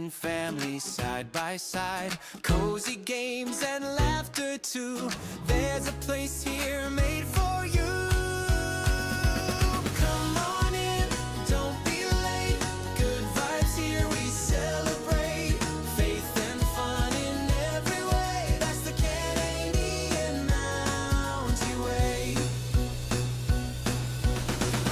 and family side by side, cozy games and laughter too. There's a place here made for you. Come on in, don't be late. Good vibes here, we celebrate. Faith and fun in every way. That's the Canadian Mountie Way.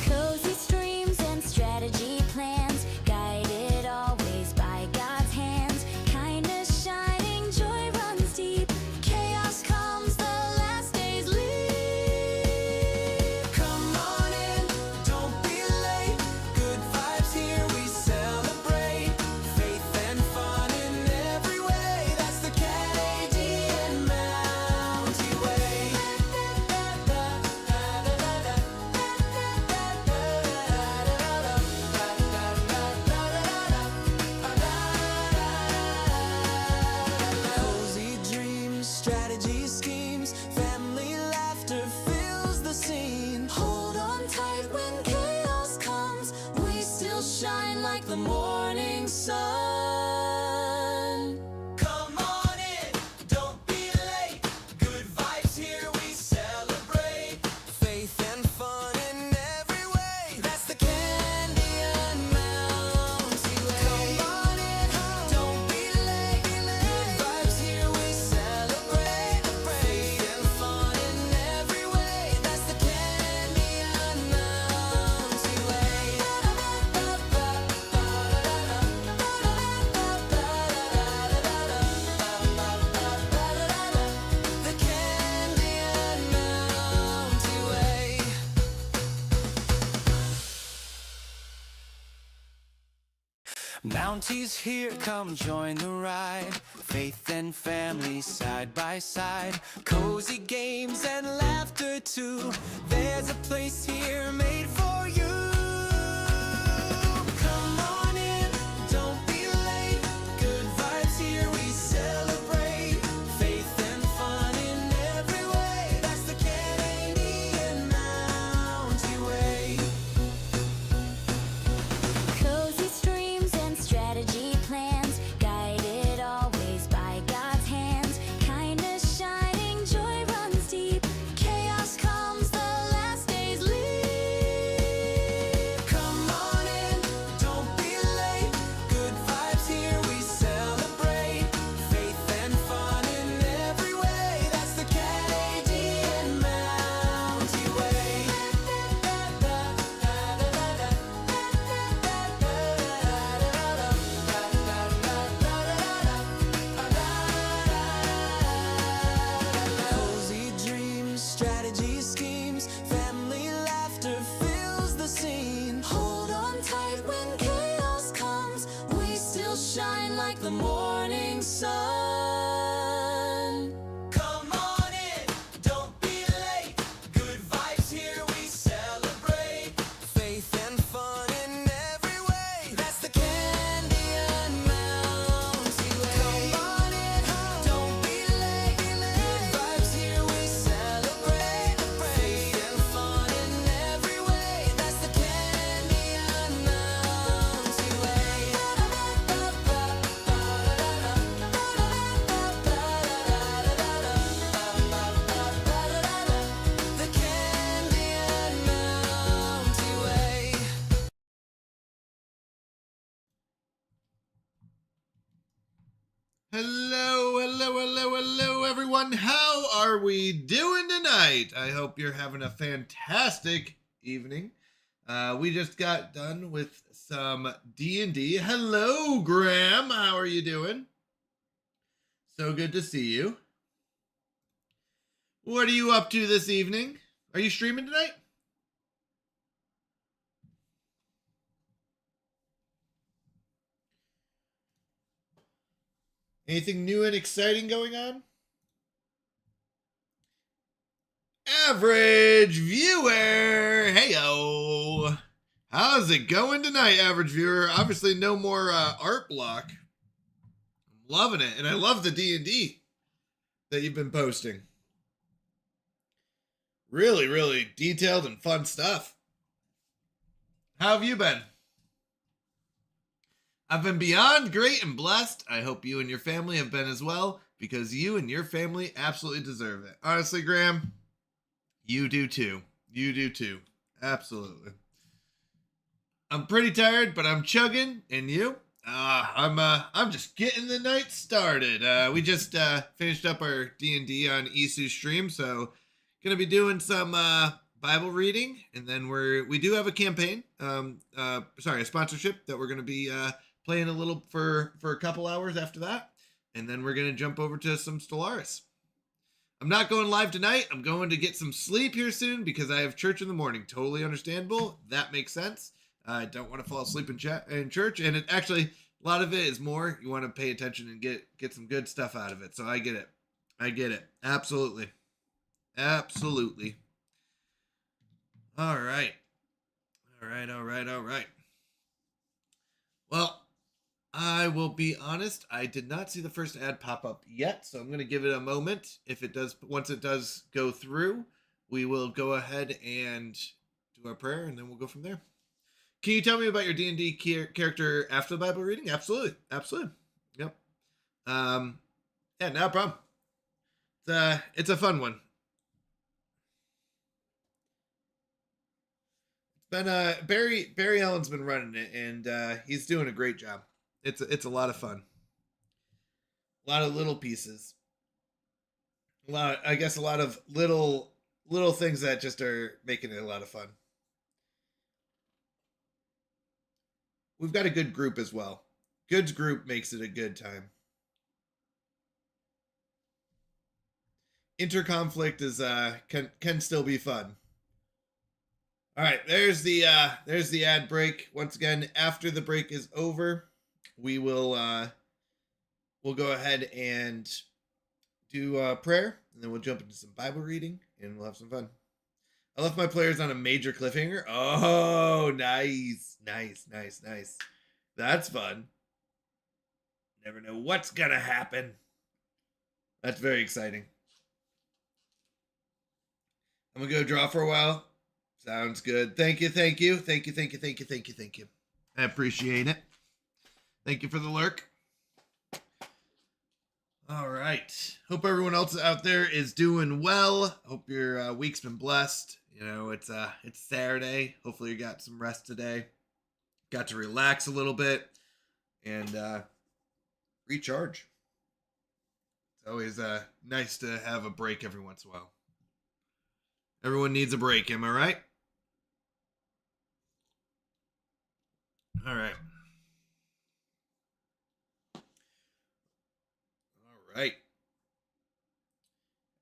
Cozy streams and strategy plans, guided always by God's hands. Kindness shining, joy runs deep. Chaos comes, the last days leave. Come on in, don't be late. Good vibes here, we celebrate. Faith and fun in every way. That's the Canadian Mountie Way. Cozy dreams, strategy schemes, family laughter fills the scene. Hold on tight when chaos comes, we still shine like the morning sun. Come on in, don't be late. Good vibes here, we celebrate. Faith and fun in every way. That's the Canadian Mountie Way. Come on in, don't be late. Good vibes here, we celebrate. Faith and fun in every way. That's the Canadian Mountie Way. The Canadian Mountie Way. Mounties here, come join the ride. Faith and family side by side, cozy games and laughter too. There's a place here made for you. Come on in, don't be late. Good vibes here, we celebrate. Faith and fun in every way. That's the Canadian Mountie Way. Cozy streams and strategy plans, guided always by God's hands. Kindness shining, joy runs deep. Chaos comes, the last days leave. Come on in, don't be late. Good vibes here, we celebrate. Faith and fun in every way. That's the Canadian Mountie Way. Cozy dreams, strategy schemes, family laughter fills the scene. Hold on tight when chaos comes, we still shine like the morning sun. Come on in, don't be late. Good vibes here, we celebrate. Faith and fun in every way. That's the Canadian Mountie Way. Come on in, don't be late. Good vibes here, we celebrate. Faith and fun in every way. That's the Canadian Mountie Way. The Canadian Mountie Way. Hello, everyone. How are we doing tonight? I hope you're having a fantastic evening. We just got done with some D&D. Hello, Graham. How are you doing? So good to see you. What are you up to this evening? Are you streaming tonight? Anything new and exciting going on? Average viewer, heyo. How's it going tonight, average viewer? Obviously no more art block. I'm loving it, and I love the D&D that you've been posting. Really, really detailed and fun stuff. How have you been? I've been beyond great and blessed. I hope you and your family have been as well, because you and your family absolutely deserve it. Honestly, Graham, you do too. You do too. Absolutely. I'm pretty tired, but I'm chugging. And you? I'm just getting the night started. We just finished up our D&D on Isu stream, so gonna be doing some Bible reading, and then we do have a campaign. A sponsorship that we're gonna be playing a little for a couple hours after that, and then we're gonna jump over to some Stellaris. I'm not going live tonight. I'm going to get some sleep here soon because I have church in the morning. Totally understandable. That makes sense. I don't want to fall asleep in church, and it actually, a lot of it is more you want to pay attention and get some good stuff out of it. So I get it. I get it. Absolutely. Absolutely. All right. All right. Well, I will be honest, I did not see the first ad pop up yet, so I'm going to give it a moment. Once it does go through, we will go ahead and do our prayer, and then we'll go from there. Can you tell me about your D&D character after the Bible reading? Absolutely. Yep. Yeah, no problem. It's a fun one. It's been Barry Allen's been running it, and he's doing a great job. It's a lot of fun. A lot of little pieces. A lot of little things that just are making it a lot of fun. We've got a good group as well. Good group makes it a good time. Interconflict is can still be fun. All right, there's the ad break. Once again, after the break is over, we will we'll go ahead and do prayer, and then we'll jump into some Bible reading, and we'll have some fun. I left my players on a major cliffhanger. Oh, nice. That's fun. Never know what's gonna happen. That's very exciting. I'm gonna go draw for a while. Sounds good. Thank you. I appreciate it. Thank you for the lurk. All right. Hope everyone else out there is doing well. Hope your week's been blessed. You know, it's Saturday. Hopefully you got some rest today. Got to relax a little bit and recharge. It's always nice to have a break every once in a while. Everyone needs a break, am I right? All right.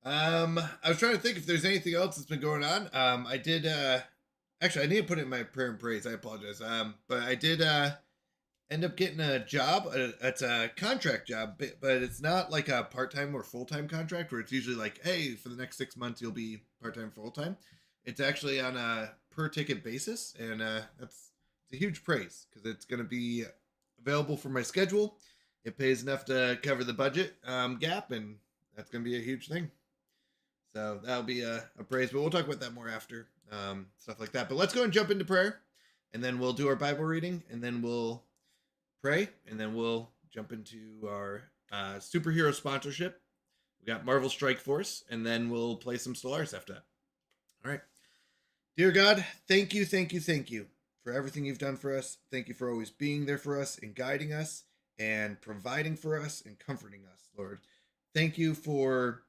I was trying to think if there's anything else that's been going on. I did actually I need to put it in my prayer and praise. I apologize. But I did end up getting a job. It's a contract job, but it's not like a part-time or full-time contract where it's usually like, hey, for the next 6 months you'll be part-time, full-time. It's actually on a per ticket basis, and it's a huge praise because it's going to be available for my schedule. It pays enough to cover the budget gap, and that's going to be a huge thing. So that'll be a praise, but we'll talk about that more after, stuff like that. But let's go and jump into prayer, and then we'll do our Bible reading, and then we'll pray, and then we'll jump into our superhero sponsorship. We got Marvel Strike Force, and then we'll play some Stellaris after that. All right. Dear God, thank you for everything you've done for us. Thank you for always being there for us and guiding us and providing for us and comforting us, Lord. Thank you for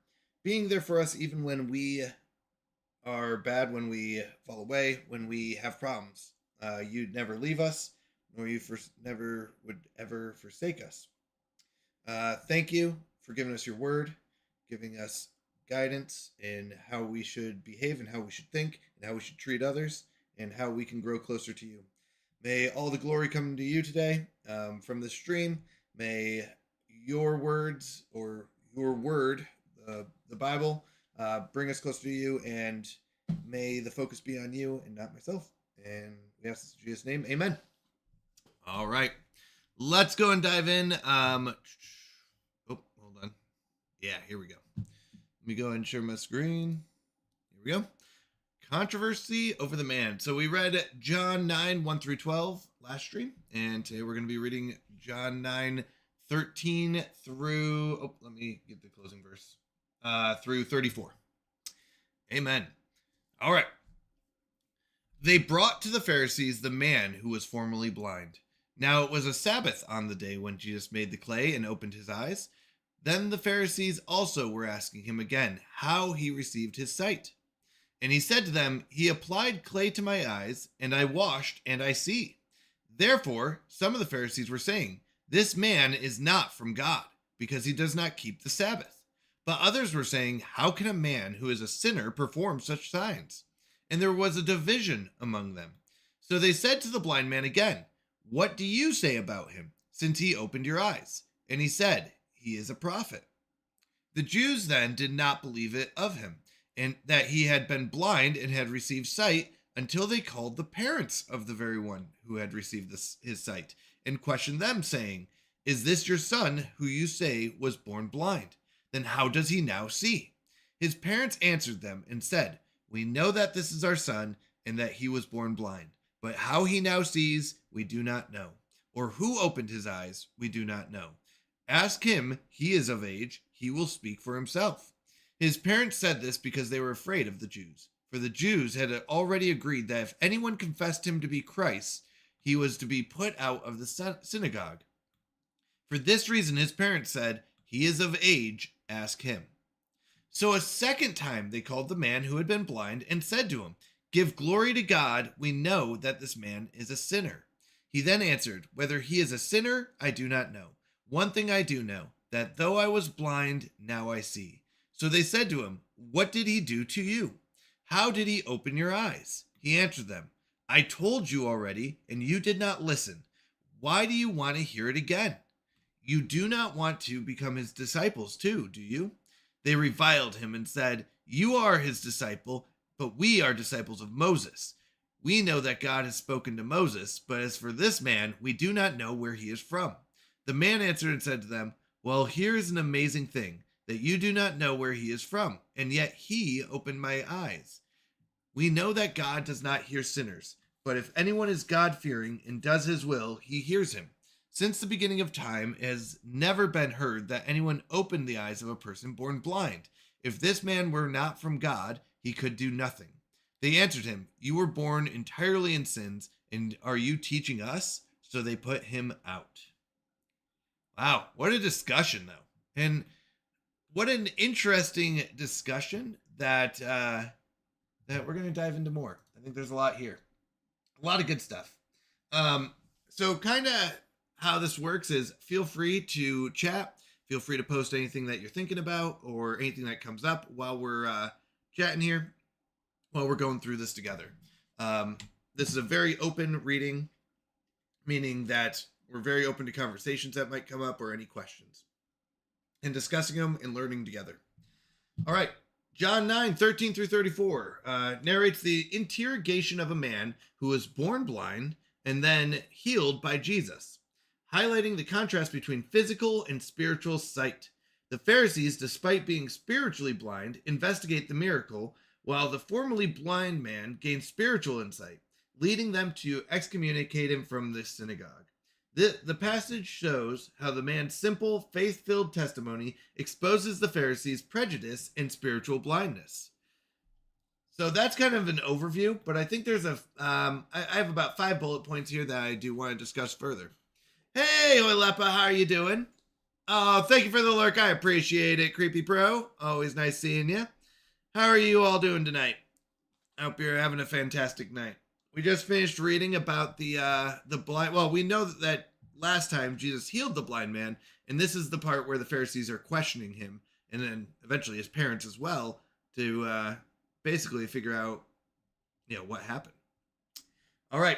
being there for us even when we are bad, when we fall away, when we have problems. You'd never leave us, nor you never would ever forsake us. Thank you for giving us your word, giving us guidance in how we should behave and how we should think and how we should treat others and how we can grow closer to you. May all the glory come to you today from this stream. May your words or your word, the Bible, bring us closer to you, and may the focus be on you and not myself. And we ask this in Jesus' name. Amen. All right. Let's go and dive in. Oh, hold on. Yeah, here we go. Let me go ahead and share my screen. Here we go. Controversy over the man. So we read John 9, 1 through 12 last stream. And today we're going to be reading John 9:13 through, let me get the closing verse, through 34. Amen. All right. They brought to the Pharisees the man who was formerly blind. Now it was a Sabbath on the day when Jesus made the clay and opened his eyes. Then the Pharisees also were asking him again how he received his sight. And he said to them, he applied clay to my eyes, and I washed, and I see. Therefore, some of the Pharisees were saying, this man is not from God, because he does not keep the Sabbath. But others were saying, how can a man who is a sinner perform such signs? And there was a division among them. So they said to the blind man again, what do you say about him, since he opened your eyes? And he said, he is a prophet. The Jews then did not believe it of him, and that he had been blind and had received sight, until they called the parents of the very one who had received his sight, and questioned them, saying, is this your son, who you say was born blind? Then how does he now see? His parents answered them and said, we know that this is our son, and that he was born blind. But how he now sees, we do not know. Or who opened his eyes, we do not know. Ask him, he is of age, he will speak for himself. His parents said this because they were afraid of the Jews. For the Jews had already agreed that if anyone confessed him to be Christ, he was to be put out of the synagogue. For this reason, his parents said, he is of age, ask him. So a second time they called the man who had been blind and said to him, give glory to God, we know that this man is a sinner. He then answered, whether he is a sinner, I do not know. One thing I do know, that though I was blind, now I see. So they said to him, what did he do to you? How did he open your eyes? He answered them, I told you already, and you did not listen. Why do you want to hear it again? You do not want to become his disciples too, do you? They reviled him and said, you are his disciple, but we are disciples of Moses. We know that God has spoken to Moses, but as for this man, we do not know where he is from. The man answered and said to them, well, here is an amazing thing, that you do not know where he is from, and yet he opened my eyes. We know that God does not hear sinners, but if anyone is God-fearing and does his will, he hears him. Since the beginning of time, it has never been heard that anyone opened the eyes of a person born blind. If this man were not from God, he could do nothing. They answered him, you were born entirely in sins, and are you teaching us? So they put him out. Wow, what a discussion, though. And what an interesting discussion that we're going to dive into more. I think there's a lot here. A lot of good stuff. So kind of how this works is feel free to chat. Feel free to post anything that you're thinking about or anything that comes up while we're chatting here, while we're going through this together. This is a very open reading, meaning that we're very open to conversations that might come up or any questions, and discussing them and learning together. All right. John 9:13 through 34 narrates the interrogation of a man who was born blind and then healed by Jesus, highlighting the contrast between physical and spiritual sight. The Pharisees, despite being spiritually blind, investigate the miracle, while the formerly blind man gains spiritual insight, leading them to excommunicate him from the synagogue. The passage shows how the man's simple, faith-filled testimony exposes the Pharisees' prejudice and spiritual blindness. So that's kind of an overview, but I think there's I have about 5 bullet points here that I do want to discuss further. Hey, Oilepa, how are you doing? Oh, thank you for the lurk. I appreciate it, Creepy Pro. Always nice seeing you. How are you all doing tonight? I hope you're having a fantastic night. We just finished reading about the blind. Well, we know that last time Jesus healed the blind man, and this is the part where the Pharisees are questioning him, and then eventually his parents as well, to basically figure out, what happened. All right.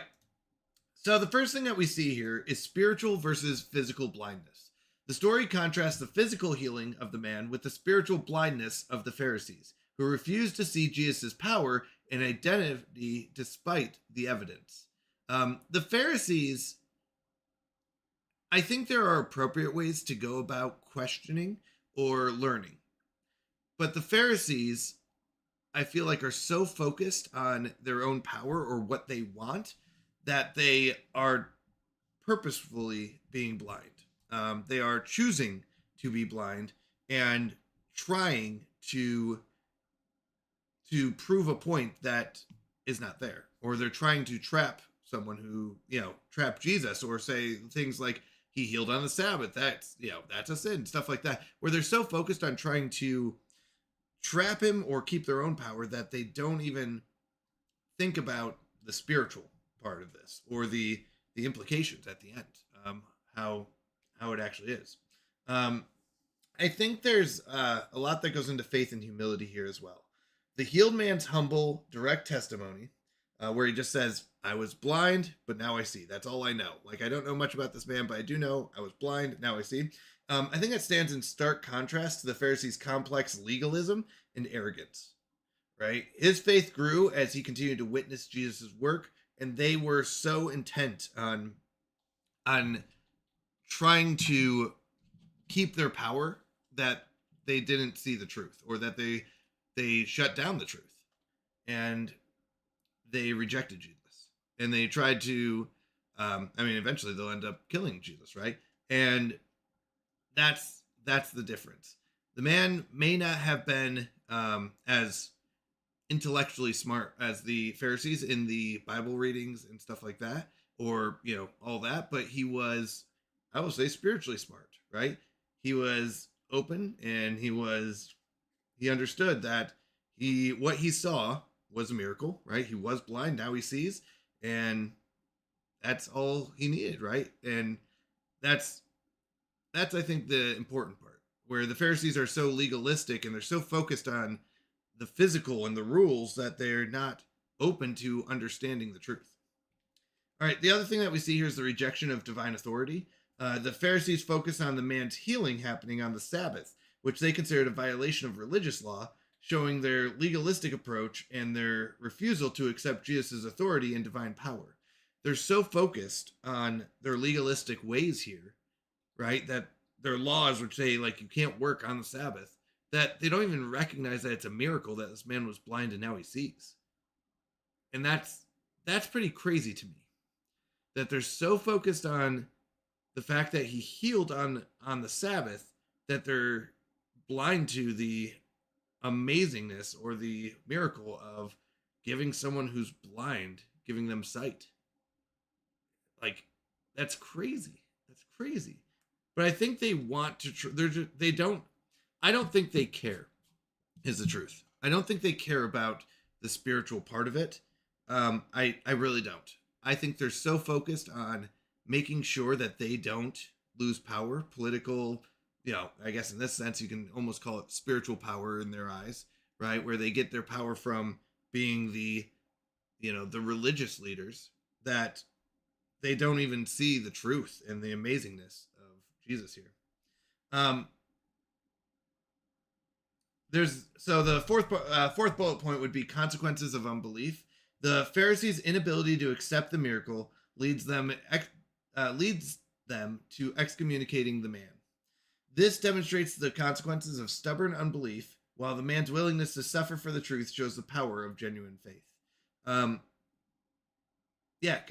So the first thing that we see here is spiritual versus physical blindness. The story contrasts the physical healing of the man with the spiritual blindness of the Pharisees, who refused to see Jesus' power and identity despite the evidence. The Pharisees, I think there are appropriate ways to go about questioning or learning. But the Pharisees, I feel like, are so focused on their own power or what they want that they are purposefully being blind. They are choosing to be blind and trying to prove a point that is not there, or they're trying to trap someone who, trap Jesus, or say things like he healed on the Sabbath. That's a sin, stuff like that, where they're so focused on trying to trap him or keep their own power that they don't even think about the spiritual part of this, or the implications at the end, how it actually is. I think there's a lot that goes into faith and humility here as well. The healed man's humble, direct testimony, where he just says, I was blind, but now I see. That's all I know. Like, I don't know much about this man, but I do know I was blind, now I see. I think that stands in stark contrast to the Pharisees' complex legalism and arrogance, right? His faith grew as he continued to witness Jesus' work, and they were so intent on trying to keep their power that they didn't see the truth, or that they shut down the truth, and they rejected Jesus, and they tried to eventually they'll end up killing Jesus, right? And that's the difference. The man may not have been as intellectually smart as the Pharisees in the Bible readings and stuff like that, or all that, but he was, I will say, spiritually smart, right? He was open, and he understood that what he saw was a miracle, right? He was blind, now he sees, and that's all he needed, right? And that's I think the important part, where the Pharisees are so legalistic and they're so focused on the physical and the rules that they're not open to understanding the truth. All right, the other thing that we see here is the rejection of divine authority. The Pharisees focus on the man's healing happening on the Sabbath, which they considered a violation of religious law, showing their legalistic approach and their refusal to accept Jesus' authority and divine power. They're so focused on their legalistic ways here, right, that their laws would say, like, you can't work on the Sabbath, that they don't even recognize that it's a miracle that this man was blind and now he sees. And that's pretty crazy to me, that they're so focused on the fact that he healed on the Sabbath that they're blind to the amazingness or the miracle of giving someone who's blind, giving them sight. Like, that's crazy. That's crazy. But I think they want to, I don't think they care, is the truth. I don't think they care about the spiritual part of it. I really don't. I think they're so focused on making sure that they don't lose power, political, I guess in this sense, you can almost call it spiritual power in their eyes, right? Where they get their power from being the religious leaders, that they don't even see the truth and the amazingness of Jesus here. The fourth bullet point would be consequences of unbelief. The Pharisees' inability to accept the miracle leads them to excommunicating the man. This demonstrates the consequences of stubborn unbelief, while the man's willingness to suffer for the truth shows the power of genuine faith. Kind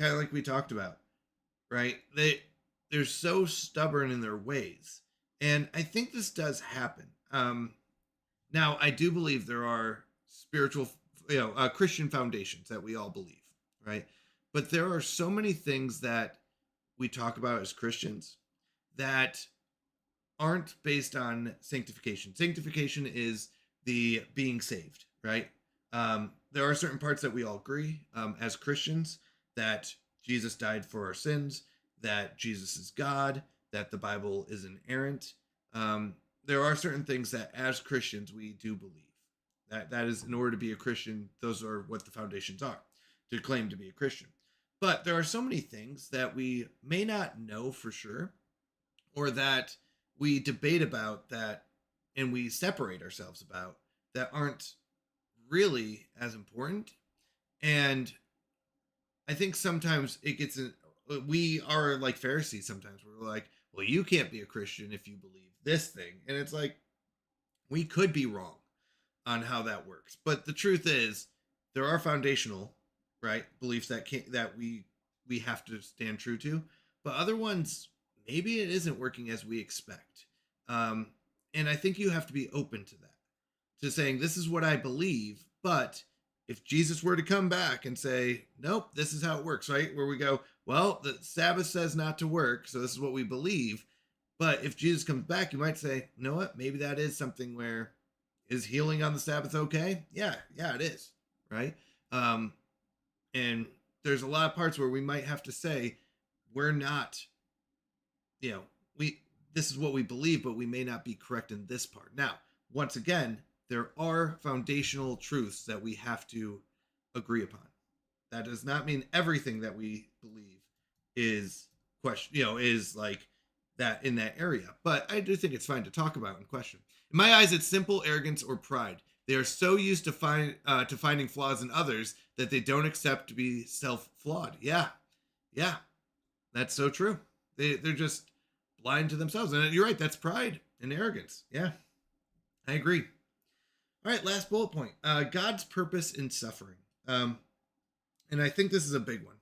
of like we talked about, right? They're so stubborn in their ways, and I think this does happen. Now, I do believe there are spiritual, Christian foundations that we all believe, right? But there are so many things that we talk about as Christians that aren't based on sanctification. Sanctification is the being saved, right? There are certain parts that we all agree as Christians, that Jesus died for our sins, that Jesus is God, that the Bible is inerrant. There are certain things that as Christians we do believe. That is, in order to be a Christian, those are what the foundations are, to claim to be a Christian. But there are so many things that we may not know for sure, or that we debate about that, and we separate ourselves about, that aren't really as important. And I think sometimes we are like Pharisees sometimes. We're like, well, you can't be a Christian if you believe this thing. And it's like, we could be wrong on how that works. But the truth is, there are foundational, right, beliefs that we have to stand true to. but other ones, maybe it isn't working as we expect. And I think you have to be open to that, to saying, this is what I believe, but if Jesus were to come back and say, nope, this is how it works, right? Where we go, well, the Sabbath says not to work, so this is what we believe. But if Jesus comes back, you might say, you know what? Maybe that is something where, is healing on the Sabbath okay? Yeah, it is, right? And there's a lot of parts where we might have to say, we're not, this is what we believe, but we may not be correct in this part. Now, once again, there are foundational truths that we have to agree upon. That does not mean everything that we believe is is like that in that area. But I do think it's fine to talk about and question. In my eyes, it's simple arrogance or pride. They are so used to finding flaws in others that they don't accept to be self-flawed. Yeah, that's so true. They're just blind to themselves. And you're right, that's pride and arrogance. Yeah, I agree. All right, last bullet point. God's purpose in suffering. And I think this is a big one.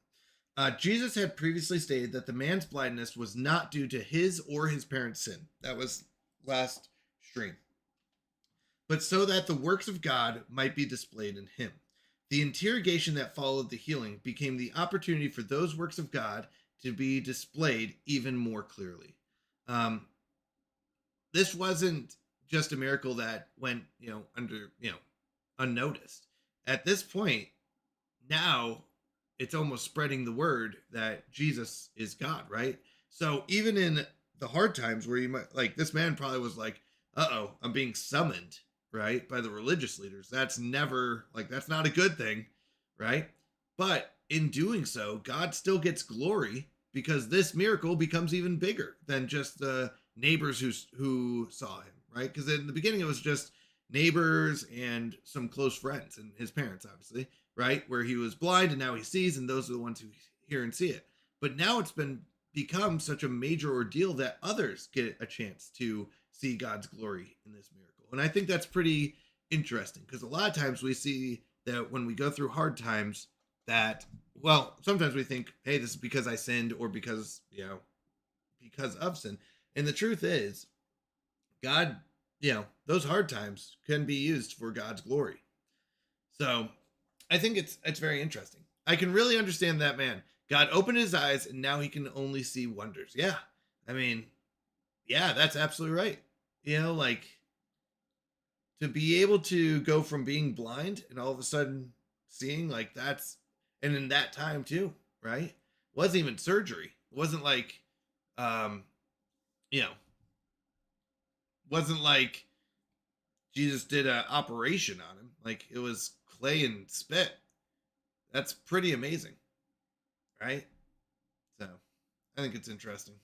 Jesus had previously stated that the man's blindness was not due to his or his parents' sin. That was last stream. But so that the works of God might be displayed in him. The interrogation that followed the healing became the opportunity for those works of God to be displayed even more clearly. This wasn't just a miracle that went, unnoticed. At this point, now it's almost spreading the word that Jesus is God, right? So even in the hard times where you might, like, this man probably was like, I'm being summoned, right, by the religious leaders. That's never, that's not a good thing, right? But in doing so, God still gets glory because this miracle becomes even bigger than just the neighbors who saw him, right? Because in the beginning, it was just neighbors and some close friends and his parents, obviously, right? Where he was blind and now he sees, and those are the ones who hear and see it. But now it's become such a major ordeal that others get a chance to see God's glory in this miracle. And I think that's pretty interesting because a lot of times we see that when we go through hard times that, well, sometimes we think, hey, this is because I sinned or because of sin. And the truth is, God, those hard times can be used for God's glory. So I think it's very interesting. I can really understand that man. God opened his eyes and now he can only see wonders. Yeah. I mean, yeah, that's absolutely right. To be able to go from being blind and all of a sudden seeing, and in that time too, right? It wasn't even surgery. It wasn't wasn't like Jesus did an operation on him. Like, it was clay and spit. That's pretty amazing, right? So I think it's interesting.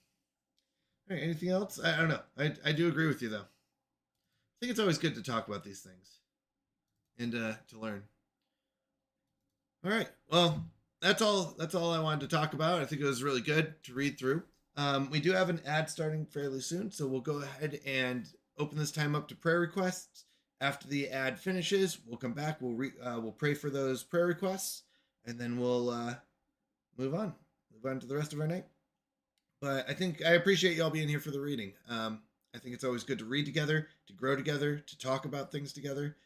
All right, anything else? I don't know. I do agree with you, though. I think it's always good to talk about these things and to learn. All right. Well, that's all I wanted to talk about. I think it was really good to read through. We do have an ad starting fairly soon, so we'll go ahead and open this time up to prayer requests. After the ad finishes, we'll come back. We'll pray for those prayer requests, and then we'll move on to the rest of our night. But I appreciate y'all being here for the reading. I think it's always good to read together, to grow together, to talk about things together,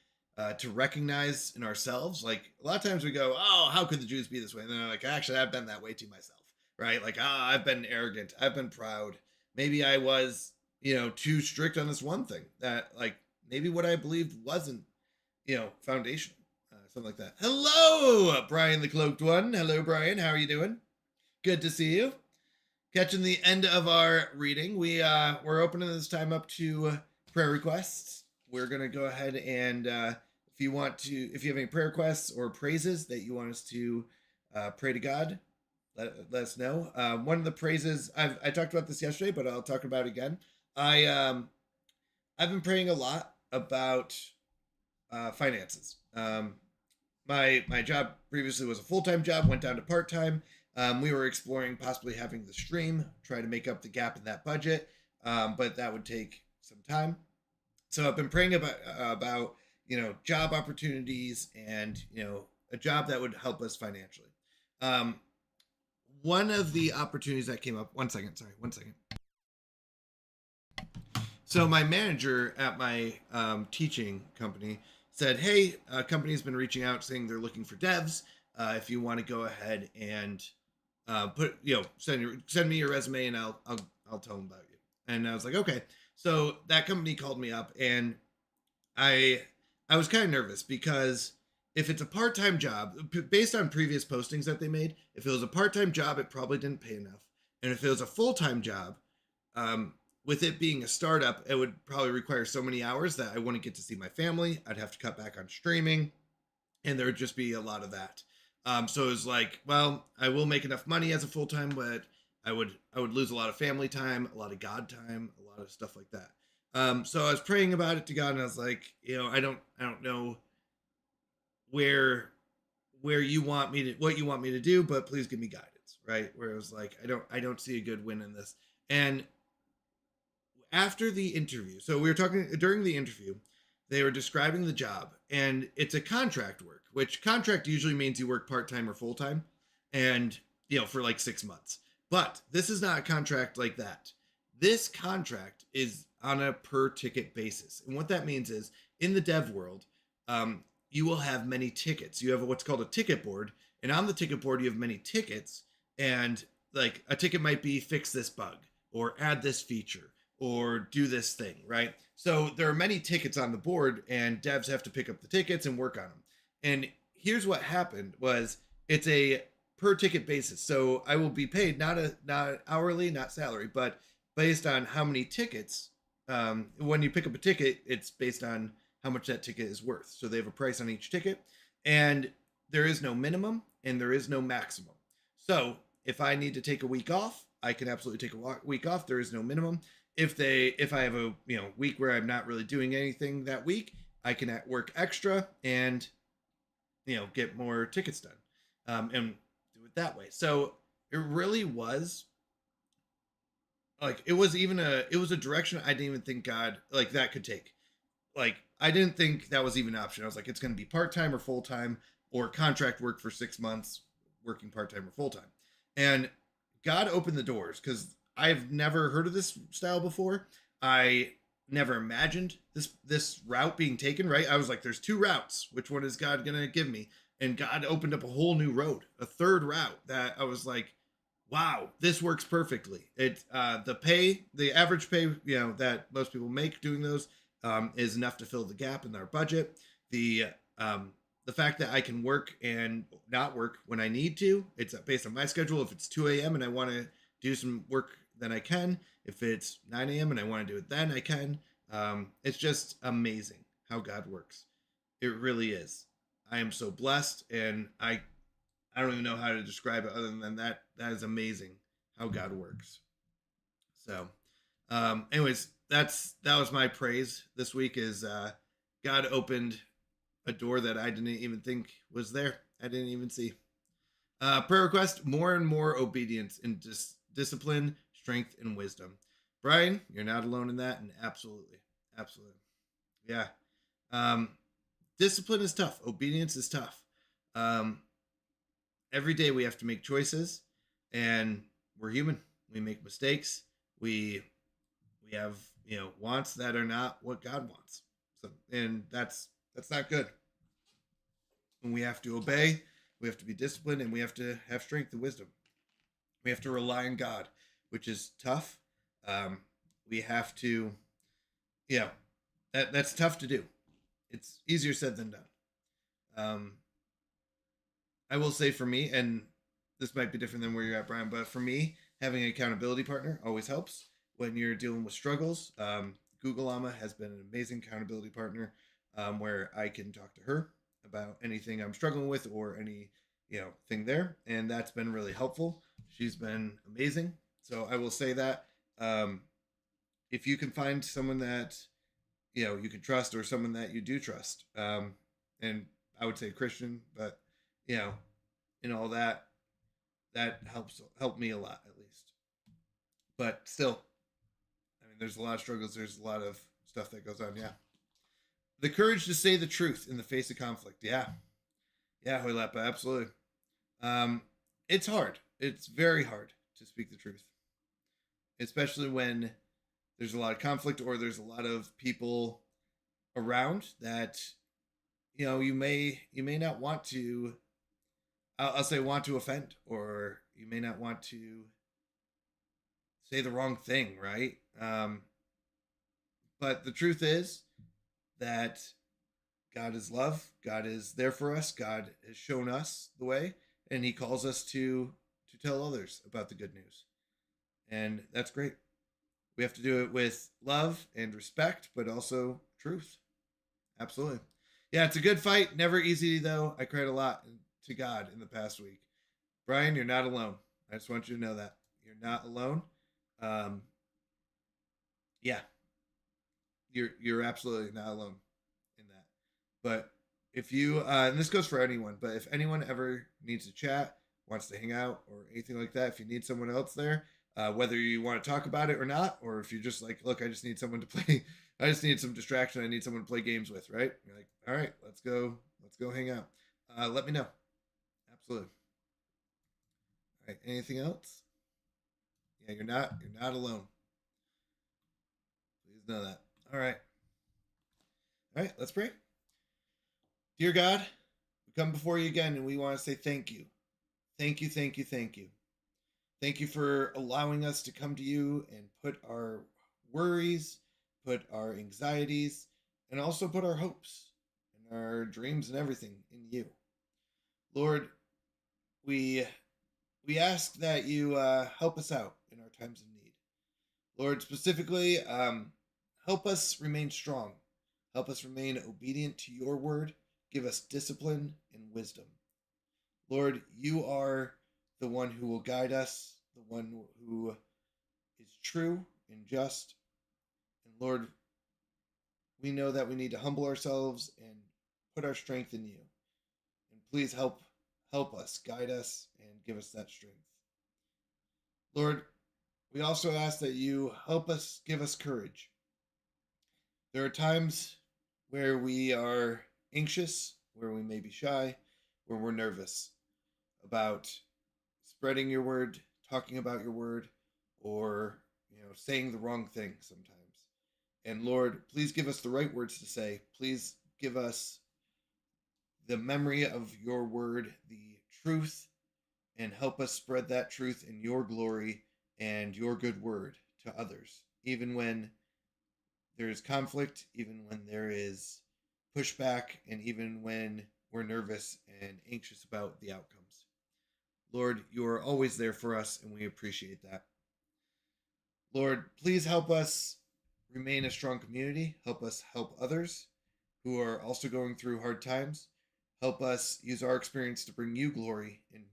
to recognize in ourselves. Like, a lot of times we go, oh, how could the Jews be this way? And then they're like, actually, I've been that way too myself, right? Like, I've been arrogant. I've been proud. Maybe I was, too strict on this one thing that, maybe what I believed wasn't, foundational, something like that. Hello, Brian the Cloaked One. Hello, Brian. How are you doing? Good to see you. Catching the end of our reading, we're opening this time up to prayer requests. We're gonna go ahead and if you have any prayer requests or praises that you want us to pray to God, let us know. One of the praises I talked about this yesterday, but I'll talk about it again. I've been praying a lot about finances. My job previously was a full-time job, went down to part-time. We were exploring possibly having the stream, try to make up the gap in that budget, but that would take some time. So I've been praying about job opportunities and a job that would help us financially. one of the opportunities that came up, one second. So my manager at my teaching company said, hey, a company's been reaching out saying they're looking for devs. If you want to go ahead and send me your resume, and I'll tell them about you. And I was like, okay. So that company called me up, and I was kind of nervous because if it's a part-time job, based on previous postings that they made, if it was a part-time job, it probably didn't pay enough. And if it was a full-time job, with it being a startup, it would probably require so many hours that I wouldn't get to see my family. I'd have to cut back on streaming, and there would just be a lot of that. So it was like, well, I will make enough money as a full-time, but I would lose a lot of family time, a lot of God time, a lot of stuff like that. So I was praying about it to God, and I was like, I don't know where you want me to, what you want me to do, but please give me guidance, right? Where it was like, I don't see a good win in this. And after the interview, so we were talking during the interview, they were describing the job, and it's a contract work, which contract usually means you work part-time or full-time, and for like 6 months. But this is not a contract like that. This contract is on a per ticket basis. And what that means is, in the dev world, you will have many tickets. You have what's called a ticket board, and on the ticket board you have many tickets, and like a ticket might be fix this bug or add this feature or do this thing, right? So there are many tickets on the board, and devs have to pick up the tickets and work on them. And here's what happened was, it's a per ticket basis. So I will be paid not hourly, not salary, but based on how many tickets. When you pick up a ticket, it's based on how much that ticket is worth. So they have a price on each ticket, and there is no minimum and there is no maximum. So if I need to take a week off, I can absolutely take a week off. There is no minimum. If I have a week where I'm not really doing anything that week, I can work extra and get more tickets done, and do it that way. So it really was like, it was a direction I didn't even think God like that could take. Like, I didn't think that was even an option. I was like, it's going to be part-time or full-time, or contract work for 6 months, working part-time or full-time. And God opened the doors, because I've never heard of this style before. I never imagined this route being taken, right? I was like, there's 2 routes. Which one is God going to give me? And God opened up a whole new road, a third route that I was like, wow, this works perfectly. It the average pay, that most people make doing those, is enough to fill the gap in our budget. The fact that I can work and not work when I need to, it's based on my schedule. If it's 2 a.m. and I want to do some work, then I can. If it's 9 a.m. and I want to do it, then I can. It's just amazing how God works. It really is. I am so blessed, and I don't even know how to describe it other than that. That is amazing how God works. So, anyways, that was my praise this week, is God opened a door that I didn't even think was there. I didn't even see. Prayer request: more and more obedience in discipline, strength, and wisdom. Brian, you're not alone in that, and absolutely, yeah. Discipline is tough. Obedience is tough. Every day we have to make choices, and we're human. We make mistakes. We have wants that are not what God wants. So, and that's not good. And we have to obey. We have to be disciplined, and we have to have strength and wisdom. We have to rely on God, which is tough. We have to, that's tough to do. It's easier said than done. I will say, for me, and this might be different than where you're at, Brian, but for me, having an accountability partner always helps when you're dealing with struggles. Google Llama has been an amazing accountability partner, where I can talk to her about anything I'm struggling with, or any thing there, and that's been really helpful. She's been amazing. So I will say that, if you can find someone that you can trust, or someone that you do trust, and I would say Christian, but in all that helped me a lot, at least. But still, I mean, there's a lot of struggles. There's a lot of stuff that goes on. Yeah. The courage to say the truth in the face of conflict. Yeah. Yeah, Hoylapa, absolutely. It's hard. it's very hard to speak the truth, especially when there's a lot of conflict or there's a lot of people around that you may not want to. I'll say want to offend, or you may not want to say the wrong thing, right? But the truth is that God is love. God is there for us. God has shown us the way, and He calls us to tell others about the good news, and that's great. We have to do it with love and respect, but also truth. Absolutely. Yeah, it's a good fight. Never easy though. I cried a lot to God in the past week. Brian, you're not alone. I just want you to know that you're not alone. Um, yeah, you're absolutely not alone in that. But if you and this goes for anyone, but if anyone ever needs to chat, wants to hang out, or anything like that, if you need someone else there, whether you want to talk about it or not, or if you're just like, look, I just need someone to play. I just need some distraction. I need someone to play games with, right? You're like, all right, let's go hang out. Let me know. Absolutely. All right. Anything else? Yeah, you're not alone. Please know that. All right. All right, let's pray. Dear God, we come before you again and we want to say thank you. Thank you, thank you, thank you. Thank you for allowing us to come to you and put our worries, put our anxieties, and also put our hopes and our dreams and everything in you. Lord, we ask that you help us out in our times of need. Lord, specifically, help us remain strong. Help us remain obedient to your word. Give us discipline and wisdom. Lord, you are the one who will guide us, the one who is true and just. And Lord, we know that we need to humble ourselves and put our strength in you. And please help us, guide us, and give us that strength. Lord, we also ask that you help us, give us courage. There are times where we are anxious, where we may be shy, where we're nervous about spreading your word, talking about your word, or saying the wrong thing sometimes. And Lord, please give us the right words to say. Please give us the memory of your word, the truth, and help us spread that truth in your glory and your good word to others, even when there is conflict, even when there is pushback, and even when we're nervous and anxious about the outcomes. Lord, you are always there for us, and we appreciate that. Lord, please help us remain a strong community. Help us help others who are also going through hard times. Help us use our experience to bring you glory and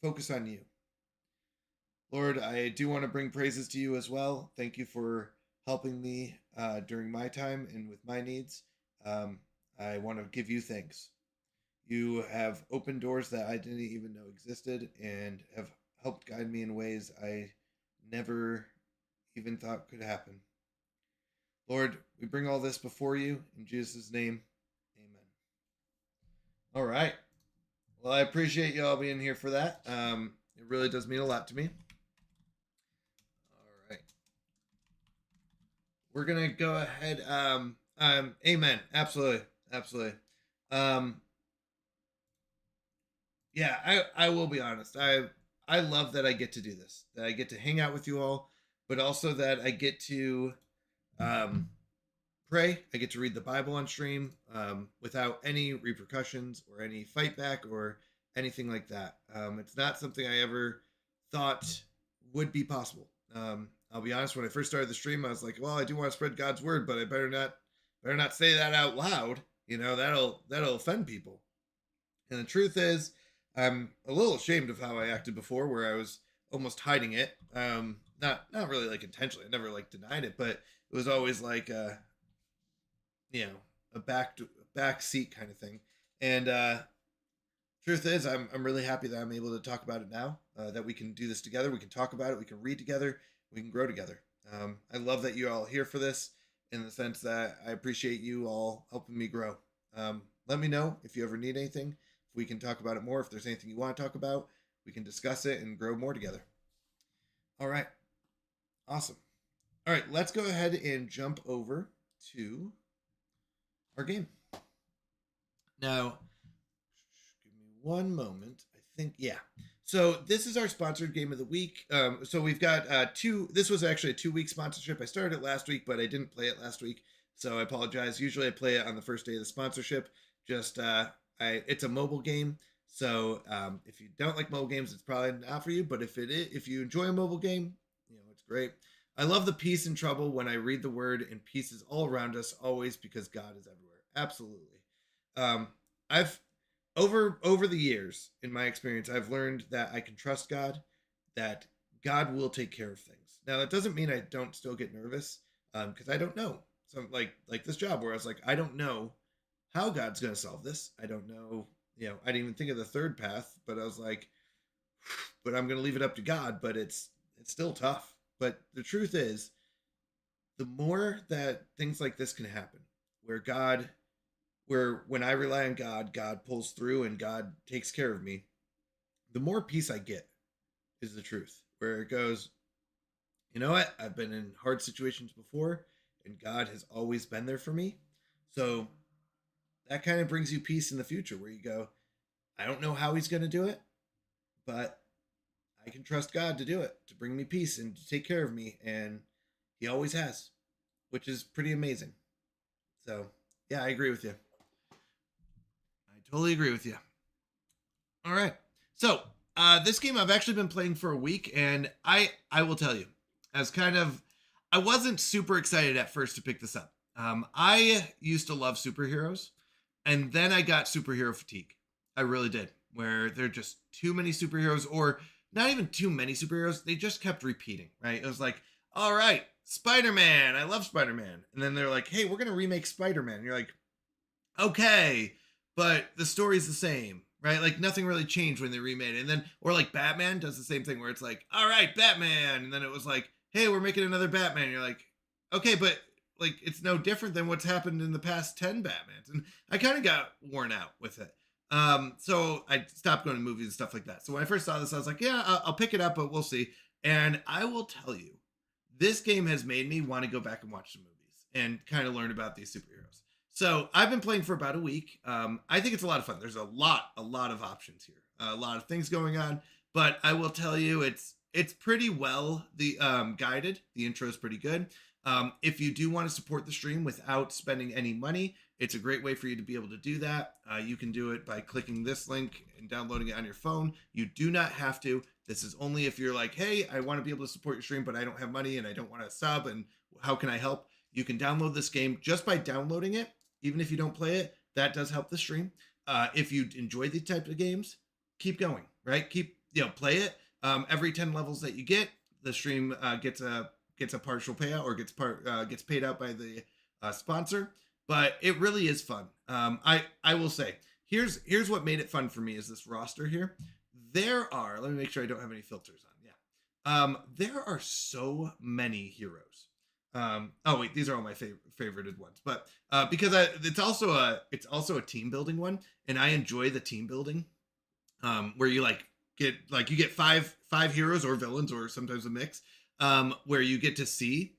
focus on you. Lord, I do want to bring praises to you as well. Thank you for helping me during my time and with my needs. I want to give you thanks. You have opened doors that I didn't even know existed and have helped guide me in ways I never even thought could happen. Lord, we bring all this before you in Jesus' name. Amen. All right. Well, I appreciate you all being here for that. It really does mean a lot to me. All right. We're going to go ahead. Amen. Absolutely. Absolutely. Yeah, I will be honest. I love that I get to do this, that I get to hang out with you all, but also that I get to pray. I get to read the Bible on stream without any repercussions or any fight back or anything like that. It's not something I ever thought would be possible. I'll be honest, when I first started the stream, I was like, well, I do want to spread God's word, but I better not say that out loud. That'll offend people. And the truth is, I'm a little ashamed of how I acted before, where I was almost hiding it. Not really like intentionally. I never like denied it, but it was always like a back seat kind of thing. And truth is, I'm really happy that I'm able to talk about it now. That we can do this together. We can talk about it. We can read together. We can grow together. I love that you're all here for this, in the sense that I appreciate you all helping me grow. Let me know if you ever need anything. If we can talk about it more. If there's anything you want to talk about, we can discuss it and grow more together. All right. Awesome. All right, let's go ahead and jump over to our game. Now, give me one moment. I think, yeah. So this is our sponsored game of the week. So we've got this was actually a 2-week sponsorship. I started it last week, but I didn't play it last week. So I apologize. Usually I play it on the first day of the sponsorship. Just, it's a mobile game. So if you don't like mobile games, it's probably not for you. But if you enjoy a mobile game, it's great. I love the peace in trouble when I read the word, and peace is all around us always because God is everywhere. Absolutely. I've over the years, in my experience, I've learned that I can trust God, that God will take care of things. Now that doesn't mean I don't still get nervous, because I don't know. So like this job where I was like, I don't know how God's going to solve this. I don't know. I didn't even think of the third path, but I was like, but I'm going to leave it up to God. But it's still tough. But the truth is, the more that things like this can happen, where when I rely on God, God pulls through and God takes care of me, the more peace I get is the truth. Where it goes, you know what? I've been in hard situations before, and God has always been there for me. So that kind of brings you peace in the future, where you go, I don't know how he's going to do it, but I can trust God to do it, to bring me peace and to take care of me. And he always has, which is pretty amazing. So yeah, I agree with you. I totally agree with you. All right. So this game I've actually been playing for a week, and I will tell you, I wasn't super excited at first to pick this up. I used to love superheroes, and then I got superhero fatigue. I really did, where there are just too many superheroes, or not even too many superheroes. They just kept repeating, right? It was like, all right, Spider-Man. I love Spider-Man. And then they're like, hey, we're going to remake Spider-Man. And you're like, okay, but the story's the same, right? Like nothing really changed when they remade it. And then, or like Batman does the same thing where it's like, all right, Batman. And then it was like, hey, we're making another Batman. And you're like, okay, but like, it's no different than what's happened in the past 10 Batmans. And I kind of got worn out with it. So I stopped going to movies and stuff like that. So when I first saw this, I was like, yeah, I'll pick it up, but we'll see. And I will tell you, this game has made me want to go back and watch some movies and kind of learn about these superheroes. So I've been playing for about a week. I think it's a lot of fun. There's a lot of options here, a lot of things going on, but I will tell you, it's pretty well guided. The intro is pretty good. If you do want to support the stream without spending any money, it's a great way for you to be able to do that. You can do it by clicking this link and downloading it on your phone. You do not have to. This is only if you're like, hey, I want to be able to support your stream, but I don't have money and I don't want to sub, and how can I help? You can download this game just by downloading it. Even if you don't play it, that does help the stream. If you enjoy these types of games, keep going, right? Play it. Every 10 levels that you get, the stream gets a partial payout, or gets paid out by the sponsor. But it really is fun. I will say, here's what made it fun for me is this roster here. Let me make sure I don't have any filters on. Yeah. There are so many heroes. Oh wait, these are all my favorited ones. But because it's also a team building one, and I enjoy the team building. Where you get five heroes or villains, or sometimes a mix. Where you get to see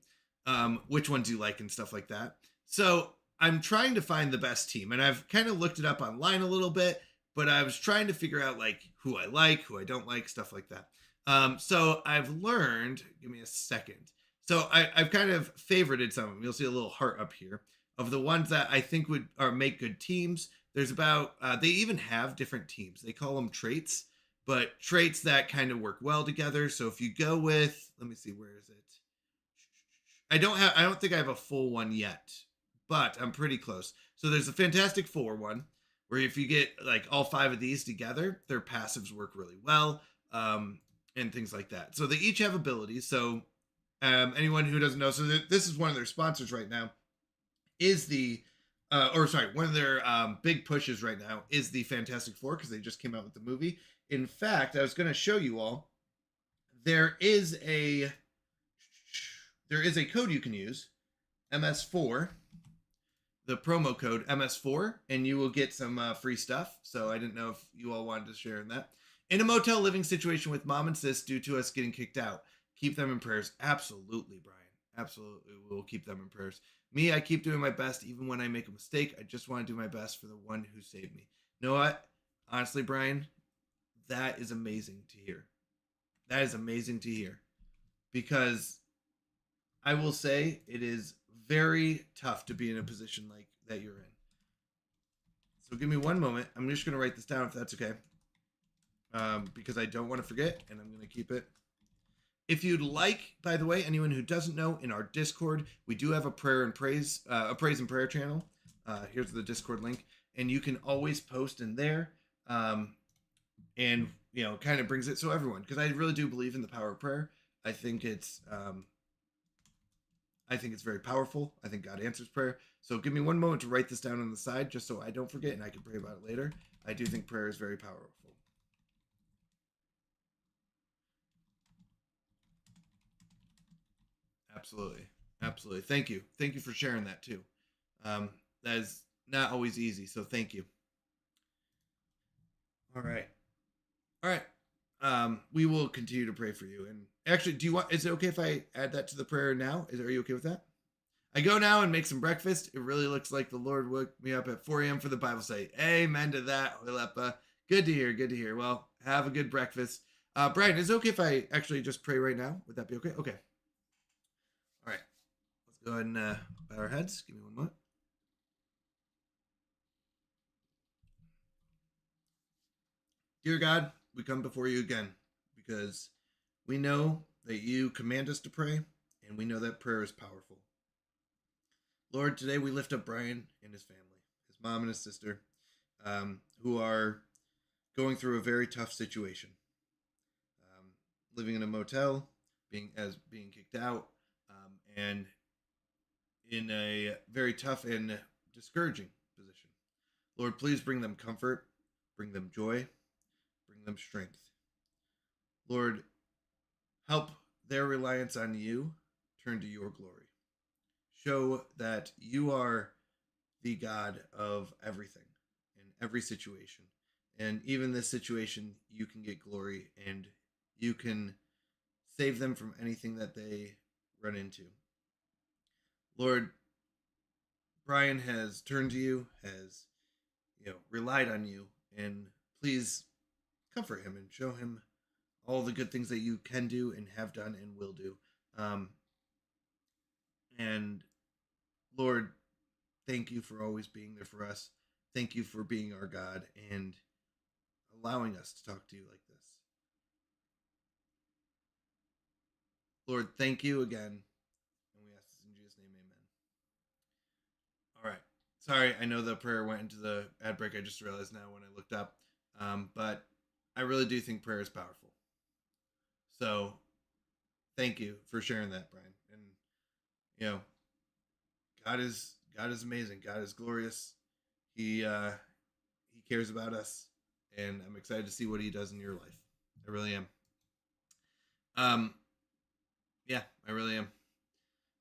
which ones you like and stuff like that. So I'm trying to find the best team, and I've kind of looked it up online a little bit, but I was trying to figure out like who I like, who I don't like, stuff like that. So I've learned, give me a second. So I've kind of favorited some of them. You'll see a little heart up here of the ones that I think would make good teams. There's about, they even have different teams. They call them traits, but traits that kind of work well together. So if you go with, let me see, where is it? I don't think I have a full one yet, but I'm pretty close. So there's a Fantastic Four one, where if you get like all 5 of these together, their passives work really well, and things like that. So they each have abilities. So anyone who doesn't know, so this is one of their sponsors right now, is one of their big pushes right now is the Fantastic Four, because they just came out with the movie. In fact, I was going to show you all, there is a code you can use, MS4, the promo code MS4, and you will get some free stuff. So I didn't know if you all wanted to share in that. In a motel living situation with mom and sis due to us getting kicked out. Keep them in prayers. Absolutely, Brian. Absolutely. We'll keep them in prayers. Me, I keep doing my best even when I make a mistake. I just want to do my best for the one who saved me. You know what? Honestly, Brian, that is amazing to hear. That is amazing to hear. Because I will say it is very tough to be in a position like that you're in. So give me one moment. I'm just going to write this down if that's okay. Because I don't want to forget, and I'm going to keep it. If you'd like, by the way, anyone who doesn't know, in our Discord, we do have a praise and prayer channel. Here's the Discord link, and you can always post in there, and kind of brings it so everyone. Because I really do believe in the power of prayer. I think it's very powerful. I think God answers prayer. So give me one moment to write this down on the side, just so I don't forget and I can pray about it later. I do think prayer is very powerful. Absolutely. Absolutely. Thank you. Thank you for sharing that too. That is not always easy. So thank you. All right. All right. We will continue to pray for you. And actually, is it okay if I add that to the prayer now? Are you okay with that? I go now and make some breakfast. It really looks like the Lord woke me up at 4 a.m. for the Bible study. Amen to that, Oilepa. Good to hear. Good to hear. Well, have a good breakfast. Brian, is it okay if I actually just pray right now? Would that be okay? Okay. All right. Let's go ahead and bow our heads. Give me one moment. Dear God, we come before you again because we know that you command us to pray, and we know that prayer is powerful. Lord, today we lift up Brian and his family, his mom and his sister, who are going through a very tough situation. Living in a motel, being kicked out, and in a very tough and discouraging position. Lord, please bring them comfort, bring them joy, bring them strength. Lord, help their reliance on you turn to your glory. Show that you are the God of everything in every situation. And even this situation, you can get glory and you can save them from anything that they run into. Lord, Brian has turned to you, has relied on you, and please comfort him and show him all the good things that you can do and have done and will do. And Lord, thank you for always being there for us. Thank you for being our God and allowing us to talk to you like this. Lord, thank you again. And we ask this in Jesus' name, amen. All right. Sorry, I know the prayer went into the ad break. I just realized now when I looked up. But I really do think prayer is powerful. So thank you for sharing that, Brian. And God is amazing. God is glorious. He cares about us, and I'm excited to see what he does in your life. I really am. Yeah, I really am.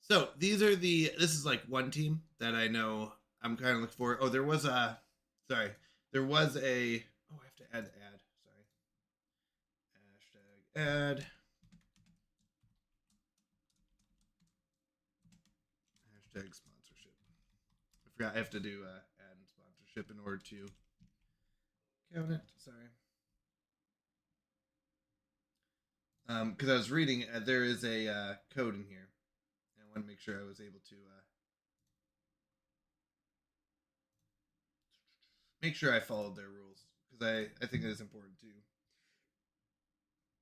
So this is like one team that I know I'm kind of looking for. Oh, there was a oh, I have to add the ad. Sorry. #ad. #sponsorship. I forgot I have to do ad and sponsorship in order to count it. Sorry. Because I was reading, there is a code in here, and I want to make sure I was able to make sure I followed their rules, because I think it is important too.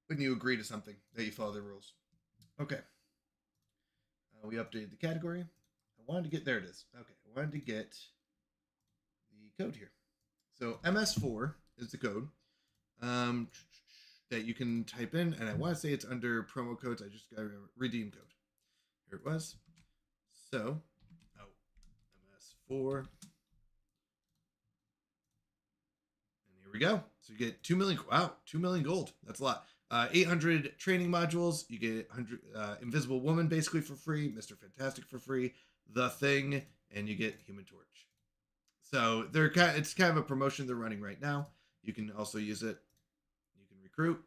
When you agree to something, that you follow the rules. Okay. We updated the category. I wanted to get, there it is. Okay, I wanted to get the code here. So MS4 is the code that you can type in, and I want to say it's under promo codes. I just got to remember redeem code. Here it was. So, MS4. And here we go. So you get 2 million. Wow, 2 million gold. That's a lot. 800 training modules. You get 100 Invisible Woman basically for free, Mr. Fantastic for free, The Thing, and you get Human Torch. So it's kind of a promotion they're running right now. You can also use it. You can recruit.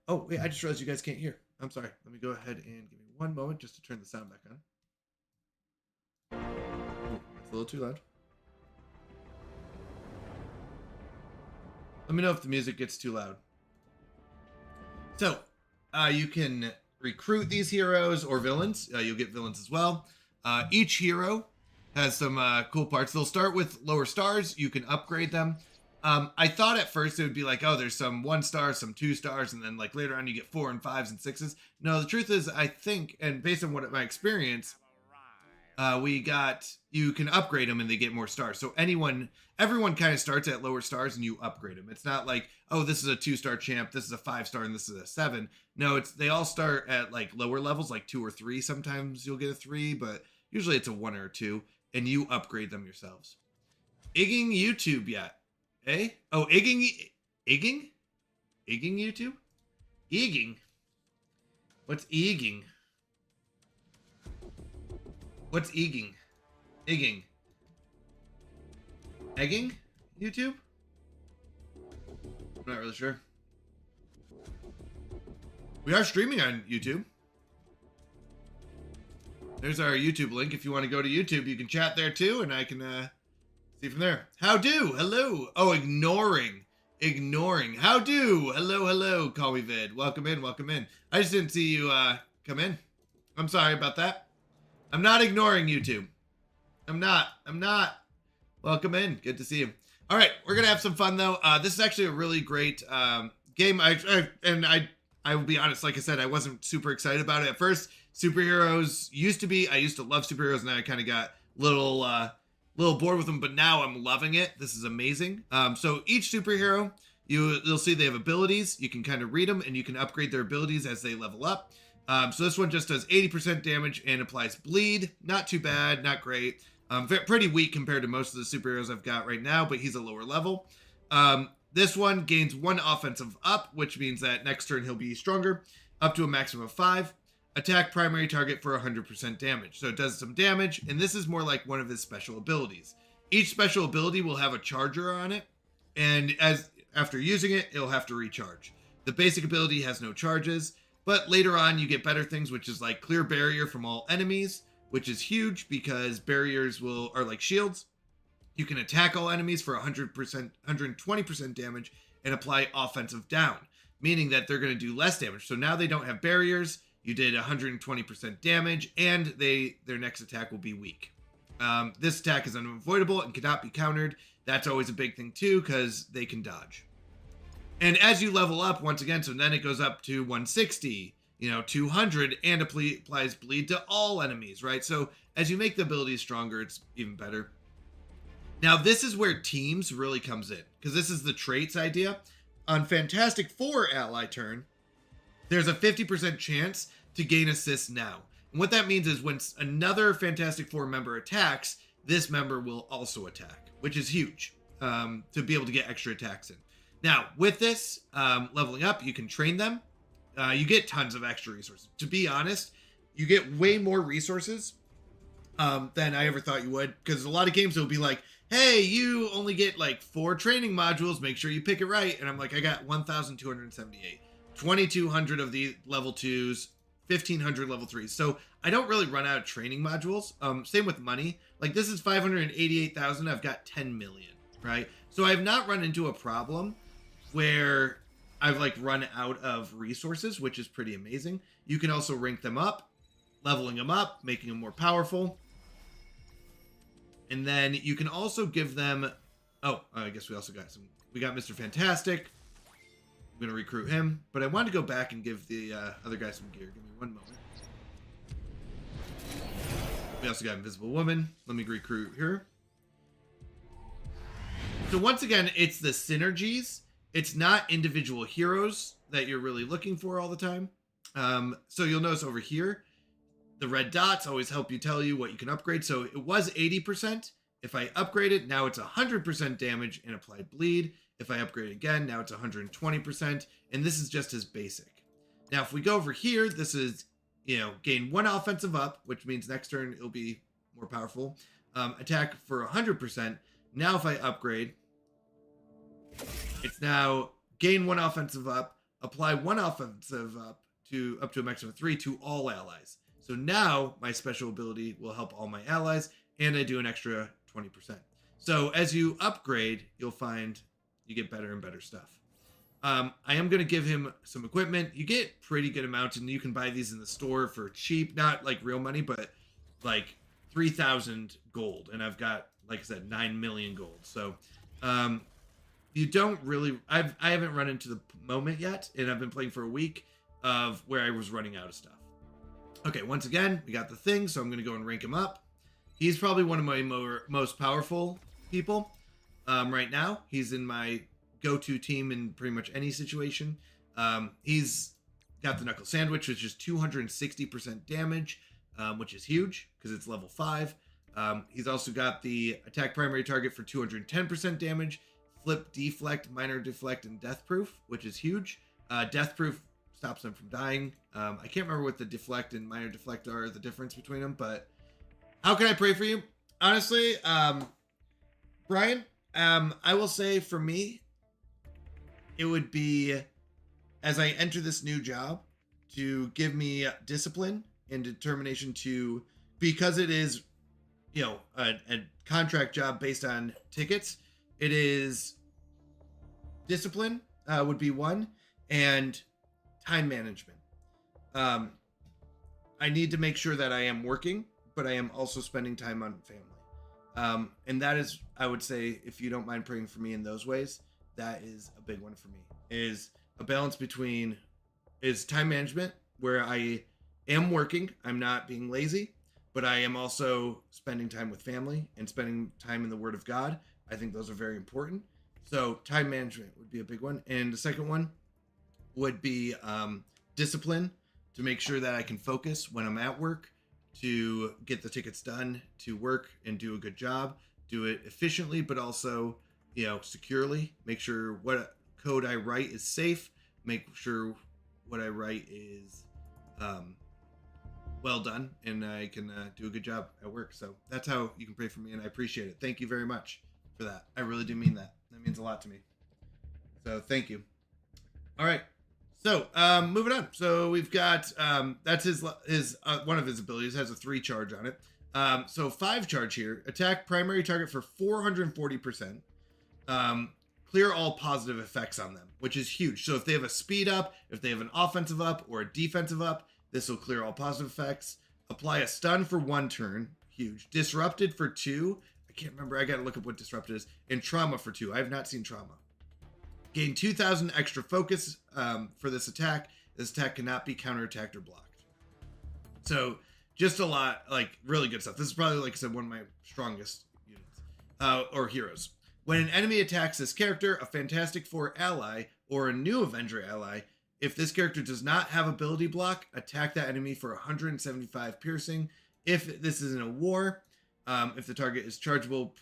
Oh, wait, I just realized you guys can't hear. I'm sorry. Let me go ahead and give me one moment just to turn the sound back on. Oh, it's a little too loud. Let me know if the music gets too loud. So, you can recruit these heroes or villains. You'll get villains as well. Each hero has some cool parts. They'll start with lower stars. You can upgrade them. I thought at first it would be like, oh, there's some 1 star, some 2 stars, and then like later on you get 4 and 5s and 6s. No, the truth is, I think, and based on what my experience, you can upgrade them and they get more stars. So everyone kind of starts at lower stars and you upgrade them. It's not like, oh, this is a 2-star champ, this is a 5-star, and this is a 7. No, they all start at like lower levels, like 2 or 3. Sometimes you'll get a 3, but usually it's a 1 or a 2, and you upgrade them yourselves. Igging YouTube yet? Eh? Oh, Igging YouTube? Egging? What's egging? What's egging? Egging? Egging? YouTube? I'm not really sure. We are streaming on YouTube. There's our YouTube link. If you want to go to YouTube, you can chat there too, and I can see from there. How do? Hello. Oh, ignoring. How do? Hello. Call me vid. Welcome in. I just didn't see you come in. I'm sorry about that. I'm not ignoring YouTube. I'm not. Welcome in. Good to see you. All right, we're gonna have some fun though. This is actually a really great game. I will be honest. Like I said, I wasn't super excited about it at first. Superheroes used to be. I used to love superheroes, and then I kind of got little bored with them. But now I'm loving it. This is amazing. So each superhero, you'll see they have abilities. You can kind of read them, and you can upgrade their abilities as they level up. So this one just does 80% damage and applies bleed. Not too bad, not great. Pretty weak compared to most of the superheroes I've got right now, but he's a lower level. This one gains 1 offensive up, which means that next turn he'll be stronger, up to a maximum of 5. Attack primary target for 100% damage. So it does some damage, and this is more like one of his special abilities. Each special ability will have a charger on it, and after using it, it'll have to recharge. The basic ability has no charges, but later on you get better things, which is like clear barrier from all enemies, which is huge because barriers are like shields. You can attack all enemies for 120% damage and apply offensive down, meaning that they're going to do less damage. So now they don't have barriers. You did 120% damage, and their next attack will be weak. This attack is unavoidable and cannot be countered. That's always a big thing too, because they can dodge. And as you level up, once again, so then it goes up to 160, 200, and applies bleed to all enemies, right? So as you make the abilities stronger, it's even better. Now, this is where teams really comes in, because this is the traits idea. On Fantastic Four ally turn, there's a 50% chance to gain assists now. And what that means is when another Fantastic Four member attacks, this member will also attack, which is huge to be able to get extra attacks in. Now, with this leveling up, you can train them. You get tons of extra resources. To be honest, you get way more resources than I ever thought you would, because a lot of games will be like, hey, you only get like 4 training modules, make sure you pick it right. And I'm like, I got 1,278, 2,200 of the level 2s, 1,500 level 3s. So I don't really run out of training modules. Same with money. Like this is 588,000. I've got 10 million, right? So I've not run into a problem where I've like run out of resources, which is pretty amazing. You can also rank them up, leveling them up, making them more powerful. And then you can also give them, I guess we got Mr. Fantastic. I'm going to recruit him, but I wanted to go back and give the other guy some gear. Give me one moment. We also got Invisible Woman. Let me recruit her. So once again, it's the synergies. It's not individual heroes that you're really looking for all the time. So you'll notice over here, the red dots always help you tell you what you can upgrade. So it was 80%. If I upgrade it, now it's 100% damage and applied bleed. If I upgrade it again, now it's 120%. And this is just as basic. Now, if we go over here, this is, gain 1 offensive up, which means next turn it'll be more powerful. Attack for 100%. Now, if I upgrade, it's now gain 1 offensive up, apply 1 offensive up to a maximum of 3 to all allies. So now my special ability will help all my allies, and I do an extra 20%. So as you upgrade, you'll find you get better and better stuff. I am going to give him some equipment. You get pretty good amounts, and you can buy these in the store for cheap, not like real money, but like 3,000 gold. And I've got, like I said, 9 million gold. So you don't really, I haven't run into the moment yet, and I've been playing for a week of where I was running out of stuff. Okay, once again, we got the thing, so I'm going to go and rank him up. He's probably one of my most powerful people right now. He's in my go-to team in pretty much any situation. He's got the Knuckle Sandwich, which is 260% damage, which is huge because it's level 5. He's also got the attack primary target for 210% damage, flip, deflect, minor deflect, and death proof, which is huge. Death proof stops them from dying. I can't remember what the deflect and minor deflect are, the difference between them, but how can I pray for you? Honestly, Brian, I will say for me, it would be, as I enter this new job, to give me discipline and determination to, because it is, you know, a contract job based on tickets, it is discipline would be 1, and time management. I need to make sure that I am working, but I am also spending time on family. And that is, I would say, if you don't mind praying for me in those ways, that is a big one for me, is a balance between is time management, where I am working, I'm not being lazy, but I am also spending time with family and spending time in the Word of God. I think those are very important. So time management would be a big one. And the second one would be discipline, to make sure that I can focus when I'm at work, to get the tickets done, to work and do a good job, do it efficiently, but also, you know, securely. Make sure what code I write is safe. Make sure what I write is well done, and I can do a good job at work. So that's how you can pray for me, and I appreciate it. Thank you very much for that. I really do mean that. That means a lot to me. So thank you. All right. So moving on. So we've got that's his one of his abilities, has a 3 charge on it. So 5 charge here. Attack primary target for 440%. Clear all positive effects on them, which is huge. So if they have a speed up, if they have an offensive up or a defensive up, this will clear all positive effects. Apply a stun for 1 turn. Huge. Disrupted for 2. I can't remember. I got to look up what disrupted is. And trauma for 2. I have not seen trauma. Gain 2,000 extra focus for this attack. This attack cannot be counterattacked or blocked. So just a lot, like really good stuff. This is probably, like I said, one of my strongest units or heroes. When an enemy attacks this character, a Fantastic Four ally or a new Avenger ally, if this character does not have ability block, attack that enemy for 175 piercing. If this is in a war, if the target is chargeable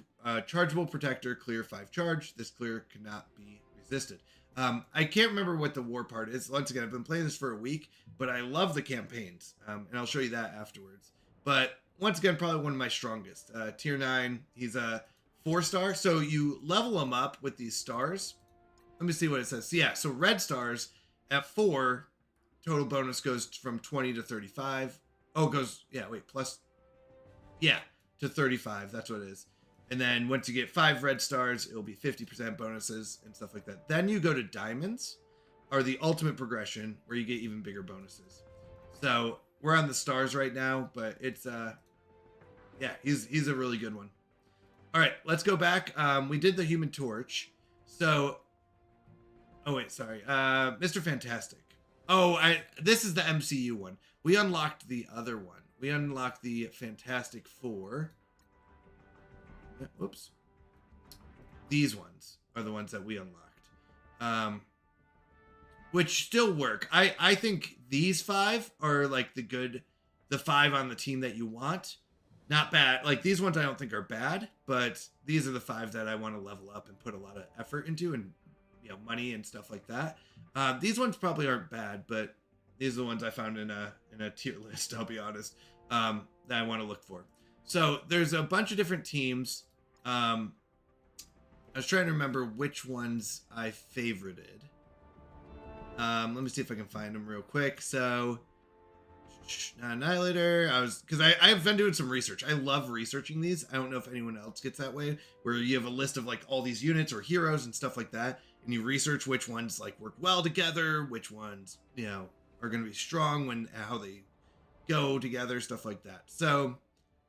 protector, clear 5 charge. This clear cannot be resisted. I can't remember what the war part is. Once again, I've been playing this for a week, but I love the campaigns, and I'll show you that afterwards. But once again, probably one of my strongest. Tier 9, he's a 4-star, so you level him up with these stars. Let me see what it says. So yeah, so red stars at 4, total bonus goes from 20 to 35. Oh, it goes, yeah, wait, plus, yeah, to 35. That's what it is. And then once you get 5 red stars, it'll be 50% bonuses and stuff like that. Then you go to diamonds, or the ultimate progression, where you get even bigger bonuses. So we're on the stars right now, but it's yeah, he's a really good one. All right, let's go back. We did the Human Torch. So, oh wait, sorry, Mr. Fantastic. Oh, this is the MCU one. We unlocked the other one. We unlocked the Fantastic Four. Oops. These ones are the ones that we unlocked, which still work. I think these 5 are like the 5 on the team that you want. Not bad. Like these ones I don't think are bad, but these are the 5 that I want to level up and put a lot of effort into, and you know, money and stuff like that. These ones probably aren't bad, but these are the ones I found in a tier list, I'll be honest, that I want to look for. So there's a bunch of different teams. I was trying to remember which ones I favorited. Let me see if I can find them real quick. So, Annihilator. Because I've been doing some research. I love researching these. I don't know if anyone else gets that way, where you have a list of like all these units or heroes and stuff like that, and you research which ones like work well together, which ones are going to be strong when how they go together, stuff like that. So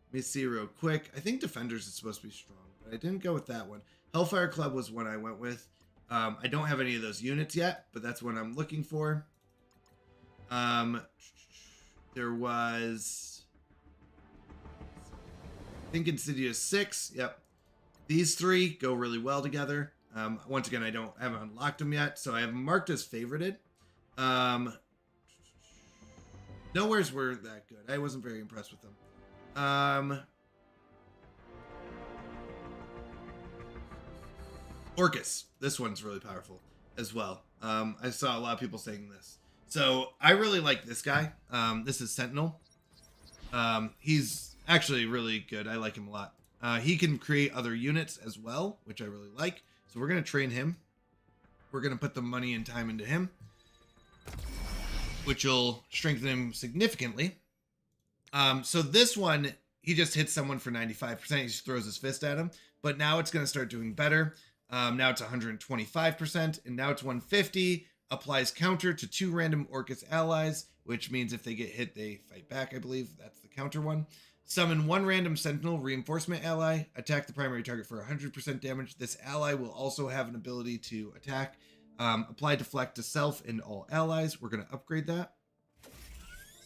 let me see real quick. I think Defenders is supposed to be strong, but I didn't go with that one. Hellfire Club was one I went with. I don't have any of those units yet, but that's what I'm looking for. There was, I think, Insidious 6. Yep. These three go really well together. Once again, I haven't unlocked them yet, so I have them marked as favorited. Nowhere's weren't that good. I wasn't very impressed with them. Orcus. This one's really powerful as well. I saw a lot of people saying this. So I really like this guy. This is Sentinel. He's actually really good. I like him a lot. He can create other units as well, which I really like. So we're going to train him. We're going to put the money and time into him, which will strengthen him significantly. So this one, he just hits someone for 95%. He just throws his fist at him. But now it's going to start doing better. Now it's 125%, and now it's 150. Applies counter to 2 random Orcus allies, which means if they get hit, they fight back, I believe. That's the counter one. Summon 1 random Sentinel reinforcement ally. Attack the primary target for 100% damage. This ally will also have an ability to attack. Apply Deflect to self and all allies. We're going to upgrade that.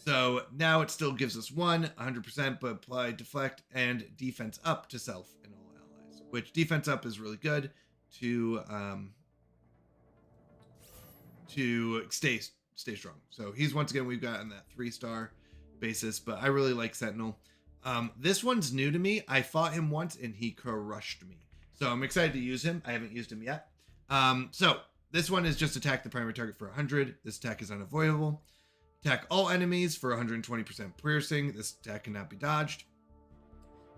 So now it still gives us 100%, but apply Deflect and Defense Up to self and all allies, which Defense Up is really good to stay strong. So he's, once again, we've got on that 3-star basis, but I really like Sentinel. This one's new to me. I fought him once and he crushed me. So I'm excited to use him. I haven't used him yet. So this one is just attack the primary target for 100. This attack is unavoidable. Attack all enemies for 120% piercing. This attack cannot be dodged.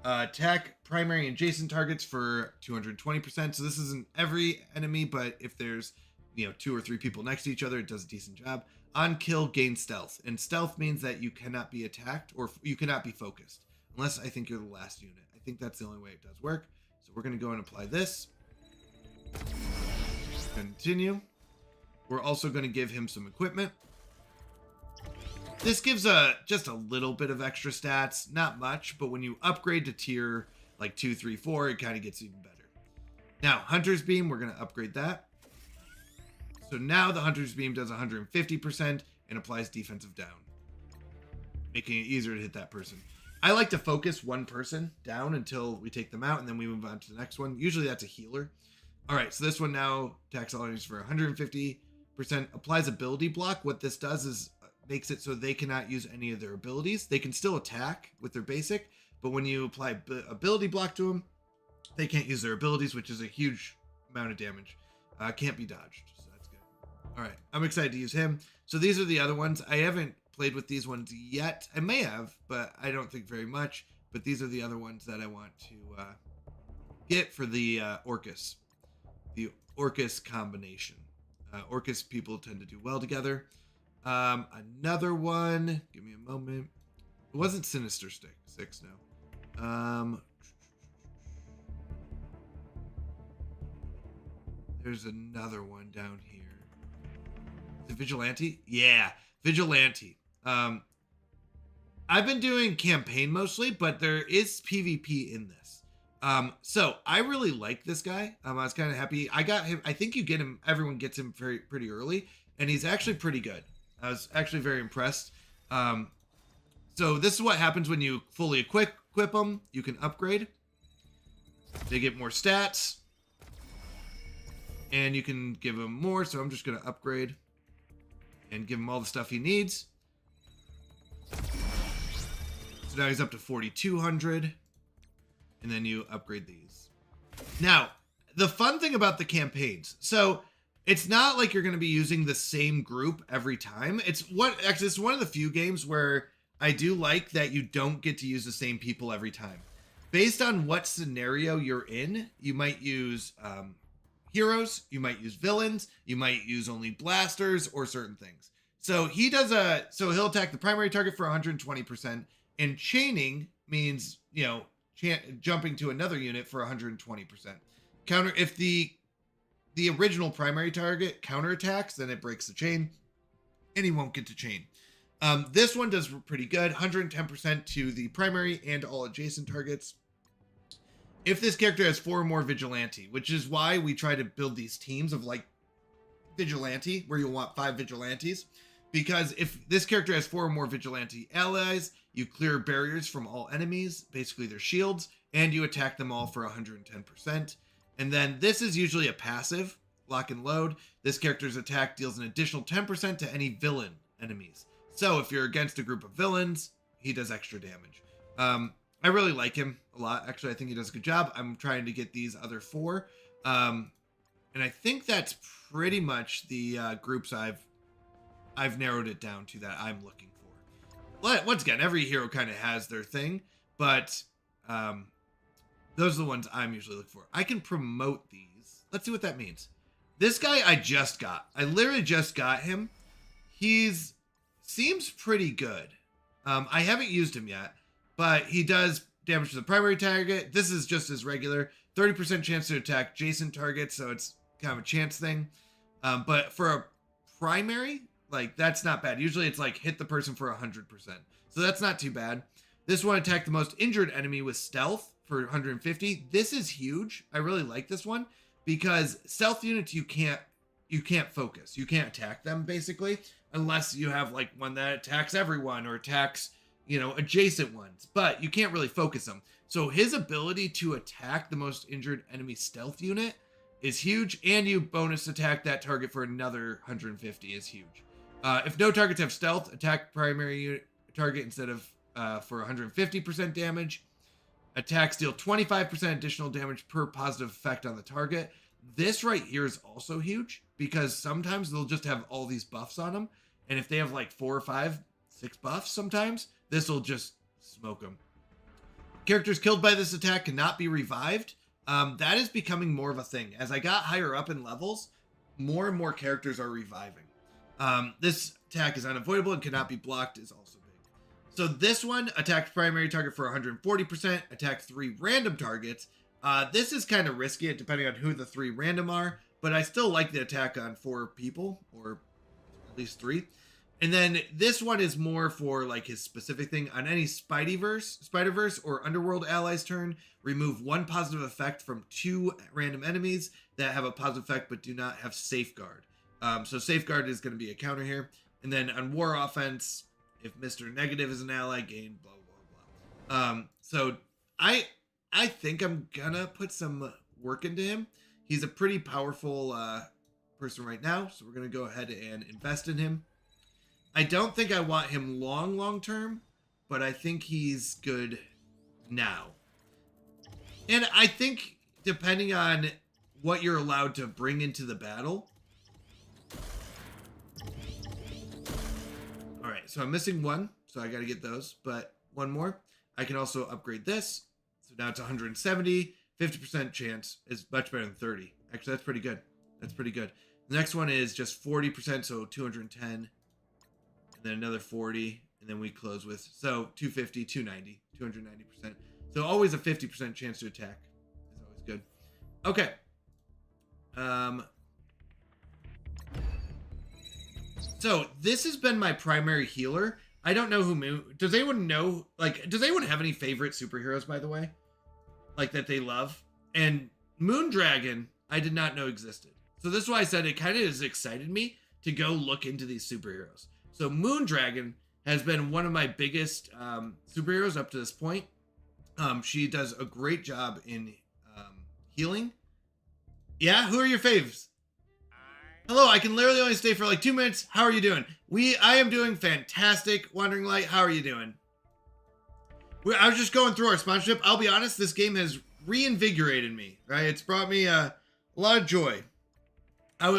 Attack primary and adjacent targets for 220%. So this isn't every enemy, but if there's 2 or 3 people next to each other, it does a decent job. On kill, gain stealth. And stealth means that you cannot be attacked or you cannot be focused. Unless I think you're the last unit. I think that's the only way it does work. So we're going to go and apply this. Continue. We're also going to give him some equipment. This gives just a little bit of extra stats. Not much, but when you upgrade to tier like 2, 3, 4, it kind of gets even better. Now, Hunter's Beam, we're going to upgrade that. So now the Hunter's Beam does 150% and applies defensive down, making it easier to hit that person. I like to focus one person down until we take them out, and then we move on to the next one. Usually that's a healer. All right, so this one now attacks all enemies for 150%, applies ability block. What this does is makes it so they cannot use any of their abilities. They can still attack with their basic, but when you apply ability block to them, they can't use their abilities, which is a huge amount of damage. Can't be dodged. All right, I'm excited to use him. So these are the other ones. I haven't played with these ones yet. I may have, but I don't think very much. But these are the other ones that I want to get for the Orcus. The Orcus combination. Orcus people tend to do well together. Another one. Give me a moment. It wasn't Sinister 6, no. There's another one down here. The Vigilante? Yeah, Vigilante. I've been doing campaign mostly, but there is PvP in this. So I really like this guy. I was kind of happy. I got him. I think you get him. Everyone gets him pretty early, and he's actually pretty good. I was actually very impressed. So this is what happens when you fully equip them. You can upgrade. They get more stats, and you can give him more. So I'm just going to upgrade and give him all the stuff he needs. So now he's up to 4,200. And then you upgrade these. Now, the fun thing about the campaigns. So it's not like you're going to be using the same group every time. It's one of the few games where I do like that you don't get to use the same people every time. Based on what scenario you're in, you might use heroes, you might use villains, you might use only blasters or certain things. So he'll attack the primary target for 120%, and chaining means, jumping to another unit for 120%. Counter, if the original primary target counterattacks, then it breaks the chain, and he won't get to chain. This one does pretty good, 110% to the primary and all adjacent targets. If this character has 4 or more vigilante, which is why we try to build these teams of like vigilante, where you'll want 5 vigilantes, because if this character has 4 or more vigilante allies, you clear barriers from all enemies, basically their shields, and you attack them all for 110%. And then this is usually a passive, lock and load. This character's attack deals an additional 10% to any villain enemies. So if you're against a group of villains, he does extra damage. I really like him a lot. Actually, I think he does a good job. I'm trying to get these other 4. And I think that's pretty much the groups I've narrowed it down to that I'm looking for. Once again, every hero kind of has their thing, but those are the ones I'm usually looking for. I can promote these. Let's see what that means. This guy I just got. I literally just got him. Seems pretty good. I haven't used him yet, but he does damage to the primary target. This is just as regular. 30% chance to attack adjacent targets, so it's kind of a chance thing. But for a primary, like, that's not bad. Usually it's like hit the person for 100%. So that's not too bad. This one attack the most injured enemy with stealth for 150. This is huge. I really like this one because stealth units you can't focus. You can't attack them basically unless you have like one that attacks everyone or attacks, adjacent ones, but you can't really focus them. So his ability to attack the most injured enemy stealth unit is huge, and you bonus attack that target for another 150 is huge. If no targets have stealth, attack primary unit target instead of for 150% damage. Attacks deal 25% additional damage per positive effect on the target. This right here is also huge because sometimes they'll just have all these buffs on them, and if they have like 4 or 5, 6 buffs sometimes, this will just smoke them. Characters killed by this attack cannot be revived. That is becoming more of a thing. As I got higher up in levels, more and more characters are reviving. This attack is unavoidable and cannot be blocked is also big. So this one attacks primary target for 140%, attacks 3 random targets. This is kind of risky depending on who the 3 random are, but I still like the attack on 4 people, or at least 3. And then this one is more for like his specific thing. On any Spider-Verse or Underworld allies turn, remove 1 positive effect from 2 random enemies that have a positive effect but do not have Safeguard. So Safeguard is going to be a counter here. And then on War Offense, if Mr. Negative is an ally, gain blah, blah, blah. So I think I'm going to put some work into him. He's a pretty powerful person right now, so we're going to go ahead and invest in him. I don't think I want him long term, but I think he's good now. And I think depending on what you're allowed to bring into the battle. All right, so I'm missing 1, so I got to get those, but 1 more. I can also upgrade this. So now it's 170, 50% chance is much better than 30. Actually, that's pretty good. That's pretty good. The next one is just 40%, so 210. And then another 40, and then we close with, so 250, 290, 290%. So always a 50% chance to attack is always good. Okay. So this has been my primary healer. I don't know who Moon, does anyone know, like, does anyone have any favorite superheroes, by the way? Like, that they love? And Moondragon, I did not know existed. So this is why I said it kind of has excited me to go look into these superheroes. So Moondragon has been one of my biggest superheroes up to this point. She does a great job in healing. Yeah, who are your faves? Hello, I can literally only stay for like 2 minutes. How are you doing? I am doing fantastic. Wandering Light, how are you doing? I was just going through our sponsorship. I'll be honest, this game has reinvigorated me, right? It's brought me a lot of joy.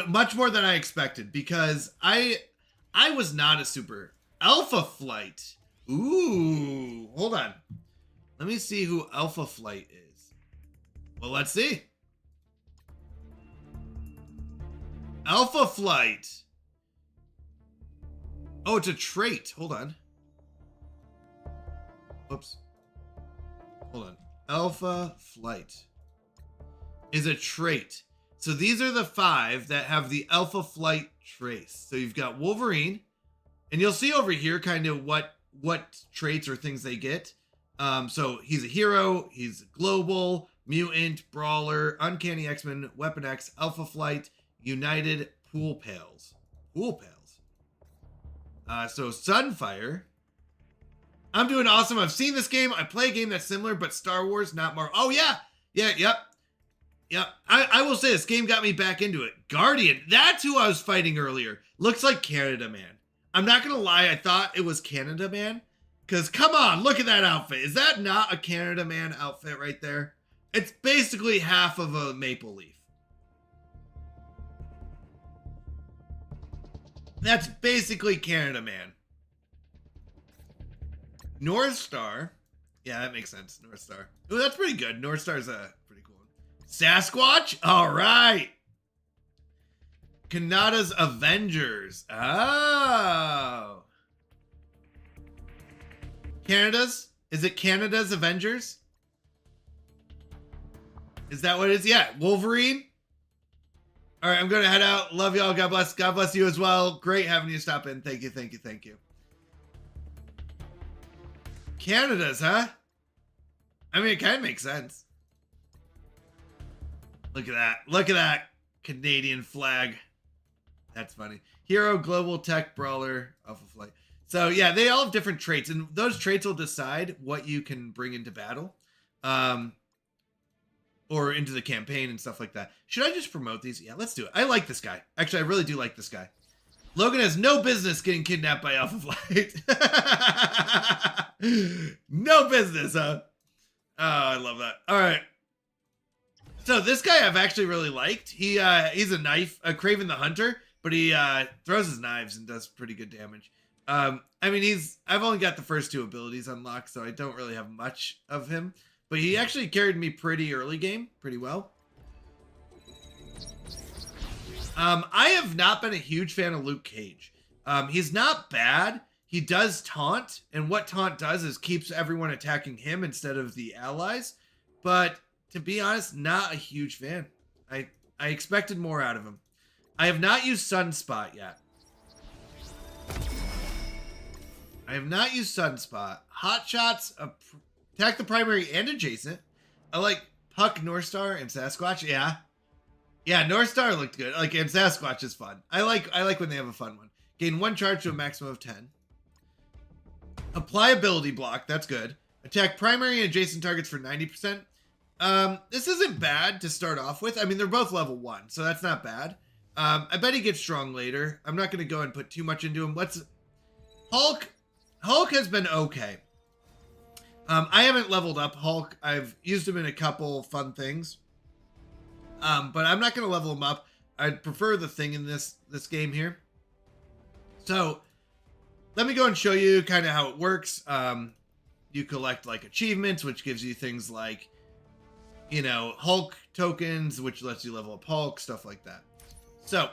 Much more than I expected, because I was not a super. Alpha Flight. Ooh, hold on. Let me see who Alpha Flight is. Well, let's see. Alpha Flight. Oh, it's a trait. Hold on. Oops. Hold on. Alpha Flight is a trait. So these are the 5 that have the Alpha Flight trace. So you've got Wolverine, and you'll see over here kind of what traits or things they get. So he's a hero, he's global, mutant, brawler, uncanny X-Men, Weapon X, Alpha Flight, United, Pool Pals. Pool Pals. So Sunfire. I'm doing awesome. I've seen this game. I play a game that's similar, but Star Wars, not more. Oh, yeah. Yep. I will say this game got me back into it. Guardian. That's who I was fighting earlier. Looks like Canada Man. I'm not going to lie. I thought it was Canada Man. Because, come on, look at that outfit. Is that not a Canada Man outfit right there? It's basically half of a maple leaf. That's basically Canada Man. North Star. Yeah, that makes sense. North Star. Oh, that's pretty good. North Star's a pretty cool one. Sasquatch? All right. Kanada's Avengers. Oh. Canada's? Is it Canada's Avengers? Is that what it is? Yeah. Wolverine? All right, I'm going to head out. Love y'all. God bless. God bless you as well. Great having you stop in. Thank you. Canada's, huh? I mean, it kind of makes sense. Look at that. Look at that Canadian flag. That's funny. Hero, global, tech, brawler, Alpha Flight. So, yeah, they all have different traits, and those traits will decide what you can bring into battle. Or into the campaign and stuff like that. Should I just promote these? Yeah, let's do it. I like this guy. Actually, I really do like this guy. Logan has no business getting kidnapped by Alpha Flight. No business, huh? Oh, I love that. All right. So this guy I've actually really liked. He's a knife, a Kraven the Hunter, but he throws his knives and does pretty good damage. I mean, I've only got the first 2 abilities unlocked, so I don't really have much of him. But he actually carried me pretty early game, pretty well. I have not been a huge fan of Luke Cage. He's not bad. He does taunt, and what taunt does is keeps everyone attacking him instead of the allies. But to be honest, not a huge fan. I expected more out of him. I have not used Sunspot yet. Hot shots, attack the primary and adjacent. I like Puck, North Star, and Sasquatch. Yeah, North Star looked good. Like, and Sasquatch is fun. I like when they have a fun one. Gain 1 charge to a maximum of 10. Apply ability block. That's good. Attack primary and adjacent targets for 90%. This isn't bad to start off with. I mean, they're both level 1, so that's not bad. I bet he gets strong later. I'm not going to go and put too much into him. Hulk? Hulk has been okay. I haven't leveled up Hulk. I've used him in a couple fun things. But I'm not going to level him up. I'd prefer the Thing in this game here. So, let me go and show you kind of how it works. You collect, like, achievements, which gives you things like, you know, Hulk tokens, which lets you level up Hulk, stuff like that. So,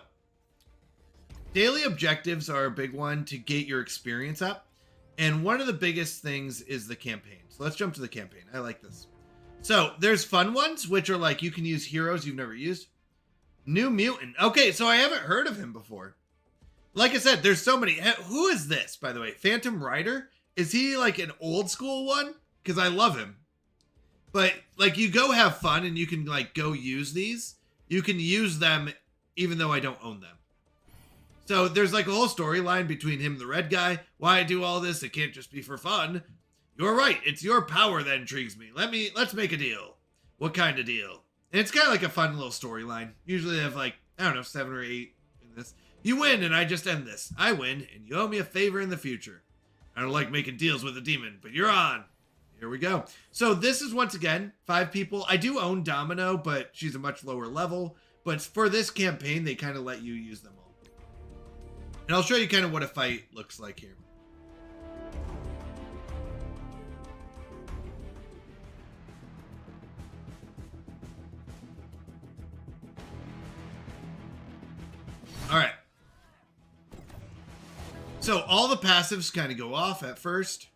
daily objectives are a big one to get your experience up. And one of the biggest things is the campaign. So let's jump to the campaign. I like this. So there's fun ones, which are like you can use heroes you've never used. New Mutant. Okay, so I haven't heard of him before. Like I said, there's so many. Who is this, by the way? Phantom Rider? Is he like an old school one? Because I love him. But like you go have fun and you can like go use these. You can use them even though I don't own them. So there's like a whole storyline between him and the red guy. Why I do all this? It can't just be for fun. You're right. It's your power that intrigues me. Let's make a deal. What kind of deal? And it's kind of like a fun little storyline. Usually they have like, I don't know, 7 or 8 in this. You win and I just end this. I win and you owe me a favor in the future. I don't like making deals with a demon, but you're on. Here we go. So this is once again 5 people. I do own Domino, but she's a much lower level. But for this campaign, they kind of let you use them all. And I'll show you kind of what a fight looks like here. So all the passives kind of go off at first.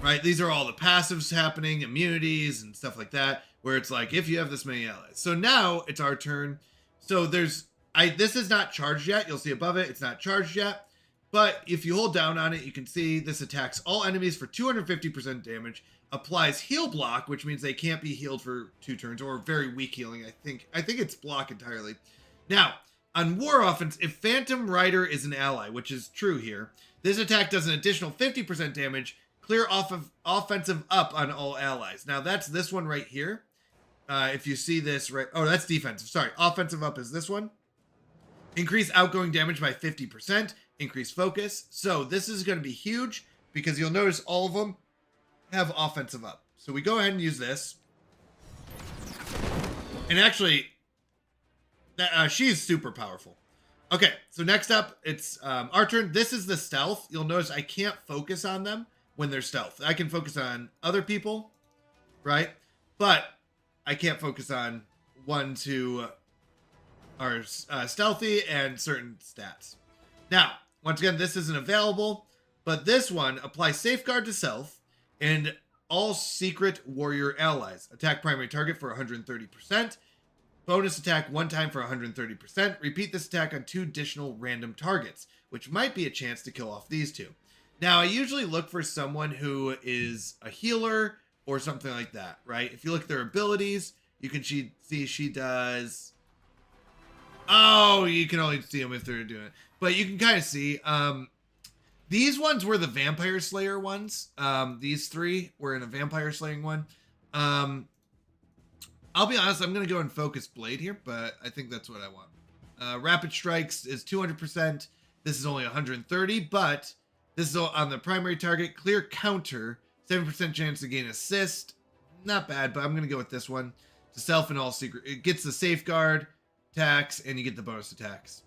Right? These are all the passives happening, immunities and stuff like that, where it's like, if you have this many allies. So now it's our turn. So this is not charged yet. You'll see above it, it's not charged yet. But if you hold down on it, you can see this attacks all enemies for 250% damage, applies heal block, which means they can't be healed for 2 turns, or very weak healing. I think it's block entirely. Now, on War Offense, if Phantom Rider is an ally, which is true here, this attack does an additional 50% damage, clear off of offensive up on all allies. Now that's this one right here. If you see this right, oh, that's defensive. Sorry, offensive up is this one. Increase outgoing damage by 50%, increase focus. So this is going to be huge because you'll notice all of them have offensive up. So we go ahead and use this. And actually, she's super powerful. Okay, so next up, it's our turn. This is the stealth. You'll notice I can't focus on them when they're stealth. I can focus on other people, right? But I can't focus on ones who are stealthy and certain stats. Now, once again, this isn't available, but this one applies Safeguard to self and all secret warrior allies. Attack primary target for 130%. Bonus attack 1 time for 130%. Repeat this attack on 2 additional random targets, which might be a chance to kill off these 2. Now, I usually look for someone who is a healer or something like that, right? If you look at their abilities, you can see she does... Oh, you can only see them if they're doing it. But you can kind of see. These ones were the Vampire Slayer ones. These 3 were in a Vampire Slaying one. I'll be honest, I'm going to go and focus Blade here, but I think that's what I want. Rapid Strikes is 200%. This is only 130, but... This is on the primary target. Clear counter. 7% chance to gain assist. Not bad, but I'm going to go with this one. To self and all secret. It gets the safeguard attacks, and you get the bonus attacks.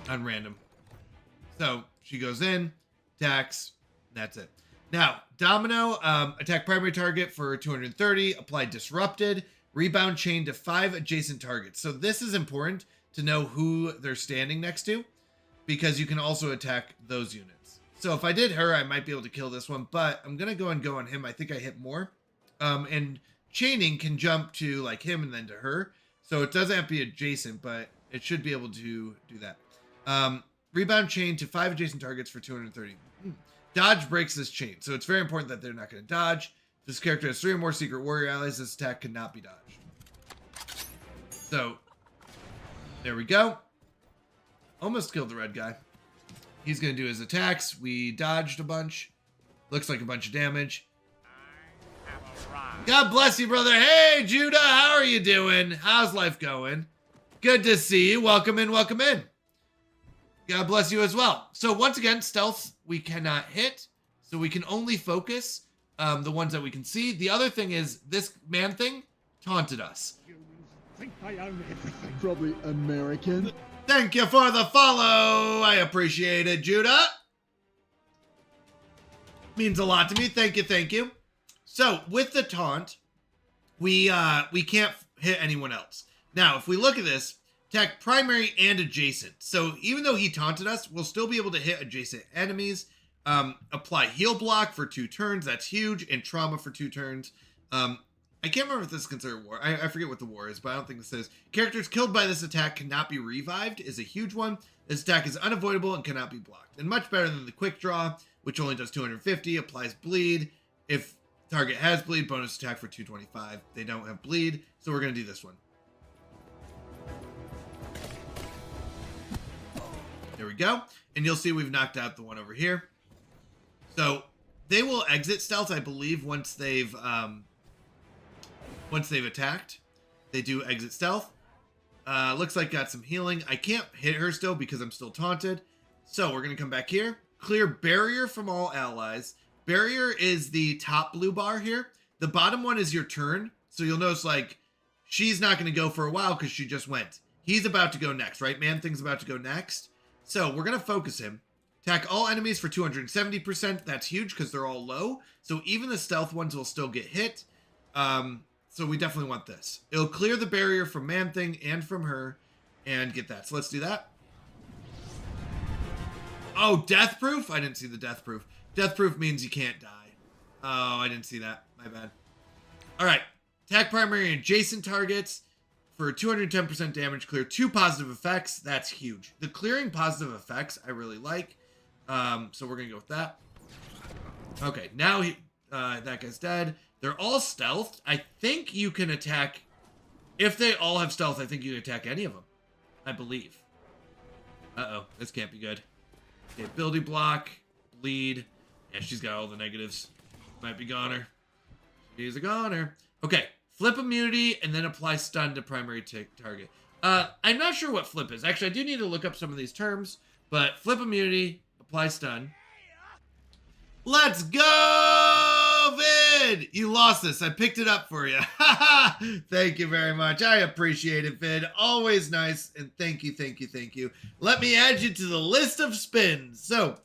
On random. So, she goes in, attacks, that's it. Now, Domino, attack primary target for 230. Apply Disrupted. Rebound chain to 5 adjacent targets. So this is important to know who they're standing next to, because you can also attack those units. So if I did her, I might be able to kill this one, but I'm going to go on him. I think I hit more. And chaining can jump to like him and then to her. So it doesn't have to be adjacent, but it should be able to do that. Rebound chain to 5 adjacent targets for 230. Dodge breaks this chain. So it's very important that they're not going to dodge. If this character has 3 or more secret warrior allies, this attack cannot be dodged. So there we go. Almost killed the red guy. He's going to do his attacks. We dodged a bunch. Looks like a bunch of damage. God bless you, brother. Hey, Judah, how are you doing? How's life going? Good to see you. Welcome in, welcome in. God bless you as well. So once again, stealth we cannot hit. So we can only focus the ones that we can see. The other thing is this man thing taunted us. You think I own everything? Probably American. Thank you for the follow. I appreciate it, Judah. Means a lot to me. Thank you, thank you. So with the taunt, we can't hit anyone else. Now, if we look at this, attack primary and adjacent. So even though he taunted us, we'll still be able to hit adjacent enemies. Apply heal block for 2 turns. That's huge. And trauma for 2 turns. I can't remember if this is considered war. I forget what the war is, but I don't think this says. Characters killed by this attack cannot be revived is a huge one. This attack is unavoidable and cannot be blocked. And much better than the quick draw, which only does 250, applies bleed. If target has bleed, bonus attack for 225. They don't have bleed, so we're going to do this one. There we go. And you'll see we've knocked out the one over here. So they will exit stealth, I believe, once they've attacked. They do exit stealth. Looks like got some healing. I can't hit her still because I'm still taunted. So we're going to come back here. Clear barrier from all allies. Barrier is the top blue bar here. The bottom one is your turn. So you'll notice like she's not going to go for a while because she just went. He's about to go next, right? Man-Thing's about to go next. So we're going to focus him. Attack all enemies for 270%. That's huge because they're all low. So even the stealth ones will still get hit. So we definitely want this. It'll clear the barrier from Man-Thing and from her and get that. So let's do that. Oh, death proof? I didn't see the death proof. Death proof means you can't die. Oh, I didn't see that. My bad. All right. Attack primary and adjacent targets for 210% damage. Clear 2 positive effects. That's huge. The clearing positive effects I really like. So we're going to go with that. Okay. Now that guy's dead. They're all stealthed. I think you can attack... If they all have stealth, I think you can attack any of them. I believe. Uh-oh. This can't be good. Okay, ability block, bleed. Yeah, she's got all the negatives. Might be goner. She's a goner. Okay, flip immunity and then apply stun to primary target. I'm not sure what flip is. Actually, I do need to look up some of these terms. But flip immunity, apply stun. Let's go, Vid! You lost this. I picked it up for you. Thank you very much. I appreciate it, Vid. Always nice. And thank you, thank you, thank you. Let me add you to the list of spins. So,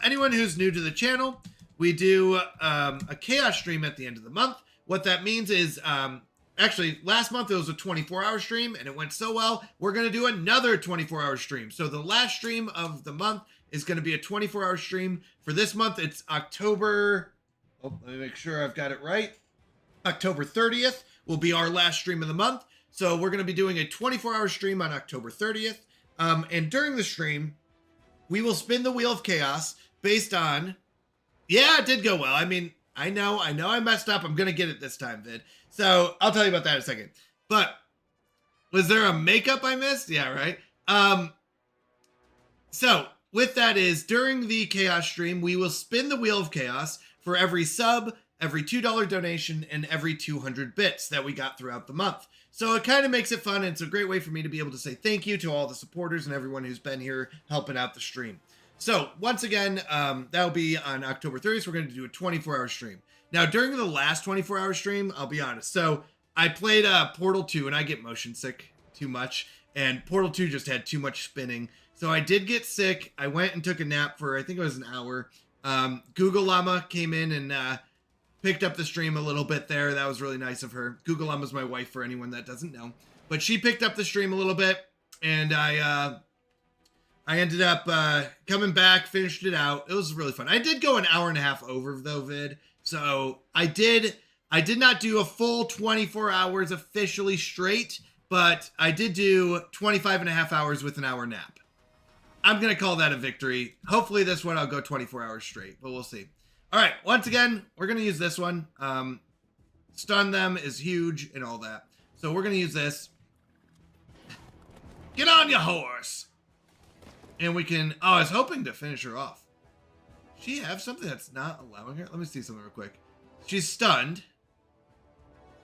anyone who's new to the channel, we do a chaos stream at the end of the month. What that means is, actually, last month it was a 24-hour stream, and it went so well, we're going to do another 24-hour stream. So the last stream of the month is going to be a 24-hour stream. For this month, it's October... Oh, let me make sure I've got it right. October 30th will be our last stream of the month. So we're going to be doing a 24-hour stream on October 30th. And during the stream, we will spin the Wheel of Chaos based on... Yeah, it did go well. I mean, I know I messed up. I'm going to get it this time, Vid. So I'll tell you about that in a second. But was there a makeup I missed? Yeah, right. So with that is, during the Chaos stream, we will spin the Wheel of Chaos for every sub, every $2 donation, and every 200 bits that we got throughout the month. So it kind of makes it fun, and it's a great way for me to be able to say thank you to all the supporters and everyone who's been here helping out the stream. So once again, that'll be on October 30th. We're going to do a 24-hour stream. Now, during the last 24-hour stream, I'll be honest. So I played Portal 2, and I get motion sick too much. And Portal 2 just had too much spinning. So I did get sick. I went and took a nap for, I think it was an hour. Google Llama came in and picked up the stream a little bit there. That was really nice of her. Google Llama's my wife, for anyone that doesn't know. But she picked up the stream a little bit. And I ended up coming back, finished it out. It was really fun. I did go an hour and a half over, though, Vid. So I did not do a full 24 hours officially straight, but I did do 25 and a half hours with an hour nap. I'm going to call that a victory. Hopefully this one I'll go 24 hours straight, but we'll see. All right, once again, we're going to use this one. Stun them is huge and all that. So we're going to use this. Get on your horse. And we can... Oh, I was hoping to finish her off. Does she have something that's not allowing her? Let me see something real quick. She's stunned.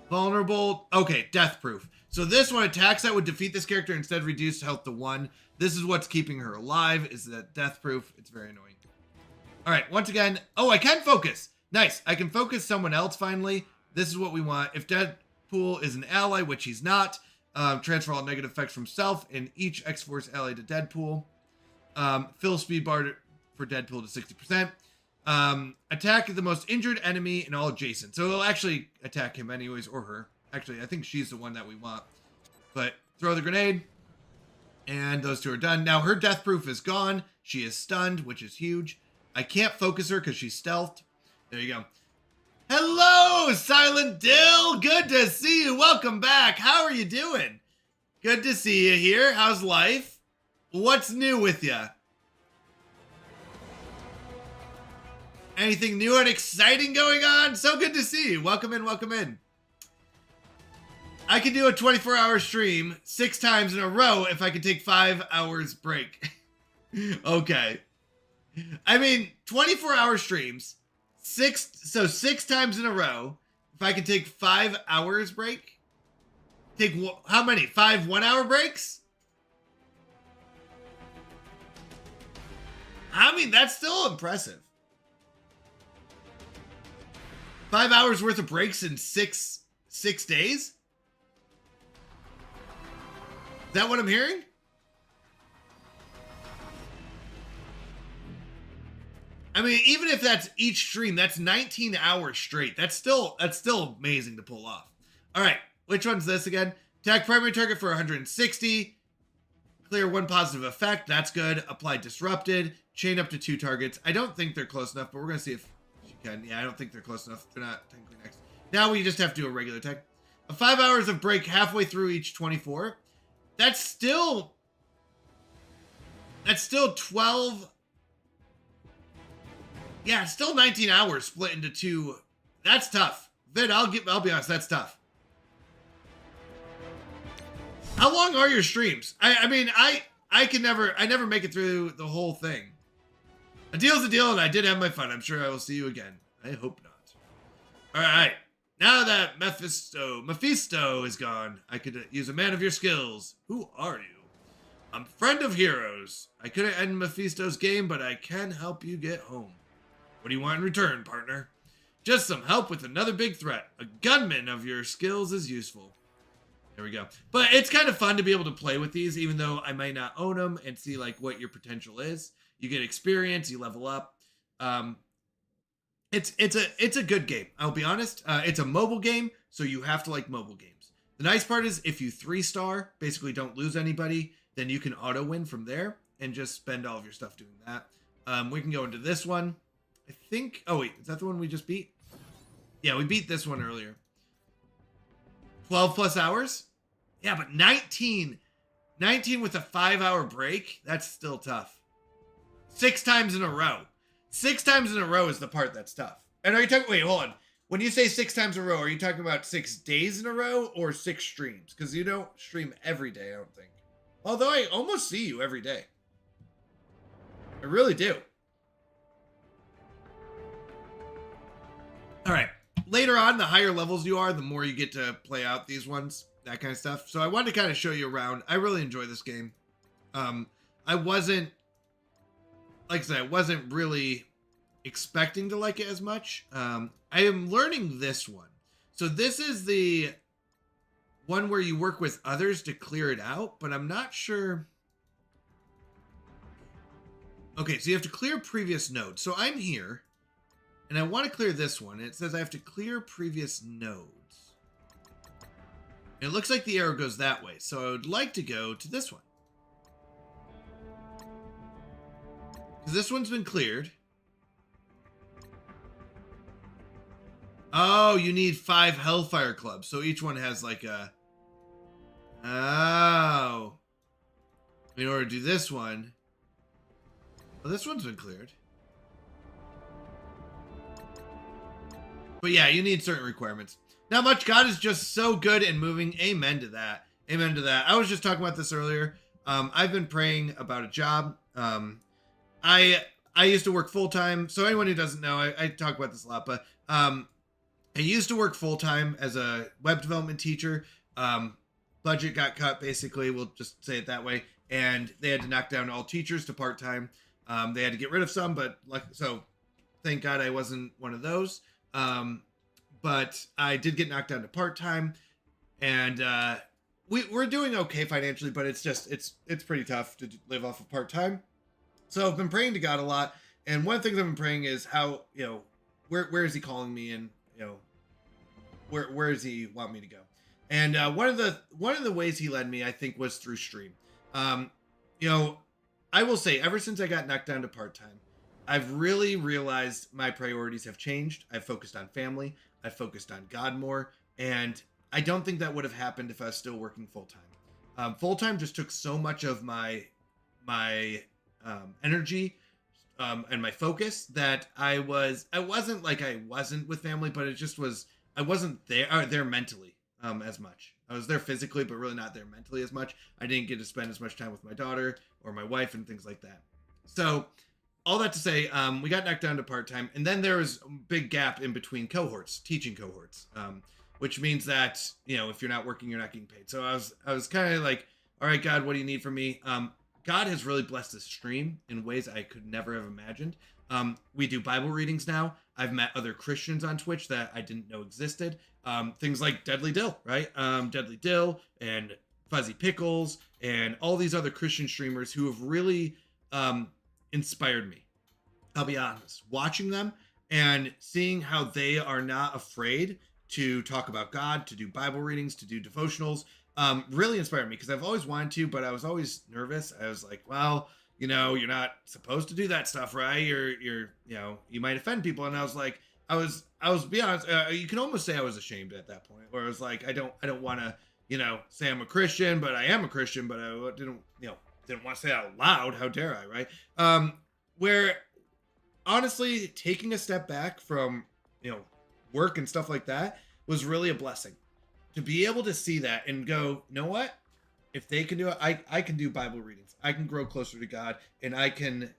Vulnerable. Okay, death proof. So this one, attacks that would defeat this character instead reduce health to 1. This is what's keeping her alive, is that death proof. It's very annoying. All right, once again. Oh, I can focus. Nice. I can focus someone else finally. This is what we want. If Deadpool is an ally, which he's not, transfer all negative effects from self and each X-Force ally to Deadpool. Fill speed bar for Deadpool to 60%. Attack the most injured enemy and all adjacent. So it'll actually attack him anyways, or her. Actually, I think she's the one that we want. But throw the grenade. And those two are done. Now her death proof is gone. She is stunned, which is huge. I can't focus her because she's stealthed. There you go. Hello, Silent Dill. Good to see you. Welcome back. How are you doing? Good to see you here. How's life? What's new with you? Anything new and exciting going on? So good to see you. Welcome in, welcome in. I can do a 24-hour stream 6 times in a row if I can take 5 hours break. Okay. I mean, 24-hour streams, 6 times in a row. If I can take 5 hours break, take how many? 5 1-hour breaks? I mean, that's still impressive. 5 hours worth of breaks in six days? Is that what I'm hearing? I mean, even if that's each stream, that's 19 hours straight. That's still amazing to pull off. All right, which one's this again? Attack primary target for 160. Clear 1 positive effect. That's good. Apply disrupted. Chain up to 2 targets. I don't think they're close enough, but we're going to see if she can. Yeah, I don't think they're close enough. They're not technically next. Now we just have to do a regular attack. 5 hours of break halfway through each 24. That's still 12. Yeah, it's still 19 hours split into 2. That's tough. Vid, I'll be honest, that's tough. How long are your streams? I mean, I never make it through the whole thing. A deal's a deal, and I did have my fun. I'm sure I will see you again. I hope not. All right. Now that Mephisto is gone, I could use a man of your skills. Who are you? I'm friend of heroes. I couldn't end Mephisto's game, but I can help you get home. What do you want in return, partner? Just some help with another big threat. A gunman of your skills is useful. There we go. But it's kind of fun to be able to play with these, even though I might not own them, and see like what your potential is. You get experience, you level up. It's a good game. I'll be honest. It's a mobile game, so you have to like mobile games. The nice part is if you 3-star, basically don't lose anybody, then you can auto win from there and just spend all of your stuff doing that. We can go into this one. I think. Oh wait, is that the one we just beat? Yeah, we beat this one earlier. 12 plus hours? Yeah, but 19 with a 5-hour break? That's still tough. 6 times in a row. 6 times in a row is the part that's tough. And are you talking, wait, hold on. When you say 6 times in a row, are you talking about 6 days in a row or 6 streams? Because you don't stream every day, I don't think. Although I almost see you every day. I really do. All right. Later on, the higher levels you are, the more you get to play out these ones, that kind of stuff. So I wanted to kind of show you around. I really enjoy this game. I wasn't, like I said, I wasn't really expecting to like it as much. I am learning this one. So this is the one where you work with others to clear it out, but I'm not sure. Okay, so you have to clear previous nodes. So I'm here. And I want to clear this one. It says I have to clear previous nodes. And it looks like the arrow goes that way. So I would like to go to this one. Because this one's been cleared. Oh, you need 5 Hellfire Clubs. So each one has like a... Oh. In order to do this one... Well, this one's been cleared. But yeah, you need certain requirements. Not much. God is just so good in moving. Amen to that. Amen to that. I was just talking about this earlier. I've been praying about a job. I used to work full-time. So anyone who doesn't know, I talk about this a lot, but I used to work full-time as a web development teacher. Budget got cut, basically. We'll just say it that way. And they had to knock down all teachers to part-time. They had to get rid of some, but so thank God I wasn't one of those. But I did get knocked down to part-time, and we're doing okay financially, but it's pretty tough to live off of part-time. So I've been praying to God a lot, and one of the things I've been praying is how, where is he calling me, and where does he want me to go? And one of the ways he led me, I think, was through stream. I will say, ever since I got knocked down to part-time, I've really realized my priorities have changed. I've focused on family. I've focused on God more. And I don't think that would have happened if I was still working full-time. Full-time just took so much of my energy and my focus that I wasn't like I wasn't with family, but it just was, I wasn't there mentally as much. I was there physically, but really not there mentally as much. I didn't get to spend as much time with my daughter or my wife and things like that. So all that to say, we got knocked down to part-time, and then there was a big gap in between cohorts, teaching cohorts, which means that, if you're not working, you're not getting paid. So I was kind of like, all right, God, what do you need from me? God has really blessed this stream in ways I could never have imagined. We do Bible readings now. I've met other Christians on Twitch that I didn't know existed. Things like Deadly Dill, right? Deadly Dill and Fuzzy Pickles and all these other Christian streamers who have really inspired me. I'll be honest, watching them and seeing how they are not afraid to talk about God, to do Bible readings, to do devotionals, really inspired me because I've always wanted to, but I was always nervous. I was like, well, you're not supposed to do that stuff, right? You're, you might offend people. And I was like, I was be honest, you can almost say I was ashamed at that point, where I was like, I don't want to, say I'm a Christian, but I am a Christian, but I didn't want to say it out loud. How dare I, right? Where honestly, taking a step back from, work and stuff like that was really a blessing to be able to see that and go, you know what? If they can do it, I can do Bible readings. I can grow closer to God, and I can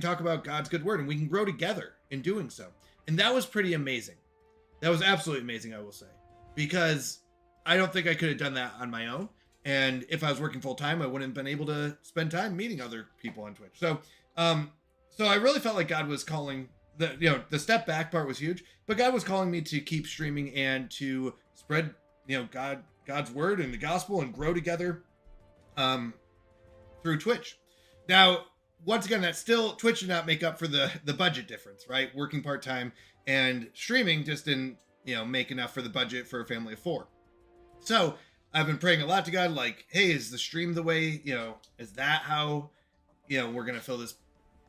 talk about God's good word, and we can grow together in doing so. And that was pretty amazing. That was absolutely amazing, I will say, because I don't think I could have done that on my own. And if I was working full time, I wouldn't have been able to spend time meeting other people on Twitch. So I really felt like God was calling. The step back part was huge, but God was calling me to keep streaming and to spread, God's word and the gospel and grow together through Twitch. Now, once again, that's still, Twitch did not make up for the budget difference, right? Working part-time and streaming just didn't, make enough for the budget for a family of 4. So I've been praying a lot to God, like, hey, is the stream the way, is that how, we're going to fill this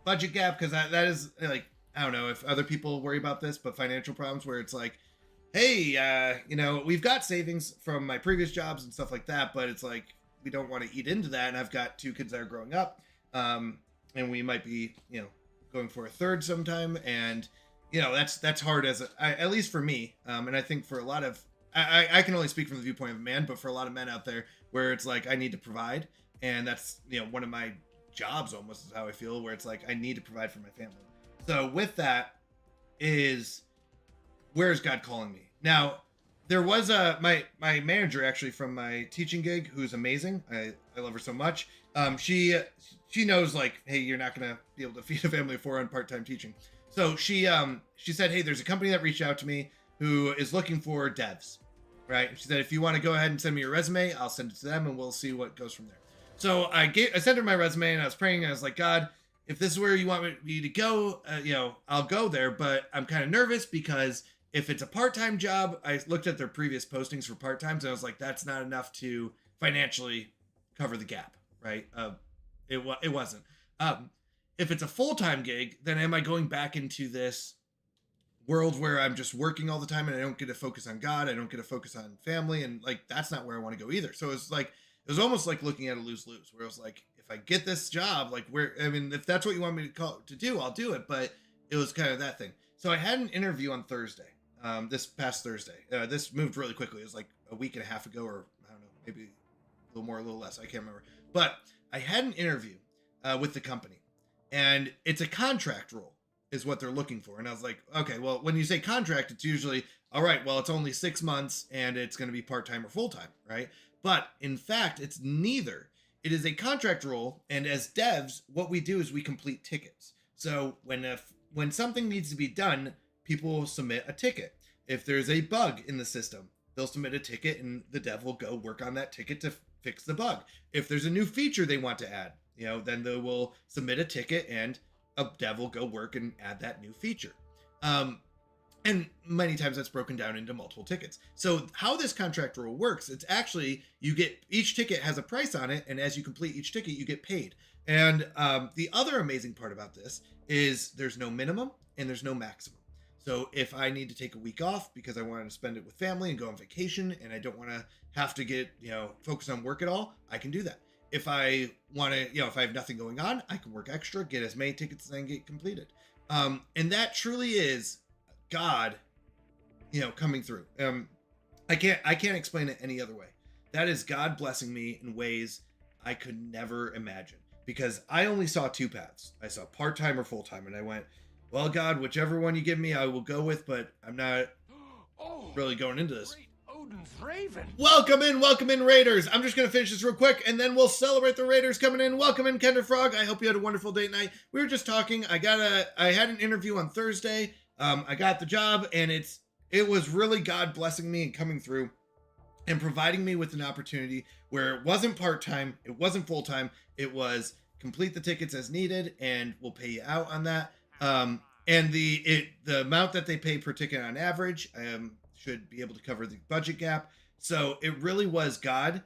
budget gap? Because that is like, I don't know if other people worry about this, but financial problems where it's like, hey, we've got savings from my previous jobs and stuff like that, but it's like, we don't want to eat into that. And I've got 2 kids that are growing up, and we might be, going for a third sometime. And, that's hard at least for me. And I think for a lot of, I can only speak from the viewpoint of a man, but for a lot of men out there where it's like, I need to provide. And that's, one of my jobs almost is how I feel, where it's like, I need to provide for my family. So with that is, where is God calling me? Now, there was my manager actually from my teaching gig, who's amazing. I love her so much. She knows, like, hey, you're not gonna be able to feed a family of 4 on part-time teaching. So she said, hey, there's a company that reached out to me who is looking for devs, right? She said, if you want to go ahead and send me your resume, I'll send it to them and we'll see what goes from there. So I sent her my resume and I was praying. And I was like, God, if this is where you want me to go, I'll go there. But I'm kind of nervous because if it's a part-time job, I looked at their previous postings for part-times and I was like, that's not enough to financially cover the gap, right? It wasn't. If it's a full-time gig, then am I going back into this world where I'm just working all the time and I don't get to focus on God, I don't get to focus on family, and like that's not where I want to go either. So it was almost like looking at a lose-lose, where I was like, if I get this job, like if that's what you want me to do, I'll do it. But it was kind of that thing. So I had an interview on Thursday, this past Thursday. This moved really quickly. It was like a week and a half ago, or I don't know, maybe a little more, a little less. I can't remember. But I had an interview with the company, and it's a contract role is what they're looking for. And I was like, okay, well, when you say contract, it's usually, all right, well, it's only 6 months and it's going to be part-time or full-time, right? But in fact, it's neither. It is a contract role. And as devs, what we do is we complete tickets. So when something needs to be done, people will submit a ticket. If there's a bug in the system, they'll submit a ticket and the dev will go work on that ticket to fix the bug. If there's a new feature they want to add, then they will submit a ticket and a dev will go work and add that new feature. And many times that's broken down into multiple tickets. So how this contract rule works, it's actually, each ticket has a price on it. And as you complete each ticket, you get paid. And the other amazing part about this is there's no minimum and there's no maximum. So if I need to take a week off because I want to spend it with family and go on vacation and I don't want to have to get, focus on work at all, I can do that. If I want to, if I have nothing going on, I can work extra, get as many tickets as I can get completed. And that truly is God, coming through. I can't explain it any other way. That is God blessing me in ways I could never imagine, because I only saw 2 paths. I saw part-time or full-time, and I went, well, God, whichever one you give me, I will go with, but I'm not really going into this. Odin's Raven. Welcome in, Raiders. I'm just going to finish this real quick, and then we'll celebrate the Raiders coming in. Welcome in, Kender Frog. I hope you had a wonderful date night. We were just talking. I had an interview on Thursday. I got the job, and it was really God blessing me and coming through and providing me with an opportunity where it wasn't part-time, it wasn't full-time, it was complete the tickets as needed, and we'll pay you out on that. And the amount that they pay per ticket on average should be able to cover the budget gap. So it really was God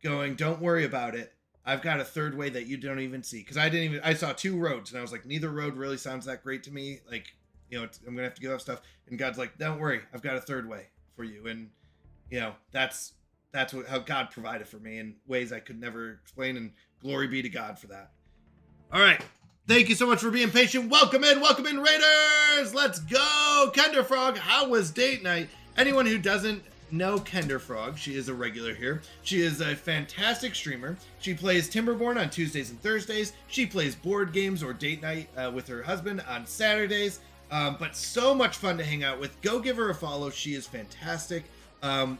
going, don't worry about it. I've got a third way that you don't even see. Because I saw 2 roads and I was like, neither road really sounds that great to me. Like, I'm going to have to give up stuff. And God's like, don't worry, I've got a third way for you. And, that's how God provided for me in ways I could never explain. And glory be to God for that. All right. Thank you so much for being patient. Welcome in, Raiders. Let's go. Kender Frog, how was date night? Anyone who doesn't know Kender Frog, she is a regular here. She is a fantastic streamer. She plays Timberborn on Tuesdays and Thursdays. She plays board games or date night with her husband on Saturdays. But so much fun to hang out with. Go give her a follow. She is fantastic.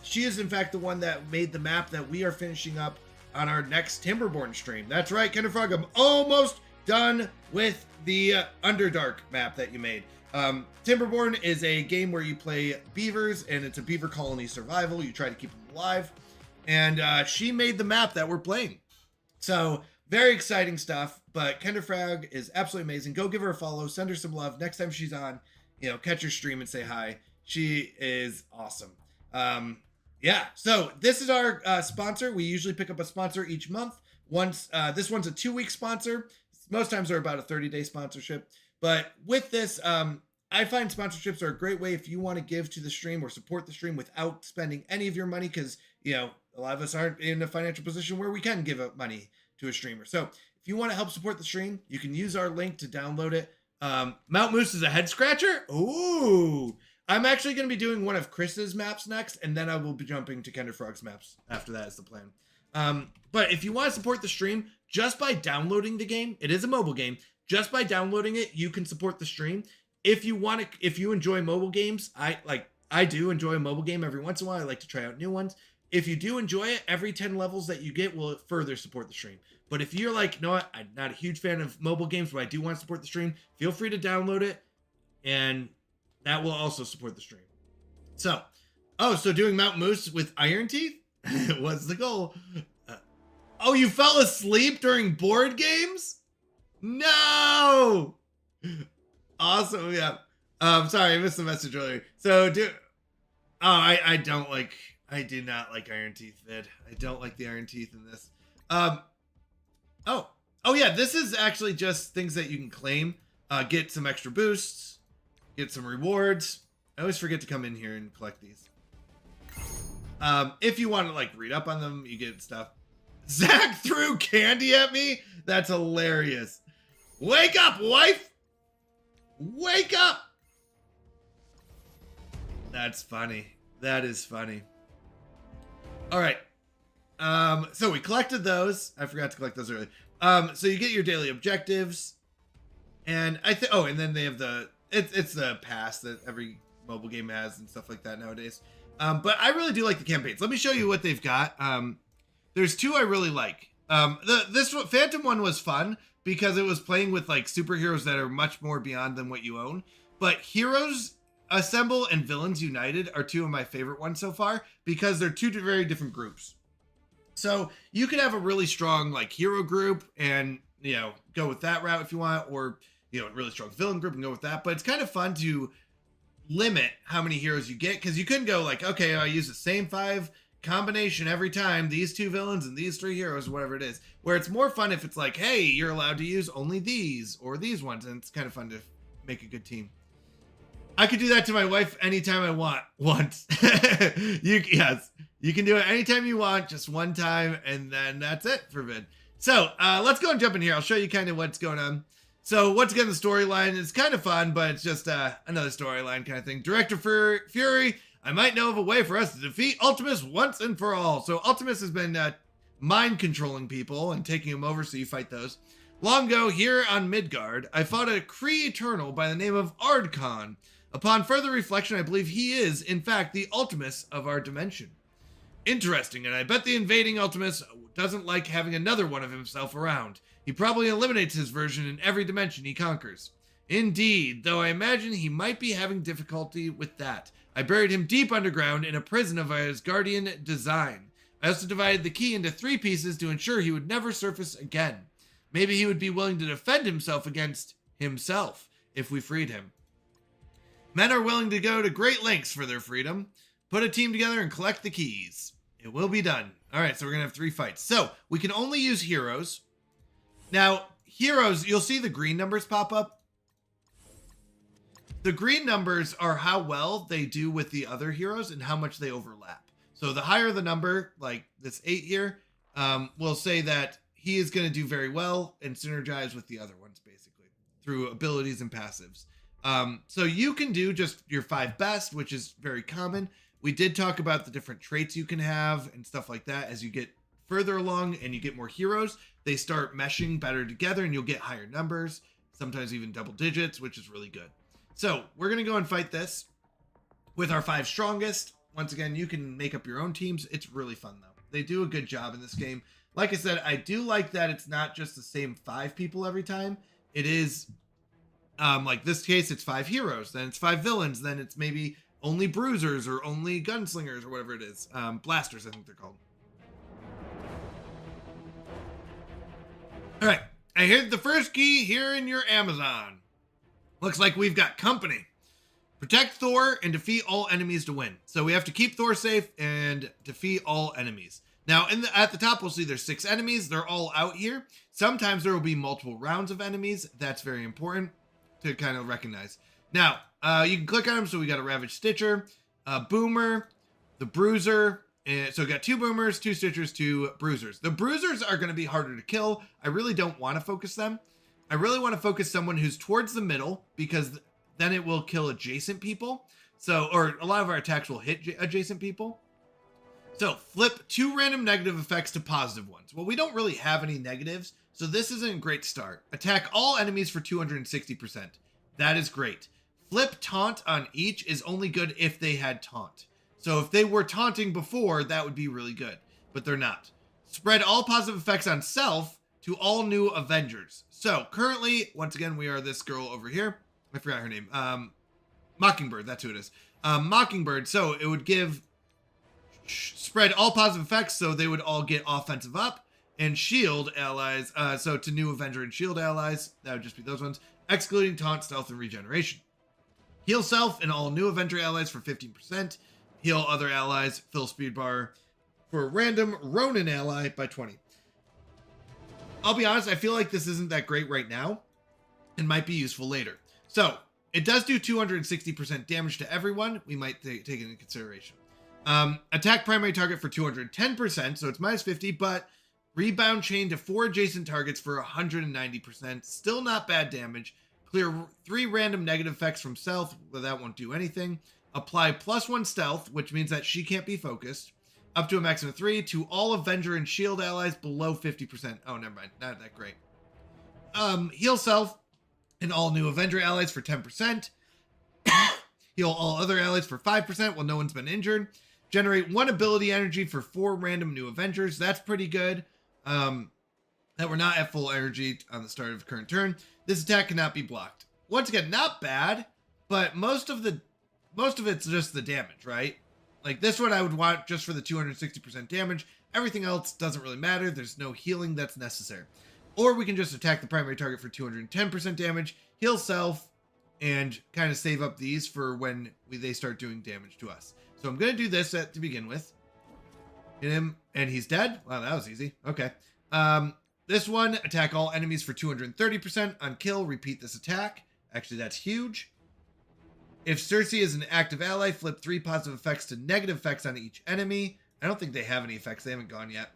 She is in fact the one that made the map that we are finishing up on our next Timberborn stream. That's right, Kender Frog. I'm almost done with the Underdark map that you made. Timberborn is a game where you play beavers, and it's a beaver colony survival. You try to keep them alive. And she made the map that we're playing. So, very exciting stuff. But Kender Frog is absolutely amazing. Go give her a follow. Send her some love. Next time she's on, catch her stream and say hi. She is awesome. Yeah, so this is our sponsor. We usually pick up a sponsor each month. This one's a 2-week sponsor. Most times they're about a 30-day sponsorship. But with this, I find sponsorships are a great way if you want to give to the stream or support the stream without spending any of your money, because, a lot of us aren't in a financial position where we can give up money to a streamer. So if you want to help support the stream, you can use our link to download it. Mount Moose is a head scratcher. Ooh. I'm actually going to be doing one of Chris's maps next, and then I will be jumping to Kender Frog's maps after that is the plan. But if you want to support the stream, just by downloading the game, it is a mobile game, just by downloading it, you can support the stream. If you enjoy mobile games, I do enjoy a mobile game every once in a while. I like to try out new ones. If you do enjoy it, every 10 levels that you get will further support the stream. But if you're like, no, I'm not a huge fan of mobile games, but I do want to support the stream, feel free to download it, and that will also support the stream. So doing Mount Moose with Iron Teeth was the goal. You fell asleep during board games? No! Awesome, yeah. Sorry, I missed the message earlier. I do not like Iron Teeth, Vid. I don't like the Iron Teeth in this. Yeah, this is actually just things that you can claim. Get some extra boosts, get some rewards. I always forget to come in here and collect these. If you want to read up on them, you get stuff. Zach threw candy at me? That's hilarious. Wake up, wife! Wake up! That's funny. That is funny. All right. So we collected those. I forgot to collect those earlier. So you get your daily objectives. And and then they have it's the pass that every mobile game has and stuff like that nowadays. But I really do like the campaigns. Let me show you what they've got. There's 2 I really like. This Phantom one was fun because it was playing with superheroes that are much more beyond than what you own. But Heroes Assemble and Villains United are 2 of my favorite ones so far because they're 2 very different groups. So you can have a really strong hero group and go with that route if you want, or a really strong villain group and go with that. But it's kind of fun to limit how many heroes you get, because you couldn't go okay, I use the same 5 combination every time, these 2 villains and these 3 heroes, whatever it is. Where it's more fun if it's hey, you're allowed to use only these or these ones, and it's kind of fun to make a good team. I could do that to my wife anytime I want. Once. Yes, you can do it anytime you want, just one time, and then that's it for Vid. So let's go and jump in here. I'll show you kind of what's going on. So once again, the storyline is kind of fun, but it's just another storyline kind of thing. Director Fury, I might know of a way for us to defeat Ultimus once and for all. So Ultimus has been mind controlling people and taking them over, so you fight those. Long ago, here on Midgard, I fought a Kree Eternal by the name of Ardcon. Upon further reflection, I believe he is, in fact, the Ultimus of our dimension. Interesting, and I bet the invading Ultimus doesn't like having another one of himself around. He probably eliminates his version in every dimension he conquers. Indeed, though I imagine he might be having difficulty with that. I buried him deep underground in a prison of Asgardian design. I also divided the key into 3 pieces to ensure he would never surface again. Maybe he would be willing to defend himself against himself if we freed him. Men are willing to go to great lengths for their freedom. Put a team together and collect the keys. It will be done. All right, so we're gonna have 3 fights. So we can only use heroes. Now, heroes, you'll see the green numbers pop up. The green numbers are how well they do with the other heroes and how much they overlap. So the higher the number, like this 8 here, will say that he is going to do very well and synergize with the other ones, basically, through abilities and passives. So you can do just your 5 best, which is very common. We did talk about the different traits you can have and stuff like that. As you get further along and you get more heroes, they start meshing better together and you'll get higher numbers, sometimes even double digits, which is really good. So we're going to go and fight this with our 5 strongest. Once again, you can make up your own teams. It's really fun, though. They do a good job in this game. Like I said, I do like that it's not just the same 5 people every time. It is, like this case, it's 5 heroes. Then it's 5 villains. Then it's maybe only bruisers or only gunslingers or whatever it is. Blasters, I think they're called. All right. I hid the first key here in your Amazon. Looks like we've got company. Protect Thor and defeat all enemies to win. So we have to keep Thor safe and defeat all enemies. Now, at the top, we'll see there's 6 enemies. They're all out here. Sometimes there will be multiple rounds of enemies. That's very important to kind of recognize. Now, you can click on them. So we got a Ravage Stitcher, a Boomer, the Bruiser. And so we got 2 Boomers, 2 Stitchers, 2 Bruisers. The Bruisers are going to be harder to kill. I really don't want to focus them. I really want to focus someone who's towards the middle because then it will kill adjacent people. So, or a lot of our attacks will hit adjacent people. So flip 2 random negative effects to positive ones. Well, we don't really have any negatives, so this isn't a great start. Attack all enemies for 260%. That is great. Flip taunt on each is only good if they had taunt. So if they were taunting before, that would be really good, but they're not. Spread all positive effects on self to all new Avengers. So currently, once again, we are this girl over here. I forgot her name. Mockingbird, that's who it is. Mockingbird, so it would give, spread all positive effects, so they would all get offensive up, and shield allies, so to new Avenger and shield allies, that would just be those ones, excluding taunt, stealth, and regeneration. Heal self and all new Avenger allies for 15%. Heal other allies, fill speed bar for a random Ronin ally by 20. I'll be honest, I feel like this isn't that great right now and might be useful later. So it does do 260% damage to everyone. We might take it into consideration. Attack primary target for 210%, so it's minus 50, but rebound chain to 4 adjacent targets for 190%. Still not bad damage. Clear 3 random negative effects from stealth, but that won't do anything. Apply +1 stealth, which means that she can't be focused. Up to a maximum of 3 to all Avenger and shield allies below 50%. Oh, never mind. Not that great. Heal self and all new Avenger allies for 10%. Heal all other allies for 5% while no one's been injured. Generate 1 ability energy for 4 random new Avengers. That's pretty good. That we're not at full energy on the start of the current turn. This attack cannot be blocked. Once again, not bad, but most of it's just the damage, right? Like this one I would want just for the 260% damage. Everything else doesn't really matter. There's no healing that's necessary. Or we can just attack the primary target for 210% damage, heal self, and kind of save up these for when they start doing damage to us. So I'm going to do this to begin with. Hit him, and he's dead. Wow, that was easy. Okay. This one, attack all enemies for 230%. On kill, repeat this attack. Actually, that's huge. If Cersei is an active ally, flip 3 positive effects to negative effects on each enemy. I don't think they have any effects. They haven't gone yet.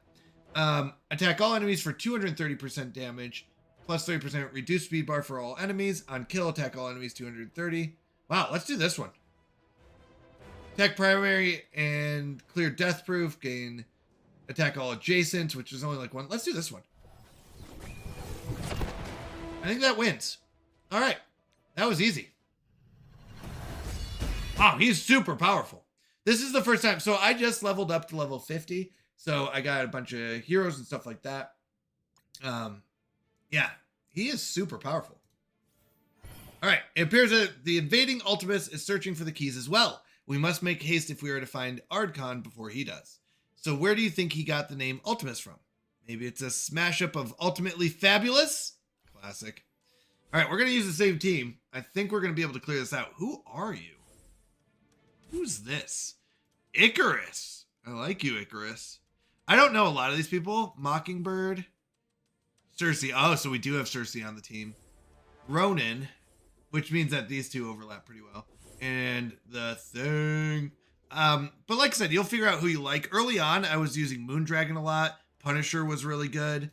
Attack all enemies for 230% damage. Plus 30% reduced speed bar for all enemies. On kill, attack all enemies 230. Wow, let's do this one. Attack primary and clear death proof. Gain attack all adjacent, which is only like 1. Let's do this one. I think that wins. All right. That was easy. Wow, he's super powerful. This is the first time. So I just leveled up to level 50. So I got a bunch of heroes and stuff like that. Yeah, he is super powerful. All right, it appears that the invading Ultimus is searching for the keys as well. We must make haste if we are to find Ardcon before he does. So where do you think he got the name Ultimus from? Maybe it's a smash up of Ultimately Fabulous? Classic. All right, we're going to use the same team. I think we're going to be able to clear this out. Who are you? Who's this? Icarus. I like you, Icarus. I don't know a lot of these people. Mockingbird. Cersei. Oh, so we do have Cersei on the team. Ronan, which means that these two overlap pretty well. And the Thing. But like I said, you'll figure out who you like. Early on, I was using Moondragon a lot. Punisher was really good.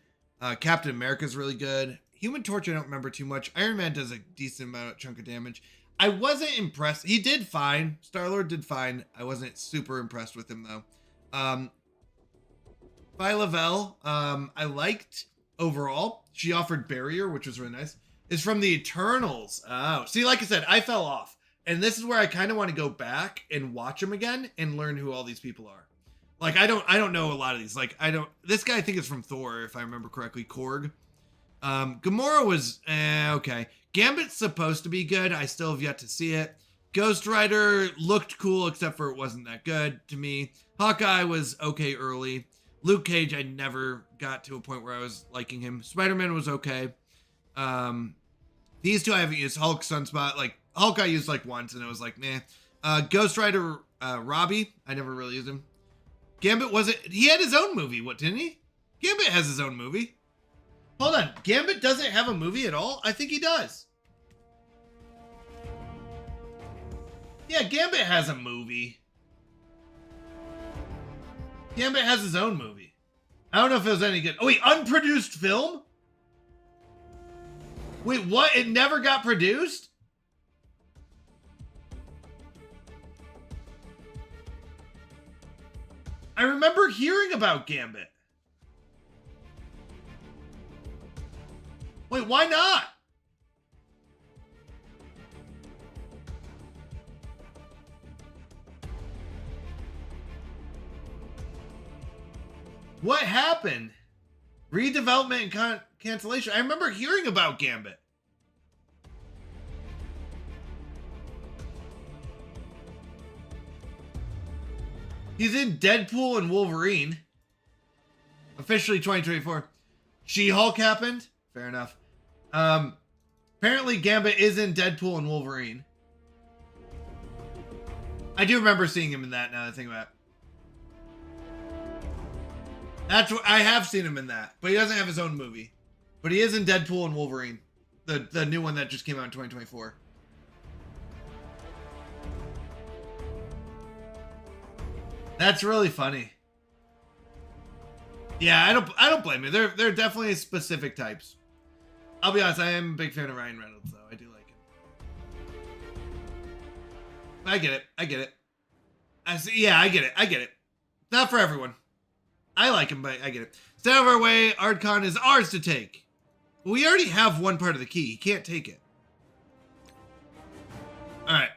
Captain America's really good. Human Torch, I don't remember too much. Iron Man does a decent amount, chunk of damage. I wasn't impressed. He did fine. Star-Lord did fine. I wasn't super impressed with him, though. Phyla-Vell, I liked overall. She offered Barrier, which was really nice. Is from the Eternals. Oh, see, like I said, I fell off. And this is where I kind of want to go back and watch them again and learn who all these people are. Like, I don't know a lot of these. Like, this guy I think is from Thor, if I remember correctly, Korg. Gamora was, okay. Gambit's supposed to be good. I still have yet to see it. Ghost Rider looked cool, except for it wasn't that good to me. Hawkeye was okay early. Luke Cage, I never got to a point where I was liking him. Spider-Man was okay. These two I haven't used. Hulk, Sunspot, like, Hulk I used like once, and it was like, meh. Ghost Rider, Robbie, I never really used him. Gambit wasn't, he had his own movie, what, didn't he? Gambit has his own movie. Hold on, Gambit doesn't have a movie at all? I think he does. Yeah, Gambit has a movie. Gambit has his own movie. I don't know if it was any good. Oh wait, unproduced film? Wait, what? It never got produced? I remember hearing about Gambit. Wait, why not? What happened? Redevelopment and cancellation. I remember hearing about Gambit. He's in Deadpool and Wolverine. Officially 2024. She-Hulk happened. Fair enough. Apparently Gambit is in Deadpool and Wolverine. I do remember seeing him in that now that I think about it. That's what I have seen him in that, but he doesn't have his own movie. But he is in Deadpool and Wolverine, the new one that just came out in 2024. That's really funny. Yeah, I don't blame you. They're definitely specific types. I'll be honest, I am a big fan of Ryan Reynolds, though. I do like him. I get it. I get it. I see. Yeah, I get it. I get it. Not for everyone. I like him, but I get it. Stay out of our way. Ardcon is ours to take. We already have one part of the key. He can't take it. All right.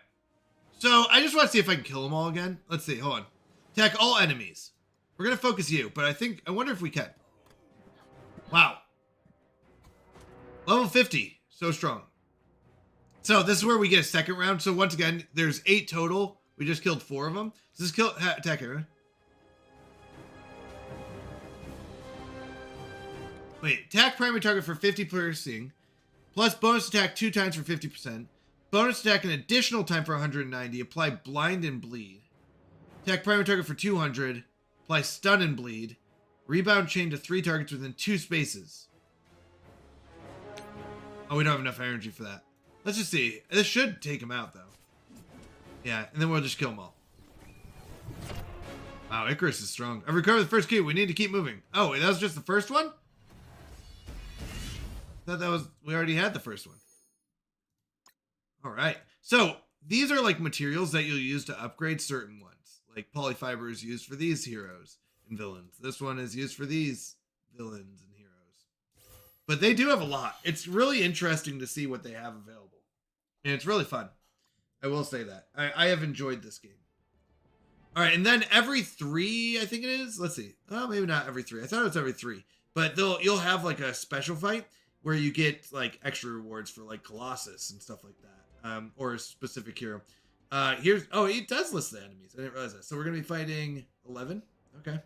So I just want to see if I can kill them all again. Let's see. Hold on. Attack all enemies. We're going to focus you, but I wonder if we can. Wow. Level 50. So strong. So this is where we get a second round. So once again, there's 8 total. We just killed 4 of them. So this attack everyone. Wait, attack primary target for 50 piercing, plus bonus attack 2 times for 50%, bonus attack an additional time for 190, apply blind and bleed. Attack primary target for 200, apply stun and bleed, rebound chain to 3 targets within 2 spaces. Oh, we don't have enough energy for that. Let's just see. This should take him out, though. Yeah, and then we'll just kill them all. Wow, Icarus is strong. I've recovered the first key. We need to keep moving. Oh, wait, that was just the first one? Thought that was, we already had the first one. All right. So these are like materials that you'll use to upgrade certain ones. Like polyfiber is used for these heroes and villains. This one is used for these villains and heroes. But they do have a lot. It's really interesting to see what they have available. And it's really fun. I will say that. I have enjoyed this game. All right. And then every 3, I think it is. Let's see. Oh, maybe not every 3. I thought it was every 3. But you'll have like a special fight where you get like extra rewards for like Colossus and stuff like that, or a specific hero. It does list the enemies. I didn't realize that. So we're gonna be fighting 11. Okay.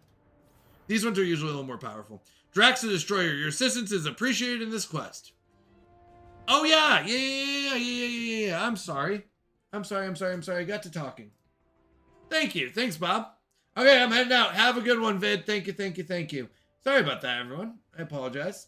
These ones are usually a little more powerful. Drax the Destroyer, your assistance is appreciated in this quest. Oh yeah. I'm sorry. I got to talking. Thank you. Thanks, Bob. Okay, I'm heading out. Have a good one, Vid. Thank you, thank you, thank you. Sorry about that, everyone. I apologize.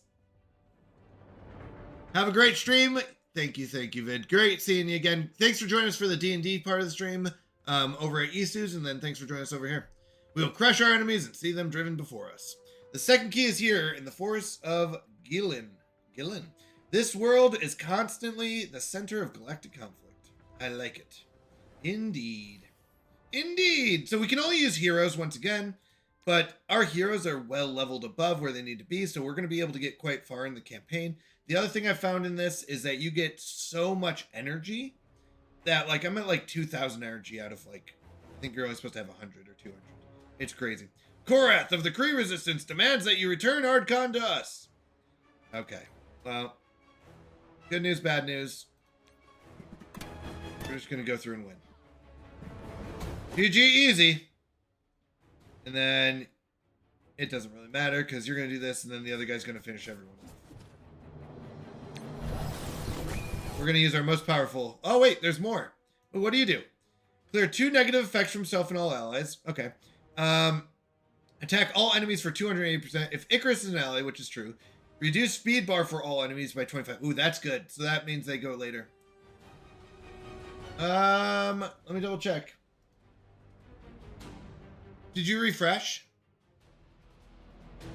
Have a great stream. Thank you, Vid. Great seeing you again. Thanks for joining us for the D&D part of the stream over at Isu's, and then thanks for joining us over here. We will crush our enemies and see them driven before us. The second key is here in the forest of Gillen. This world is constantly the center of galactic conflict. I like it. Indeed. So we can only use heroes once again, but our heroes are well leveled above where they need to be, so we're going to be able to get quite far in the campaign. The other thing I found in this is that you get so much energy that, like, I'm at like 2,000 energy out of, like, I think you're only supposed to have 100 or 200. It's crazy. Korath of the Kree Resistance demands that you return Ardcon to us. Okay, well, good news, bad news. We're just going to go through and win. PG easy. And then it doesn't really matter because you're going to do this and then the other guy's going to finish everyone off. We're going to use our most powerful. Oh, wait, there's more. What do you do? Clear 2 negative effects from self and all allies. Okay. Attack all enemies for 280%. If Icarus is an ally, which is true, reduce speed bar for all enemies by 25. Ooh, that's good. So that means they go later. Let me double check. Did you refresh?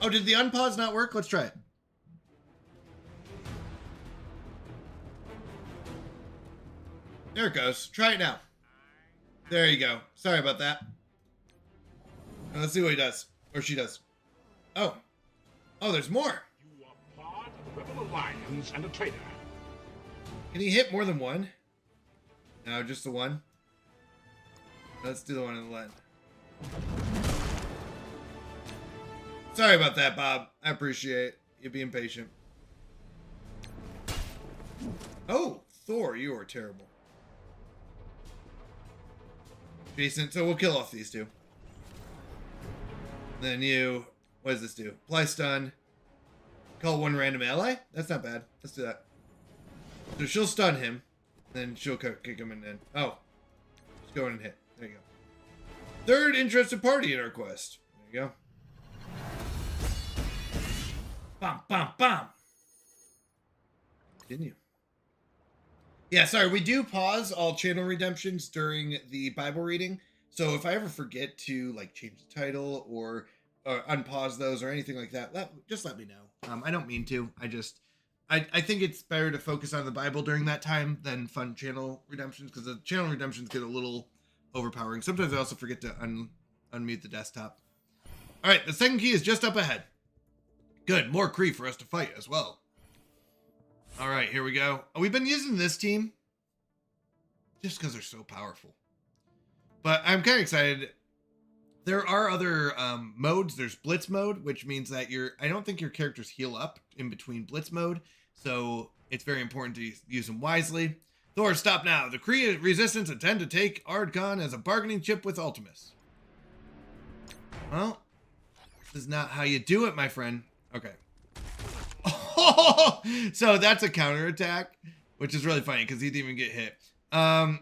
Oh, did the unpause not work? Let's try it. There it goes. Try it now. There you go. Sorry about that. Now let's see what he does. Or she does. Oh. Oh, there's more. You are part of the Rebel Alliance and a traitor. Can he hit more than one? No, just the one. Let's do the one in the left. Sorry about that, Bob. I appreciate you being patient. Oh, Thor, you are terrible. Jason, so we'll kill off these two. Then you, what does this do? Apply stun. Call one random ally? That's not bad. Let's do that. So she'll stun him. Then she'll kick him and then, oh. Just go in and hit. There you go. Third interested party in our quest. There you go. Bam, bam, bam. Didn't you? Yeah, sorry. We do pause all channel redemptions during the Bible reading. So if I ever forget to like change the title or unpause those or anything like that, just let me know. I don't mean to. I think it's better to focus on the Bible during that time than fun channel redemptions because the channel redemptions get a little overpowering. Sometimes I also forget to unmute the desktop. All right, the second key is just up ahead. Good, more Kree for us to fight as well. All right, here we go. We've been using this team just because they're so powerful. But I'm kind of excited. There are other modes. There's Blitz mode, which means that I don't think your characters heal up in between Blitz mode. So it's very important to use them wisely. Thor, stop now. The Kree Resistance intend to take Ardcon as a bargaining chip with Ultimus. Well, this is not how you do it, my friend. Okay. Oh, so that's a counterattack, which is really funny because he didn't even get hit. All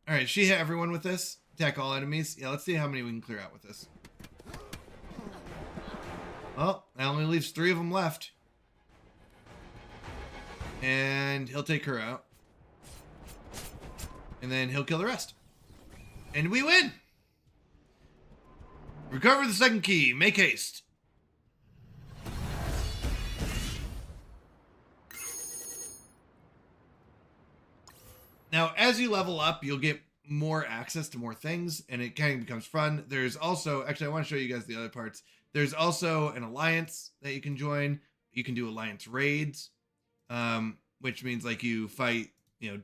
right, she hit everyone with this. Attack all enemies. Yeah, let's see how many we can clear out with this. Well, that only leaves 3 of them left. And he'll take her out. And then he'll kill the rest. And we win! Recover the second key. Make haste. Now, as you level up, you'll get more access to more things, and it kind of becomes fun. There's also, actually, I want to show you guys the other parts. There's also an alliance that you can join. You can do alliance raids, which means like you fight,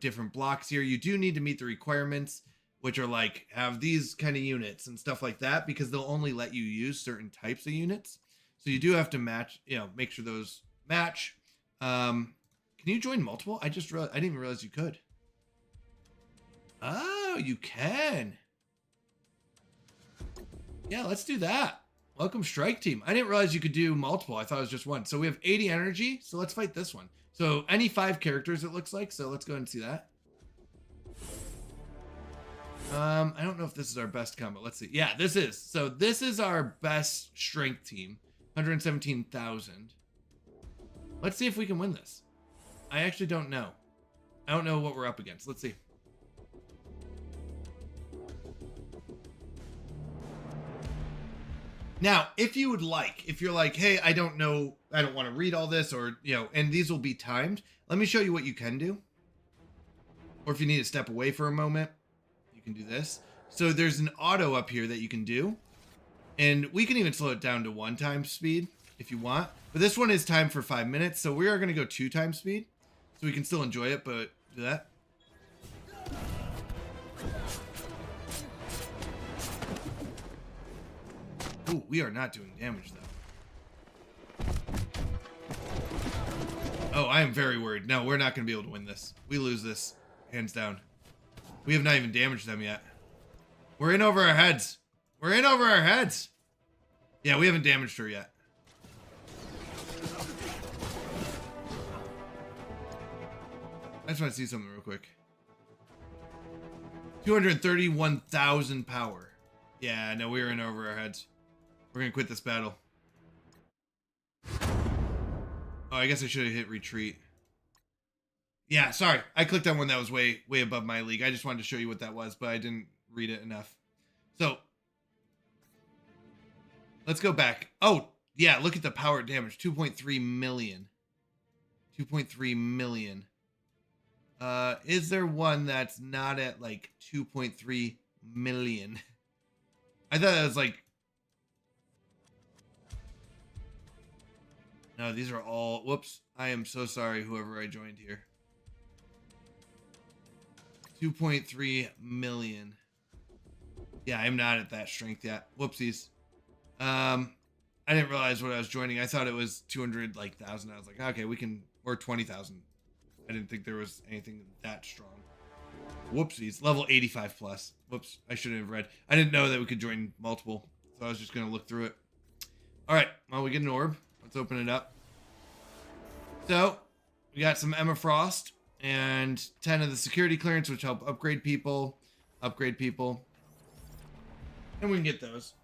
different blocks here. You do need to meet the requirements, which are like have these kind of units and stuff like that, because they'll only let you use certain types of units. So you do have to match, make sure those match. Can you join multiple? I didn't even realize you could. Oh, you can. Yeah, let's do that. Welcome Strike Team. I didn't realize you could do multiple. I thought it was just one. So we have 80 energy. So let's fight this one. So any 5 characters it looks like. So let's go ahead and see that. I don't know if this is our best combo. Let's see. Yeah, this is. So this is our best strength team. 117,000. Let's see if we can win this. I actually don't know. I don't know what we're up against. Let's see. Now, if you would like, if you're like, hey, I don't know, I don't want to read all this, or, you know, and these will be timed, let me show you what you can do. Or if you need to step away for a moment, you can do this. So there's an auto up here that you can do. And we can even slow it down to 1 times speed if you want. But this one is timed for 5 minutes, so we are going to go 2 times speed. So we can still enjoy it, but do that. Ooh, we are not doing damage, though. Oh, I am very worried. No, we're not going to be able to win this. We lose this, hands down. We have not even damaged them yet. We're in over our heads. We're in over our heads. Yeah, we haven't damaged her yet. I just want to see something real quick. 231,000 power. Yeah, no, we were in over our heads. We're going to quit this battle. Oh, I guess I should have hit retreat. Yeah, sorry. I clicked on one that was way above my league. I just wanted to show you what that was, but I didn't read it enough. So, let's go back. Oh, yeah, look at the power damage. 2.3 million. 2.3 million. Is there one that's not at like 2.3 million? I thought it was like... No, these are all... Whoops. I am so sorry, whoever I joined here. 2.3 million. Yeah, I'm not at that strength yet. Whoopsies. I didn't realize what I was joining. I thought it was 200 like thousand. I was like, okay, we can... Or 20,000. I didn't think there was anything that strong. Whoopsies. Level 85 plus. Whoops. I shouldn't have read. I didn't know that we could join multiple. So I was just going to look through it. All right. Well, we get an orb. Let's open it up. So, we got some Emma Frost and 10 of the security clearance, which help upgrade people. And we can get those.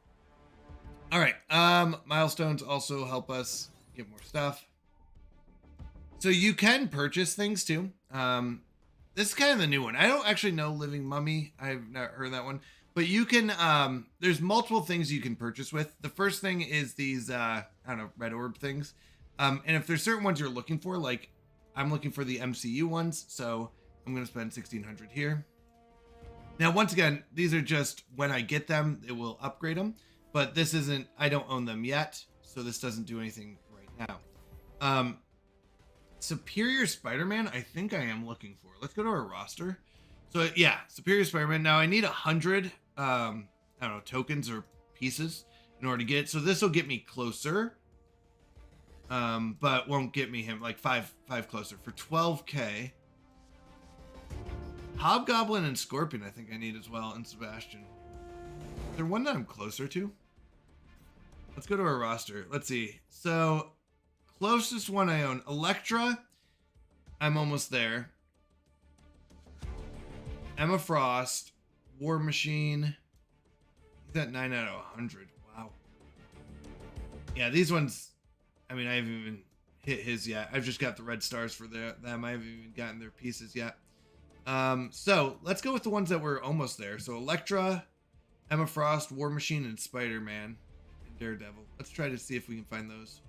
All right. Milestones also help us get more stuff. So you can purchase things too. This is kind of the new one. I don't actually know Living Mummy. I've not heard that one. But you can, there's multiple things you can purchase with. The first thing is these, I don't know, red orb things. And if there's certain ones you're looking for, like I'm looking for the MCU ones, so I'm going to spend 1,600 here. Now, once again, these are just when I get them, it will upgrade them. But this isn't, I don't own them yet, so this doesn't do anything right now. Superior Spider-Man, I think I am looking for. Let's go to our roster. So yeah, Superior Spider-Man. Now I need 100, I don't know, tokens or pieces in order to get it. So this will get me closer, but won't get me him like five closer for 12K. Hobgoblin and Scorpion, I think I need as well, and Sebastian. Is there one that I'm closer to? Let's go to our roster. Let's see. So closest one I own, Elektra. I'm almost there. Emma Frost, War Machine. He's at 9 out of 100. Wow. Yeah, these ones, I mean, I haven't even hit his yet. I've just got the red stars for them. I haven't even gotten their pieces yet. So let's go with the ones that were almost there. So Elektra, Emma Frost, War Machine, and Spider-Man, and Daredevil. Let's try to see if we can find those.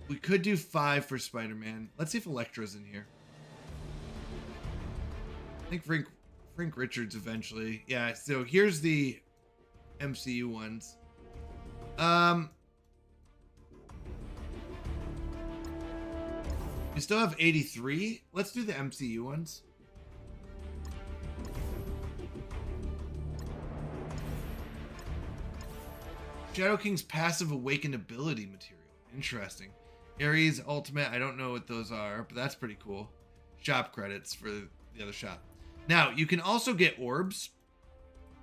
We could do 5 for Spider-Man. Let's see if Elektra's in here. I think Frank Richards eventually. Yeah, so here's the MCU ones. We still have 83. Let's do the MCU ones. Shadow King's passive awakened ability material. Interesting. Ares Ultimate. I don't know what those are, but that's pretty cool. Shop credits for the other shop. Now, you can also get orbs.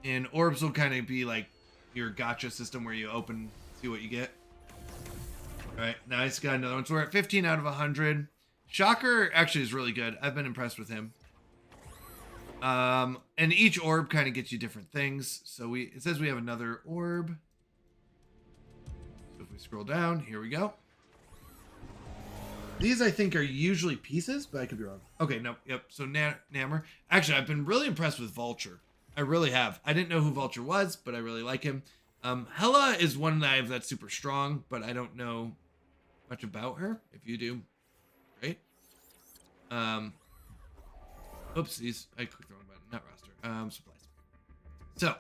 And orbs will kind of be like your gacha system where you open, see what you get. All right, nice. Got another one. So we're at 15 out of 100. Shocker actually is really good. I've been impressed with him. And each orb kind of gets you different things. So it says we have another orb. So if we scroll down, here we go. These I think are usually pieces, but I could be wrong. Okay, no, yep. So Namor. Actually, I've been really impressed with Vulture. I really have. I didn't know who Vulture was, but I really like him. Hela is one that I have that's super strong, but I don't know much about her. If you do, great. Oopsies. I clicked the wrong button. Not roster. Supplies. So,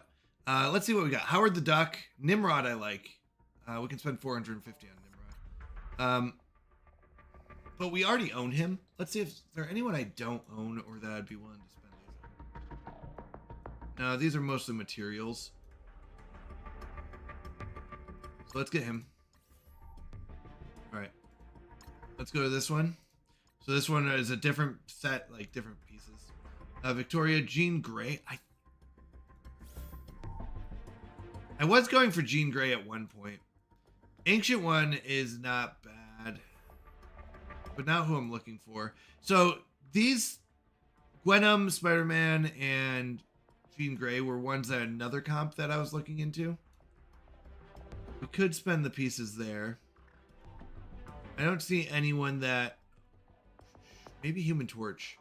let's see what we got. Howard the Duck. Nimrod I like. We can spend 450 on Nimrod. But we already own him. Let's see if there anyone I don't own or that I'd be willing to spend these on. No, these are mostly materials. So let's get him. All right. Let's go to this one. So this one is a different set, like different pieces. Victoria, Jean Grey. I was going for Jean Grey at one point. Ancient One is not bad, but not who I'm looking for. So these Gwenom, Spider-Man, and Jean Grey were ones that another comp that I was looking into. We could spend the pieces there. I don't see anyone that... Maybe Human Torch.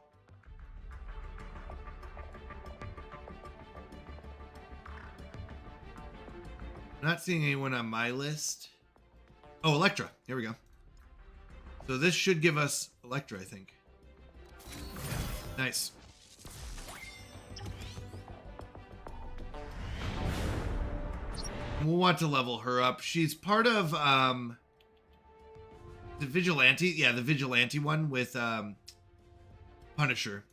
I'm not seeing anyone on my list. Oh, Elektra. Here we go. So this should give us Elektra, I think. Nice. We'll want to level her up. She's part of the Vigilante. Yeah, the Vigilante one with Punisher.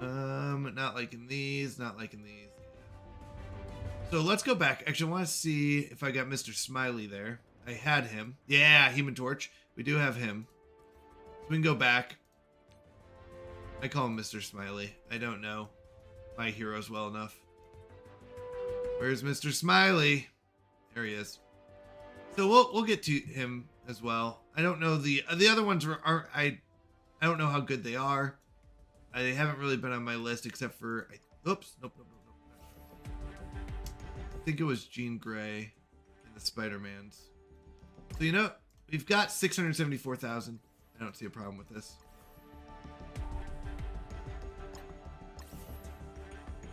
Not liking these, not liking these. So let's go back. Actually, I want to see if I got Mr. Smiley there. I had him. Yeah, Human Torch. We do have him. So we can go back. I call him Mr. Smiley. I don't know my heroes well enough. Where's Mr. Smiley? There he is. So we'll get to him as well. I don't know the other ones aren't. I don't know how good they are. They haven't really been on my list except for. Oops. Nope. I think it was Jean Grey and the Spider-Mans. So, you know, we've got 674,000. I don't see a problem with this.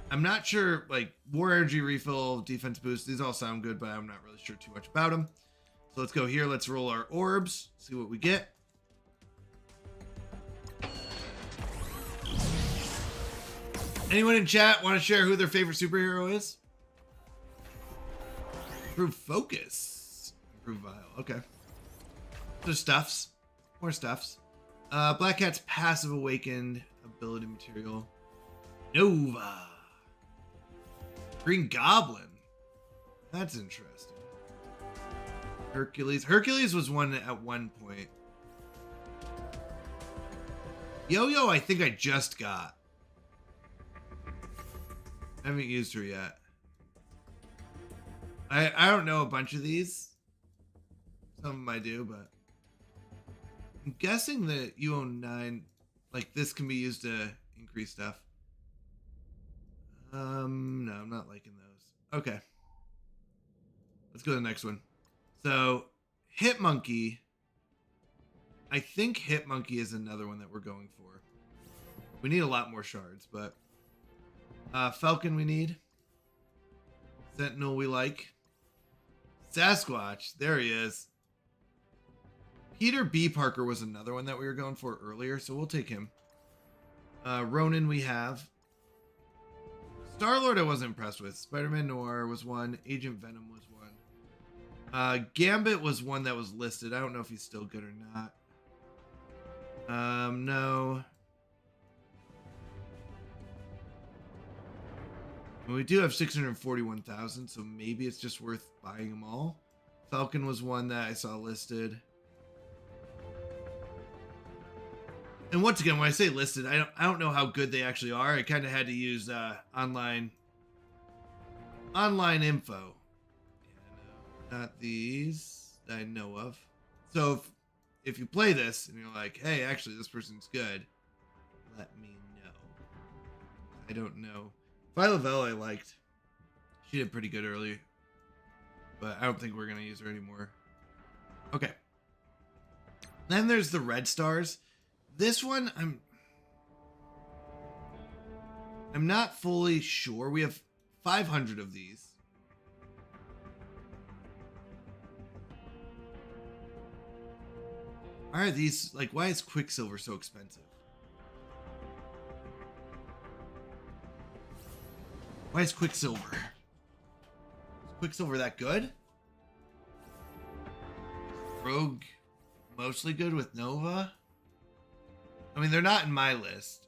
I'm not sure, like, War Energy Refill, Defense Boost, these all sound good, but I'm not really sure too much about them. So let's go here. Let's roll our orbs, see what we get. Anyone in chat want to share who their favorite superhero is? Improve focus. Improve vial. Okay. So stuffs. More stuffs. Black Cat's passive awakened ability material. Nova. Green Goblin. That's interesting. Hercules. Hercules was one at one point. Yo-Yo, I think I just got. I haven't used her yet. I don't know a bunch of these. Some of them I do, but I'm guessing that you own 9. Like this can be used to increase stuff. No, I'm not liking those. Okay. Let's go to the next one. So, Hitmonkey. I think Hitmonkey is another one that we're going for. We need a lot more shards, but Falcon we need. Sentinel we like. Sasquatch, there he is. Peter B. Parker was another one that we were going for earlier, so we'll take him. Ronin we have. Star-Lord I wasn't impressed with. Spider-Man Noir was one. Agent Venom was one. Gambit was one that was listed. I don't know if he's still good or not. No. We do have 641,000, so maybe it's just worth buying them all. Falcon was one that I saw listed. And once again, when I say listed, I don't know how good they actually are. I kind of had to use online info. Yeah, no, not these that I know of. So if you play this and you're like, hey, actually this person's good, let me know. I don't know. Phyla-Vell I liked. She did pretty good early. But I don't think we're going to use her anymore. Okay. Then there's the red stars. This one, I'm not fully sure. We have 500 of these. Why are these, like, why is Quicksilver so expensive? Why is Quicksilver? Is Quicksilver that good? Rogue mostly good with Nova? I mean, they're not in my list.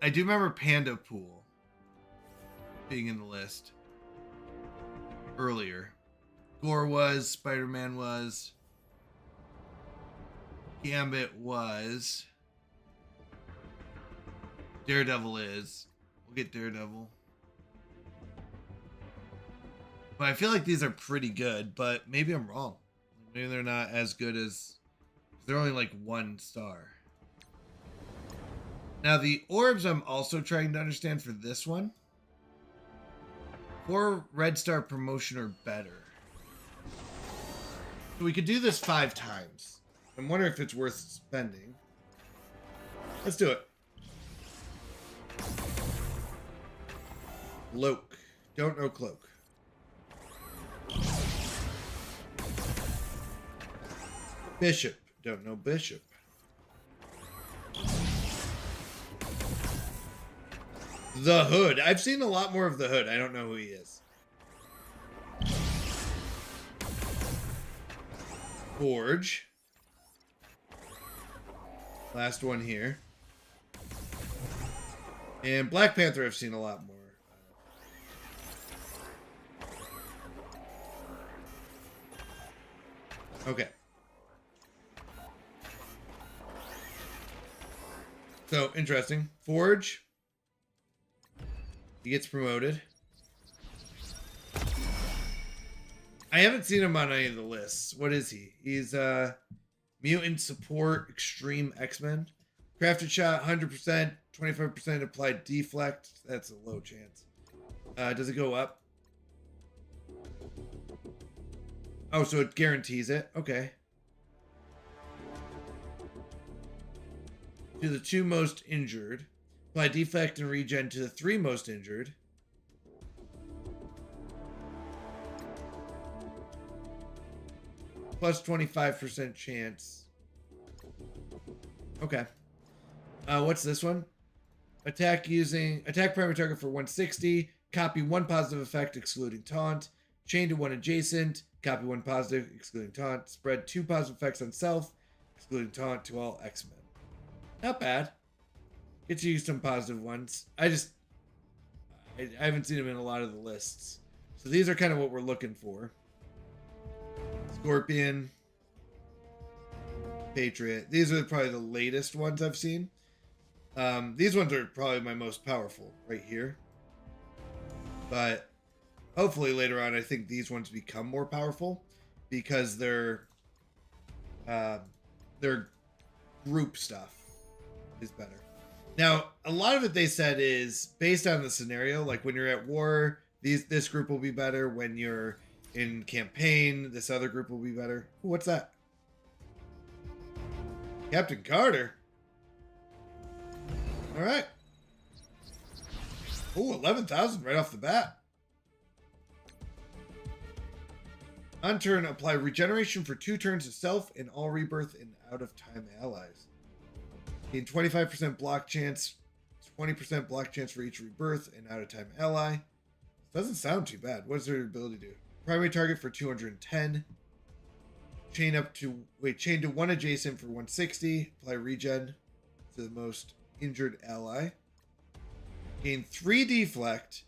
I do remember Panda Pool being in the list earlier. Gore was, Spider-Man was, Gambit was, Daredevil is. We'll get Daredevil. But I feel like these are pretty good, but maybe I'm wrong. Maybe they're not as good as... They're only like 1 star. Now the orbs I'm also trying to understand for this one. 4 red star promotion or better. So we could do this 5 times. I'm wondering if it's worth spending. Let's do it. Cloak. Don't know Cloak. Bishop. Don't know Bishop. The Hood. I've seen a lot more of the Hood. I don't know who he is. Forge. Last one here. And Black Panther I've seen a lot more. Okay. So, interesting. Forge. He gets promoted. I haven't seen him on any of the lists. What is he? He's Mutant Support Extreme X-Men. Crafted Shot, 100%. 25% applied deflect. That's a low chance. Does it go up? Oh, so it guarantees it. Okay. To the 2 most injured. Apply deflect and regen to the 3 most injured. Plus 25% chance. Okay. What's this one? Attack primary target for 160. Copy 1 positive effect excluding taunt. Chain to 1 adjacent. Copy 1 positive excluding taunt. Spread 2 positive effects on self excluding taunt to all X-Men. Not bad. Get to use some positive ones. I haven't seen them in a lot of the lists. So these are kind of what we're looking for. Scorpion. Patriot. These are probably the latest ones I've seen. These ones are probably my most powerful right here. But hopefully later on I think these ones become more powerful because they're group stuff is better. Now, a lot of it they said is based on the scenario. Like when you're at war, this group will be better. When you're in campaign, this other group will be better. Ooh, what's that? Captain Carter. All right. Ooh, 11,000 right off the bat. On turn, apply regeneration for 2 turns to self and all rebirth and out-of-time allies. Gain 25% block chance, 20% block chance for each rebirth and out-of-time ally. Doesn't sound too bad. What does their ability do? Primary target for 210. Chain to 1 adjacent for 160. Apply regen to the most injured ally. Gain 3 deflect,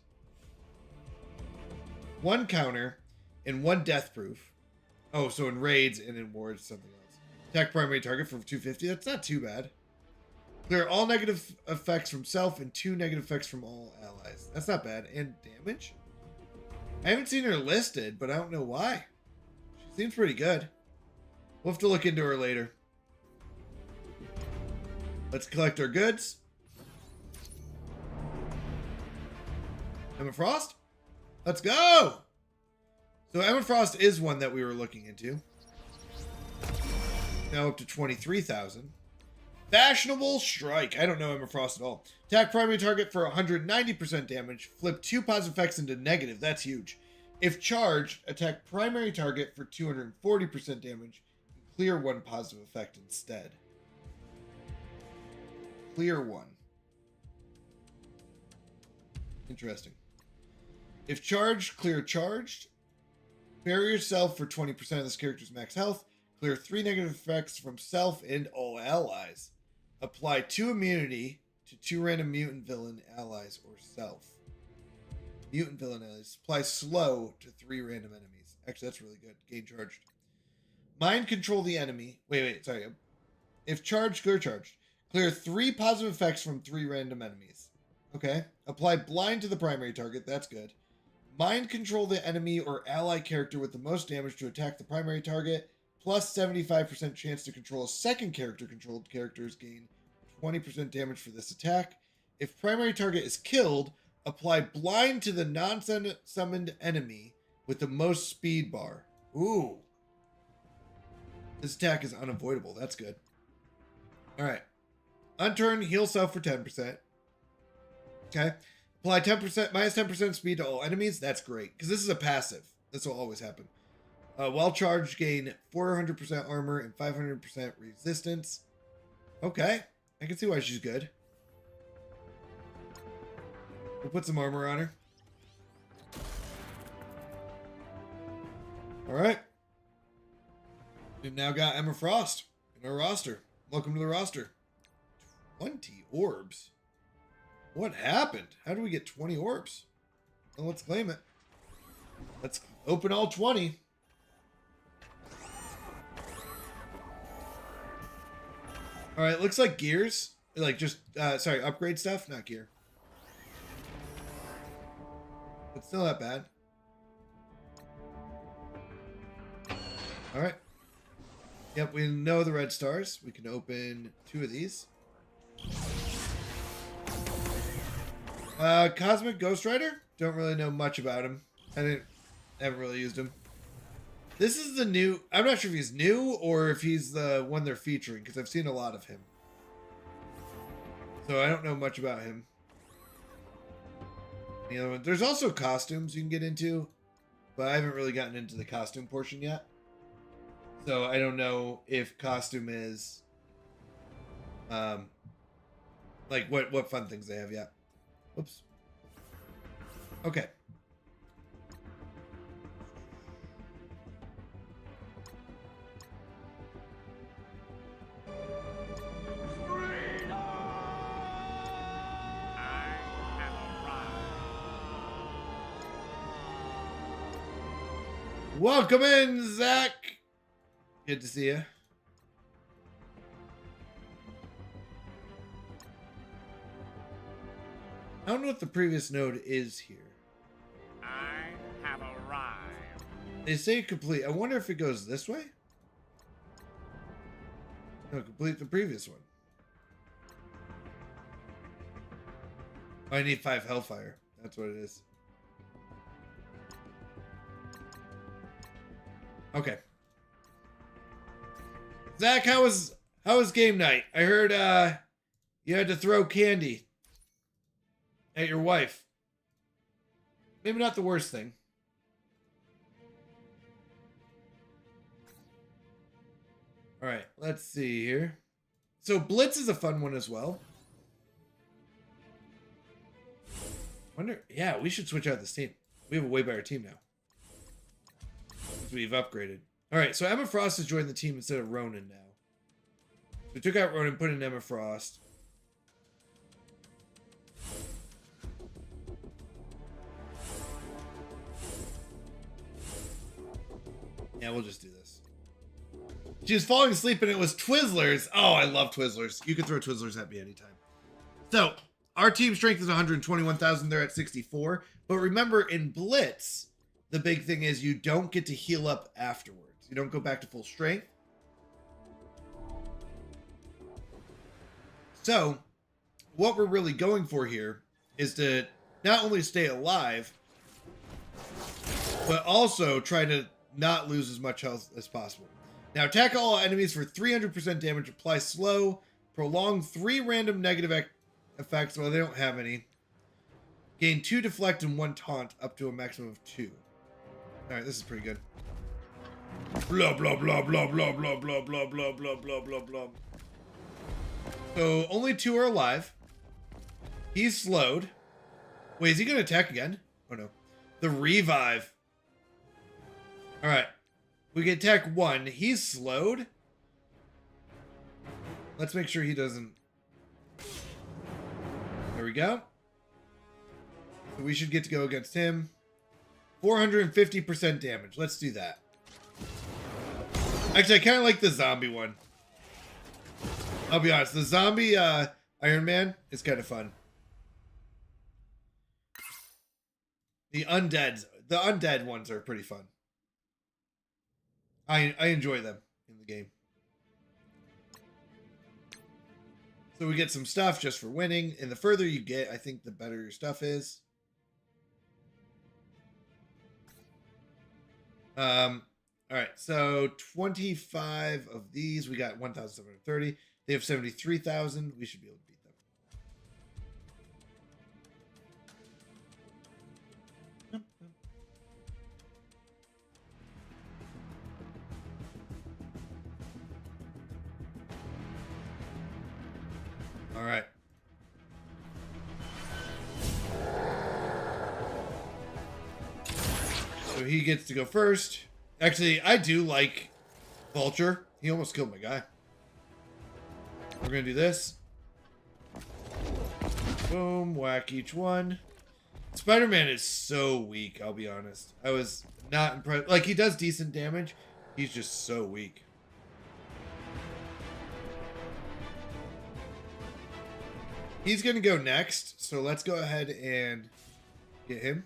1 counter, and 1 death proof. Oh, so in raids and in wars, something else. Attack primary target for 250. That's not too bad. Clear all negative effects from self and 2 negative effects from all allies. That's not bad. And damage? I haven't seen her listed, but I don't know why. She seems pretty good. We'll have to look into her later. Let's collect our goods. Emma Frost? Let's go! So Emma Frost is one that we were looking into. Now up to 23,000. Fashionable Strike. I don't know Emma Frost at all. Attack primary target for 190% damage. Flip 2 positive effects into negative. That's huge. If charged, attack primary target for 240% damage. And clear 1 positive effect instead. Clear 1. Interesting. If charged, clear charged. Bury yourself for 20% of this character's max health. Clear 3 negative effects from self and all allies. Apply 2 immunity to 2 random mutant villain allies or self. Mutant villain allies. Apply slow to 3 random enemies. Actually, that's really good. Gain charged. Mind control the enemy. Sorry. If charged, clear charged. Clear 3 positive effects from 3 random enemies. Okay. Apply blind to the primary target. That's good. Mind control the enemy or ally character with the most damage to attack the primary target. Plus 75% chance to control a second character. Controlled characters gain 20% damage for this attack. If primary target is killed, apply blind to the non-summoned enemy with the most speed bar. Ooh. This attack is unavoidable. That's good. Alright. Unturn, heal self for 10%. Okay. Apply 10%, minus 10% speed to all enemies. That's great. Because this is a passive. This will always happen. While charged, gain 400% armor and 500% resistance. Okay. I can see why she's good. We'll put some armor on her. Alright. We've now got Emma Frost in our roster. Welcome to the roster. 20 orbs. What happened? How do we get 20 orbs? Well, let's claim it. Let's open all 20. Alright, looks like gears. Like just, sorry, upgrade stuff, not gear. It's still not bad. Alright. Yep, we know the red stars. We can open 2 of these. Cosmic Ghost Rider? Don't really know much about him. Haven't really used him. This is the new... I'm not sure if he's new or if he's the one they're featuring, because I've seen a lot of him. So I don't know much about him. The other one. There's also costumes you can get into, but I haven't really gotten into the costume portion yet. So I don't know if costume is... like what fun things they have yet. Oops. Okay. Welcome in, Zach. Good to see you. I don't know what the previous node is here. I have arrived. They say complete. I wonder if it goes this way? No, complete the previous one. Oh, I need 5 Hellfire. That's what it is. Okay. Zach, how was game night? I heard you had to throw candy at your wife. Maybe not the worst thing. All right, let's see here. So Blitz is a fun one as well. Yeah, we should switch out this team. We have a way better team now. We've upgraded. All right, so Emma Frost has joined the team instead of Ronan now. We took out Ronan, put in Emma Frost. Yeah, we'll just do this. She was falling asleep and it was Twizzlers. Oh, I love Twizzlers. You can throw Twizzlers at me anytime. So, our team strength is 121,000. They're at 64. But remember, in Blitz, the big thing is you don't get to heal up afterwards. You don't go back to full strength. So, what we're really going for here is to not only stay alive, but also try to not lose as much health as possible. Now, attack all enemies for 300% damage. Apply slow, prolong 3 random negative effects. Well, they don't have any. Gain 2 deflect and 1 taunt, up to a maximum of 2. All right, this is pretty good. Blah blah blah blah blah blah blah blah blah blah blah blah blah. So only 2 are alive. He's slowed. Wait, is he gonna attack again? Oh no. The revive. All right, we can attack 1. He's slowed. Let's make sure he doesn't. There we go. So we should get to go against him. 450% damage. Let's do that. Actually, I kind of like the zombie one. I'll be honest. The zombie Iron Man is kind of fun. The undead ones are pretty fun. I enjoy them in the game. So we get some stuff just for winning, and the further you get, I think the better your stuff is. All right, so 25 of these. We got 1,730. They have 73,000. We should be able to beat them. All right. So he gets to go first. Actually, I do like Vulture. He almost killed my guy. We're going to do this. Boom, whack each one. Spider-Man is so weak, I'll be honest. I was not impressed. Like, he does decent damage. He's just so weak. He's going to go next, so let's go ahead and get him.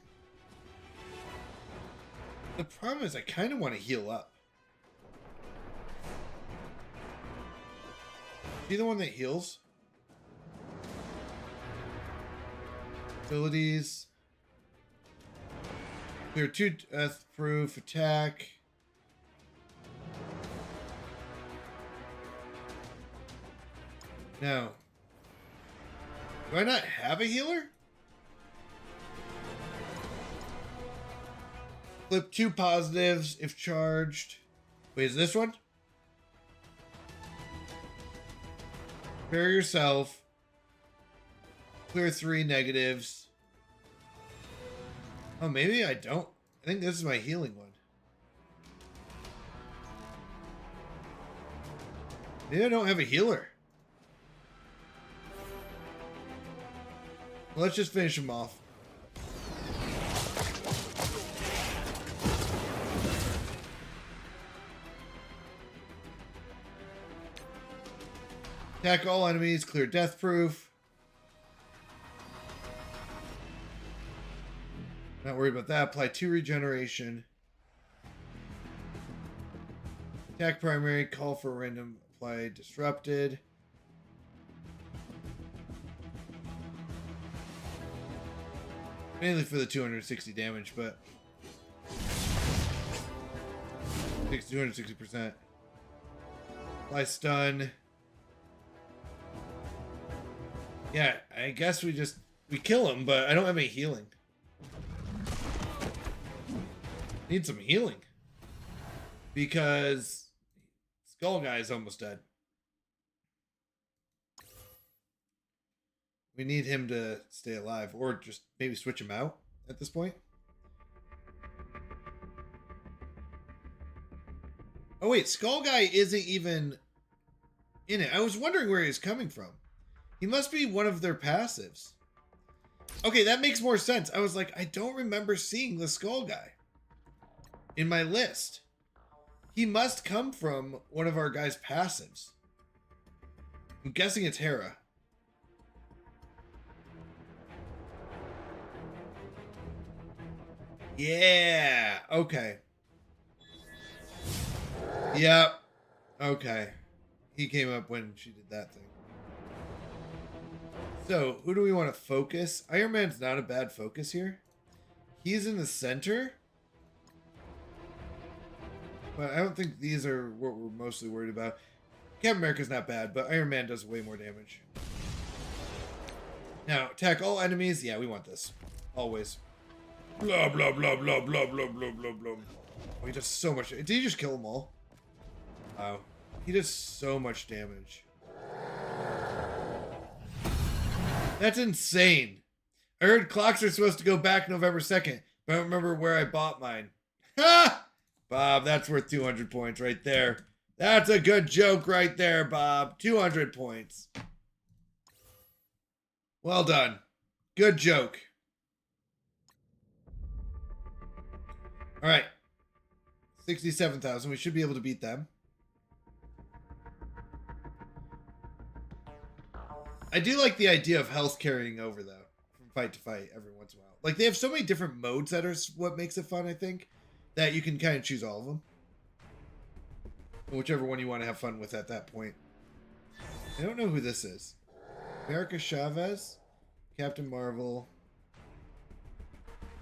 The problem is I kind of want to heal up. Is he the one that heals? Abilities. Clear 2 death-proof attack. Now, do I not have a healer? Flip 2 positives if charged. Wait, is this one? Prepare yourself. Clear 3 negatives. Oh, maybe I don't. I think this is my healing one. Maybe I don't have a healer. Well, let's just finish him off. Attack all enemies, clear death proof. Not worried about that. Apply 2 regeneration. Attack primary, call for random, apply disrupted. Mainly for the 260 damage, but 260%. Apply stun. Yeah, I guess we kill him, but I don't have any healing. Need some healing. Because Skull Guy is almost dead. We need him to stay alive, or just maybe switch him out at this point. Oh wait, Skull Guy isn't even in it. I was wondering where he's coming from. He must be one of their passives. Okay, that makes more sense. I was like, I don't remember seeing the Skull Guy in my list. He must come from one of our guys' passives. I'm guessing it's Hera. Yeah, okay. Yep. Okay. He came up when she did that thing. So, who do we want to focus? Iron Man's not a bad focus here. He's in the center. But I don't think these are what we're mostly worried about. Captain America's not bad, but Iron Man does way more damage. Now, attack all enemies. Yeah, we want this. Always. Blah, blah, blah, blah, blah, blah, blah, blah, blah. Oh, he does so much. Did he just kill them all? Wow. He does so much damage. That's insane. I heard clocks are supposed to go back November 2nd, but I don't remember where I bought mine. Ha! Bob, that's worth 200 points right there. That's a good joke right there, Bob. 200 points. Well done. Good joke. All right. 67,000. We should be able to beat them. I do like the idea of health carrying over, though, from fight to fight every once in a while. Like, they have so many different modes that are what makes it fun, I think, that you can kind of choose all of them. Whichever one you want to have fun with at that point. I don't know who this is. America Chavez? Captain Marvel.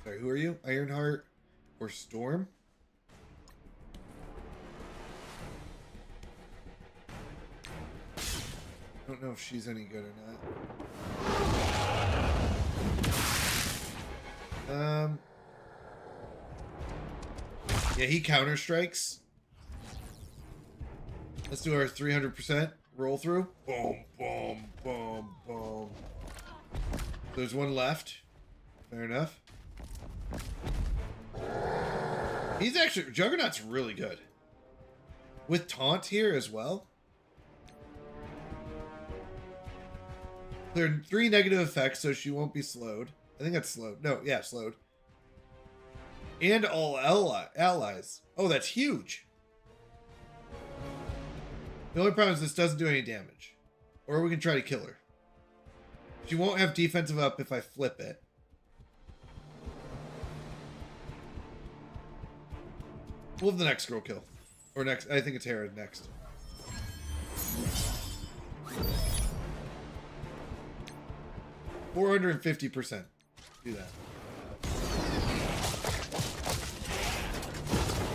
Sorry, who are you? Ironheart or Storm? I don't know if she's any good or not. Yeah, he counter strikes. Let's do our 300% roll through. Boom, boom, boom, boom. There's one left. Fair enough. He's actually, Juggernaut's really good. With taunt here as well. Cleared 3 negative effects, so she won't be slowed. I think that's slowed. No, yeah, slowed. And all allies. Oh, that's huge. The only problem is this doesn't do any damage. Or we can try to kill her. She won't have defensive up if I flip it. We'll have the next girl kill. Or next, I think it's Hera next. $450%. Do that.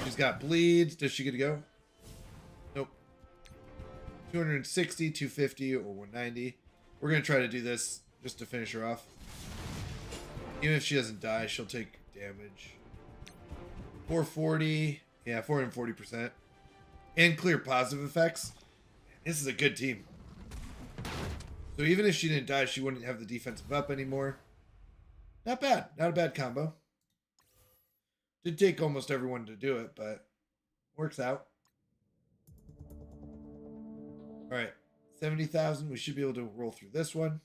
She's got bleeds. Does she get to go? Nope. 260, 250, or 190. We're going to try to do this just to finish her off. Even if she doesn't die, she'll take damage. 440. Yeah, 440%. And clear positive effects. This is a good team. So even if she didn't die, she wouldn't have the defensive up anymore. Not bad. Not a bad combo. Did take almost everyone to do it, but works out. All right. 70,000. We should be able to roll through this one.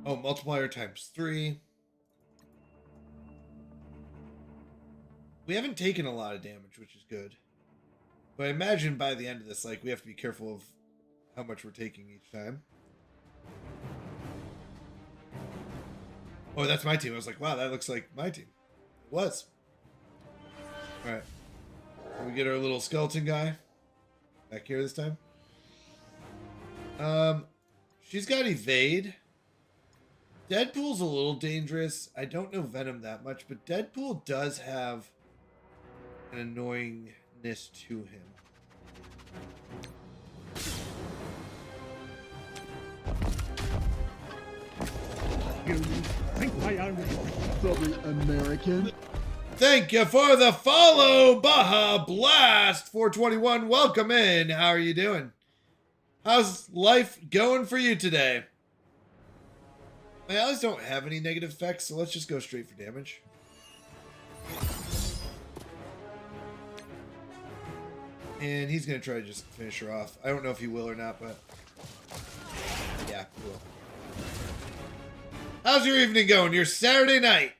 Oh, multiplier times 3. We haven't taken a lot of damage, which is good. But I imagine by the end of this, like, we have to be careful of how much we're taking each time. Oh, that's my team. I was like, wow, that looks like my team. It was. All right. Can we get our little skeleton guy back here this time? She's got evade. Deadpool's a little dangerous. I don't know Venom that much, but Deadpool does have an annoyingness to him. You think I am probably American? Thank you for the follow, Baja Blast 421. Welcome in. How are you doing? How's life going for you today? My allies don't have any negative effects, so let's just go straight for damage. And he's going to try to just finish her off. I don't know if he will or not, but yeah, he will. How's your evening going? Your Saturday night?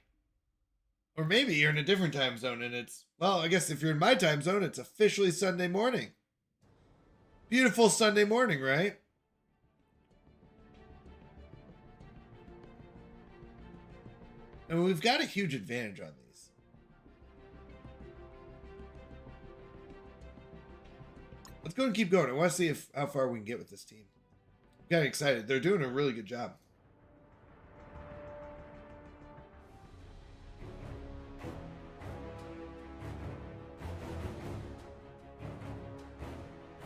Or maybe you're in a different time zone and it's, well, I guess if you're in my time zone, it's officially Sunday morning. Beautiful Sunday morning, right? And we've got a huge advantage on these. Let's go and keep going. I want to see how far we can get with this team. I'm kind of excited. They're doing a really good job.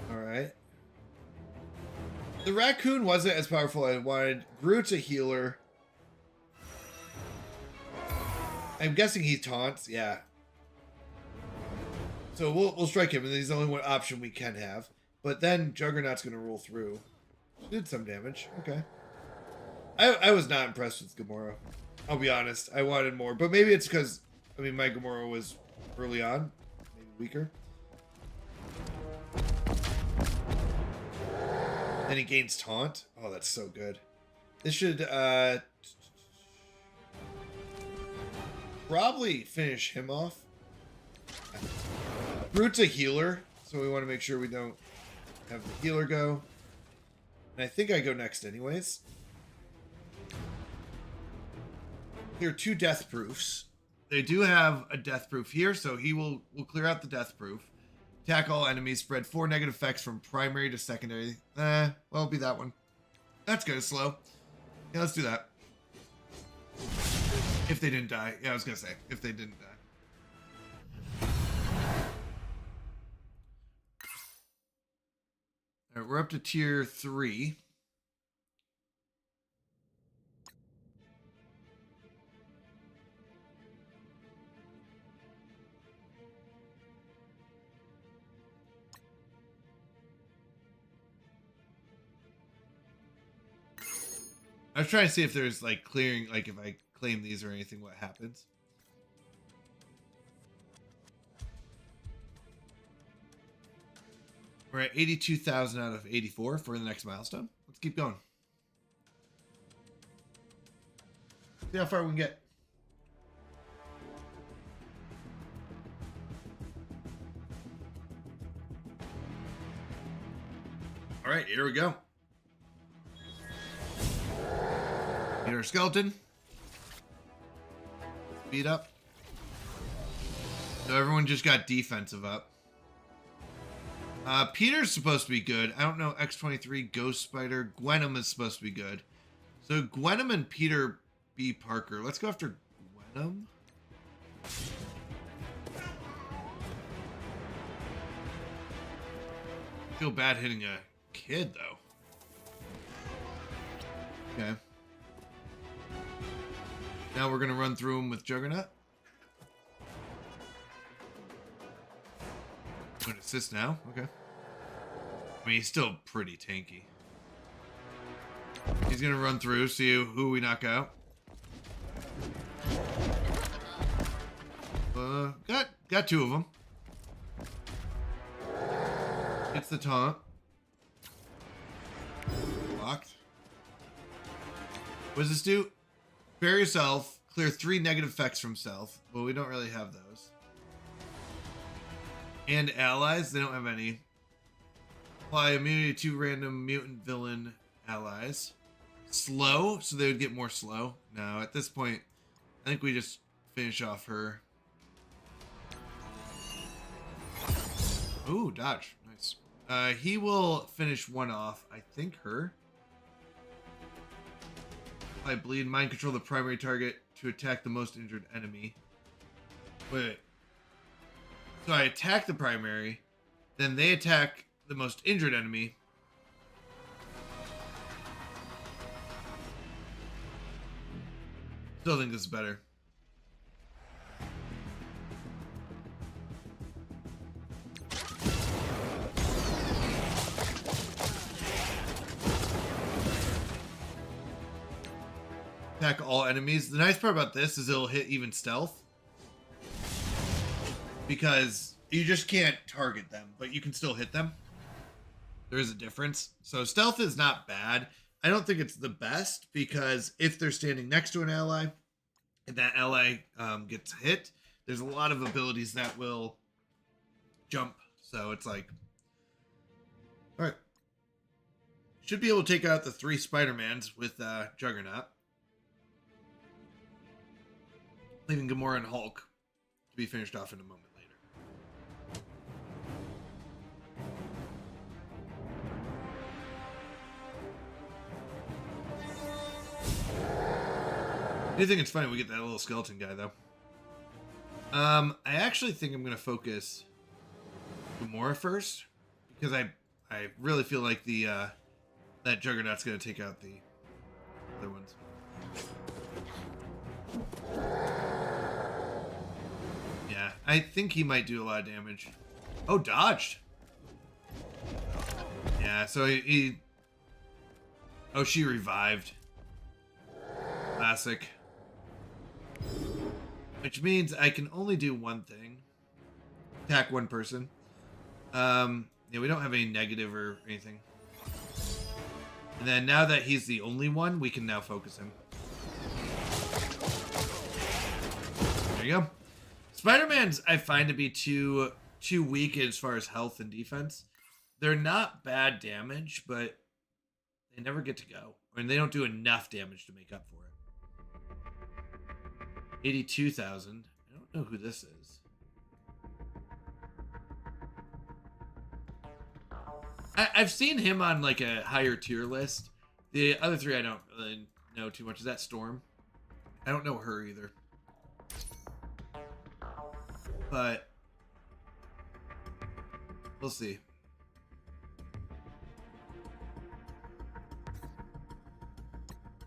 All right. The raccoon wasn't as powerful as I wanted. Groot's a healer. I'm guessing he taunts. Yeah. So we'll strike him, and he's the only one option we can have. But then Juggernaut's going to roll through. She did some damage. Okay. I was not impressed with Gamora. I'll be honest. I wanted more. But maybe it's because, I mean, my Gamora was early on. Maybe weaker. Then he gains taunt. Oh, that's so good. This should probably finish him off. Groot's a healer, so we want to make sure we don't have the healer go. And I think I go next anyways. There are 2 death proofs. They do have a death proof here, so he will clear out the death proof. Attack all enemies, spread 4 negative effects from primary to secondary. Well, it'll be that one. That's kind of slow. Yeah, let's do that. If they didn't die. Yeah, I was going to say, if they didn't die. All right, we're up to tier 3. I was trying to see if there's like clearing, like if I claim these or anything, what happens. We're at 82,000 out of 84 for the next milestone. Let's keep going. See how far we can get. All right, here we go. Get our skeleton. Speed up. So everyone just got defensive up. Peter's supposed to be good. I don't know. X-23, Ghost Spider, Gwenom is supposed to be good. So Gwenom and Peter B. Parker. Let's go after Gwenom. Feel bad hitting a kid though. Okay. Now we're gonna run through him with Juggernaut. Going to assist now? Okay. I mean, he's still pretty tanky. He's going to run through, see who we knock out. Got 2 of them. Hits the taunt. Blocked. What does this do? Bury yourself. Clear 3 negative effects from self. Well, we don't really have those. And allies, they don't have any. Apply immunity to random mutant villain allies. Slow, so they would get more slow. No, at this point, I think we just finish off her. Ooh, dodge. Nice. He will finish one off. I think her. I bleed. Mind control the primary target to attack the most injured enemy. Wait. So I attack the primary, then they attack the most injured enemy. Still think this is better. Attack all enemies. The nice part about this is it'll hit even stealth. Because you just can't target them, but you can still hit them. There is a difference. So stealth is not bad. I don't think it's the best because if they're standing next to an ally and that ally gets hit, there's a lot of abilities that will jump. So it's like, all right. Should be able to take out the 3 Spider-Mans with Juggernaut. Leaving Gamora and Hulk to be finished off in a moment. do think it's funny we get that little skeleton guy though. I actually think I'm gonna focus Gamora first because I really feel like the that Juggernaut's gonna take out the other ones. Yeah, I think he might do a lot of damage. Oh, dodged. Yeah, so he oh, she revived. Classic. Which means I can only do one thing. Attack one person. Yeah, we don't have any negative or anything. And then now that he's the only one, we can now focus him. There you go. Spider-Man's I find to be too weak as far as health and defense. They're not bad damage, but they never get to go. I mean, they don't do enough damage to make up for it. 82,000. I don't know who this is. I've seen him on like a higher tier list. The other three I don't really know too much. Is that Storm? I don't know her either. But we'll see.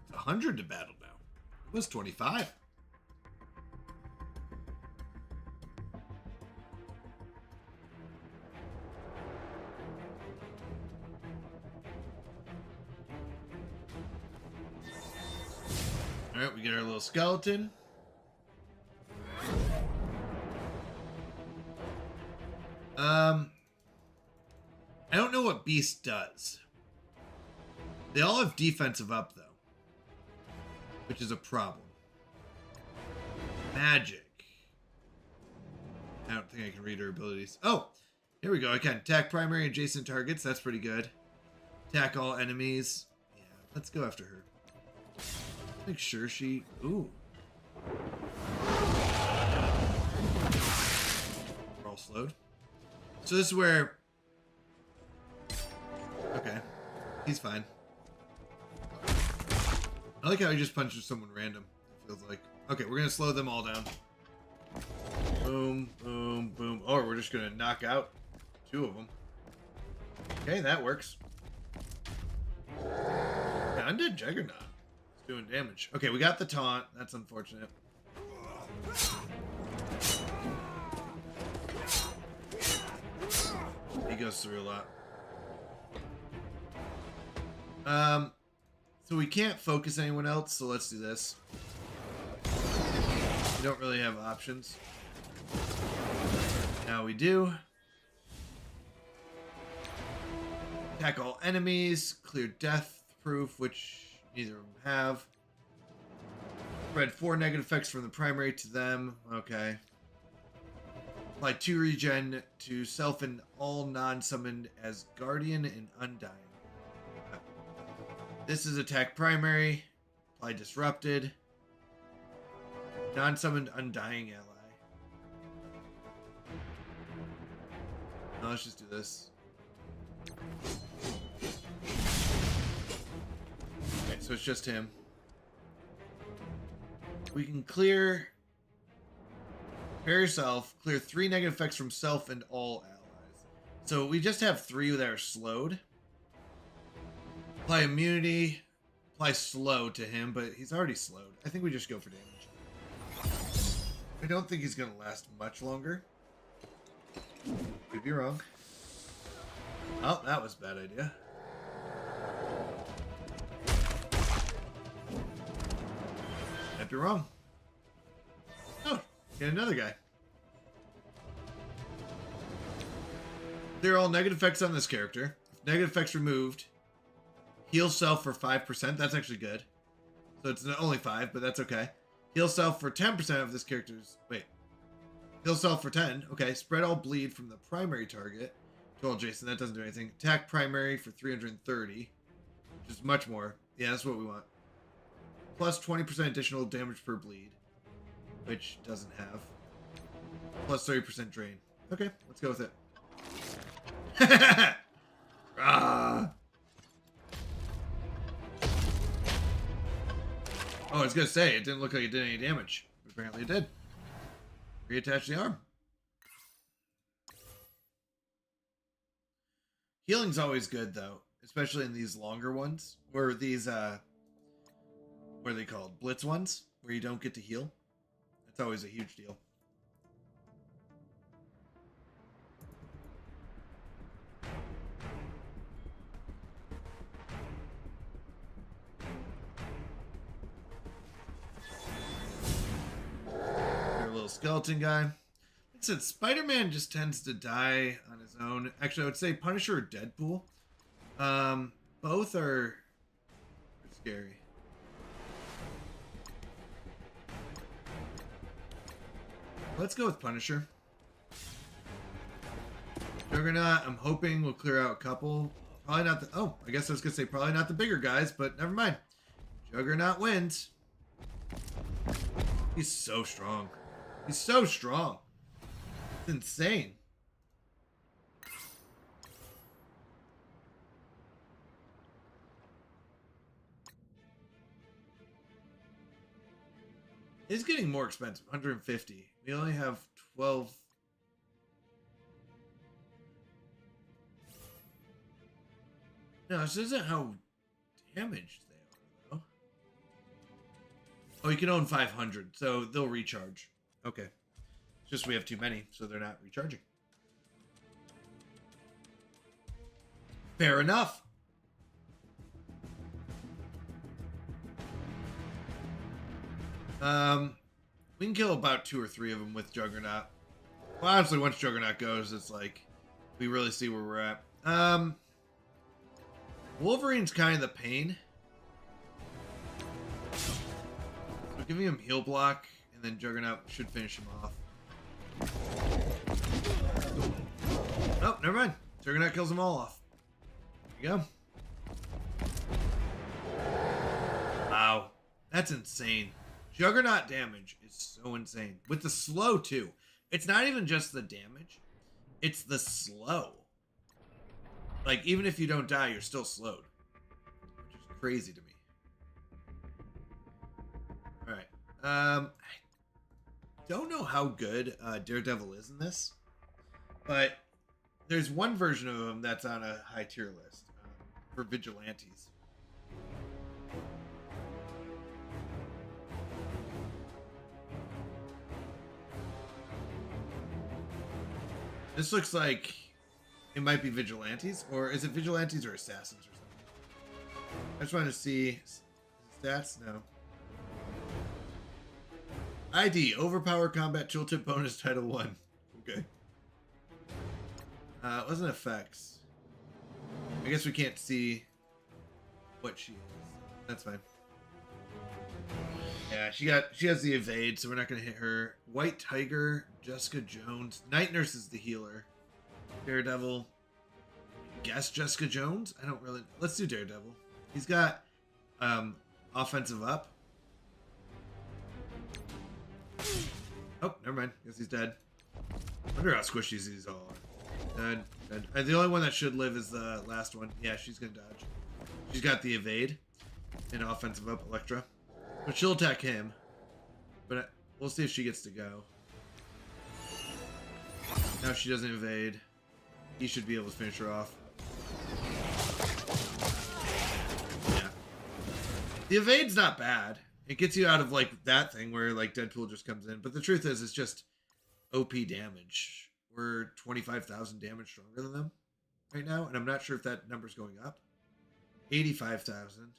It's 100 to battle now. It was 25. All right, we get our little skeleton. I don't know what Beast does. They all have defensive up, though, which is a problem. Magic. I don't think I can read her abilities. Oh, here we go. I can attack primary adjacent targets. That's pretty good. Attack all enemies. Yeah, let's go after her. Make sure she... Ooh. We're all slowed. So this is where... Okay. He's fine. I like how he just punches someone random, it feels like. Okay, we're going to slow them all down. Boom, boom, boom. Or we're just going to knock out 2 of them. Okay, that works. Yeah, Undead Juggernaut. It's doing damage. Okay, we got the taunt. That's unfortunate. He goes through a lot. So we can't focus anyone else, so let's do this. We don't really have options. Now we do. Attack all enemies, clear death proof, which neither of them have. Spread 4 negative effects from the primary to them. Okay. Apply 2 regen to self and all non-summoned as Guardian and Undying. This is attack primary. Apply disrupted. Non-summoned Undying ally. No, let's just do this. Okay, so it's just him. We can clear... Prepare yourself. Clear 3 negative effects from self and all allies. So we just have 3 that are slowed. Apply immunity. Apply slow to him, but he's already slowed. I think we just go for damage. I don't think he's going to last much longer. Could be wrong. Oh, that was a bad idea. Might be wrong. Oh, get another guy. They're all negative effects on this character. If negative effects removed, heal self for 5%. That's actually good. So it's only 5, but that's okay. Heal self for 10% of this character's... Wait. Heal self for 10. Okay. Spread all bleed from the primary target to all Jason. That doesn't do anything. Attack primary for 330. Which is much more. Yeah, that's what we want. Plus 20% additional damage per bleed. Which doesn't have. Plus 30% drain. Okay. Let's go with it. Ah. Oh, I was gonna say, it didn't look like it did any damage. Apparently it did. Reattach the arm. Healing's always good, though. Especially in these longer ones. Or these, what are they called? Blitz ones? Where you don't get to heal. That's always a huge deal. Skeleton guy. Like I said, Spider-Man just tends to die on his own. Actually, I would say Punisher or Deadpool. Both are scary. Let's go with Punisher. Juggernaut, I'm hoping we'll clear out a couple. Probably not the... Oh, I guess I was going to say probably not the bigger guys, but never mind. Juggernaut wins. He's so strong. He's so strong. It's insane. It's getting more expensive. 150. We only have 12. No, this isn't how damaged they are, though. Oh, you can own 500, so they'll recharge. Okay. It's just we have too many, so they're not recharging. Fair enough. We can kill about 2 or 3 of them with Juggernaut. Well, honestly, once Juggernaut goes, it's like we really see where we're at. Wolverine's kind of the pain. So giving him heal block, and then Juggernaut should finish him off. Oh, never mind. Juggernaut kills them all off. There you go. Wow. That's insane. Juggernaut damage is so insane. With the slow, too. It's not even just the damage. It's the slow. Like, even if you don't die, you're still slowed. Which is crazy to me. Alright. I don't know how good Daredevil is in this. But there's one version of him that's on a high tier list. For vigilantes. This looks like it might be vigilantes, or is it vigilantes or assassins or something? I just wanted to see stats. No. ID overpower combat tooltip bonus title 1. Okay. It wasn't effects. I guess we can't see what she is. That's fine. Yeah, she has the evade, so we're not gonna hit her. White Tiger, Jessica Jones, Night Nurse is the healer. Daredevil. Guess Jessica Jones? I don't really. Let's do Daredevil. He's got offensive up. Oh, never mind. Guess he's dead. I wonder how squishy these all are. Dead. Dead. The only one that should live is the last one. Yeah, she's gonna dodge. She's got the evade and offensive up, Elektra. But she'll attack him. But we'll see if she gets to go. Now she doesn't evade. He should be able to finish her off. Yeah. The evade's not bad. It gets you out of like that thing where like Deadpool just comes in. But the truth is, it's just OP damage. We're 25,000 damage stronger than them right now. And I'm not sure if that number's going up. 85,000.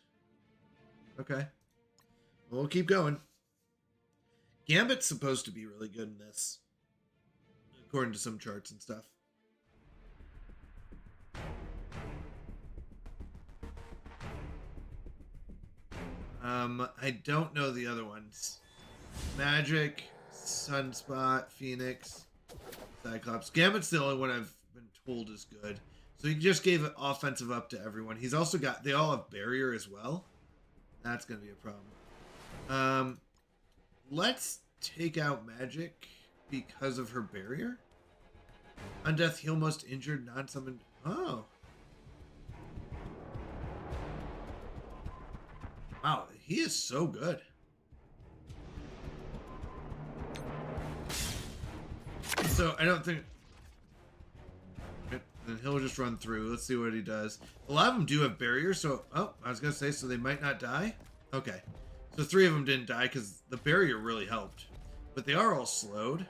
Okay. We'll keep going. Gambit's supposed to be really good in this, according to some charts and stuff. I don't know the other ones. Magic, Sunspot, Phoenix, Cyclops. Gambit's the only one I've been told is good. So he just gave offensive up to everyone. He's also got, they all have barrier as well. That's going to be a problem. Let's take out Magic because of her barrier. Undeath, heal most injured, non-summoned. Oh. Wow, he is so good. So I don't think. Then he'll just run through. Let's see what he does. A lot of them do have barriers, so I was gonna say, so they might not die. Okay, so 3 of them didn't die because the barrier really helped, but they are all slowed.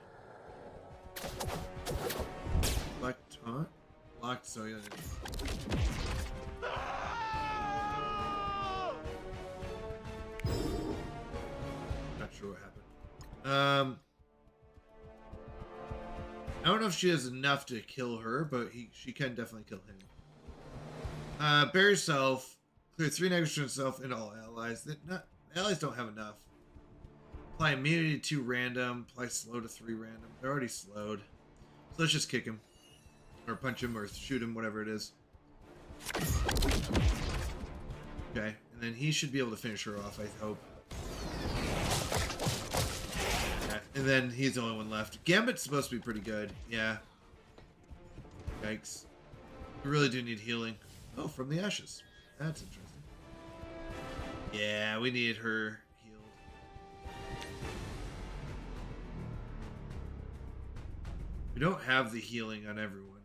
Black taunt, locked. So yeah. Not sure what happened. I don't know if she has enough to kill her, but she can definitely kill him. Bury yourself. Clear 3 negatives to himself and all allies. Allies don't have enough. Apply immunity to 2 random. Apply slow to 3 random. They're already slowed. So let's just kick him. Or punch him or shoot him, whatever it is. Okay. And then he should be able to finish her off, I hope. And then he's the only one left. Gambit's supposed to be pretty good. Yeah. Yikes. We really do need healing. Oh, from the ashes. That's interesting. Yeah, we needed her healed. We don't have the healing on everyone.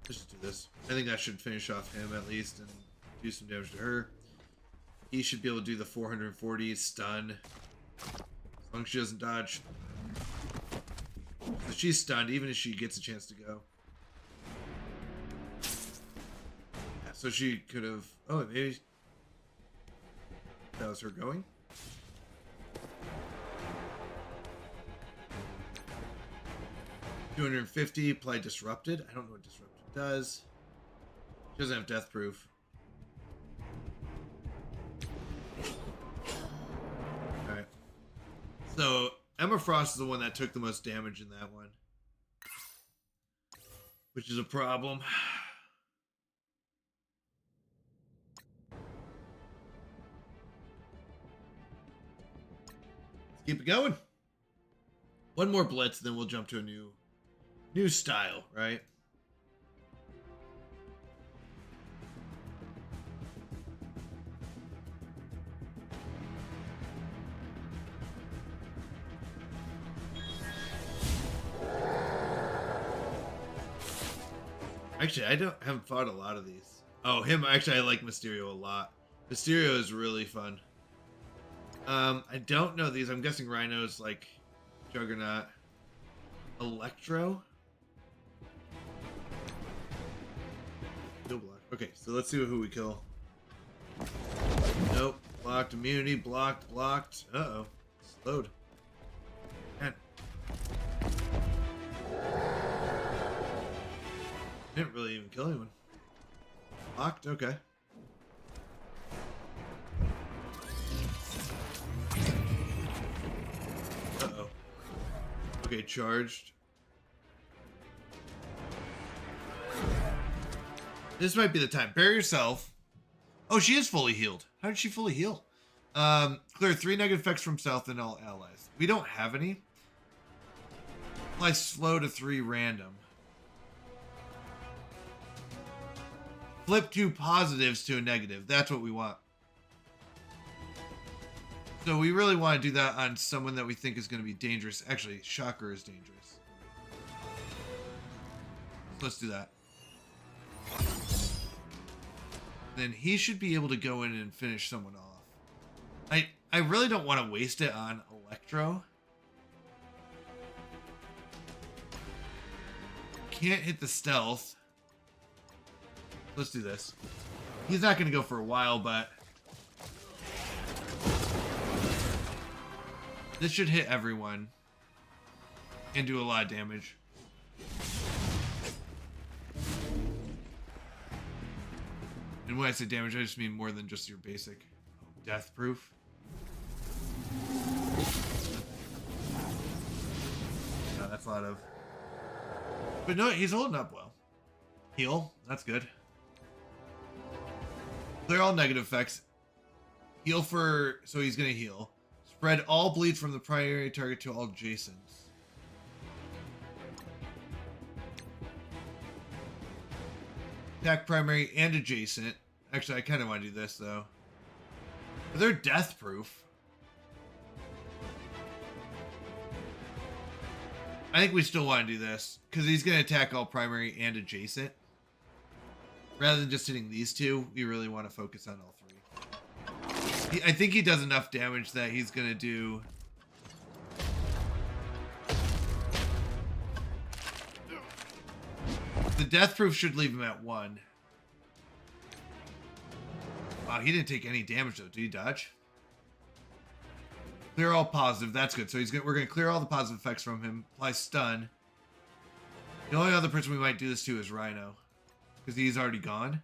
Let's just do this. I think that should finish off him at least and do some damage to her. He should be able to do the 440 stun. As long as she doesn't dodge. So she's stunned even if she gets a chance to go. Yeah, so she could have... Oh, maybe... That was her going? $250, apply disrupted. I don't know what disrupted does. She doesn't have death proof. Alright. So, Emma Frost is the one that took the most damage in that one. Which is a problem. Let's keep it going. One more blitz, then we'll jump to a new style, right? Actually, I haven't fought a lot of these. Oh, him, actually, I like Mysterio a lot. Mysterio is really fun. I don't know these. I'm guessing Rhino's like Juggernaut. Electro? Kill block. Okay, so let's see who we kill. Nope. Blocked immunity. Blocked. Blocked. Uh-oh. Slowed. Man. Didn't really even kill anyone. Blocked? Okay. Uh-oh. Okay, charged. This might be the time. Bury yourself. Oh, she is fully healed. How did she fully heal? Clear 3 negative effects from self and all allies. We don't have any. Apply slow to 3 random. Flip 2 positives to a negative. That's what we want. So we really want to do that on someone that we think is going to be dangerous. Actually, Shocker is dangerous. So let's do that. Then he should be able to go in and finish someone off. I really don't want to waste it on Electro. Can't hit the stealth. Let's do this. He's not going to go for a while, but this should hit everyone and do a lot of damage. And when I say damage, I just mean more than just your basic death proof. No, that's a lot of... But no, he's holding up well. Heal, that's good. Clear all negative effects. Heal for... So he's going to heal. Spread all bleed from the primary target to all adjacents. Attack primary and adjacent. Actually, I kind of want to do this, though. They're death proof. I think we still want to do this because he's going to attack all primary and adjacent. Rather than just hitting these two, we really want to focus on all three. I think he does enough damage that he's going to do... The death proof should leave him at 1. Wow, he didn't take any damage though. Did he dodge? Clear all positive. That's good. So we're gonna clear all the positive effects from him. Apply stun. The only other person we might do this to is Rhino, because he's already gone.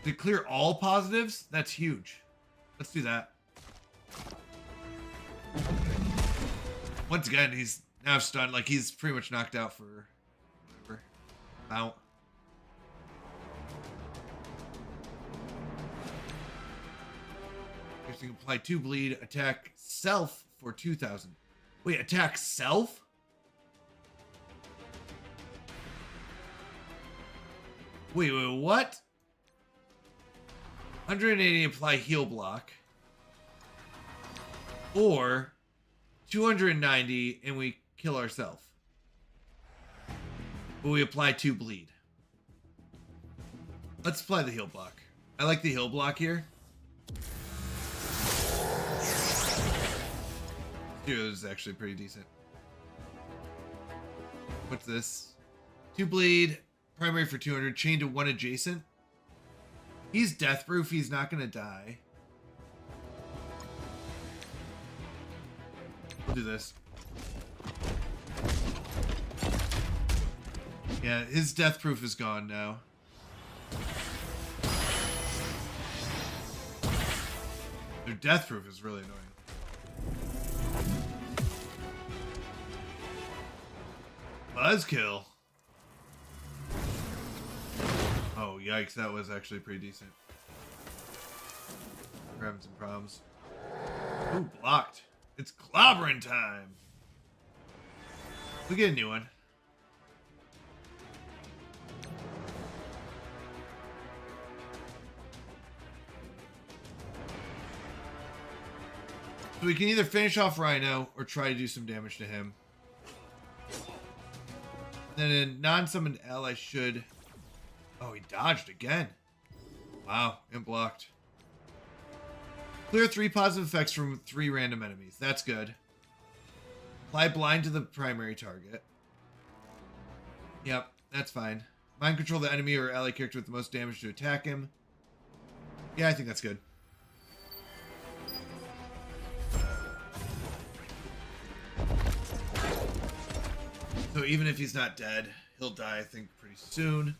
To clear all positives? That's huge. Let's do that. Once again, he's now stunned. Like, he's pretty much knocked out for whatever. Out. You can apply 2 bleed, attack self for 2,000. Wait, attack self? Wait, what? 180 apply heal block. Or 290 and we kill ourselves. But we apply 2 bleed. Let's apply the heal block. I like the heal block here. Dude, this is actually pretty decent. What's this? 2 bleed, primary for 200, chain to 1 adjacent. He's death proof, he's not gonna die. We'll do this. Yeah, his death proof is gone now. Their death proof is really annoying. Buzzkill. Oh, yikes, that was actually pretty decent. We're having some problems. Ooh, blocked. It's clobbering time. We get a new one. So we can either finish off Rhino or try to do some damage to him. Then a non-summoned ally should... Oh, he dodged again. Wow, and blocked. Clear 3 positive effects from 3 random enemies. That's good. Apply blind to the primary target. Yep, that's fine. Mind control the enemy or ally character with the most damage to attack him. Yeah, I think that's good. So even if he's not dead, he'll die, I think, pretty soon.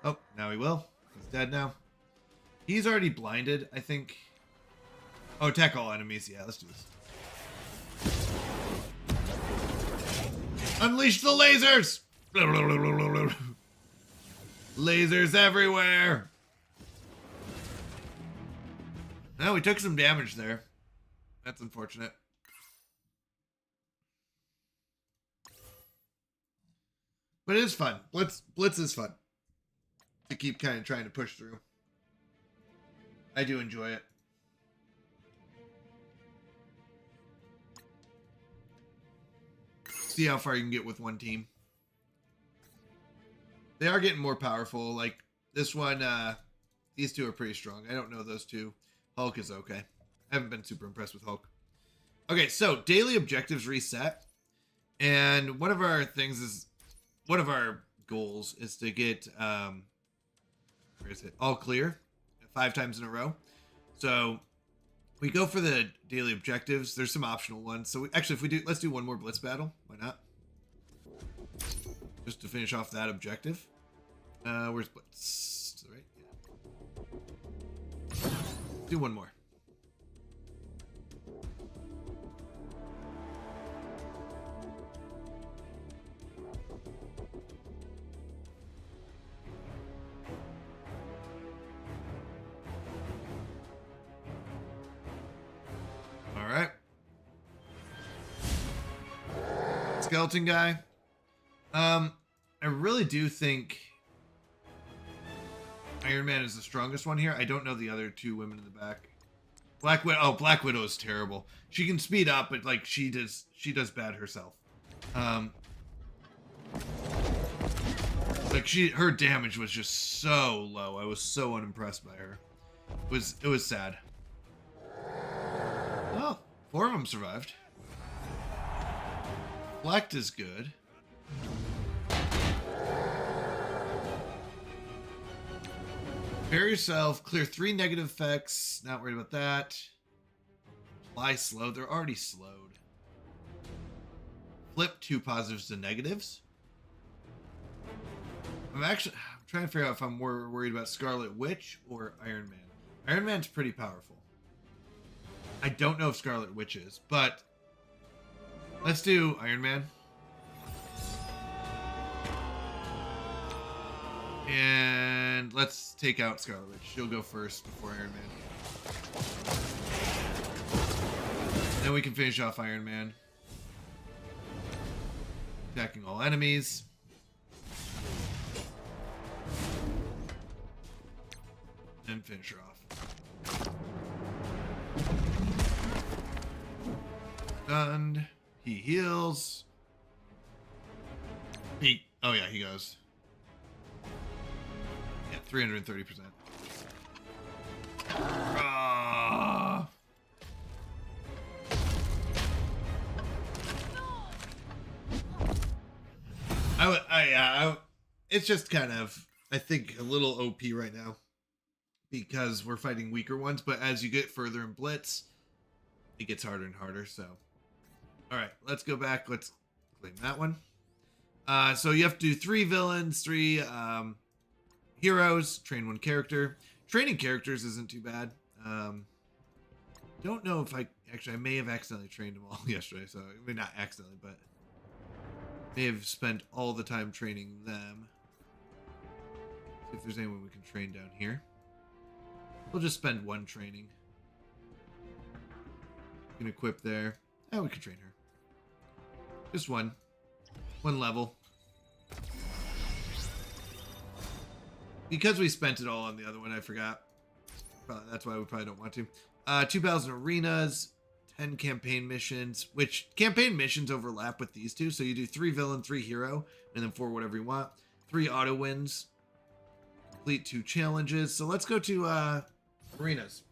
Oh, now he will. He's dead now. He's already blinded, I think. Oh, attack all enemies. Yeah, let's do this. Unleash the lasers! Lasers everywhere! No, we took some damage there. That's unfortunate. But it is fun. Blitz is fun. To keep kind of trying to push through. I do enjoy it. See how far you can get with one team. They are getting more powerful. Like this one, these two are pretty strong. I don't know those two. Hulk is okay. I haven't been super impressed with Hulk. Okay, so daily objectives reset. And one of our goals is to get where is it? All clear 5 times in a row. So we go for the daily objectives. There's some optional ones. So let's do one more blitz battle. Why not? Just to finish off that objective. Where's blitz? Right? Yeah. Do one more. Skeleton guy. I really do think Iron Man is the strongest one here. I don't know the other 2 women in the back. Black Widow. Oh, Black Widow is terrible. She can speed up, but like she does bad herself. Like her damage was just so low. I was so unimpressed by her. It was sad. Oh, 4 of them survived. Flecked is good. Prepare yourself. Clear 3 negative effects. Not worried about that. Apply slow. They're already slowed. Flip 2 positives to negatives. I'm trying to figure out if I'm more worried about Scarlet Witch or Iron Man. Iron Man's pretty powerful. I don't know if Scarlet Witch is, but let's do Iron Man. And let's take out Scarlet Witch. She'll go first before Iron Man. Then we can finish off Iron Man. Attacking all enemies. And finish her off. Stunned. He heals. Oh yeah, he goes. Yeah, 330%. It's just kind of, I think, a little OP right now because we're fighting weaker ones. But as you get further in Blitz, it gets harder and harder. So, all right, let's go back. Let's claim that one. So you have to do 3 villains, 3 heroes, train 1 character. Training characters isn't too bad. Don't know if I may have accidentally trained them all yesterday. So I mean, not accidentally, but may have spent all the time training them. See if there's anyone we can train down here. We'll just spend 1 training. We can equip there. Oh, we can train her. Just 1 level. Because we spent it all on the other one, I forgot. That's why we probably don't want to. 2 battles in arenas, 10 campaign missions, which campaign missions overlap with these 2. So you do 3 villain, 3 hero, and then 4 whatever you want. 3 auto wins. Complete 2 challenges. So let's go to arenas.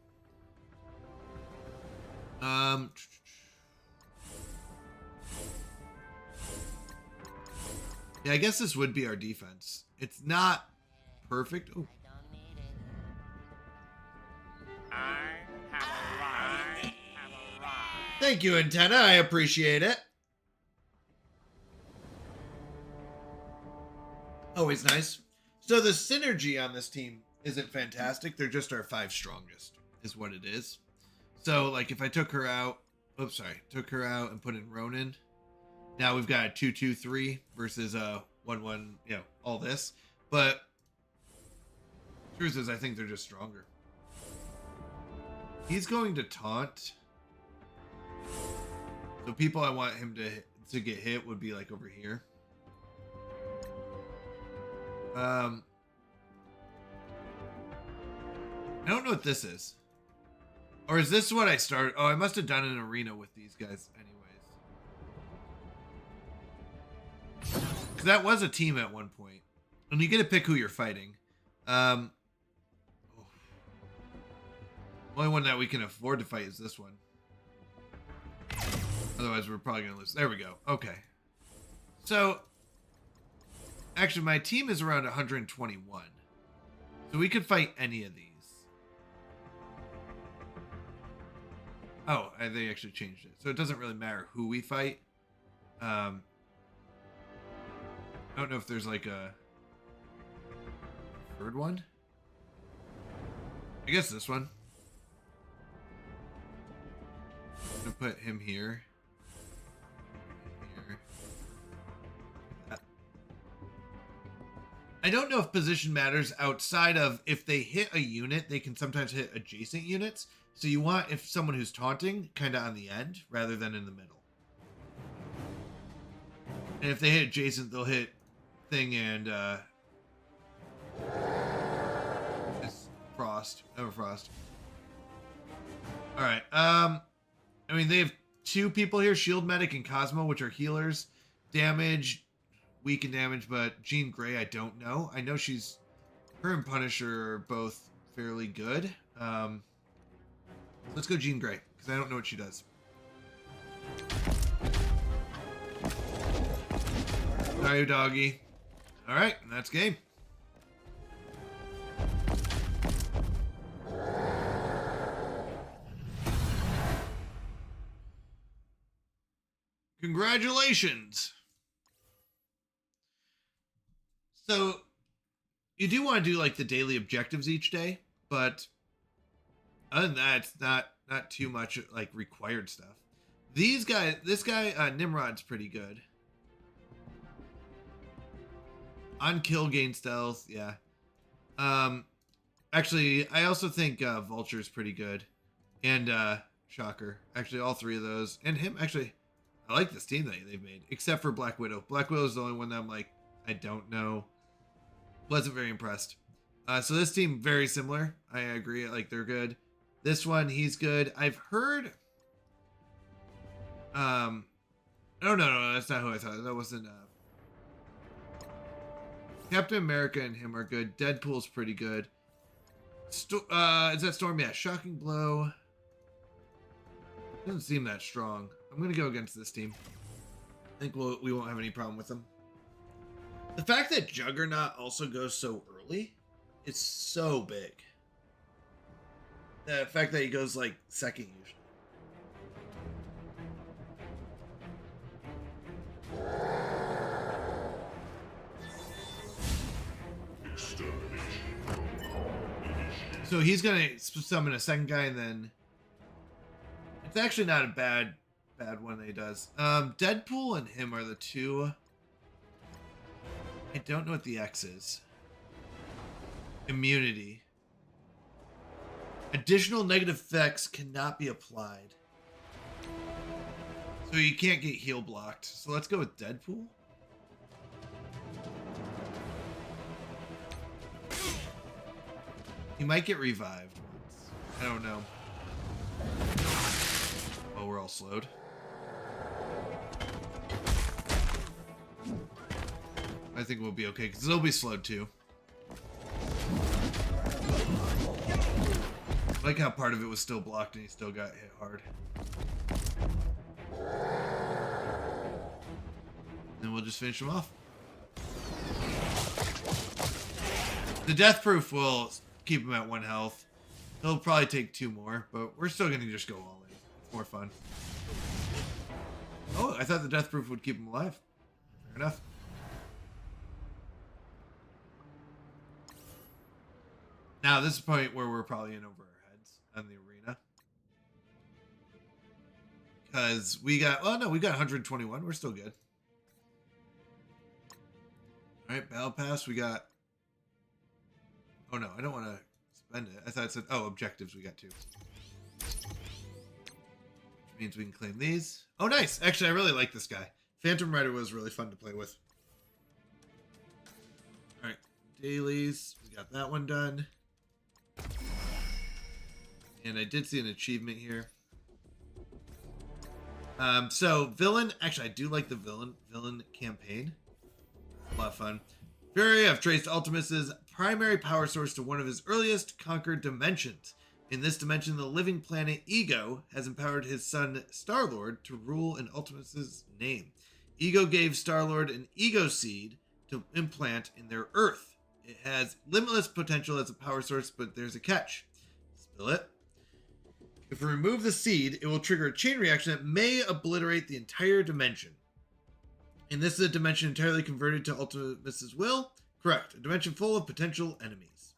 Yeah, I guess this would be our defense. It's not perfect. Ooh. I have arrived. Thank you, Antenna. I appreciate it. Always nice. So the synergy on this team isn't fantastic. They're just our 5 strongest, is what it is. So, like, if I took her out, took her out and put in Ronin, now we've got a 2-2-3 versus a 1-1, you know, all this. But truth is, I think they're just stronger. He's going to taunt. So people I want him to get hit would be like over here. I don't know what this is. Or is this what I started? Oh, I must have done an arena with these guys anyways. Because that was a team at one point. And you get to pick who you're fighting. Only one that we can afford to fight is this one. Otherwise, we're probably going to lose. There we go. Okay. So, actually, my team is around 121. So we could fight any of these. Oh, they actually changed it. So it doesn't really matter who we fight. I don't know if there's like a third one. I guess this one. I'm gonna put him here. Here. I don't know if position matters outside of if they hit a unit, they can sometimes hit adjacent units. So you want if someone who's taunting kind of on the end rather than in the middle. And if they hit adjacent, they'll hit thing and it's Frost. Everfrost. All right. I mean, they have two people here, Shield Medic and Cosmo, which are healers. Damage, weak in damage, but Jean Grey, I don't know. I know her and Punisher are both fairly good. Let's go Jean Grey, because I don't know what she does. Sorry, doggy. All right, and that's game. Congratulations. So you do want to do like the daily objectives each day, but other than that, it's not too much like required stuff. This guy Nimrod's pretty good. On kill, gain stealth, yeah. Actually, I also think Vulture's pretty good, and Shocker. Actually, all three of those, and him. Actually, I like this team that they've made, except for Black Widow. Black Widow is the only one that I'm like, I don't know. Wasn't very impressed. So this team very similar. I agree. Like they're good. This one, he's good. I've heard. Oh no, that's not who I thought. That wasn't. Captain America and him are good. Deadpool's pretty good. Is that Storm? Yeah. Shocking Blow. Doesn't seem that strong. I'm gonna go against this team. I think we won't have any problem with them. The fact that Juggernaut also goes so early is so big. The fact that he goes like second usually. So he's gonna summon a second guy, and then it's actually not a bad one that he does. Deadpool and him are the two. I don't know what the X is. Immunity. Additional negative effects cannot be applied. So you can't get heal blocked. So let's go with Deadpool. He might get revived once. I don't know. Oh, we're all slowed. I think we'll be okay, because they'll be slowed too. I like how part of it was still blocked and he still got hit hard. Then we'll just finish him off. The death proof will keep him at 1 health. He'll probably take 2 more, but we're still gonna just go all in. It's more fun. Oh, I thought the death proof would keep him alive. Fair enough. Now this is the point where we're probably in over our heads on the arena. Because we got, well no, we got 121. We're still good. Alright, Battle Pass, we got, oh no, I don't want to spend it. I thought it said, oh, objectives, we got 2. Which means we can claim these. Oh, nice. Actually, I really like this guy. Phantom Rider was really fun to play with. Alright, dailies. We got that one done. And I did see an achievement here. So, villain. Actually, I do like the villain campaign. A lot of fun. Fury have traced Ultimus's primary power source to one of his earliest conquered dimensions. In this dimension, the living planet Ego has empowered his son Star-Lord to rule in Ultimus's name. Ego gave Star-Lord an Ego Seed to implant in their Earth. It has limitless potential as a power source, but there's a catch. Spill it. If we remove the seed, it will trigger a chain reaction that may obliterate the entire dimension. And this is a dimension entirely converted to Ultimus's will? Correct. A dimension full of potential enemies.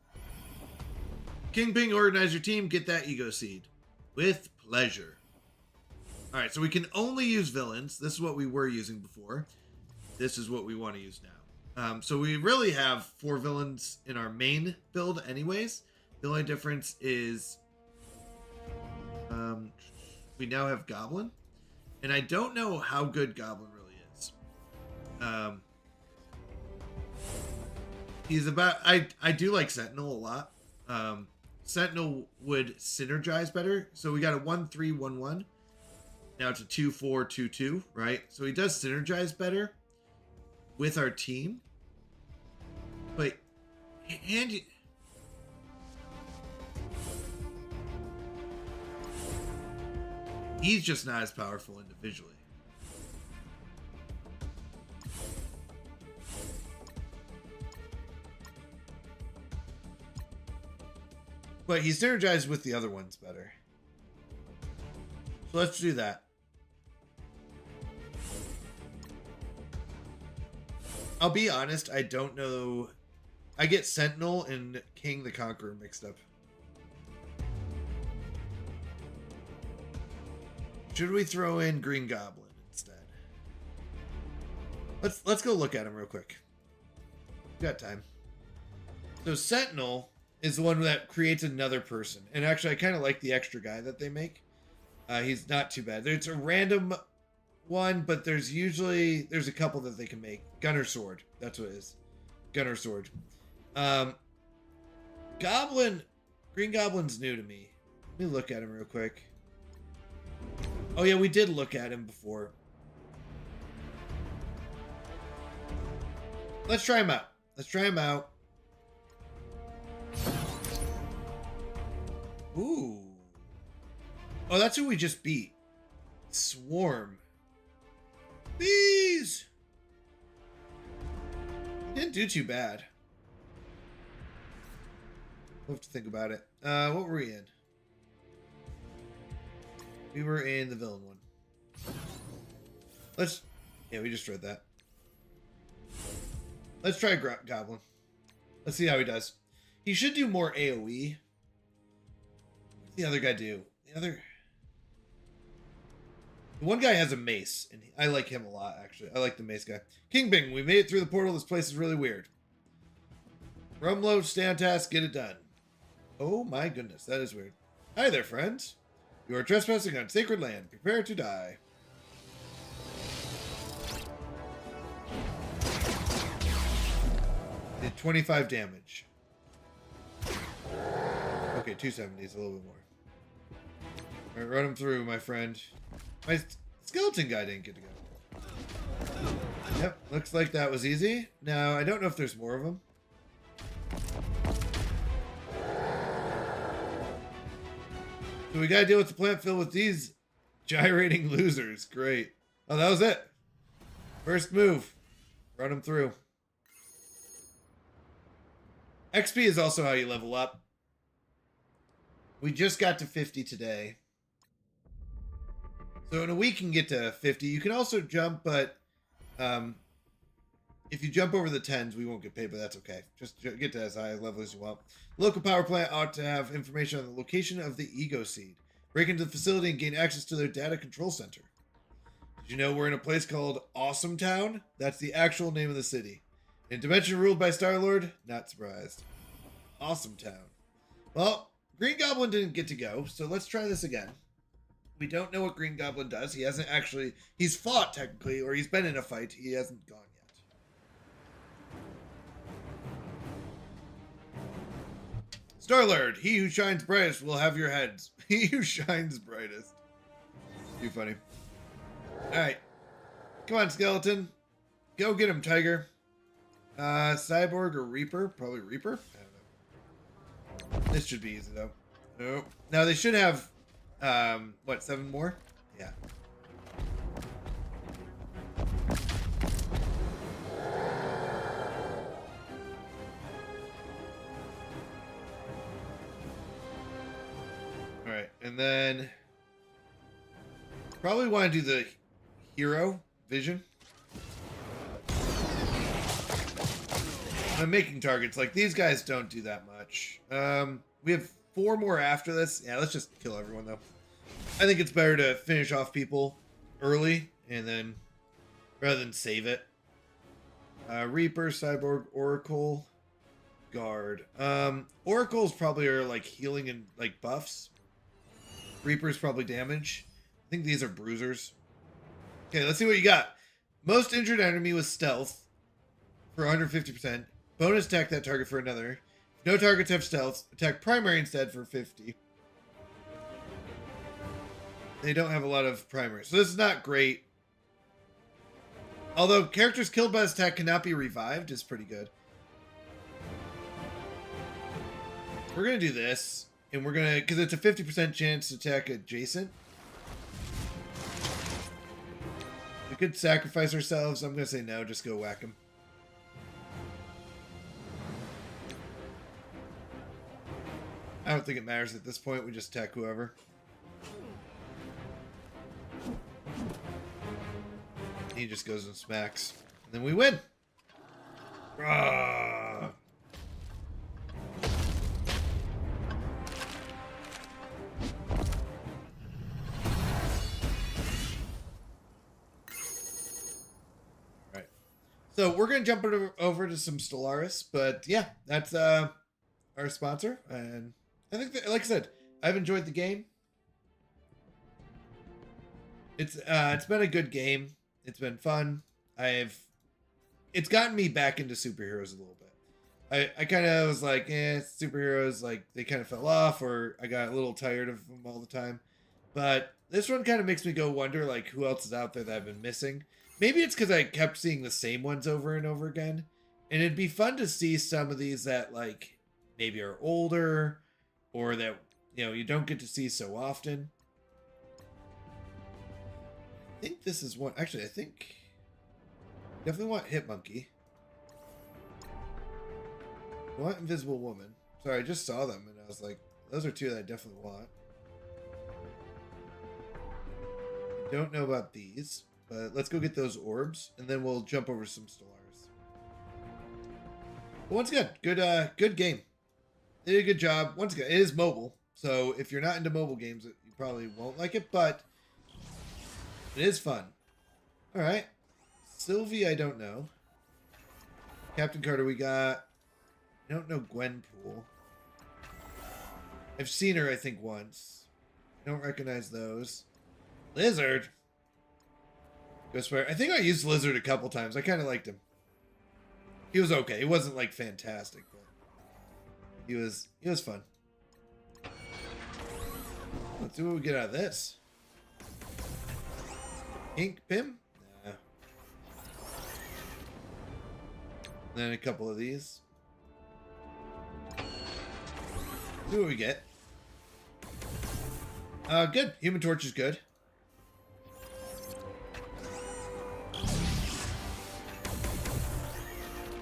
Kingpin, organize your team. Get that Ego Seed. With pleasure. Alright, so we can only use villains. This is what we were using before. This is what we want to use now. So we really have 4 villains in our main build anyways. The only difference is we now have Goblin. And I don't know how good Goblin really is. He's about... I do like Sentinel a lot. Sentinel would synergize better. So we got a 1-3-1-1. Now it's a 2-4-2-2, right? So he does synergize better with our team. But and he's just not as powerful individually. But he's synergized with the other ones better. So let's do that. I'll be honest, I don't know. I get Sentinel and King the Conqueror mixed up. Should we throw in Green Goblin instead? Let's go look at him real quick. We got time. So Sentinel is the one that creates another person. And actually, I kind of like the extra guy that they make. He's not too bad. There's a random one, but there's a couple that they can make. Gunner Sword. That's what it is. Gunner Sword. Goblin. Green Goblin's new to me. Let me look at him real quick. Oh yeah, we did look at him before. Let's try him out. Let's try him out. Ooh. Oh, that's who we just beat. Swarm. Bees! Didn't do too bad. We'll have to think about it. What were we in? We were in the villain one. Yeah, we just read that. Let's try Goblin. Let's see how he does. He should do more AoE. What's the other guy do? The one guy has a mace, and I like him a lot, actually. I like the mace guy. King Bing, we made it through the portal. This place is really weird. Rumlow, stay on task, get it done. Oh my goodness, that is weird. Hi there, friends. You are trespassing on sacred land. Prepare to die. Did 25 damage. Okay, 270 is a little bit more. Alright, run him through, my friend. My skeleton guy didn't get to go. Yep, looks like that was easy. Now, I don't know if there's more of them. So we gotta deal with the plant filled with these gyrating losers. Great. Oh, that was it. First move. Run them through. XP is also how you level up. We just got to 50 today. So in a week you can get to 50. You can also jump, but if you jump over the 10s, we won't get paid, but that's okay. Just get to as high a level as you want. The local power plant ought to have information on the location of the Ego Seed. Break into the facility and gain access to their data control center. Did you know we're in a place called Awesome Town? That's the actual name of the city. In a dimension ruled by Star-Lord? Not surprised. Awesome Town. Well, Green Goblin didn't get to go, so let's try this again. We don't know what Green Goblin does. He hasn't actually... He's fought, technically, or he's been in a fight. He hasn't gone yet. Star-Lord, he who shines brightest will have your heads. He who shines brightest. Too funny. Alright. Come on, skeleton. Go get him, tiger. Cyborg or Reaper? Probably Reaper? I don't know. This should be easy, though. Nope. Now, they should have... what, 7 more? Yeah. Alright, and then probably want to do the hero vision. I'm making targets. Like, these guys don't do that much. We have 4 more after this. Yeah, let's just kill everyone, though. I think it's better to finish off people early, and then, rather than save it. Reaper, Cyborg, Oracle, Guard. Oracles probably are, like, healing and, like, buffs. Reaper's probably damage. I think these are bruisers. Okay, let's see what you got. Most injured enemy with stealth for 150%. Bonus attack that target for another. If No targets have stealth. Attack primary instead for 50. They don't have a lot of primary, so this is not great. Although characters killed by this attack cannot be revived is pretty good. We're going to do this, and we're going to, because it's a 50% chance to attack adjacent. We could sacrifice ourselves. I'm going to say no, just go whack him. I don't think it matters at this point. We just attack whoever. He just goes and smacks. And then we win. Ah. Right. So we're going to jump over to some Stellaris. But yeah, that's our sponsor. And I think that, like I said, I've enjoyed the game. It's been a good game. It's been fun. It's gotten me back into superheroes a little bit. I kind of was like, superheroes, like they kind of fell off, or I got a little tired of them all the time. But this one kind of makes me go wonder, like, who else is out there that I've been missing. Maybe it's because I kept seeing the same ones over and over again. And it'd be fun to see some of these that, like, maybe are older, or that, you know, you don't get to see so often. I think this is one. Actually, I think definitely want Hitmonkey. I want Invisible Woman. Sorry, I just saw them and I was like, those are two that I definitely want. I don't know about these, but let's go get those orbs and then we'll jump over some Stellaris. But once again, good game. They did a good job. Once again, it is mobile, so if you're not into mobile games, you probably won't like it, but it is fun. All right. Sylvie, I don't know. Captain Carter, we got... I don't know Gwenpool. I've seen her, I think, once. I don't recognize those. Lizard. Ghostfire. I think I used Lizard a couple times. I kind of liked him. He was okay. He wasn't, like, fantastic, but he was fun. Let's see what we get out of this. Ink Pim? Nah. And then a couple of these. See what we get. Good. Human Torch is good.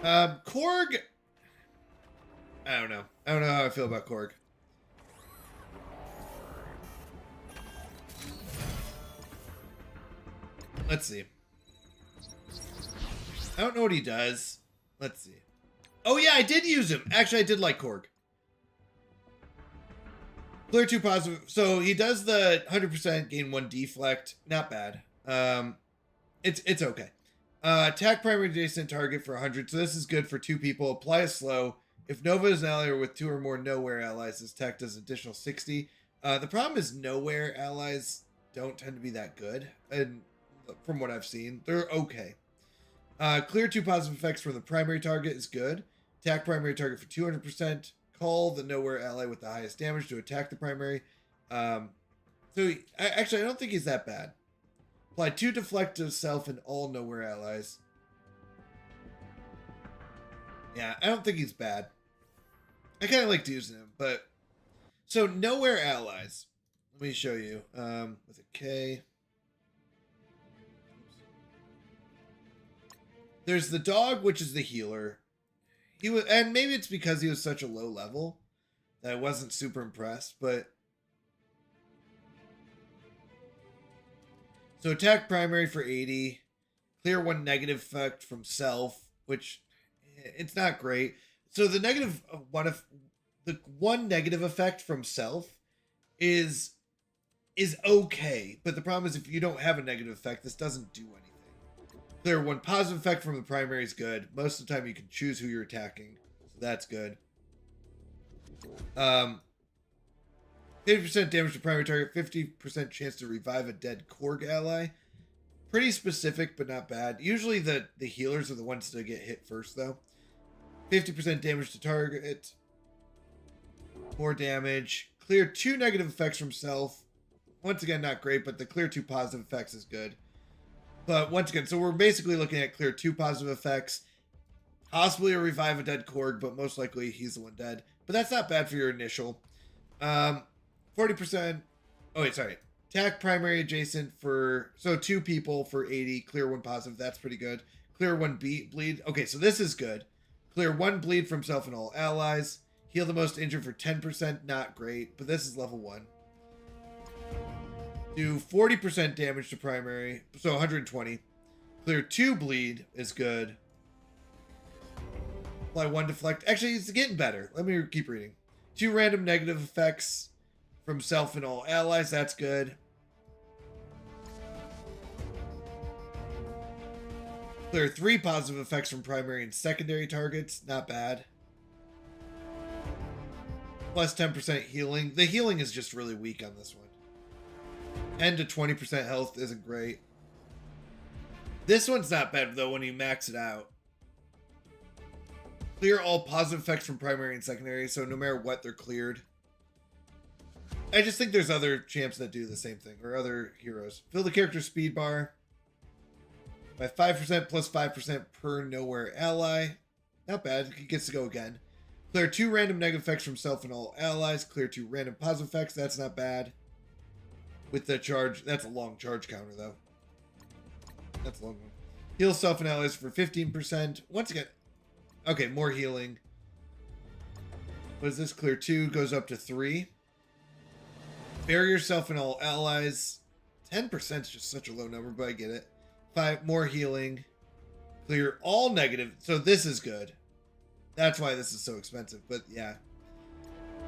Korg. I don't know. I don't know how I feel about Korg. Let's see. I don't know what he does. Let's see. Oh yeah, I did use him. Actually, I did like Korg. Clear 2 positive. So he does the 100% gain 1 deflect. Not bad. It's okay. Attack primary adjacent target for 100. So this is good for 2 people. Apply a slow. If Nova is an ally or with 2 or more nowhere allies, this attack does an additional 60. The problem is nowhere allies don't tend to be that good. And from what I've seen, they're okay. Clear 2 positive effects from the primary target is good. Attack primary target for 200%. Call the nowhere ally with the highest damage to attack the primary. Actually, I don't think he's that bad. Apply 2 deflect to self and all nowhere allies. Yeah, I don't think he's bad. I kind of liked using him, but... So, nowhere allies. Let me show you. With a K. There's the dog, which is the healer. He was, and maybe it's because he was such a low level that I wasn't super impressed, but... So attack primary for 80. Clear 1 negative effect from self, which it's not great. So the negative one of the 1 negative effect from self is okay, but the problem is if you don't have a negative effect, this doesn't do anything. Clear 1 positive effect from the primary is good. Most of the time you can choose who you're attacking, so that's good. 50% damage to primary target, 50% chance to revive a dead Korg ally. Pretty specific, but not bad. Usually the healers are the ones that get hit first, though. 50% damage to target. More damage. Clear 2 negative effects from self. Once again, not great, but the clear 2 positive effects is good. But once again, so we're basically looking at clear 2 positive effects. Possibly a revive a dead Korg, but most likely he's the one dead. But that's not bad for your initial. 40%. Oh, wait, sorry. Attack primary adjacent for... So 2 people for 80. Clear 1 positive. That's pretty good. Clear 1 bleed. Okay, so this is good. Clear 1 bleed from self and all allies. Heal the most injured for 10%. Not great, but this is level 1. Do 40% damage to primary. So 120. Clear 2 bleed is good. Apply 1 deflect. Actually, it's getting better. Let me keep reading. 2 random negative effects from self and all allies. That's good. Clear 3 positive effects from primary and secondary targets. Not bad. Plus 10% healing. The healing is just really weak on this one. 10 to 20% health isn't great. This one's not bad, though, when you max it out. Clear all positive effects from primary and secondary, so no matter what, they're cleared. I just think there's other champs that do the same thing, or other heroes. Fill the character speed bar by 5% plus 5% per nowhere ally. Not bad. He gets to go again. Clear 2 random negative effects from self and all allies. Clear 2 random positive effects. That's not bad. With the charge, that's a long charge counter, though. That's a long one. Heal self and allies for 15%. Once again, okay, more healing. What is this? Clear 2 goes up to 3. Bury yourself and all allies. 10% is just such a low number, but I get it. 5 more healing. Clear all negative. So this is good. That's why this is so expensive. But yeah.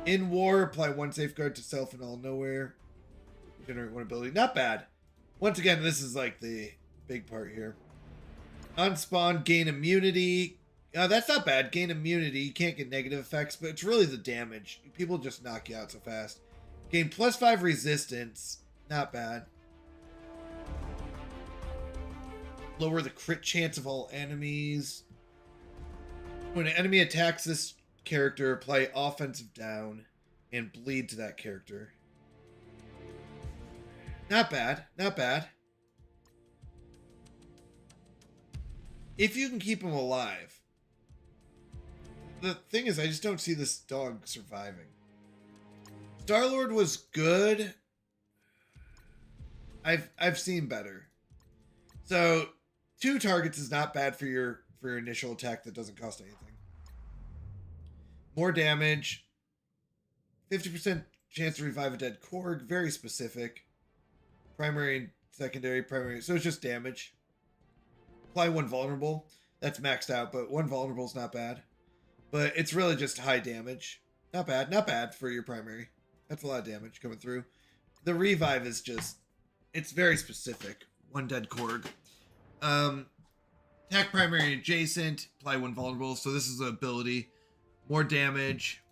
In war, apply 1 safeguard to self and all nowhere. Generate 1 ability. Not bad. Once again, this is like the big part here. Unspawn, gain immunity. That's not bad. Gain immunity. You can't get negative effects, but it's really the damage. People just knock you out so fast. Gain plus 5 resistance. Not bad. Lower the crit chance of all enemies. When an enemy attacks this character, apply offensive down and bleed to that character. Not bad. Not bad. If you can keep him alive. The thing is, I just don't see this dog surviving. Star-Lord was good. I've seen better. So 2 targets is not bad for your initial attack that doesn't cost anything. More damage. 50% chance to revive a dead Korg. Very specific. Primary and secondary. Primary. So it's just damage. Apply 1 vulnerable. That's maxed out, but 1 vulnerable is not bad. But it's really just high damage. Not bad. Not bad for your primary. That's a lot of damage coming through. The revive is just... It's very specific. 1 dead Korg. Attack primary adjacent. Apply 1 vulnerable. So this is an ability. More damage.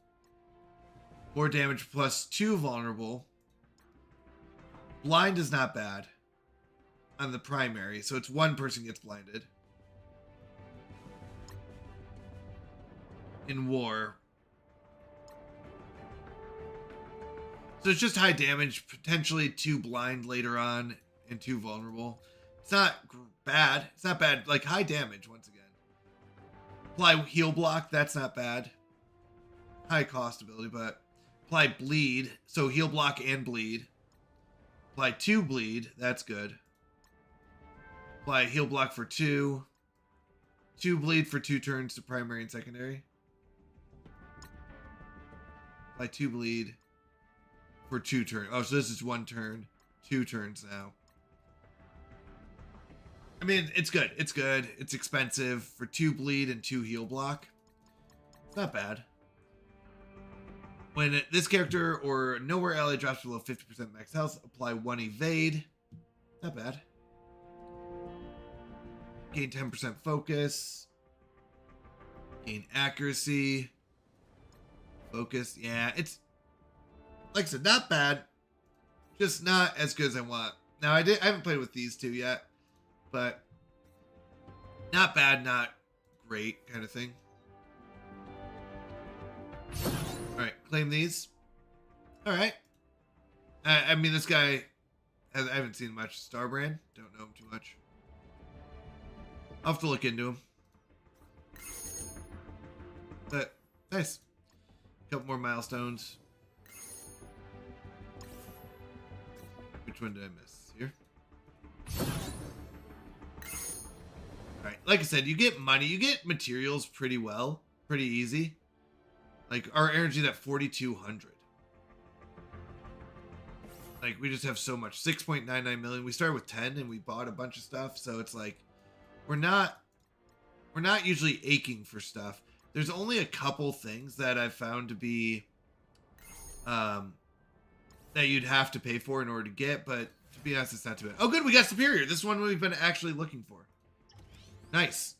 More damage plus 2 vulnerable. Blind is not bad on the primary. So it's 1 person gets blinded. In war. So it's just high damage. Potentially 2 blind later on. And 2 vulnerable. It's not bad. It's not bad. Like high damage once again. Apply heal block. That's not bad. High cost ability, but apply bleed. So heal block and bleed. Apply 2 bleed. That's good. Apply heal block for 2. 2 bleed for 2 turns to primary and secondary. Apply 2 bleed for 2 turns. Oh, so this is 1 turn. 2 turns now. I mean, it's good. It's good. It's expensive for 2 bleed and 2 heal block. It's not bad. When this character or nowhere ally drops below 50% max health, apply 1 evade. Not bad. Gain 10% focus. Gain accuracy. Focus. Yeah, it's like I said, not bad. Just not as good as I want. Now I haven't played with these 2 yet, but not bad, not great kind of thing. All right, claim these. All right. I mean, this guy, I haven't seen much. Starbrand, don't know him too much. I'll have to look into him. But nice. Couple more milestones. Which one did I miss? Here. All right, like I said, you get money, you get materials pretty well, pretty easy. Like our energy at 4,200. Like we just have so much. 6.99 million. We started with 10 and we bought a bunch of stuff, so it's like we're not usually aching for stuff. There's only a couple things that I've found to be that you'd have to pay for in order to get, but to be honest, it's not too bad. Oh, good, we got Superior. This one we've been actually looking for. Nice.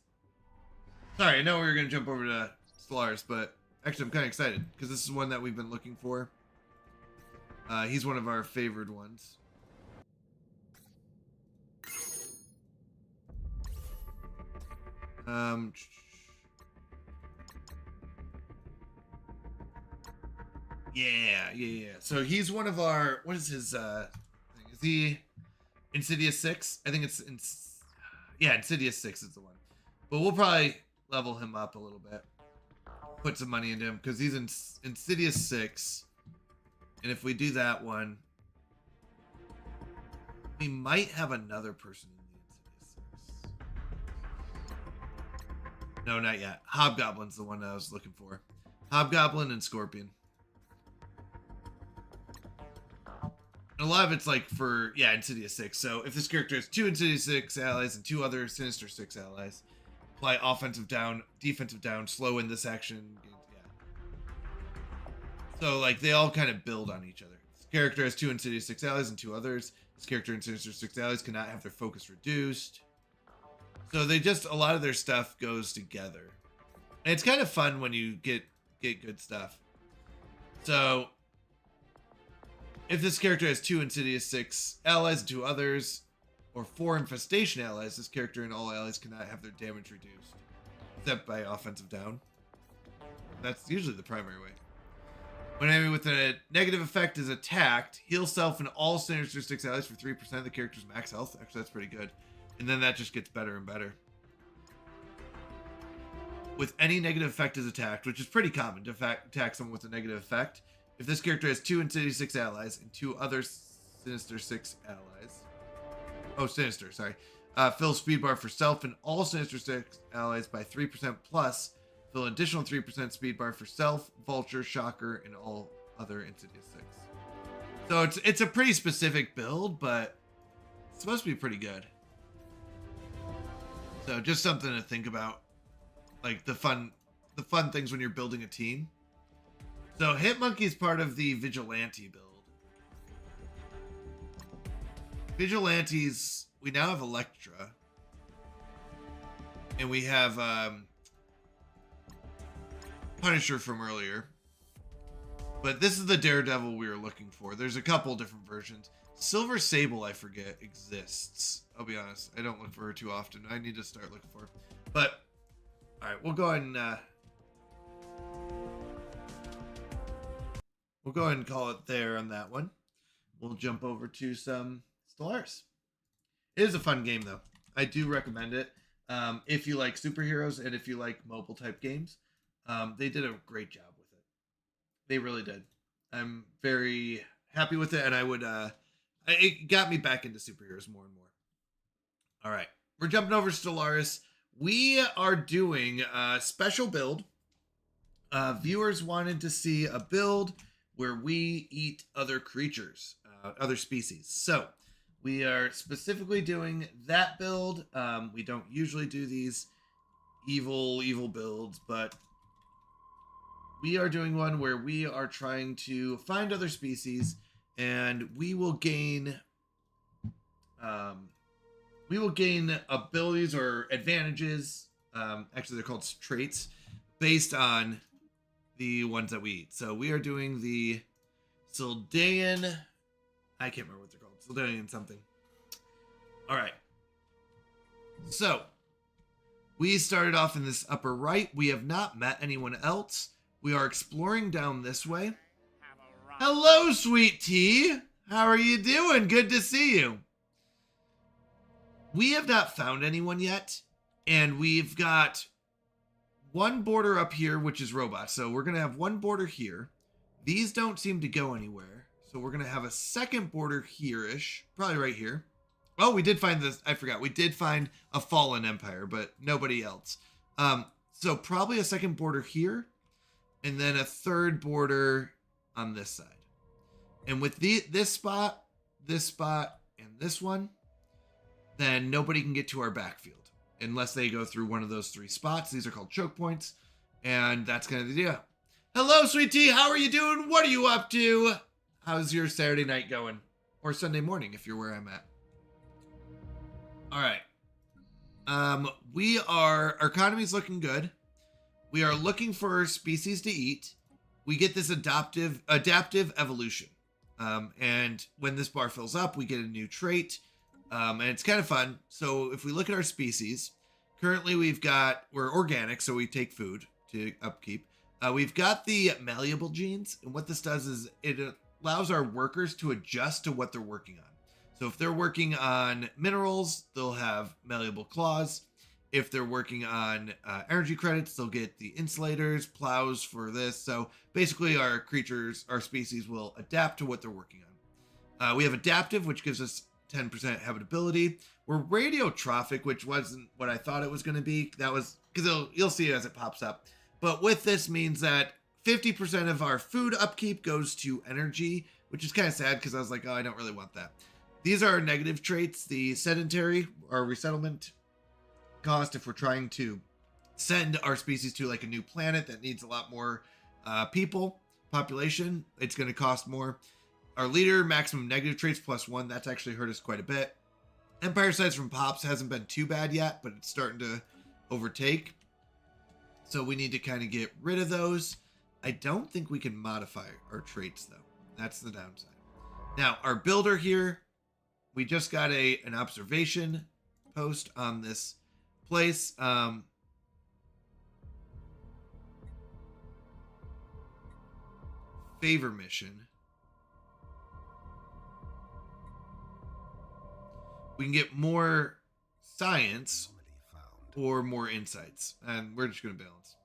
Sorry, I know we were going to jump over to Stellaris, but actually I'm kind of excited because this is one that we've been looking for. He's one of our favored ones. Yeah. So he's one of our, what is his thing? Is he Insidious 6? I think it's Insidious 6 is the one. But we'll probably level him up a little bit. Put some money into him because he's in Insidious 6. And if we do that one, we might have another person in the Insidious 6. No, not yet. Hobgoblin's the one I was looking for. Hobgoblin and Scorpion. And a lot of it's like for, Insidious 6. So if this character has 2 Insidious 6 allies and 2 other Sinister 6 allies, apply offensive down, defensive down, slow in this action. So like they all kind of build on each other. This character has 2 Insidious 6 allies and 2 others. This character and Sinister 6 allies cannot have their focus reduced. So they just, a lot of their stuff goes together. And it's kind of fun when you get good stuff. So if this character has 2 Insidious 6 allies and 2 others, or 4 Infestation allies, this character and all allies cannot have their damage reduced, except by offensive down. That's usually the primary way. When enemy with a negative effect is attacked, heal self and all Sinister 6 allies for 3% of the character's max health. Actually, that's pretty good. And then that just gets better and better. With any negative effect is attacked, which is pretty common to attack someone with a negative effect. If this character has 2 Insidious 6 allies and 2 other Sinister 6 allies. Oh, Sinister, sorry. Fill speed bar for self and all Sinister 6 allies by 3% plus. Fill an additional 3% speed bar for self, Vulture, Shocker, and all other Insidious 6. So it's a pretty specific build, but it's supposed to be pretty good. So just something to think about. Like the fun things when you're building a team. So Hitmonkey is part of the Vigilante build. Vigilantes, we now have Elektra. And we have Punisher from earlier. But this is the Daredevil we were looking for. There's a couple different versions. Silver Sable, I forget, exists. I'll be honest. I don't look for her too often. I need to start looking for her. But, alright, we'll go ahead and call it there on that one. We'll jump over to some Stellaris. It is a fun game, though. I do recommend it. If you like superheroes and if you like mobile type games, they did a great job with it. They really did. I'm very happy with it, and I would, it got me back into superheroes more and more. All right, we're jumping over to Stellaris. We are doing a special build. Viewers wanted to see a build where we eat other creatures, other species. So we are specifically doing that build. We don't usually do these evil builds, but we are doing one where we are trying to find other species, and we will gain abilities or advantages. Actually, they're called traits based on the ones that we eat. So we are doing the Sildaean. I can't remember what they're called. Sildaean something. All right. So we started off in this upper right. We have not met anyone else. we are exploring down this way. Have a right. Hello, sweet tea. How are you doing? Good to see you. We have not found anyone yet, and we've got one border up here, which is robots. So we're going to have one border here. These don't seem to go anywhere. So we're going to have a second border here-ish, probably right here. Oh, we did find this. I forgot. We did find a fallen empire, but nobody else. So probably a second border here, and then a third border on this side. And with this spot, and this one, then nobody can get to our backfield unless they go through one of those three spots. These are called choke points, and that's kind of the deal. Hello, sweet tea. How are you doing? What are you up to? How's your Saturday night going? Or Sunday morning, if you're where I'm at. All right. Our economy's looking good. We are looking for species to eat. We get this adaptive evolution. And when this bar fills up, we get a new trait. And it's kind of fun. So if we look at our species, currently we're organic, so we take food to upkeep. We've got the malleable genes, and what this does is it allows our workers to adjust to what they're working on. So if they're working on minerals, they'll have malleable claws. If they're working on energy credits, they'll get the insulators, plows for this. So basically our species will adapt to what they're working on. We have adaptive, which gives us 10% habitability. We're radiotrophic, which wasn't what I thought it was going to be. That was because you'll see it as it pops up. But with this means that 50% of our food upkeep goes to energy, which is kind of sad because I was like, oh, I don't really want that. These are our negative traits. The sedentary, our resettlement cost, if we're trying to send our species to like a new planet that needs a lot more population, it's going to cost more. Our leader, maximum negative traits +1, that's actually hurt us quite a bit. Empire size from Pops hasn't been too bad yet, but it's starting to overtake. So we need to kind of get rid of those. I don't think we can modify our traits though. That's the downside. Now, our builder here, we just got an observation post on this place. Favor mission. We can get more science or more insights, and we're just going to balance.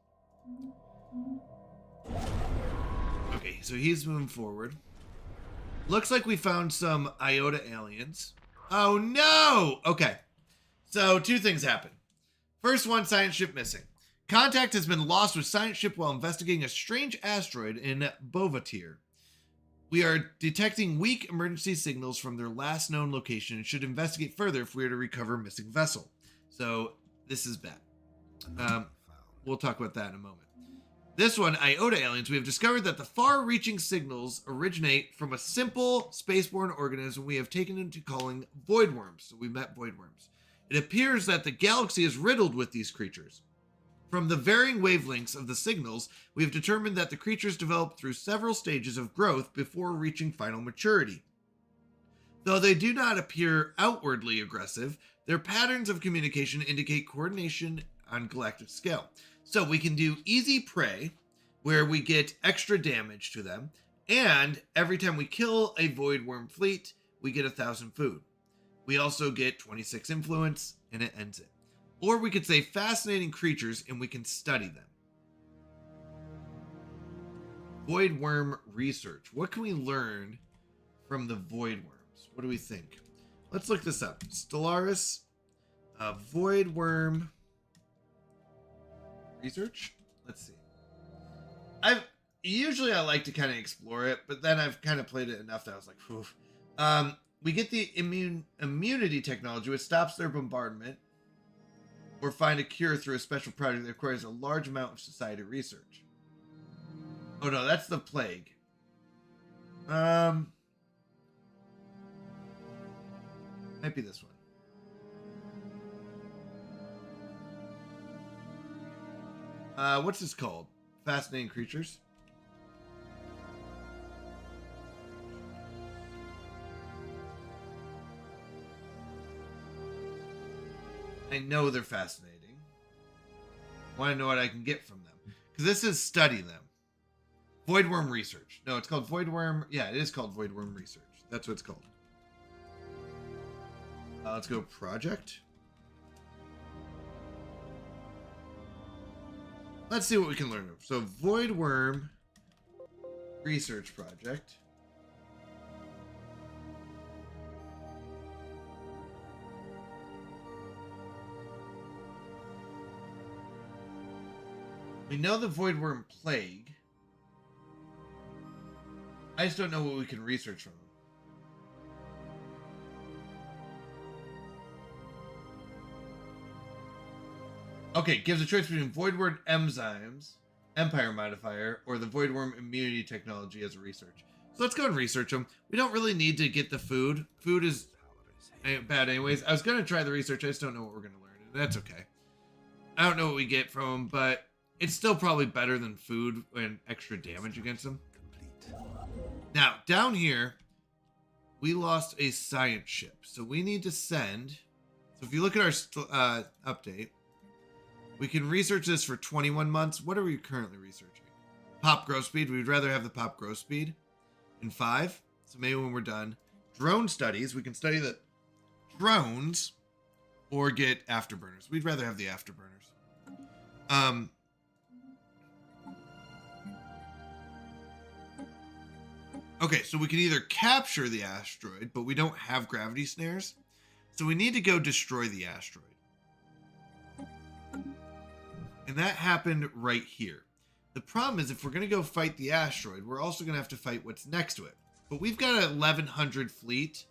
Okay, so he's moving forward. Looks like we found some Iota aliens. Oh no! Okay, so two things happen. First one, science ship missing. Contact has been lost with science ship while investigating a strange asteroid in Bovatir. We are detecting weak emergency signals from their last known location and should investigate further if we are to recover a missing vessel. So this is bad. We'll talk about that in a moment. This one, Iota aliens, we have discovered that the far-reaching signals originate from a simple spaceborne organism we have taken into calling void worms. So we met void worms. It appears that the galaxy is riddled with these creatures. From the varying wavelengths of the signals, we have determined that the creatures develop through several stages of growth before reaching final maturity. Though they do not appear outwardly aggressive, their patterns of communication indicate coordination on galactic scale. So we can do easy prey, where we get extra damage to them, and every time we kill a void worm fleet, we get 1,000 food. We also get 26 influence, and it ends it. Or we could say fascinating creatures, and we can study them. Void worm research. What can we learn from the void worms? What do we think? Let's look this up. Stellaris, void worm research. Let's see. Usually I like to kind of explore it, but then I've kind of played it enough that I was like, whew. We get the immunity technology, which stops their bombardment, or find a cure through a special project that requires a large amount of society research. Oh no, that's the plague. Might be this one. What's this called? Fascinating creatures. I know they're fascinating. I want to know what I can get from them. Because this is study them. Voidworm Research. No, it's called Voidworm. Yeah, it is called Voidworm Research. That's what it's called. Let's go project. Let's see what we can learn. So Voidworm Research Project. We know the Voidworm Plague. I just don't know what we can research from them. Okay, gives a choice between Voidworm enzymes, Empire modifier, or the Voidworm immunity technology as a research. So let's go and research them. We don't really need to get the food. Food is bad anyways. I was going to try the research. I just don't know what we're going to learn. That's okay. I don't know what we get from them, but it's still probably better than food and extra damage against them. Now, down here, we lost a science ship. So we need to send... So if you look at our update, we can research this for 21 months. What are we currently researching? Pop growth speed. We would rather have the pop growth speed in 5. So maybe when we're done. Drone studies. We can study the drones or get afterburners. We'd rather have the afterburners. Okay, so we can either capture the asteroid, but we don't have gravity snares. So we need to go destroy the asteroid. And that happened right here. The problem is if we're going to go fight the asteroid, we're also going to have to fight what's next to it. But we've got an 1100 fleet.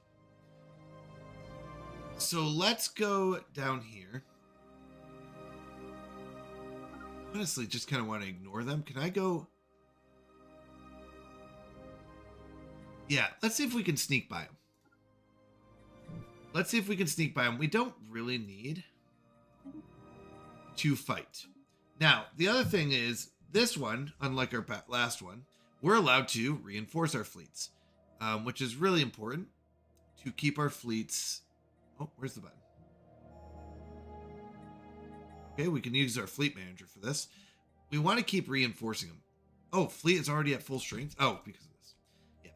So let's go down here. Honestly, just kind of want to ignore them. Can I go? Yeah, let's see if we can sneak by them. Let's see if we can sneak by them. We don't really need to fight. Now, the other thing is, this one, unlike our last one, we're allowed to reinforce our fleets, which is really important to keep our fleets... Oh, where's the button? Okay, we can use our fleet manager for this. We want to keep reinforcing them. Oh, fleet is already at full strength? Oh, because of this. Yeah.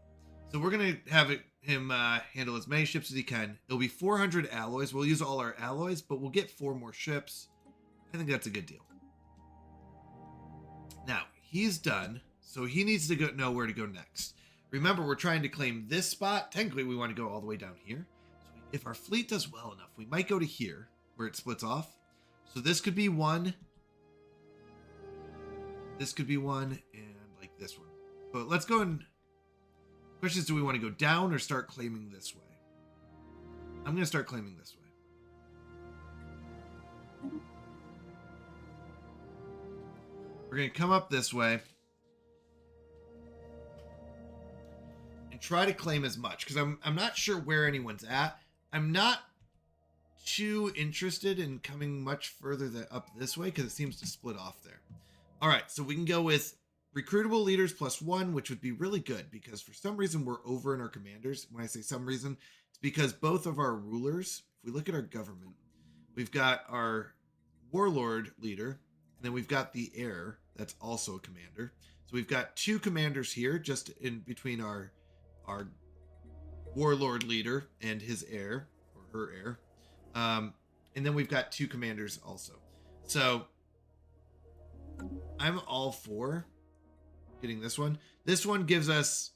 So we're going to have him handle as many ships as he can. It'll be 400 alloys. We'll use all our alloys, but we'll get 4 more ships. I think that's a good deal. Now, he's done, so he needs to know where to go next. Remember, we're trying to claim this spot. Technically, we want to go all the way down here. So if our fleet does well enough, we might go to here, where it splits off. So this could be one. This could be one, and like this one. But let's go and... Question is, do we want to go down or start claiming this way? I'm going to start claiming this way. We're going to come up this way and try to claim as much because I'm not sure where anyone's at. I'm not too interested in coming much further up this way because it seems to split off there. All right, so we can go with recruitable leaders +1, which would be really good because for some reason we're over in our commanders. When I say some reason, it's because both of our rulers, if we look at our government, we've got our warlord leader, and then we've got the heir. That's also a commander. So we've got 2 commanders here, just in between our warlord leader and his heir, or her heir. And then we've got 2 commanders also. So I'm all for getting this one. This one gives us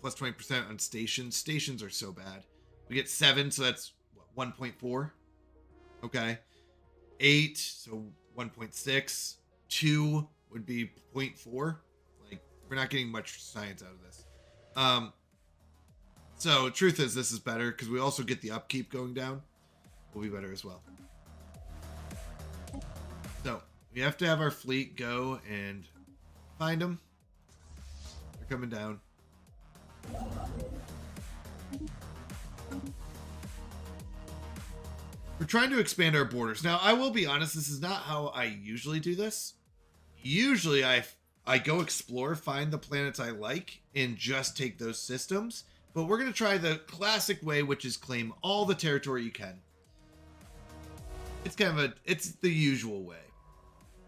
plus 20% on stations. Stations are so bad. We get 7, so that's what, 1.4. Okay. 8, so 1.6. 2 would be 0.4. Like, we're not getting much science out of this. So truth is, this is better because we also get the upkeep going down. Will be better as well. So we have to have our fleet go and find them. They're coming down. We're trying to expand our borders. Now, I will be honest, this is not how I usually do this. Usually I go explore, find the planets I like, and just take those systems. But we're going to try the classic way, which is claim all the territory you can. It's kind of it's the usual way.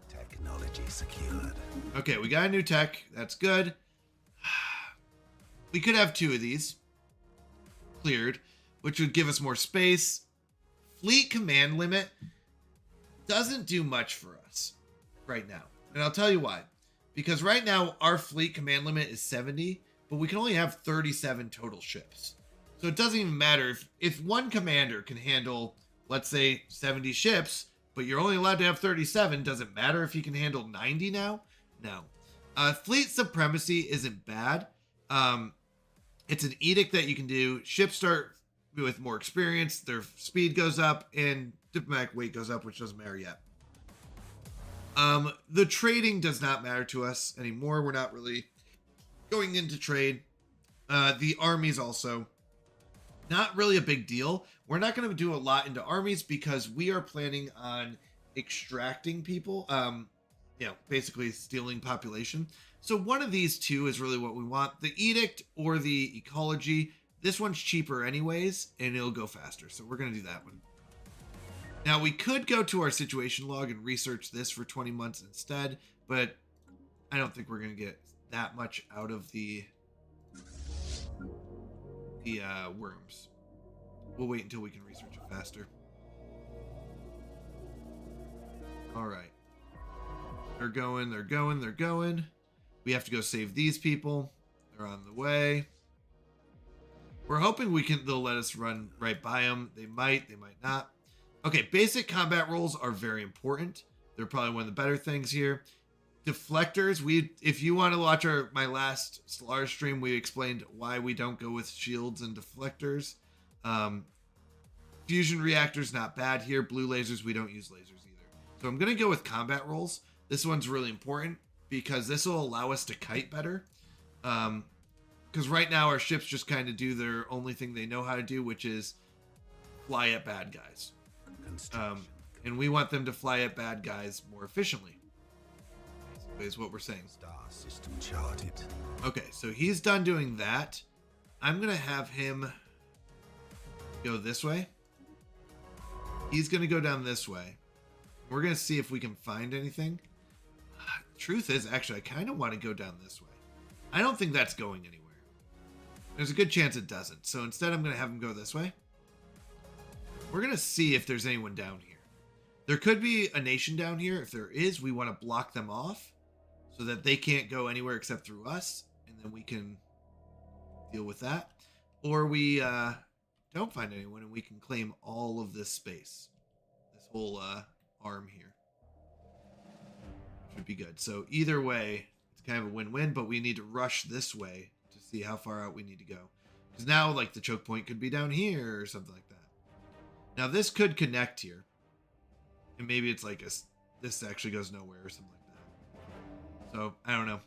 Technology secured. Okay, we got a new tech. That's good. We could have 2 of these cleared, which would give us more space. Fleet command limit doesn't do much for us right now. And I'll tell you why. Because right now, our fleet command limit is 70, but we can only have 37 total ships. So it doesn't even matter if one commander can handle, let's say, 70 ships, but you're only allowed to have 37. Does it matter if he can handle 90 now? No. Fleet supremacy isn't bad. It's an edict that you can do. Ships start with more experience, their speed goes up, and diplomatic weight goes up, which doesn't matter yet. The trading does not matter to us anymore. We're not really going into trade. The armies also, not really a big deal. We're not going to do a lot into armies because we are planning on extracting people, basically stealing population. So one of these 2 is really what we want, the edict or the ecology. This one's cheaper anyways, and it'll go faster. So we're going to do that one. Now, we could go to our situation log and research this for 20 months instead, but I don't think we're going to get that much out of the worms. We'll wait until we can research it faster. All right. They're going, they're going, they're going. We have to go save these people. They're on the way. We're hoping they'll let us run right by them. They might not. Okay, basic combat rolls are very important. They're probably one of the better things here. Deflectors, if you want to watch my last Stellaris stream, we explained why we don't go with shields and deflectors. Fusion reactors, not bad here. Blue lasers, we don't use lasers either. So I'm going to go with combat rolls. This one's really important because this will allow us to kite better. Because right now our ships just kind of do their only thing they know how to do, which is fly at bad guys. And we want them to fly at bad guys more efficiently. Basically is what we're saying. Star system charted. Okay, so he's done doing that. I'm going to have him go this way. He's going to go down this way. We're going to see if we can find anything. Truth is, actually, I kind of want to go down this way. I don't think that's going anywhere. There's a good chance it doesn't. So instead, I'm going to have him go this way. We're going to see if there's anyone down here. There could be a nation down here. If there is, we want to block them off so that they can't go anywhere except through us. And then we can deal with that. Or we don't find anyone and we can claim all of this space. This whole arm here. Should be good. So either way, it's kind of a win-win, but we need to rush this way to see how far out we need to go. Because now, like, the choke point could be down here or something like that. Now, this could connect here. And maybe it's like this actually goes nowhere or something like that. So, I don't know.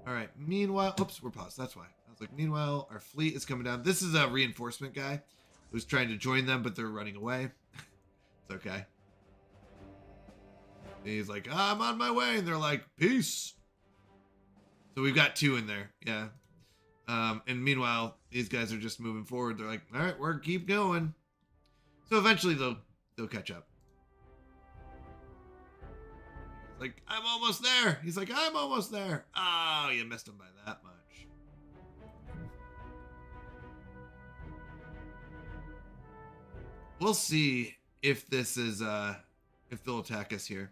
All right. Meanwhile, oops, we're paused. That's why. I was like, meanwhile, our fleet is coming down. This is a reinforcement guy who's trying to join them, but they're running away. It's okay. And he's like, I'm on my way. And they're like, peace. So we've got 2 in there. Yeah. And meanwhile, these guys are just moving forward. They're like, all right, we're keep going. So eventually they'll catch up. Like, I'm almost there. He's like, I'm almost there. Oh, you missed him by that much. We'll see if this is if they'll attack us here.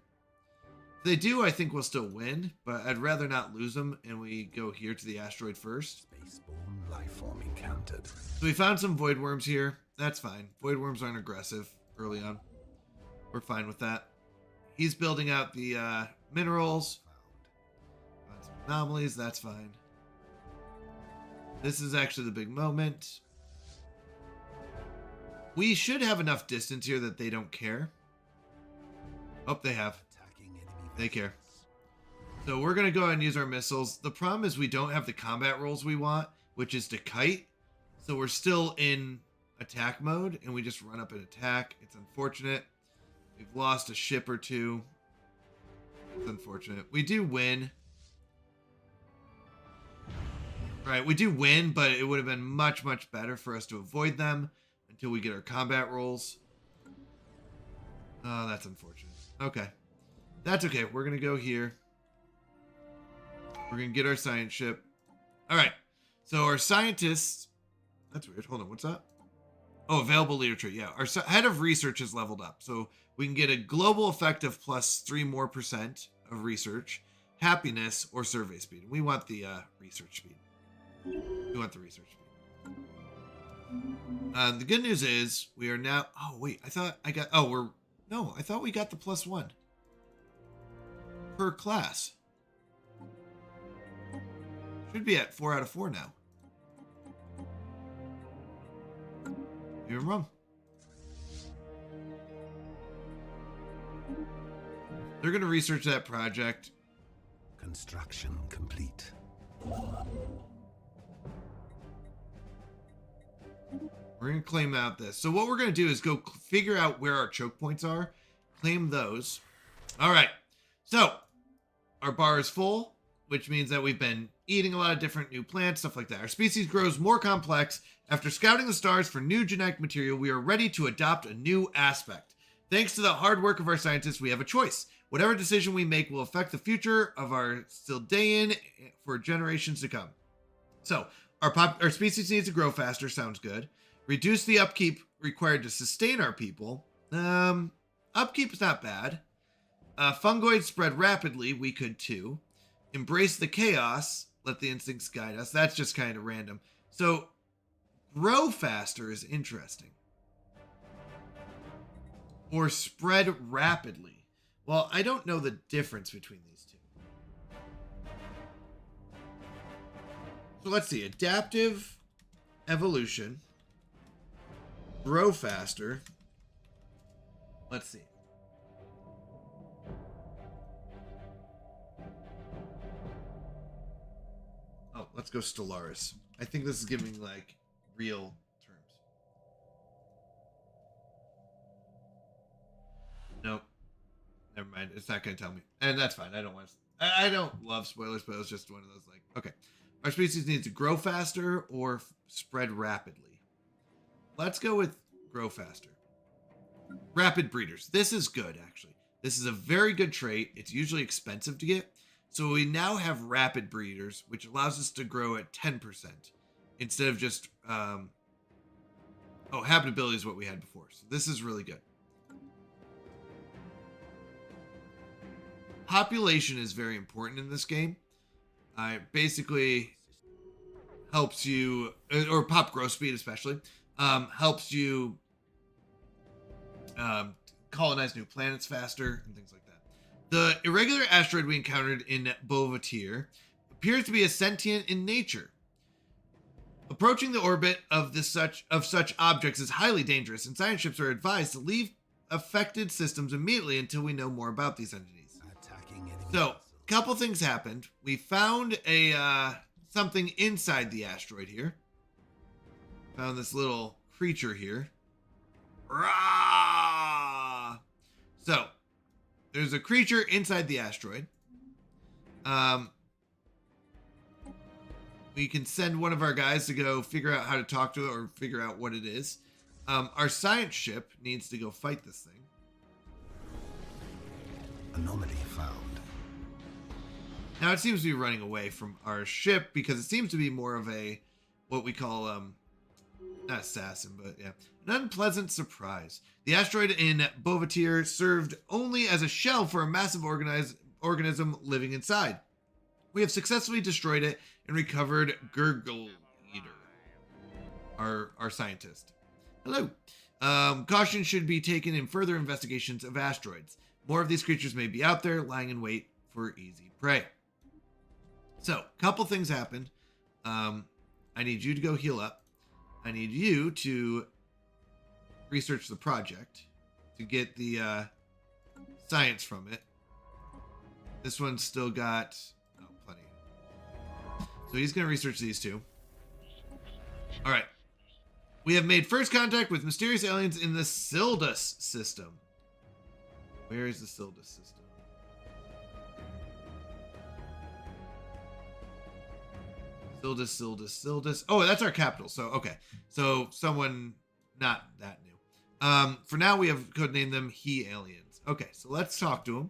If they do, I think we'll still win, but I'd rather not lose them, and we go here to the asteroid first. Spaceborne life form encountered. So we found some void worms here. That's fine. Void worms aren't aggressive early on. We're fine with that. He's building out the minerals. Found some anomalies. That's fine. This is actually the big moment. We should have enough distance here that they don't care. Oh, they have. Attacking enemy They care. vessels. So we're going to go ahead and use our missiles. The problem is we don't have the combat rolls we want, which is to kite. So we're still in attack mode, and we just run up and attack. It's unfortunate. We've lost a ship or 2. It's unfortunate. We do win. Right, we do win, but it would have been much, much better for us to avoid them until we get our combat rolls. Oh, that's unfortunate. Okay. That's okay. We're going to go here. We're going to get our science ship. All right. So our scientists... That's weird. Hold on. What's that? Oh, available leader trait. Yeah. Our head of research is leveled up. So we can get a global effect of plus 3% more of research, happiness, or survey speed. We want the research speed. We want the research speed. The good news is we are now... Oh, wait. I thought I got... Oh, we're... No, I thought we got the +1 per class. Should be at 4 out of 4 now. Maybe I'm wrong. They're going to research that project. Construction complete. We're going to claim out this. So what we're going to do is go figure out where our choke points are. Claim those. All right. So our bar is full, which means that we've been eating a lot of different new plants, stuff like that. Our species grows more complex. After scouting the stars for new genetic material, we are ready to adopt a new aspect. Thanks to the hard work of our scientists, we have a choice. Whatever decision we make will affect the future of our Sildaean for generations to come. So, our species needs to grow faster, sounds good. Reduce the upkeep required to sustain our people. Upkeep is not bad. Fungoids spread rapidly, we could too. Embrace the chaos, let the instincts guide us. That's just kind of random. So, grow faster is interesting. Or spread rapidly. Well, I don't know the difference between these two. So let's see. Adaptive evolution. Grow faster. Let's see. Oh, let's go Stellaris. I think this is giving like real terms. Nope. Never mind. It's not going to tell me. And that's fine. I don't want to. I don't love spoilers, but it was just one of those like, okay. Our species needs to grow faster or spread rapidly. Let's go with grow faster. Rapid breeders. This is good, actually. This is a very good trait. It's usually expensive to get. So we now have rapid breeders, which allows us to grow at 10% instead of just, habitability is what we had before. So this is really good. Population is very important in this game. Basically helps you, or pop growth speed especially, helps you colonize new planets faster and things like that. The irregular asteroid we encountered in Bovatir appears to be a sentient in nature. Approaching the orbit of such objects is highly dangerous, and science ships are advised to leave affected systems immediately until we know more about these entities. So, a couple things happened. We found something inside the asteroid here. Found this little creature here. Rah! So, there's a creature inside the asteroid. We can send one of our guys to go figure out how to talk to it or figure out what it is. Our science ship needs to go fight this thing. Anomaly found. Now it seems to be running away from our ship because it seems to be more of a, what we call, not assassin, but yeah, an unpleasant surprise. The asteroid in Bovatir served only as a shell for a massive organism living inside. We have successfully destroyed it and recovered Gurgle Eater, our scientist. Hello. Caution should be taken in further investigations of asteroids. More of these creatures may be out there, lying in wait for easy prey. So, a couple things happened. I need you to go heal up. I need you to research the project to get the science from it. This one's still got plenty. So he's going to research these two. All right. We have made first contact with mysterious aliens in the Sildus system. Where is the Sildus system? Sildus. Oh, that's our capital. So, okay. So, someone not that new. For now, we have codenamed them He Aliens. Okay, so let's talk to them.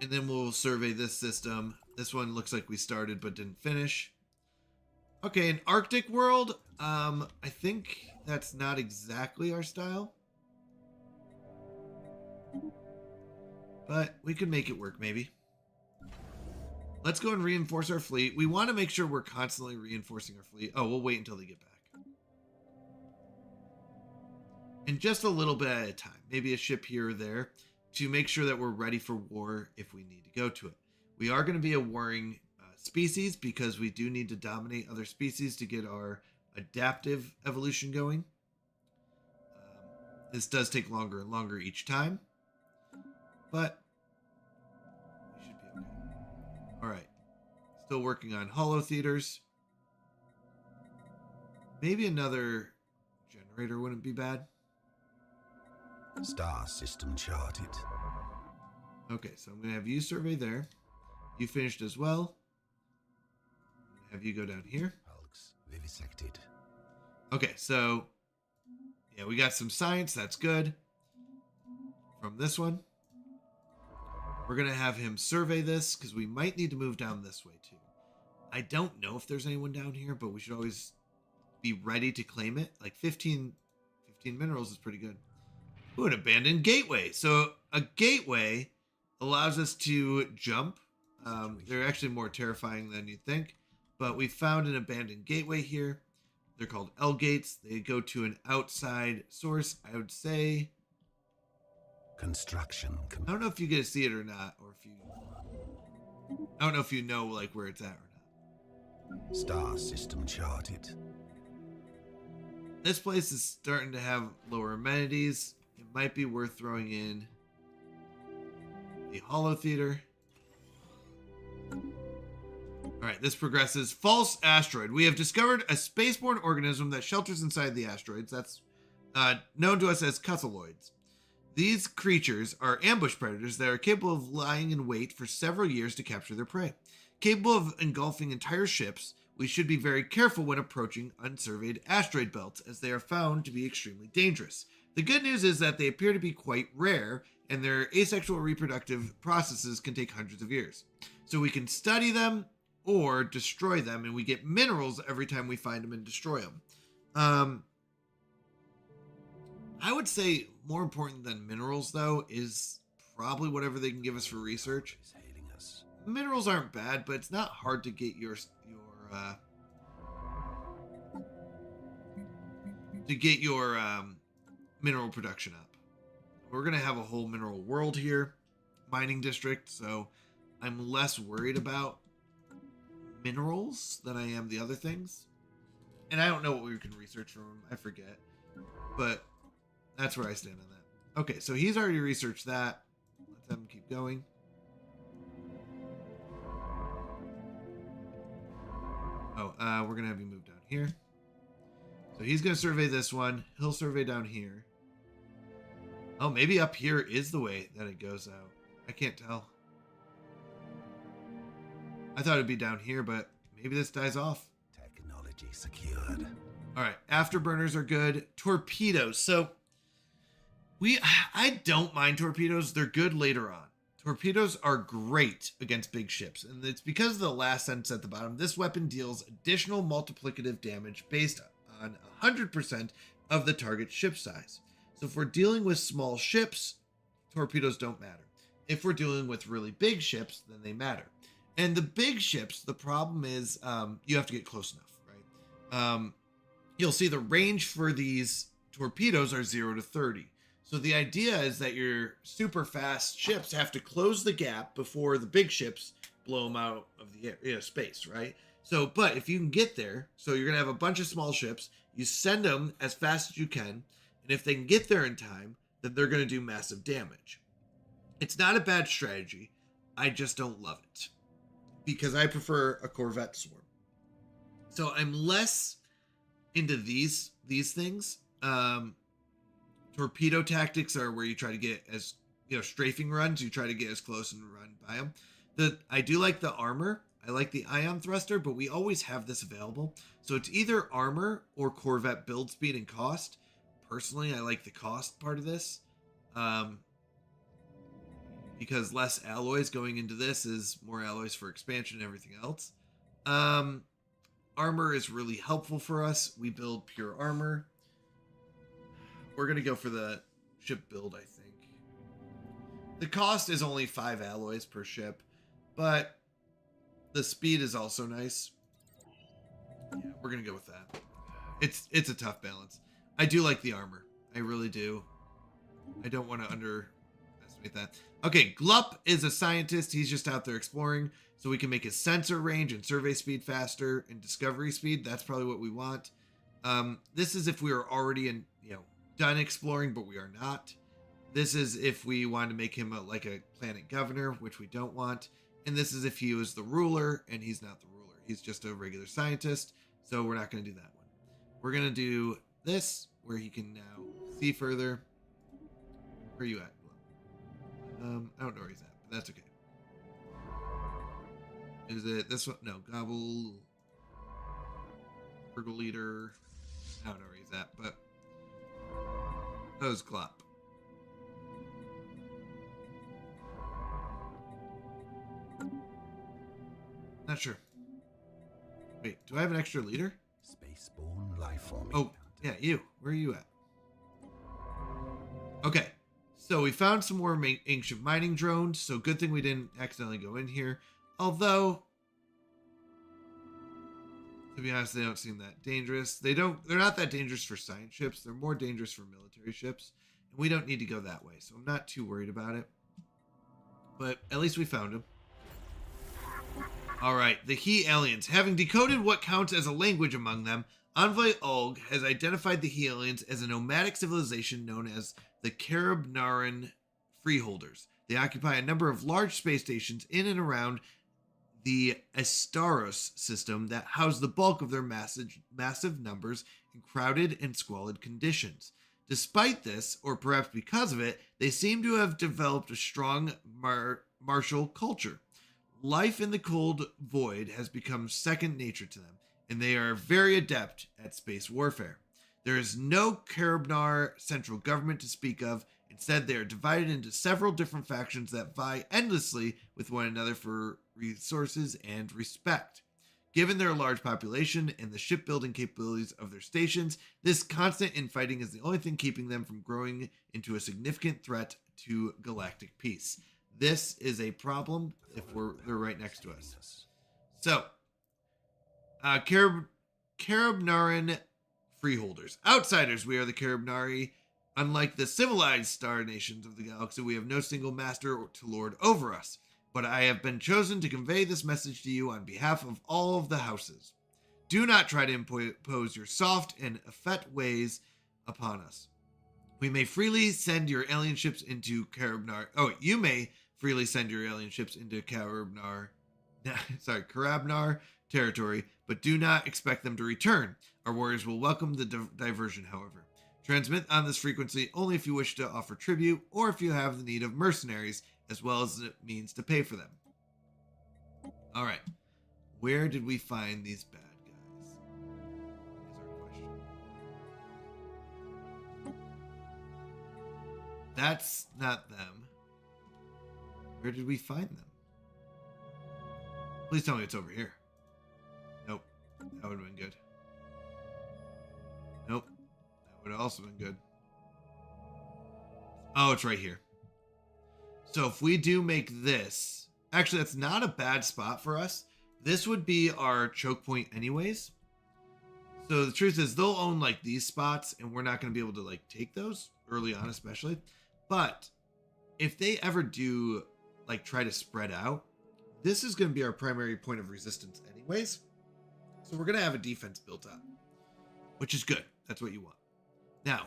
And then we'll survey this system. This one looks like we started but didn't finish. Okay, an Arctic world. I think that's not exactly our style. But we could make it work, maybe. Let's go and reinforce our fleet. We want to make sure we're constantly reinforcing our fleet. Oh, we'll wait until they get back. And just a little bit at a time. Maybe a ship here or there to make sure that we're ready for war if we need to go to it. We are going to be a warring species because we do need to dominate other species to get our adaptive evolution going. This does take longer and longer each time, but we should be okay. All right, still working on holo theaters. Maybe another generator wouldn't be bad. Star system charted. Okay, so I'm going to have you survey there. You finished as well. Have you go down here. Hulks vivisected. Okay, so yeah, we got some science. That's good. From this one, we're gonna have him survey this because we might need to move down this way too. I don't know if there's anyone down here, but we should always be ready to claim it. Like 15 minerals is pretty good. Ooh, an abandoned gateway. So a gateway allows us to jump. They're actually more terrifying than you'd think. But we found an abandoned gateway here. They're called L gates. They go to an outside source. I would say, Construction I don't know if you get to see it or not, or if you, I don't know if you know like where it's at or not. Star system charted. This place is starting to have lower amenities. It might be worth throwing in the holo theater. All right, this progresses. False asteroid. We have discovered a spaceborne organism that shelters inside the asteroids. That's known to us as Cuthelloids. These creatures are ambush predators that are capable of lying in wait for several years to capture their prey. Capable of engulfing entire ships, we should be very careful when approaching unsurveyed asteroid belts, as they are found to be extremely dangerous. The good news is that they appear to be quite rare, and their asexual reproductive processes can take hundreds of years. So we can study them or destroy them, and we get minerals every time we find them and destroy them. I would say more important than minerals, though, is probably whatever they can give us for research. Is hailing us. Minerals aren't bad, but it's not hard to get your mineral production up. We're gonna have a whole mineral world here, mining district, so I'm less worried about minerals than I am the other things. And I don't know what we can research from them. I forget. But that's where I stand on that. Okay, so he's already researched that. Let's have him keep going. Oh, we're going to have you move down here. So he's going to survey this one. He'll survey down here. Oh, maybe up here is the way that it goes out. I can't tell. I thought it'd be down here, but maybe this dies off. Technology secured. All right, afterburners are good. Torpedoes. So I don't mind torpedoes. They're good later on. Torpedoes are great against big ships, and it's because of the last sentence at the bottom. This weapon deals additional multiplicative damage based on 100% of the target ship size. So if we're dealing with small ships, torpedoes don't matter. If we're dealing with really big ships, then they matter. And the big ships, the problem is you have to get close enough, right? You'll see the range for these torpedoes are 0 to 30. So the idea is that your super fast ships have to close the gap before the big ships blow them out of the air, space, right? So, but if you can get there, so you're going to have a bunch of small ships, you send them as fast as you can, and if they can get there in time, then they're going to do massive damage. It's not a bad strategy. I just don't love it because I prefer a Corvette swarm. So I'm less into these things. Torpedo tactics are where you try to get as, strafing runs. You try to get as close and run by them. I do like the armor. I like the ion thruster, but we always have this available. So it's either armor or Corvette build speed and cost. Personally, I like the cost part of this. because less alloys going into this is more alloys for expansion and everything else. Armor is really helpful for us. We build pure armor. We're going to go for the ship build, I think. The cost is only 5 alloys per ship, but the speed is also nice. Yeah, we're going to go with that. It's a tough balance. I do like the armor. I really do. I don't want to underestimate that. Okay, Glup is a scientist. He's just out there exploring, so we can make his sensor range and survey speed faster and discovery speed. That's probably what we want. This is if we are already done exploring, but we are not. This is if we want to make him like a planet governor, which we don't want. And this is if he was the ruler, and he's not the ruler. He's just a regular scientist, so we're not going to do that one. We're going to do this, where he can now see further. Where are you at? I don't know where he's at, but that's okay. Is it this one? No, Gobble. Burgle Leader. I don't know where he's at, but that was Glop. Not sure. Wait, do I have an extra leader? Spaceborne life form. Oh, yeah, you. Where are you at? Okay, so we found some more ancient mining drones, so good thing we didn't accidentally go in here. Although, to be honest, they don't seem that dangerous. They're not that dangerous for science ships. They're more dangerous for military ships, and we don't need to go that way, so I'm not too worried about it. But at least we found them. All right, the He aliens. Having decoded what counts as a language among them, Envoy Ulg has identified the He aliens as a nomadic civilization known as the Karabnaran Freeholders. They occupy a number of large space stations in and around the Astaros system that house the bulk of their massive numbers in crowded and squalid conditions. Despite this, or perhaps because of it, they seem to have developed a strong martial culture. Life in the cold void has become second nature to them, and they are very adept at space warfare. There is no Karabnar central government to speak of. Instead, they are divided into several different factions that vie endlessly with one another for resources and respect. Given their large population and the shipbuilding capabilities of their stations, this constant infighting is the only thing keeping them from growing into a significant threat to galactic peace. This is a problem if they're right next to us. So, Karabnaran Freeholders. Outsiders, we are the Karabnari. Unlike the civilized star nations of the galaxy, we have no single master to lord over us. But I have been chosen to convey this message to you on behalf of all of the houses. Do not try to impose your soft and effete ways upon us. We may freely send your alien ships into Karabnar. Oh, you may freely send your alien ships into Karabnar territory, but do not expect them to return. Our warriors will welcome the diversion, however. Transmit on this frequency only if you wish to offer tribute or if you have the need of mercenaries, as well as the means to pay for them. All right. Where did we find these bad guys? Is our question. That's not them. Where did we find them? Please tell me it's over here. Nope. That would have been good. Nope. That would have also been good. Oh, it's right here. So if we do make this... Actually, that's not a bad spot for us. This would be our choke point anyways. So the truth is they'll own like these spots and we're not going to be able to like take those early on especially. But if they ever do like try to spread out, this is going to be our primary point of resistance anyways. So we're going to have a defense built up, which is good. That's what you want. Now,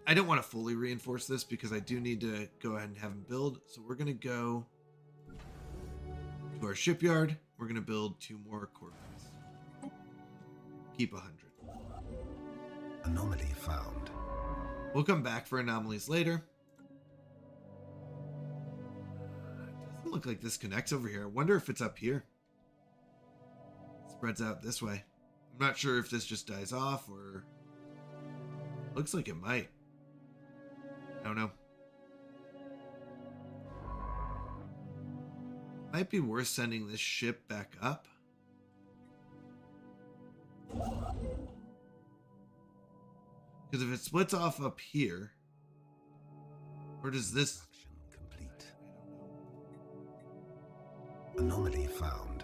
I don't want to fully reinforce this because I do need to go ahead and have them build. So we're going to go to our shipyard. We're going to build 2 more corvettes. Keep 100. Anomaly found. We'll come back for anomalies later. Doesn't look like this connects over here. I wonder if it's up here. It spreads out this way. I'm not sure if this just dies off or... Looks like it might. I don't know. Might be worth sending this ship back up. Because if it splits off up here, or does this... Construction complete. Anomaly found.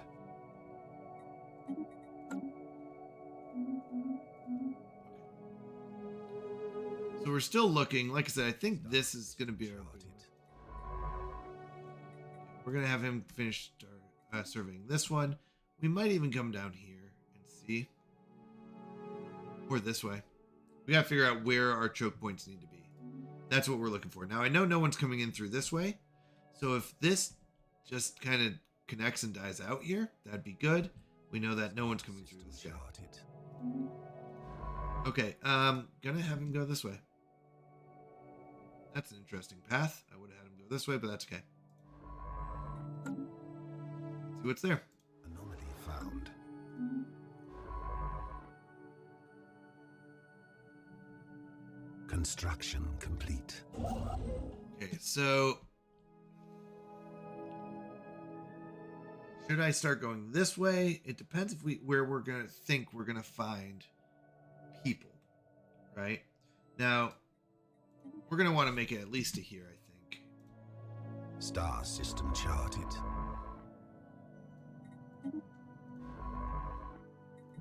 So we're still looking. Like I said, I think this is going to be our lead. We're going to have him finish surveying this one. We might even come down here and see. Or this way. We got to figure out where our choke points need to be. That's what we're looking for. Now, I know no one's coming in through this way. So if this just kind of connects and dies out here, that'd be good. We know that no one's coming through this guy. Charted. Okay, gonna have him go this way. That's an interesting path. I would have had him go this way, but that's okay. Let's see what's there. Anomaly found. Construction complete. Okay, so should I start going this way? It depends if where we're gonna think we're gonna find people, right? Now we're gonna want to make it at least to here, I think. Star system charted.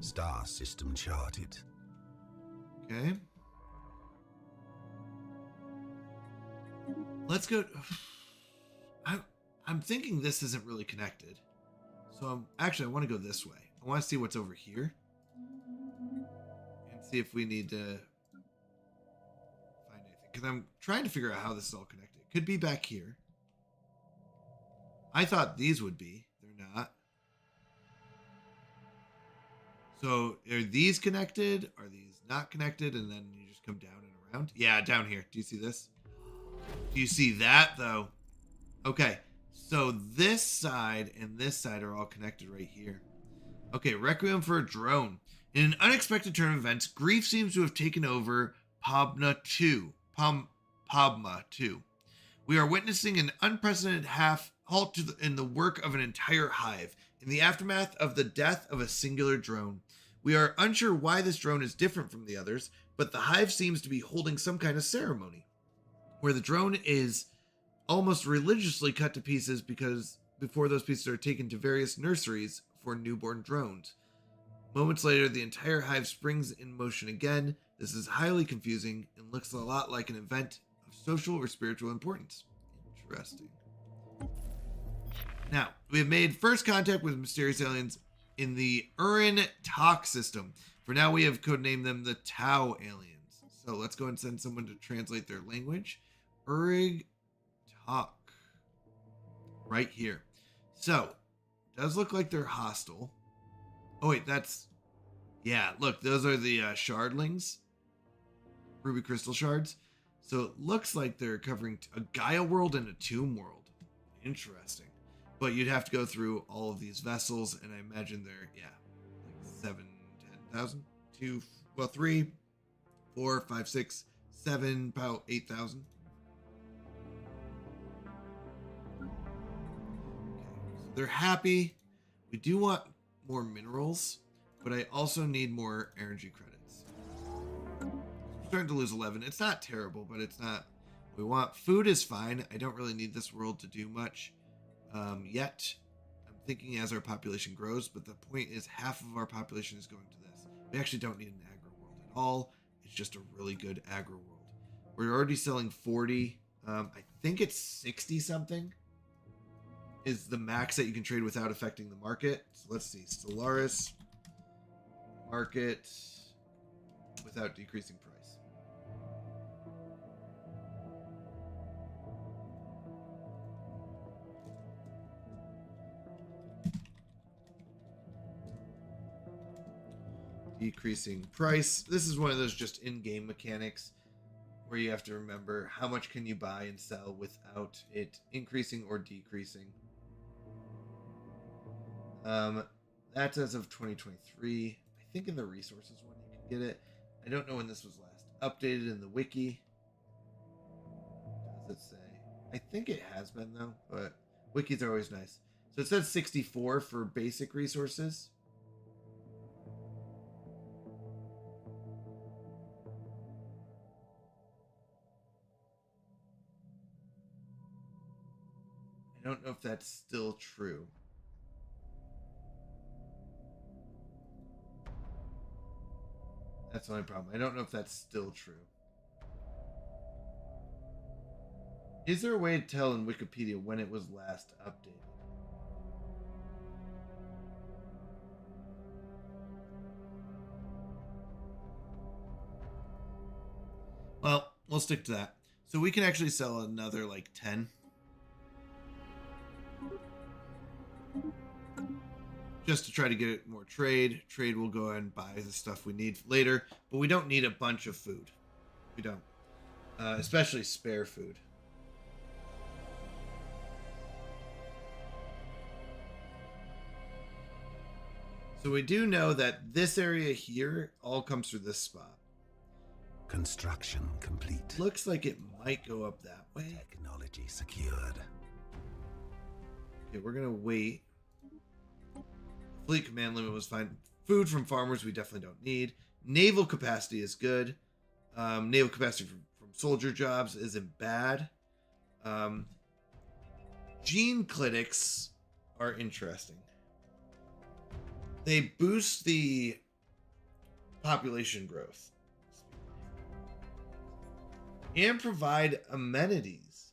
Star system charted. Okay. Let's go. I'm thinking this isn't really connected. So I want to go this way. I want to see what's over here. And see if we need to find anything. Because I'm trying to figure out how this is all connected. It could be back here. I thought these would be. They're not. So are these connected? Are these not connected? And then you just come down and around? Yeah, down here. Do you see this? Do you see that, though? Okay, so this side and this side are all connected right here. Okay, Requiem for a Drone. In an unexpected turn of events, grief seems to have taken over Pabma 2. We are witnessing an unprecedented halt in the work of an entire hive, in the aftermath of the death of a singular drone. We are unsure why this drone is different from the others, but the hive seems to be holding some kind of ceremony, where the drone is almost religiously cut to pieces because before those pieces are taken to various nurseries for newborn drones. Moments later, the entire hive springs in motion again. This is highly confusing and looks a lot like an event of social or spiritual importance. Interesting. Now, we have made first contact with mysterious aliens in the Urin Talk system. For now, we have codenamed them the Tau aliens. So let's go and send someone to translate their language. Urig Talk. Right here. So, does look like they're hostile. Oh wait, that's... Yeah, look, those are the shardlings. Ruby crystal shards. So it looks like they're covering a Gaia world and a Tomb world. Interesting. But you'd have to go through all of these vessels, and I imagine they're, yeah, like 7, 10,000? 2, well, 3, 4, 5, 6, 7, about 8,000. They're happy. We do want more minerals, but I also need more energy credits. We're starting to lose 11. It's not terrible, but it's not. We want food is fine. I don't really need this world to do much yet. I'm thinking as our population grows, but the point is half of our population is going to this. We actually don't need an agro world at all. It's just a really good agro world. We're already selling 40. I think it's 60 something. Is the max that you can trade without affecting the market. So let's see. Stellaris market without decreasing price. Decreasing price. This is one of those just in-game mechanics where you have to remember how much can you buy and sell without it increasing or decreasing. That's as of 2023. I think in the resources one you can get it. I don't know when this was last updated in the wiki. What does it say? I think it has been though, but wikis are always nice. So it says 64 for basic resources. I don't know if that's still true. That's the only problem. I don't know if that's still true. Is there a way to tell in Wikipedia when it was last updated? Well, we'll stick to that. So we can actually sell another like 10. Just to try to get it more trade. Trade will go and buy the stuff we need later, but we don't need a bunch of food. We don't. Especially spare food. So we do know that this area here all comes through this spot. Construction complete. Looks like it might go up that way. Technology secured. Okay, we're gonna wait. Fleet command limit was fine. Food from farmers we definitely don't need. Naval capacity is good. Naval capacity from soldier jobs isn't bad. Gene clinics are interesting. They boost the population growth and provide amenities.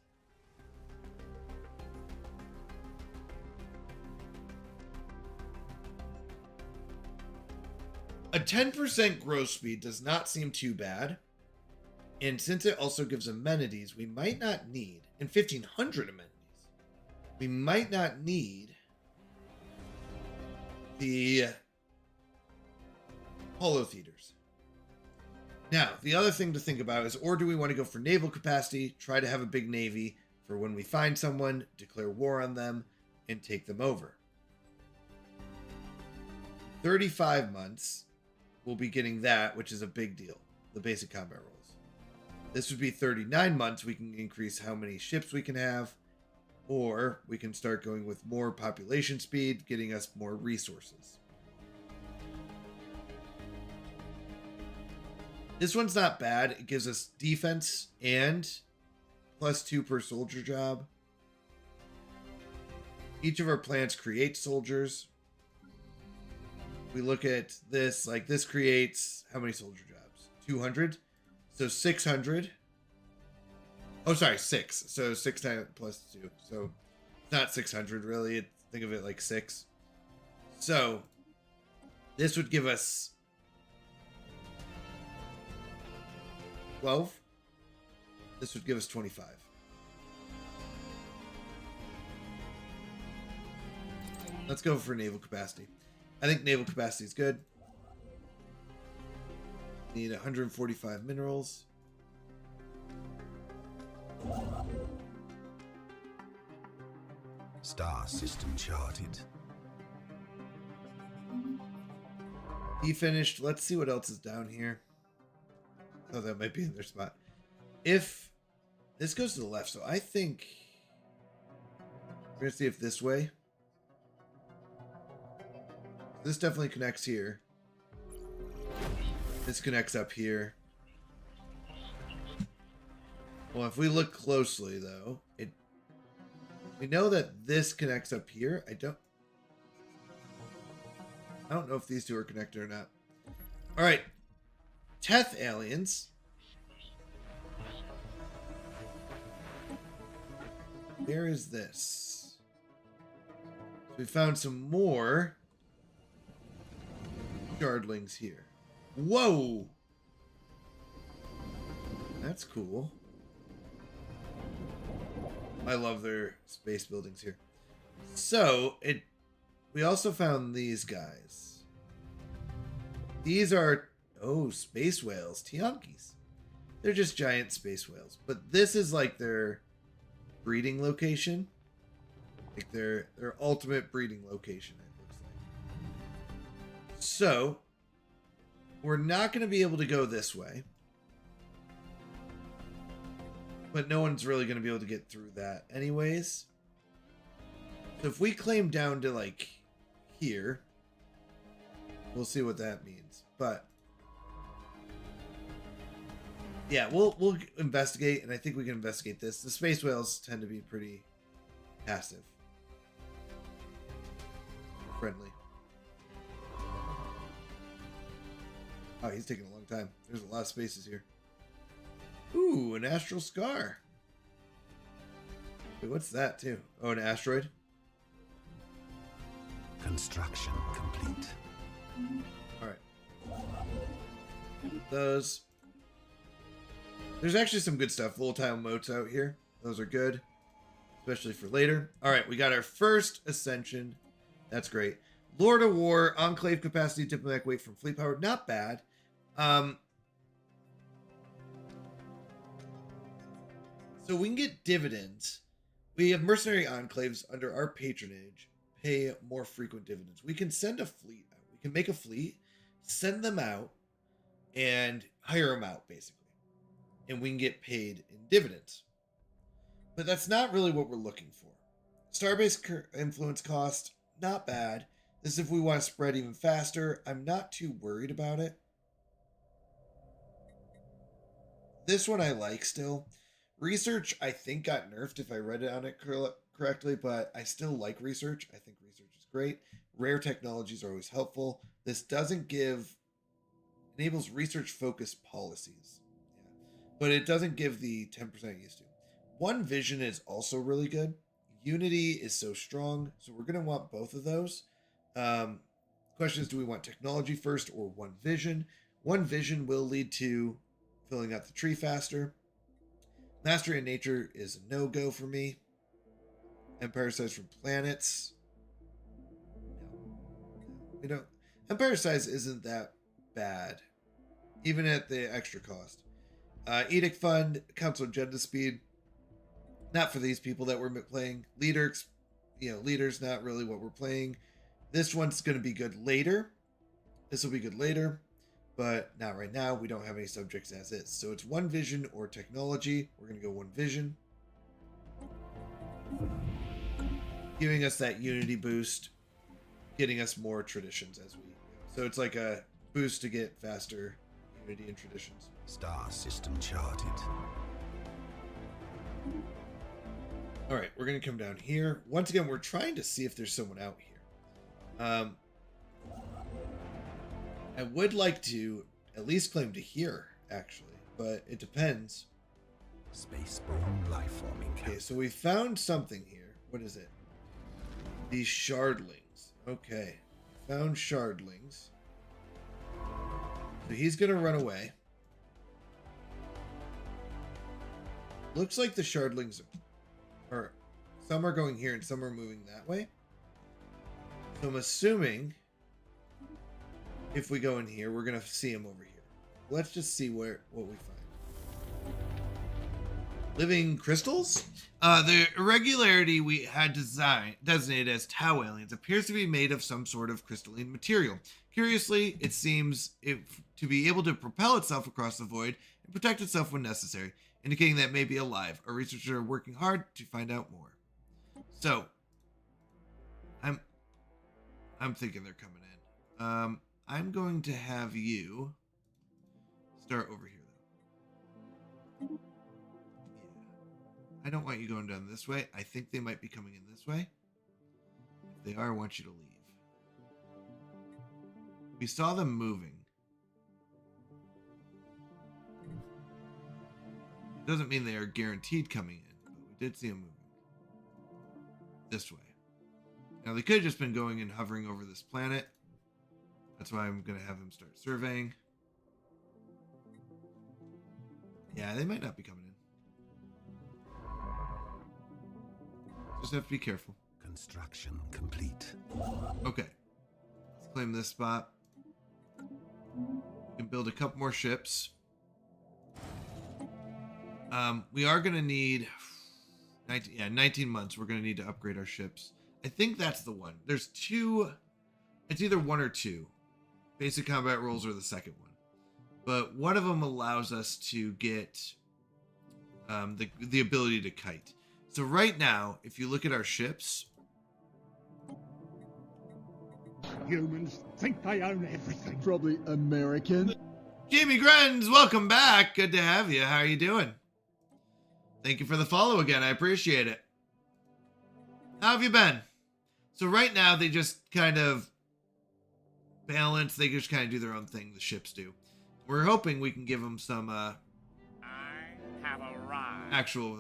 A 10% growth speed does not seem too bad. And since it also gives amenities, we might not need, and 1,500 amenities, we might not need the holotheaters. Now, the other thing to think about is, or do we want to go for naval capacity, try to have a big navy for when we find someone, declare war on them, and take them over. 35 months, we'll be getting that, which is a big deal, the basic combat rules. This would be 39 months, we can increase how many ships we can have, or we can start going with more population speed, getting us more resources. This one's not bad. It gives us defense and +2 per soldier job. Each of our plants creates soldiers. We look at this, like this creates how many soldier jobs? 200. So 600. Oh, sorry, 6. So 6 times +2. So it's not 600 really. Think of it like 6. So this would give us 12. This would give us 25. Let's go for naval capacity. I think naval capacity is good. Need 145 minerals. Star system charted. He finished. Let's see what else is down here. Oh, that might be in their spot. If this goes to the left, so I think we're gonna see if this way. This definitely connects here. This connects up here. Well, if we look closely, though, we know that this connects up here. I don't know if these two are connected or not. All right, Teth aliens. Where is this? So we found some more shardlings here. Whoa! That's cool. I love their space buildings here. So, we also found these guys. These are, space whales, Tiankis. They're just giant space whales. But this is like their breeding location. Like their ultimate breeding location, it looks like. So, we're not going to be able to go this way. But no one's really going to be able to get through that anyways. So if we claim down to like here, we'll see what that means. But yeah, we'll investigate, and I think we can investigate this. The space whales tend to be pretty passive, friendly. Oh, he's taking a long time. There's a lot of spaces here. Ooh, an astral scar. Wait, what's that too? Oh, an asteroid. Construction complete. All right. Those. There's actually some good stuff. Volatile motes out here. Those are good, especially for later. All right, we got our first ascension. That's great. Lord of War, Enclave capacity, diplomatic weight from fleet power. Not bad. So we can get dividends. We have mercenary enclaves under our patronage. Pay more frequent dividends. We can send a fleet out. We can make a fleet, send them out, and hire them out, basically. And we can get paid in dividends. But that's not really what we're looking for. Starbase influence cost, not bad. This is if we want to spread even faster. I'm not too worried about it. This one I like still. Research, I think, got nerfed if I read it on it correctly, but I still like research. I think research is great. Rare technologies are always helpful. This doesn't enables research-focused policies. Yeah. But it doesn't give the 10% it used to. One Vision is also really good. Unity is so strong, so we're going to want both of those. Question is, do we want technology first or One Vision? One Vision will lead to filling out the tree faster. Mastery in Nature is a no-go for me. Empire size from planets. No. Empire size isn't that bad, even at the extra cost. Edict Fund, Council Agenda Speed. Not for these people that we're playing. Leaders, not really what we're playing. This one's going to be good later. This will be good later, but not right now. We don't have any subjects as is. So it's One Vision or technology. We're going to go One Vision. Giving us that unity boost, getting us more traditions as we go. So it's like a boost to get faster unity and traditions. Star system charted. All right, we're going to come down here. Once again, we're trying to see if there's someone out here. I would like to at least claim to here, actually, but it depends. Spaceborne life forming Okay, so we found something here. What is it? These shardlings. Okay, found shardlings. So he's going to run away. Looks like the shardlings are, some are going here and some are moving that way. So I'm assuming if we go in here, we're going to see him over here. Let's just see what we find. Living crystals? The irregularity we had designated as Tau aliens appears to be made of some sort of crystalline material. Curiously, it seems to be able to propel itself across the void and protect itself when necessary, indicating that it may be alive. Our researchers are working hard to find out more. So, I'm thinking they're coming in. I'm going to have you start over here, though. Yeah. I don't want you going down this way. I think they might be coming in this way. If they are, I want you to leave. We saw them moving. It doesn't mean they are guaranteed coming in, but we did see them moving. This way. Now, they could have just been going and hovering over this planet. That's why I'm going to have them start surveying. Yeah, they might not be coming in. Just have to be careful. Construction complete. Okay. Let's claim this spot. We can build a couple more ships. We are going to need 19 months. We're going to need to upgrade our ships. I think that's the one. There's two. It's either one or two. Basic combat rules are the second one. But one of them allows us to get the ability to kite. So right now, if you look at our ships, Humans think they own everything. Probably American. Jamie Grens, welcome back. Good to have you. How are you doing? Thank you for the follow again. I appreciate it. How have you been? So right now they just kind of balance. They just kind of do their own thing. The ships do. We're hoping we can give them some I have arrived. actual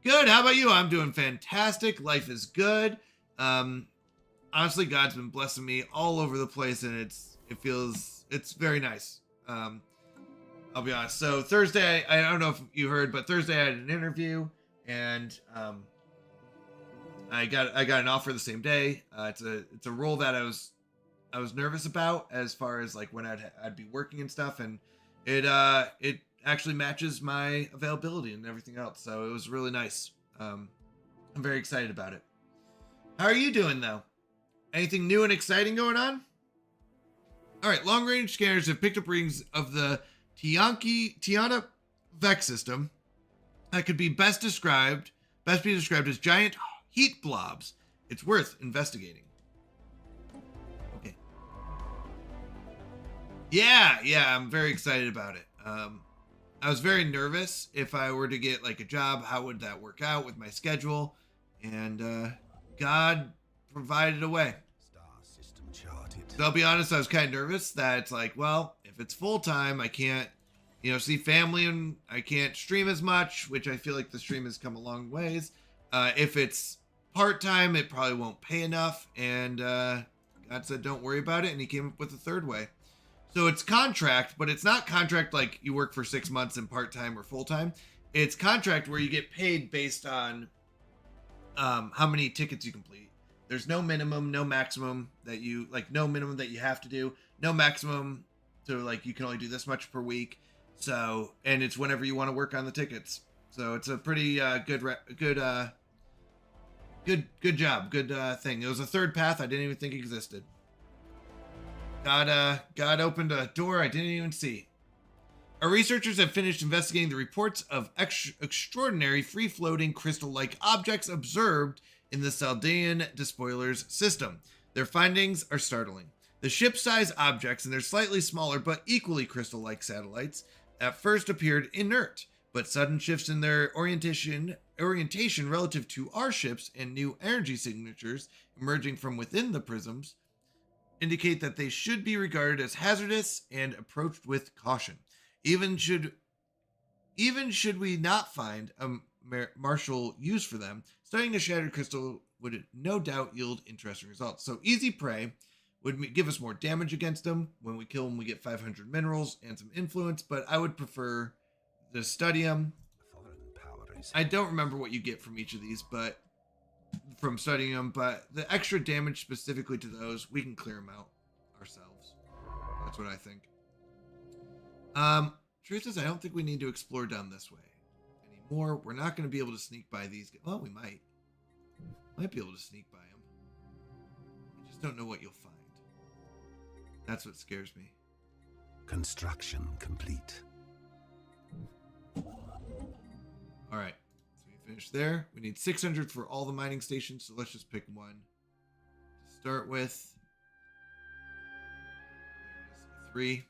good. How about you? I'm doing fantastic. Life is good. Honestly, God's been blessing me all over the place, and it's very nice. I'll be honest. So Thursday, I don't know if you heard, but Thursday I had an interview, and I got an offer the same day. It's a role that I was nervous about as far as like when I'd be working and stuff, and it actually matches my availability and everything else. So it was really nice. I'm very excited about it. How are you doing though? Anything new and exciting going on? All right, long-range scanners have picked up readings of the Tiana Vex system that could be best be described as giant heat blobs. It's worth investigating. Okay. Yeah, I'm very excited about it. I was very nervous if I were to get like a job, how would that work out with my schedule? And God provided a way. Star system charted. So I'll be honest, I was kind of nervous that it's like, well, if it's full-time, I can't, see family and I can't stream as much, which I feel like the stream has come a long ways. If it's part-time, it probably won't pay enough. And God said, don't worry about it. And he came up with a third way. So it's contract, but it's not contract like you work for 6 months and part-time or full-time. It's contract where you get paid based on how many tickets you complete. There's no minimum, no maximum no minimum that you have to do, no maximum to like, you can only do this much per week. So, and it's whenever you want to work on the tickets. So it's a pretty good job, good thing. It was a third path I didn't even think existed. God opened a door I didn't even see. Our researchers have finished investigating the reports of extraordinary free-floating crystal-like objects observed in the Saldean Despoilers system. Their findings are startling. The ship-sized objects and their slightly smaller but equally crystal-like satellites at first appeared inert, but sudden shifts in their orientation relative to our ships and new energy signatures emerging from within the prisms indicate that they should be regarded as hazardous and approached with caution. Even should we not find a martial use for them, studying a shattered crystal would no doubt yield interesting results. So easy prey would give us more damage against them. When we kill them, we get 500 minerals and some influence, but I would prefer to study them. Foreign power is I don't remember what you get from each of these, but from studying them, but the extra damage specifically to those, we can clear them out ourselves. That's what I think. Truth is, I don't think we need to explore down this way anymore. We're not going to be able to sneak by these. Well, we might. Might be able to sneak by them. I just don't know what you'll find. That's what scares me. construction complete. All right. So we finished there. We need 600 for all the mining stations. So let's just pick one to start with. There it is. 3.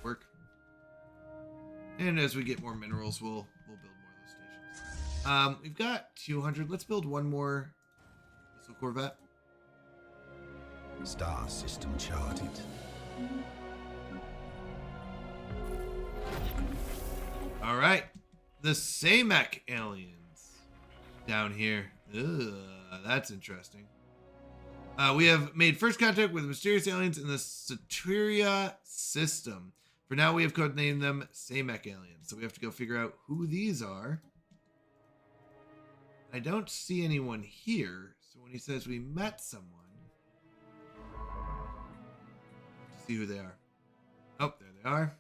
Work. And as we get more minerals, we'll build more of those stations. We've got 200. Let's build one more missile corvette. Star system charted. All right. The Samek aliens down here. Ugh, that's interesting. We have made first contact with mysterious aliens in the Satyria system. For now, we have codenamed them Samek aliens. So we have to go figure out who these are. I don't see anyone here. So when he says we met someone, let's see who they are. Oh, there they are.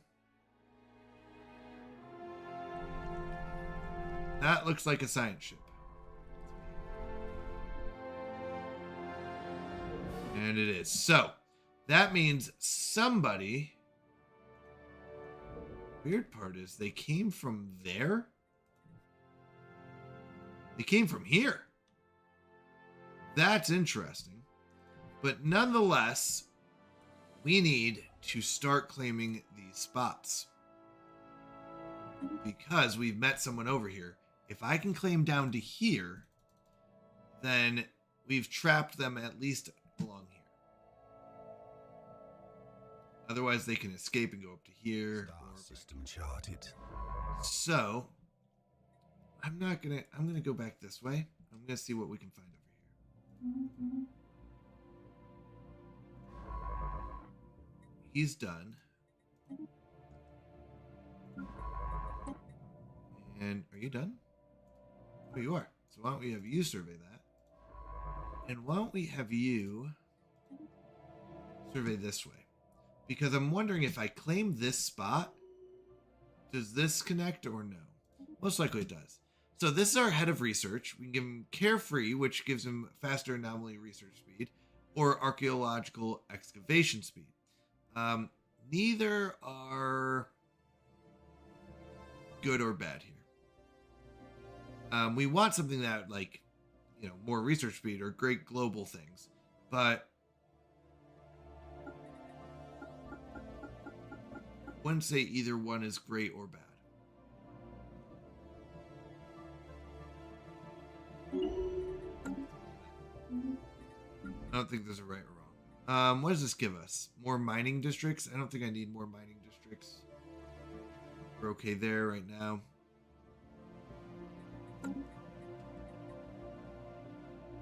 That looks like a science ship. And it is. So, that means somebody... Weird part is they came from there? They came from here. That's interesting. But nonetheless, we need to start claiming these spots. Because we've met someone over here. If I can claim down to here, then we've trapped them at least along here. Otherwise, they can escape and go up to here. Star system charted. So, I'm gonna go back this way. I'm gonna see what we can find over here. He's done. And are you done? Oh, you are. So why don't we have you survey that? And why don't we have you survey this way? Because I'm wondering if I claim this spot, does this connect or no? Most likely it does. So this is our head of research. We can give him carefree, which gives him faster anomaly research speed, or archaeological excavation speed. Neither are good or bad here. We want something that, like, more research speed or great global things, but wouldn't say either one is great or bad. I don't think there's a right or wrong. What does this give us? More mining districts? I don't think I need more mining districts. We're okay there right now.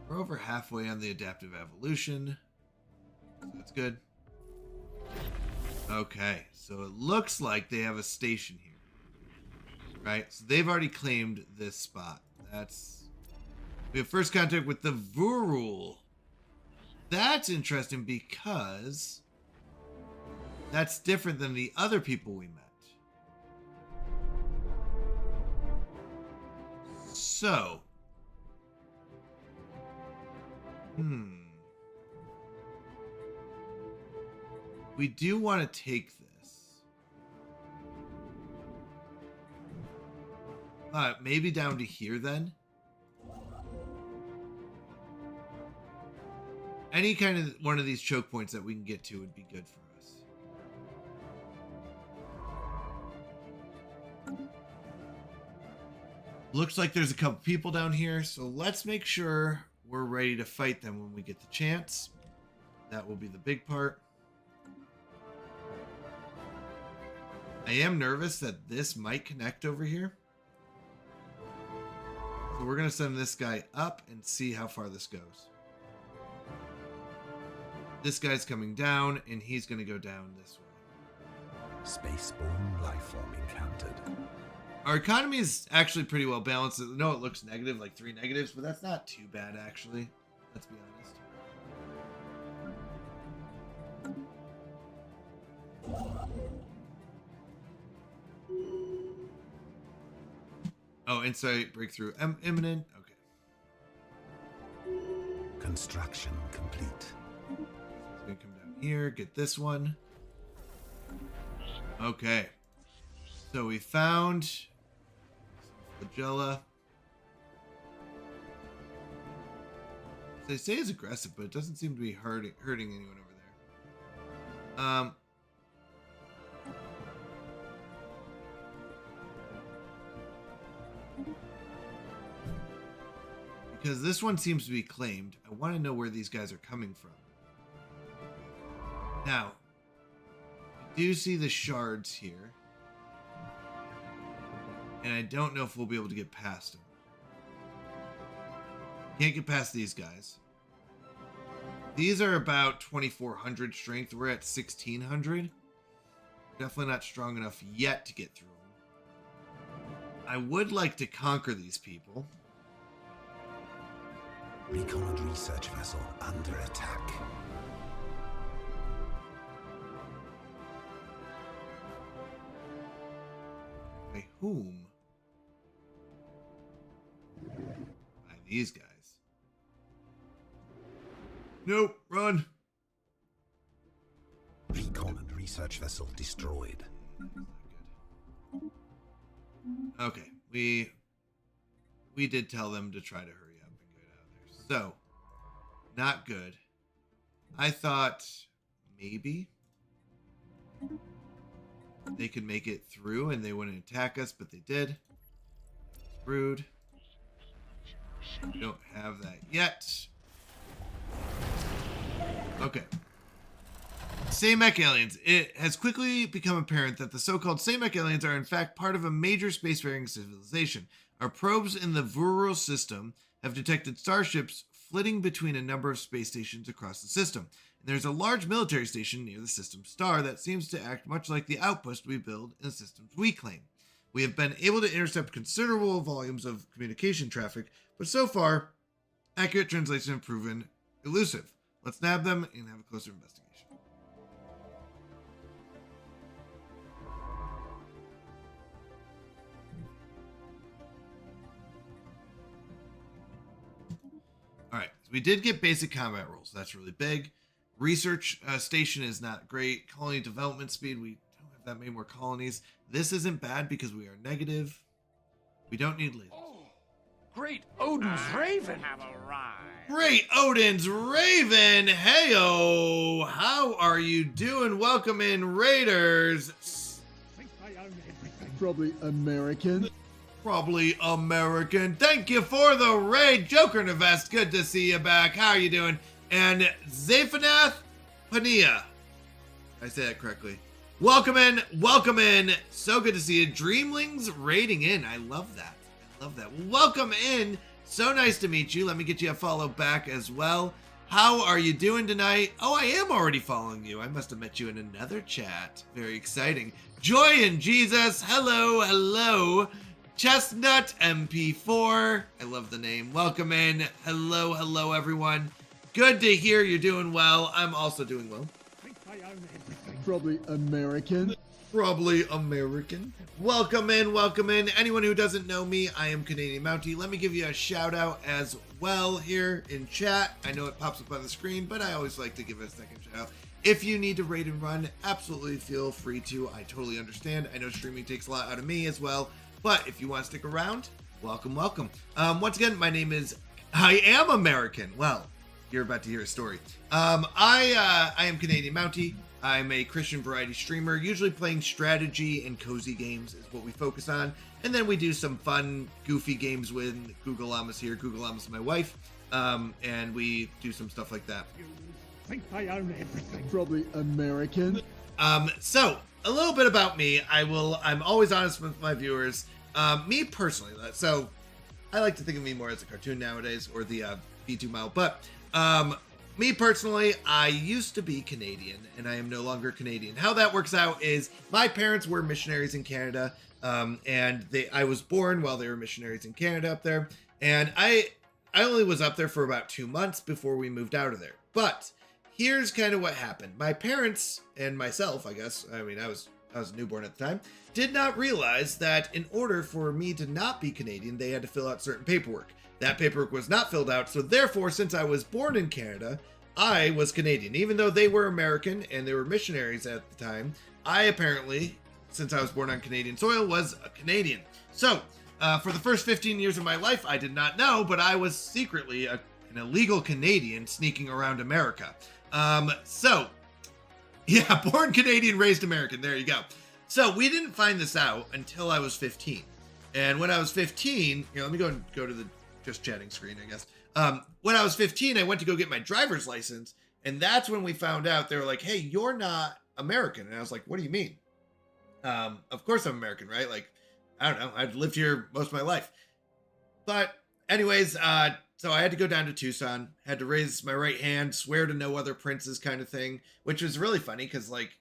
We're over halfway on the adaptive evolution. So that's good. Okay, so it looks like they have a station here. Right? So they've already claimed this spot. We have first contact with the Vurul. That's interesting because that's different than the other people we met. So, we do want to take this. Maybe down to here then. Any kind of one of these choke points that we can get to would be good for us. Looks like there's a couple people down here, so let's make sure we're ready to fight them when we get the chance. That will be the big part. I am nervous that this might connect over here. So we're going to send this guy up and see how far this goes. This guy's coming down, and he's going to go down this way. Spaceborne lifeform encountered. Our economy is actually pretty well balanced. I know it looks negative, like 3 negatives, but that's not too bad, actually. Let's be honest. Oh, insight breakthrough imminent. Okay. Construction complete. It's gonna come down here, get this one. Okay. So we found some flagella. They say it's aggressive, but it doesn't seem to be hurting anyone over there. Because this one seems to be claimed, I want to know where these guys are coming from. Now, I do see the shards here. And I don't know if we'll be able to get past them. Can't get past these guys. These are about 2,400 strength. We're at 1,600. Definitely not strong enough yet to get through them. I would like to conquer these people. Recon and research vessel under attack. By whom? By these guys. Nope, run. Recon and research vessel destroyed. Okay, we did tell them to try to hurry up and get out of there. So, not good. I thought maybe they could make it through and they wouldn't attack us, but they did. Rude. We don't have that yet. Okay. Samek aliens. It has quickly become apparent that the so-called Samek aliens are in fact part of a major spacefaring civilization. Our probes in the Vural system have detected starships flitting between a number of space stations across the system. And there's a large military station near the system's star that seems to act much like the outpost we build in the systems we claim. We have been able to intercept considerable volumes of communication traffic, but so far, accurate translation have proven elusive. Let's nab them and have a closer investigation. All right, so we did get basic combat rules. That's really big. Research station is not great. Colony development speed, we don't have that many more colonies. This isn't bad because we are negative. We don't need lasers. Oh, great Odin's Raven have arrived. Great Odin's Raven! Heyo! How are you doing? Welcome in, Raiders! Think I own everything. Probably American. Probably American. Thank you for the raid, Joker in a vest. Good to see you back. How are you doing? And Zaphanath Pania. I say that correctly. Welcome in. Welcome in. So good to see you. Dreamlings raiding in. I love that. I love that. Welcome in. So nice to meet you. Let me get you a follow back as well. How are you doing tonight? Oh, I am already following you. I must have met you in another chat. Very exciting. Joy in Jesus. Hello, hello. Chestnut MP4. I love the name. Welcome in. Hello, hello, everyone. Good to hear you're doing well. I'm also doing well. Think I own everything. Probably American. Probably American. Welcome in, welcome in. Anyone who doesn't know me, I am Canadian Mountie. Let me give you a shout out as well here in chat. I know it pops up on the screen, but I always like to give it a second shout out. If you need to raid and run, absolutely feel free to. I totally understand. I know streaming takes a lot out of me as well. But if you want to stick around, welcome, welcome. Once again, my name is, I am American. Well, you're about to hear a story. I am Canadian Mountie. I'm a Christian variety streamer, usually playing strategy and cozy games is what we focus on. And then we do some fun, goofy games with Google Llama's here. Google Llama's my wife. And we do some stuff like that. Think I own everything. Probably American. So a little bit about me. I'm always honest with my viewers. Me personally, so I like to think of me more as a cartoon nowadays, or the B2 Mile, but me personally, I used to be Canadian and I am no longer Canadian. How that works out is my parents were missionaries in Canada, and I was born while they were missionaries in Canada up there, and I only was up there for about 2 months before we moved out of there. But here's kind of what happened. My parents and myself, I guess, I mean, I was a newborn at the time, did not realize that in order for me to not be Canadian, they had to fill out certain paperwork. That paperwork was not filled out, so therefore, since I was born in Canada, I was Canadian. Even though they were American and they were missionaries at the time, I apparently, since I was born on Canadian soil, was a Canadian. So, for the first 15 years of my life, I did not know, but I was secretly an illegal Canadian sneaking around America. Yeah, born Canadian, raised American. There you go. So we didn't find this out until I was 15. And when I was 15, let me go to the just chatting screen, I guess. When I was 15, I went to go get my driver's license. And that's when we found out. They were like, hey, you're not American. And I was like, what do you mean? Of course I'm American, right? Like, I don't know. I've lived here most of my life. But anyways, so I had to go down to Tucson, had to raise my right hand, swear to no other princes kind of thing, which was really funny because, like,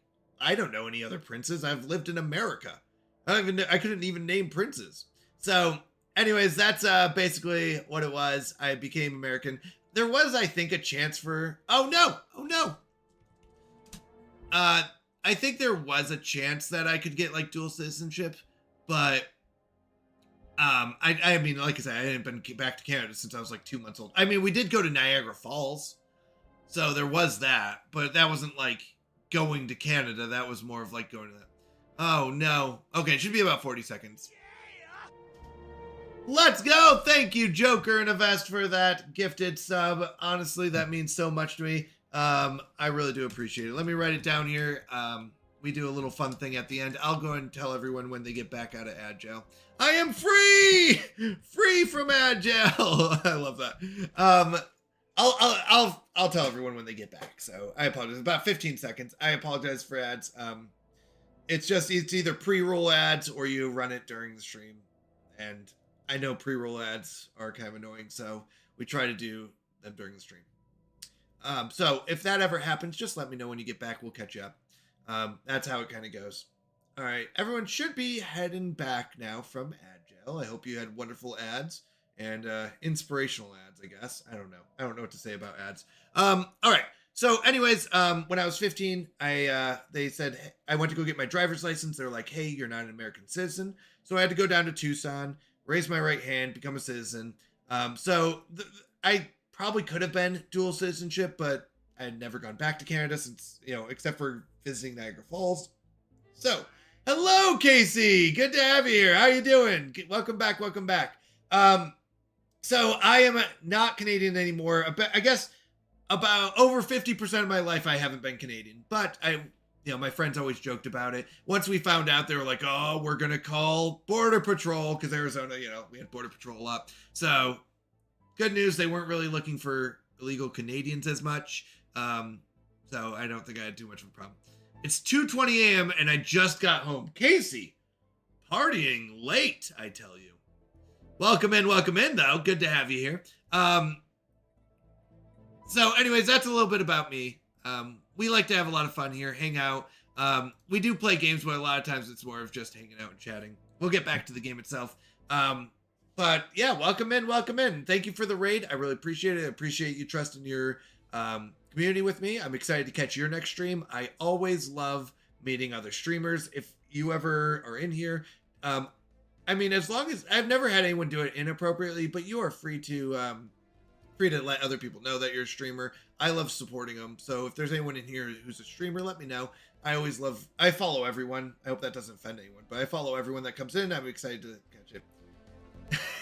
I don't know any other princes. I've lived in America. I couldn't even name princes. So anyways, that's basically what it was. I became American. There was, I think, a chance for, oh no. I think there was a chance that I could get like dual citizenship, but I mean, like I said, I hadn't been back to Canada since I was like 2 months old. I mean, we did go to Niagara Falls, so there was that, but that wasn't like going to Canada. That was more of like going to that. Oh no. Okay, it should be about 40 seconds. Let's go. Thank you, Joker in a vest, for that gifted sub. Honestly, that means so much to me. I really do appreciate it. Let me write it down here. We do a little fun thing at the end. I'll go and tell everyone when they get back out of Agile. I am free from Agile. I love that. I'll tell everyone when they get back. So I apologize. About 15 seconds. I apologize for ads. It's either pre-roll ads or you run it during the stream. And I know pre-roll ads are kind of annoying, so we try to do them during the stream. So if that ever happens, just let me know when you get back. We'll catch you up. That's how it kind of goes. All right. Everyone should be heading back now from Agile. I hope you had wonderful ads and inspirational ads, I guess. I don't know. I don't know what to say about ads. All right. So anyways, when I was 15, they said, I went to go get my driver's license. They're like, hey, you're not an American citizen. So I had to go down to Tucson, raise my right hand, become a citizen. I probably could have been dual citizenship, but I had never gone back to Canada since, except for visiting Niagara Falls. So, hello, Casey. Good to have you here. How you doing? Welcome back. So I am not Canadian anymore. I guess about over 50% of my life I haven't been Canadian, but my friends always joked about it. Once we found out, they were like, oh, we're going to call Border Patrol because Arizona, we had Border Patrol up. So good news. They weren't really looking for illegal Canadians as much. So I don't think I had too much of a problem. It's 2:20 a.m. and I just got home. Casey, partying late, I tell you. Welcome in, though. Good to have you here. So anyways, that's a little bit about me. We like to have a lot of fun here, hang out. We do play games, but a lot of times it's more of just hanging out and chatting. We'll get back to the game itself. But yeah, welcome in. Thank you for the raid. I really appreciate it. I appreciate you trusting your community with me. I'm excited to catch your next stream. I always love meeting other streamers. If you ever are in here, as long as I've never had anyone do it inappropriately, but you are free to let other people know that you're a streamer. I love supporting them. So if there's anyone in here who's a streamer, let me know. I follow everyone. I hope that doesn't offend anyone, but I follow everyone that comes in. I'm excited to catch it.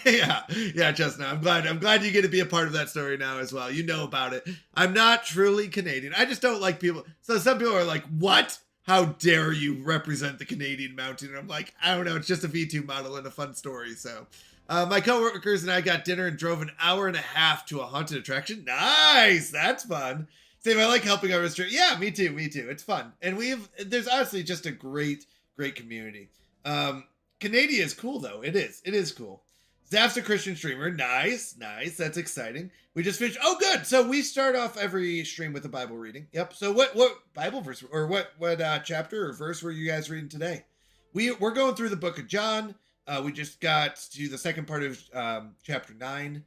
yeah, Chestnut. I'm glad you get to be a part of that story now as well. You know about it. I'm not truly Canadian. I just don't like people. So some people are like, what? How dare you represent the Canadian mountain? And I'm like, I don't know. It's just a V2 model and a fun story. So my coworkers and I got dinner and drove an hour and a half to a haunted attraction. Nice. That's fun. Same. I like helping our restaurant. Yeah, me too. It's fun. And there's honestly just a great community. Canada is cool though. It is cool. Zaf's a Christian streamer. Nice. That's exciting. We just finished. Oh, good. So we start off every stream with a Bible reading. Yep. So what Bible verse or what chapter or verse were you guys reading today? We're going through the book of John. We just got to the second part of chapter 9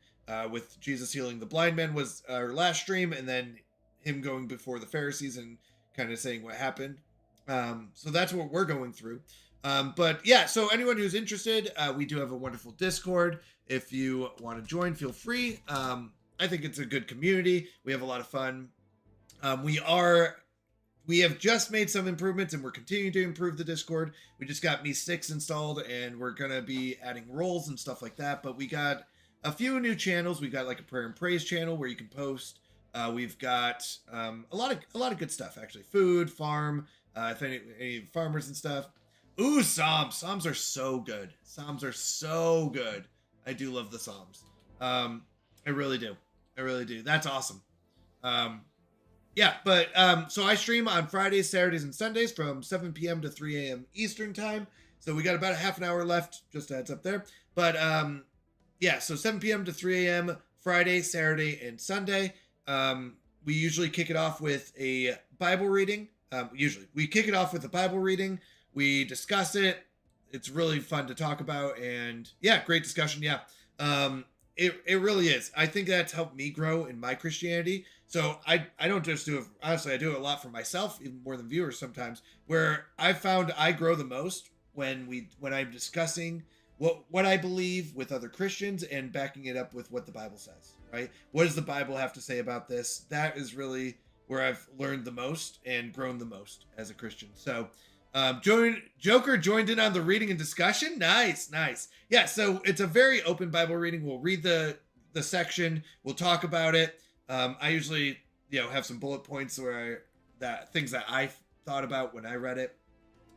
with Jesus healing the blind man was our last stream, and then him going before the Pharisees and kind of saying what happened. So that's what we're going through. But yeah, so anyone who's interested, we do have a wonderful Discord. If you want to join, feel free. I think it's a good community. We have a lot of fun. We have just made some improvements and we're continuing to improve the Discord. We just got Me 6 installed and we're going to be adding roles and stuff like that. But we got a few new channels. We've got like a prayer and praise channel where you can post. We've got a lot of good stuff, actually. Food, farm, if any farmers and stuff. Ooh, Psalms. Psalms are so good. I do love the Psalms. I really do. That's awesome. So I stream on Fridays, Saturdays, and Sundays from 7 p.m. to 3 a.m. Eastern time. So we got about a half an hour left, just a heads up there. But so 7 p.m. to 3 a.m. Friday, Saturday, and Sunday. We usually kick it off with a Bible reading. We kick it off with a Bible reading. We discuss it. It's really fun to talk about, and yeah, great discussion. Yeah, it really is. I think that's helped me grow in my Christianity. So I don't just do it. Honestly, I do it a lot for myself, even more than viewers sometimes. Where I found I grow the most when I'm discussing what I believe with other Christians and backing it up with what the Bible says. Right? What does the Bible have to say about this? That is really where I've learned the most and grown the most as a Christian. So. Joker joined in on the reading and discussion. Nice. Yeah, so it's a very open Bible reading. We'll read the section. We'll talk about it. I usually have some bullet points that things that I thought about when I read it.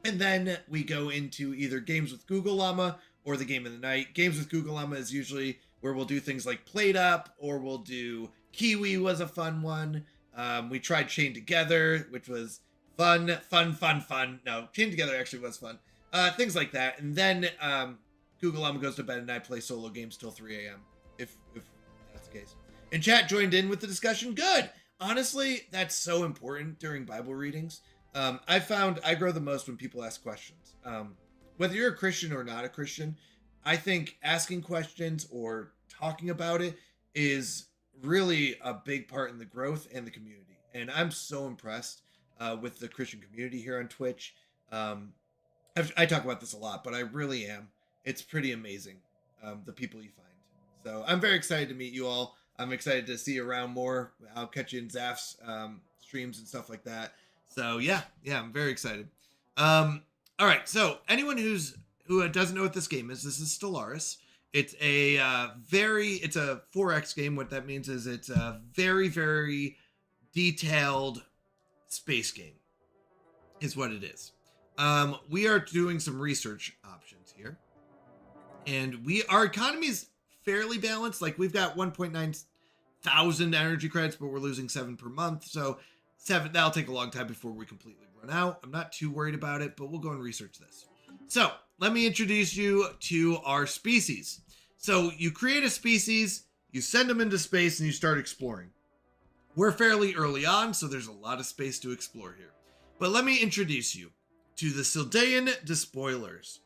And then we go into either games with Google Llama or the game of the night. Games with Google Llama is usually where we'll do things like Plate Up, or we'll do Kiwi was a fun one. We tried Chain Together, which was fun. No, Chain Together actually was fun. Things like that. And then Google Llama goes to bed and I play solo games till 3 a.m. if that's the case. And chat joined in with the discussion. Good. Honestly, that's so important during Bible readings. I found I grow the most when people ask questions. Whether you're a Christian or not a Christian, I think asking questions or talking about it is really a big part in the growth and the community. And I'm so impressed with the Christian community here on Twitch. I talk about this a lot, but I really am. It's pretty amazing, the people you find. So I'm very excited to meet you all. I'm excited to see you around more. I'll catch you in Zaf's streams and stuff like that. So yeah, I'm very excited. All right, so anyone who doesn't know what this game is, this is Stellaris. It's a it's a 4X game. What that means is it's a very, very detailed space game, is what it is. We are doing some research options here, and our economy is fairly balanced. Like, we've got 1.9 thousand energy credits, but we're losing 7 per month. So 7, that'll take a long time before we completely run out. I'm not too worried about it, but we'll go and research this. So let me introduce you to our species. So you create a species, you send them into space, and you start exploring. We're fairly early on, so there's a lot of space to explore here. But let me introduce you to the Sildaean Despoilers.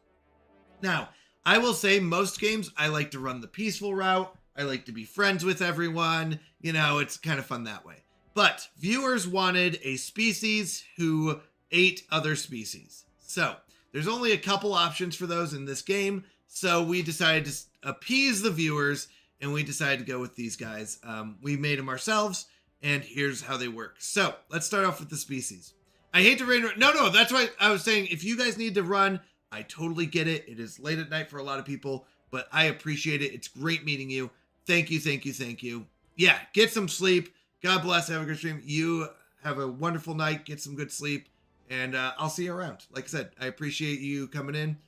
Now, I will say most games, I like to run the peaceful route. I like to be friends with everyone. It's kind of fun that way. But viewers wanted a species who ate other species. So there's only a couple options for those in this game. So we decided to appease the viewers, and we decided to go with these guys. We made them ourselves, and here's how they work. So let's start off with the species. I hate to rain. No, that's why I was saying, if you guys need to run, I totally get it. It is late at night for a lot of people, but I appreciate it. It's great meeting you. Thank you. Yeah, get some sleep. God bless. Have a good stream. You have a wonderful night. Get some good sleep, and I'll see you around. Like I said, I appreciate you coming in.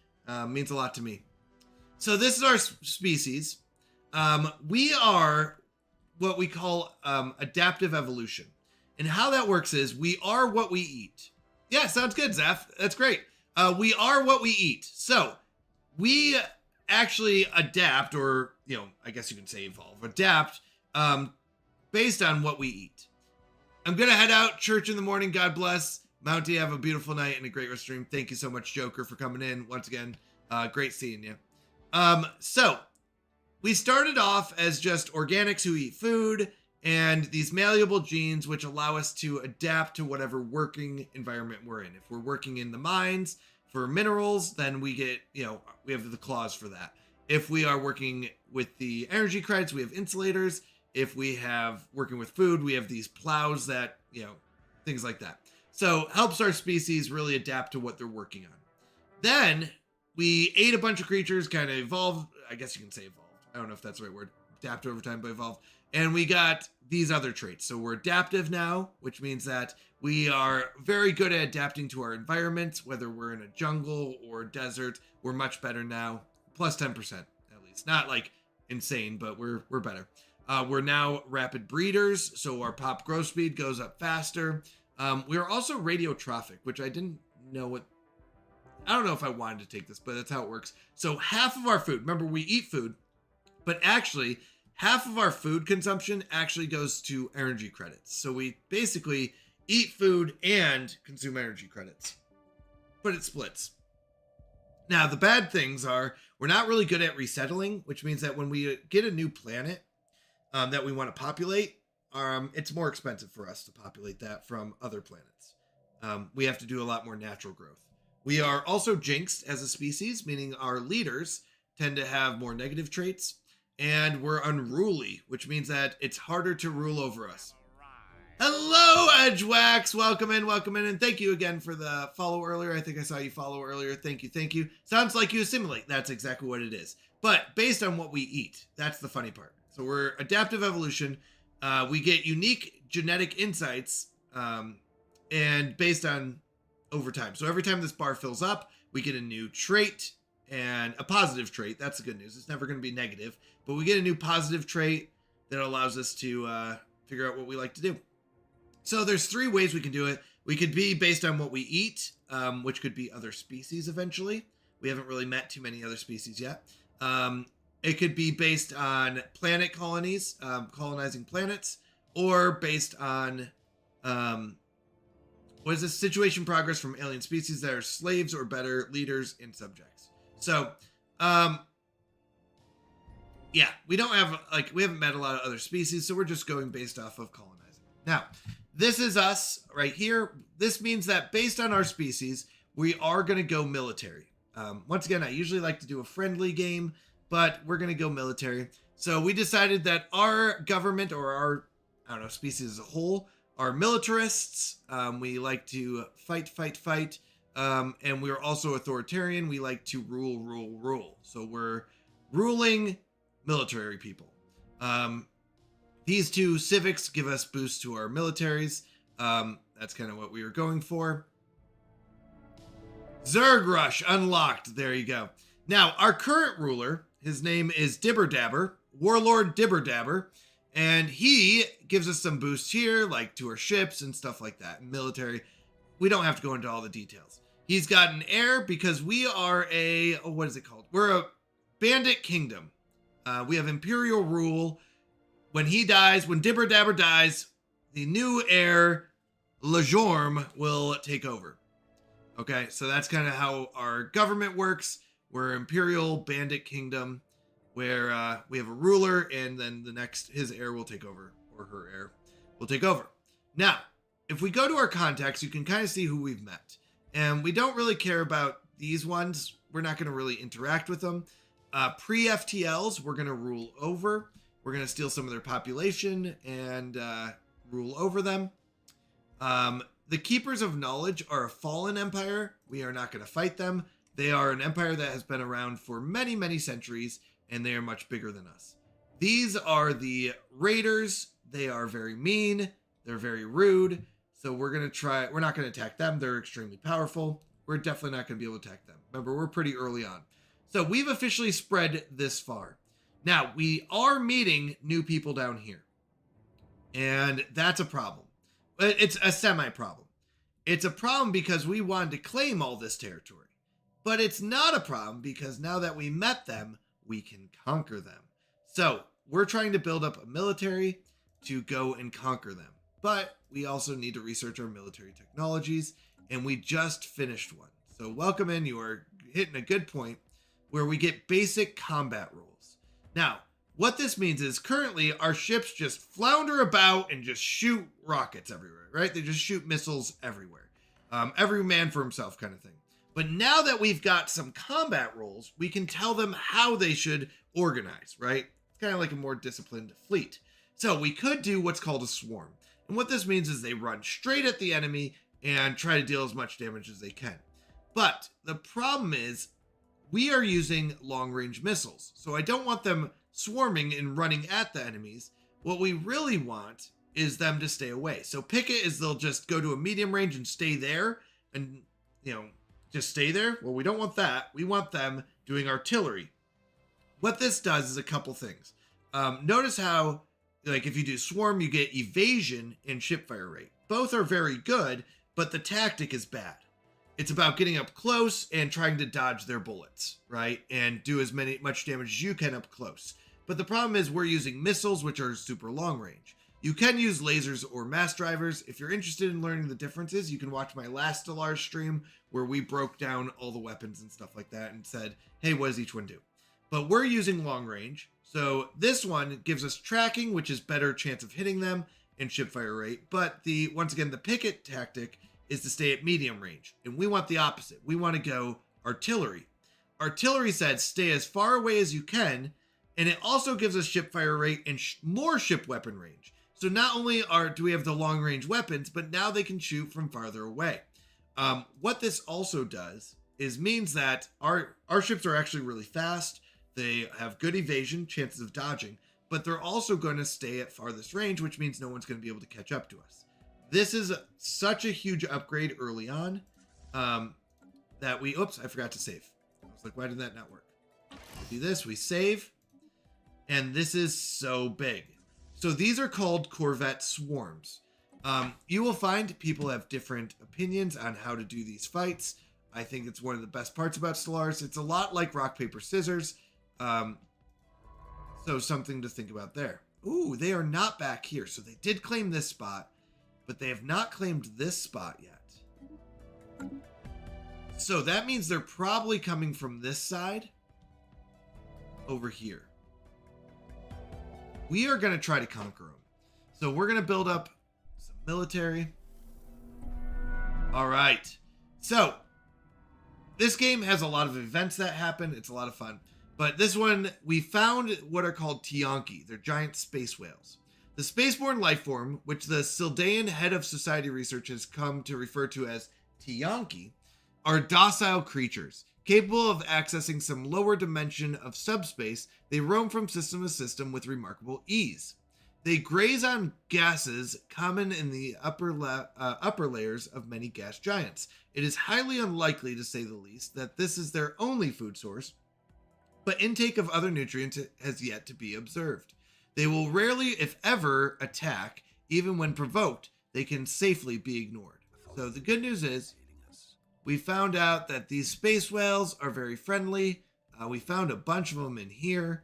Means a lot to me. So this is our species. We are what we call adaptive evolution. And how that works is we are what we eat. Yeah, sounds good, Zaf. That's great. We are what we eat. So we actually adapt, or, I guess you can say evolve, adapt based on what we eat. I'm going to head out. Church in the morning. God bless. Mountie, have a beautiful night and a great stream. Thank you so much, Joker, for coming in. Once again, great seeing you. So we started off as just organics who eat food, and these malleable genes, which allow us to adapt to whatever working environment we're in. If we're working in the mines for minerals, then we get, we have the claws for that. If we are working with the energy credits, we have insulators. If we have working with food, we have these plows that, things like that. So helps our species really adapt to what they're working on. Then we ate a bunch of creatures, kind of evolved. I guess you can say evolved. I don't know if that's the right word. Adapt over time, but evolved. And we got these other traits. So we're adaptive now, which means that we are very good at adapting to our environments, whether we're in a jungle or a desert. We're much better now, plus 10% at least. Not like insane, but we're better. We're now rapid breeders, so our pop growth speed goes up faster. We are also radiotrophic, which I didn't know what. I don't know if I wanted to take this, but that's how it works. So half of our food, remember we eat food, but actually half of our food consumption actually goes to energy credits. So we basically eat food and consume energy credits, but it splits. Now, the bad things are we're not really good at resettling, which means that when we get a new planet that we want to populate, it's more expensive for us to populate that from other planets. We have to do a lot more natural growth. We are also jinxed as a species, meaning our leaders tend to have more negative traits, and we're unruly, which means that it's harder to rule over us. Hello, Edgewax. Welcome in, and thank you again for the follow earlier. I think I saw you follow earlier. Thank you. Sounds like you assimilate. That's exactly what it is. But based on what we eat, that's the funny part. So we're adaptive evolution. We get unique genetic insights, and based on over time. So every time this bar fills up, we get a new trait, and a positive trait. That's the good news. It's never going to be negative, but we get a new positive trait that allows us to figure out what we like to do. So there's 3 ways we can do it. We could be based on what we eat, which could be other species eventually. We haven't really met too many other species yet. It could be based on planet colonies, colonizing planets, or based on what is this? Situation progress from alien species that are slaves or better leaders and subjects. So, yeah, we haven't met a lot of other species, so we're just going based off of colonizing. Now, this is us right here. This means that based on our species, we are going to go military. Once again, I usually like to do a friendly game, but we're going to go military. So we decided that our government, or our, species as a whole, are militarists. We like to fight. And we're also authoritarian. We like to rule. So we're ruling military people. These 2 civics give us boosts to our militaries. That's kind of what we were going for. Zerg Rush unlocked. There you go. Now, our current ruler, his name is Dibberdabber, Warlord Dibberdabber, and he gives us some boosts here, like to our ships and stuff like that. Military. We don't have to go into all the details. He's got an heir because we are what is it called? We're a bandit kingdom. We have imperial rule. When he dies, when Dibberdabber dies, the new heir, Lejorm, will take over. Okay, so that's kind of how our government works. We're imperial bandit kingdom where we have a ruler, and then his heir will take over, or her heir will take over. Now, if we go to our contacts, you can kind of see who we've met. And we don't really care about these ones. We're not going to really interact with them. Pre-FTLs, we're going to rule over. We're going to steal some of their population and rule over them. The Keepers of Knowledge are a fallen empire. We are not going to fight them. They are an empire that has been around for many, many centuries, and they are much bigger than us. These are the Raiders. They are very mean. They're very rude. So we're not going to attack them. They're extremely powerful. We're definitely not going to be able to attack them. Remember, we're pretty early on. So we've officially spread this far. Now, we are meeting new people down here. And that's a problem. It's a semi-problem. It's a problem because we wanted to claim all this territory. But it's not a problem because now that we met them, we can conquer them. So we're trying to build up a military to go and conquer them. But we also need to research our military technologies, and we just finished one. So welcome in. You are hitting a good point where we get basic combat rules. Now, what this means is currently our ships just flounder about and just shoot rockets everywhere, right? They just shoot missiles everywhere. Every man for himself kind of thing. But now that we've got some combat rules, we can tell them how they should organize, right? It's kind of like a more disciplined fleet. So we could do what's called a swarm. And what this means is they run straight at the enemy and try to deal as much damage as they can. But the problem is we are using long-range missiles. So I don't want them swarming and running at the enemies. What we really want is them to stay away. So picket is they'll just go to a medium range and stay there and, just stay there. Well, we don't want that. We want them doing artillery. What this does is a couple things. Notice how, if you do swarm, you get evasion and shipfire rate. Both are very good, but the tactic is bad. It's about getting up close and trying to dodge their bullets, right? And do as much damage as you can up close. But the problem is we're using missiles, which are super long range. You can use lasers or mass drivers. If you're interested in learning the differences, you can watch my last Stellaris stream where we broke down all the weapons and stuff like that and said, hey, what does each one do? But we're using long range. So this one gives us tracking, which is better chance of hitting them, and shipfire rate. But once again, the picket tactic is to stay at medium range. And we want the opposite. We want to go artillery. Artillery said stay as far away as you can, and it also gives us shipfire rate and more ship weapon range. So not only do we have the long range weapons, but now they can shoot from farther away. What this also does is means that our ships are actually really fast. They have good evasion, chances of dodging, but they're also going to stay at farthest range, which means no one's going to be able to catch up to us. This is such a huge upgrade early on that we, oops, I forgot to save. I was like, why did that not work? We do this, we save, and this is so big. So these are called Corvette swarms. You will find people have different opinions on how to do these fights. I think it's one of the best parts about Stellaris. It's a lot like rock, paper, scissors. So something to think about there. Ooh, they are not back here. So they did claim this spot, but they have not claimed this spot yet. So that means they're probably coming from this side over here. We are going to try to conquer them. So we're going to build up some military. All right. So this game has a lot of events that happen. It's a lot of fun. But this one, we found what are called Tiyanki. They're giant space whales. The spaceborne life form, which the Sildaean head of society research has come to refer to as Tiyanki, are docile creatures. Capable of accessing some lower dimension of subspace, they roam from system to system with remarkable ease. They graze on gases common in the upper layers of many gas giants. It is highly unlikely, to say the least, that this is their only food source, but intake of other nutrients has yet to be observed. They will rarely, if ever, attack. Even when provoked, they can safely be ignored. So the good news is, we found out that these space whales are very friendly. We found a bunch of them in here.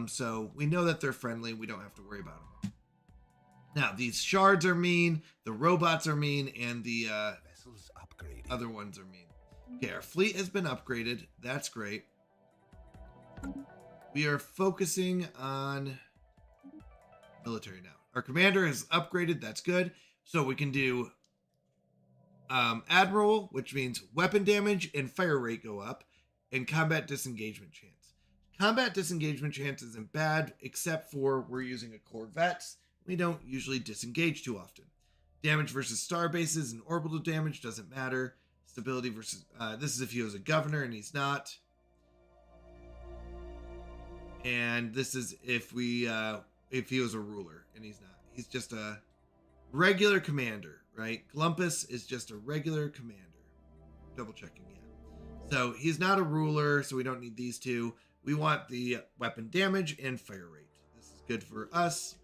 So we know that they're friendly. We don't have to worry about them. Now, these shards are mean. The robots are mean. And the Vessels upgraded. other ones are mean. Okay, our fleet has been upgraded. That's great. We are focusing on military now. Our commander has upgraded. That's good. So we can do Admiral, which means weapon damage and fire rate go up, and combat disengagement chance. Combat disengagement chance isn't bad, except for we're using a Corvette. We don't usually disengage too often. Damage versus star bases and orbital damage doesn't matter. Stability versus, this is if he was a governor and he's not. And this is if he was a ruler and he's not. He's just a regular commander. Right? Glumpus is just a regular commander. Double checking, yeah. So he's not a ruler, so we don't need these two. We want the weapon damage and fire rate. This is good for us.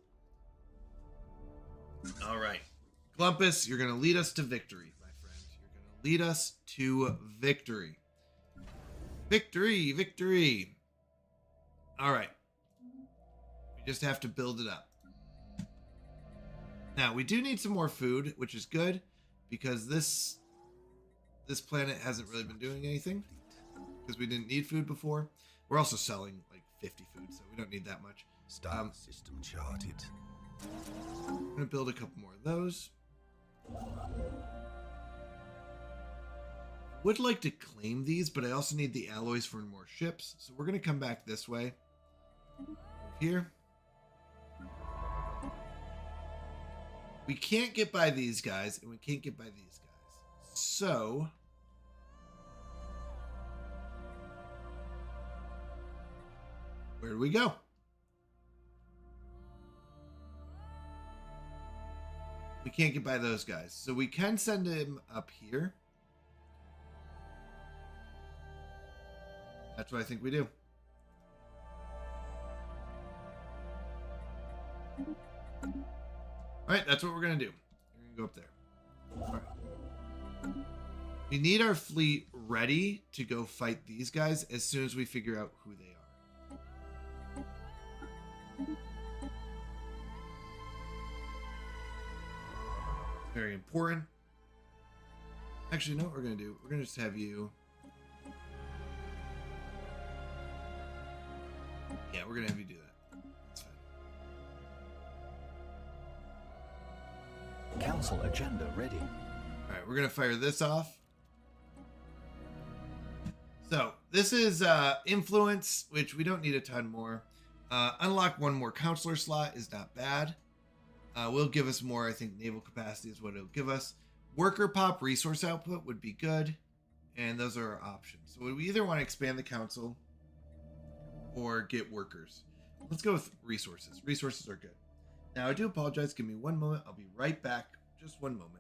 All right. Glumpus, you're going to lead us to victory, my friend. You're going to lead us to victory. Victory, victory. All right. We just have to build it up. Now, we do need some more food, which is good, because this planet hasn't really been doing anything, because we didn't need food before. We're also selling like 50 food, so we don't need that much. Star system charted. I'm going to build a couple more of those. Would like to claim these, but I also need the alloys for more ships, so we're going to come back this way. Here. We can't get by these guys, and we can't get by these guys. So where do we go? We can't get by those guys. So we can send him up here. That's what I think we do. All right, that's what we're going to do. We're going to go up there. All right. We need our fleet ready to go fight these guys as soon as we figure out who they are. Very important. Actually, you know what we're going to do? We're going to just have you... Yeah, we're going to have you do that. Council agenda ready. All right, we're going to fire this off. So this is influence, which we don't need a ton more. Unlock one more counselor slot is not bad. Will give us more. I think naval capacity is what it'll give us. Worker pop resource output would be good. And those are our options. So we either want to expand the council or get workers. Let's go with resources. Resources are good. Now, I do apologize. Give me one moment. I'll be right back. Just one moment.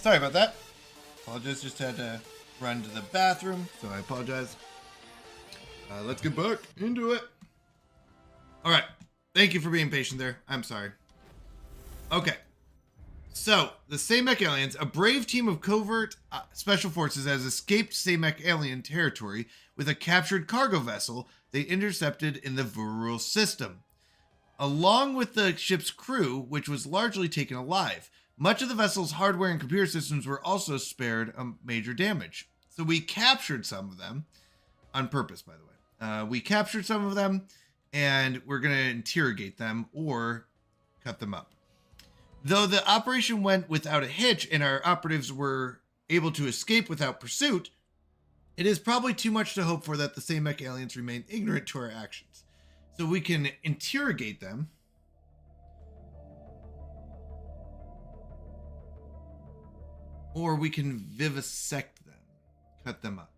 Sorry about that. Apologize, just had to run to the bathroom, so I apologize. Let's get back into it. All right. Thank you for being patient there. I'm sorry. Okay. So, the Samek aliens, a brave team of covert special forces, has escaped Samek alien territory with a captured cargo vessel they intercepted in the Vurul system, along with the ship's crew, which was largely taken alive. Much of the vessel's hardware and computer systems were also spared major damage. So we captured some of them, on purpose, by the way. We captured some of them, and we're going to interrogate them or cut them up. Though the operation went without a hitch and our operatives were able to escape without pursuit, it is probably too much to hope for that the Samek aliens remain ignorant to our actions. So we can interrogate them. Or we can vivisect them, cut them up.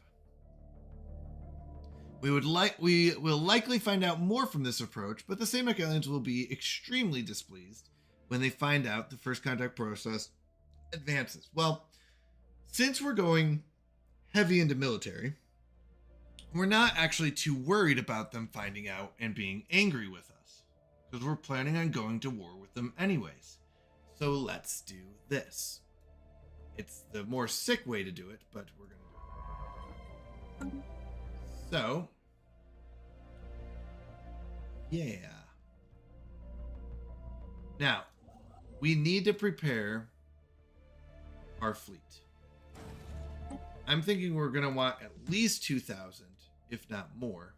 We will likely find out more from this approach, but the Samek aliens will be extremely displeased when they find out the first contact process advances. Well, since we're going heavy into military, we're not actually too worried about them finding out and being angry with us, because we're planning on going to war with them anyways. So let's do this. It's the more sick way to do it, but we're going to do it. So, yeah. Now, we need to prepare our fleet. I'm thinking we're going to want at least 2,000, if not more.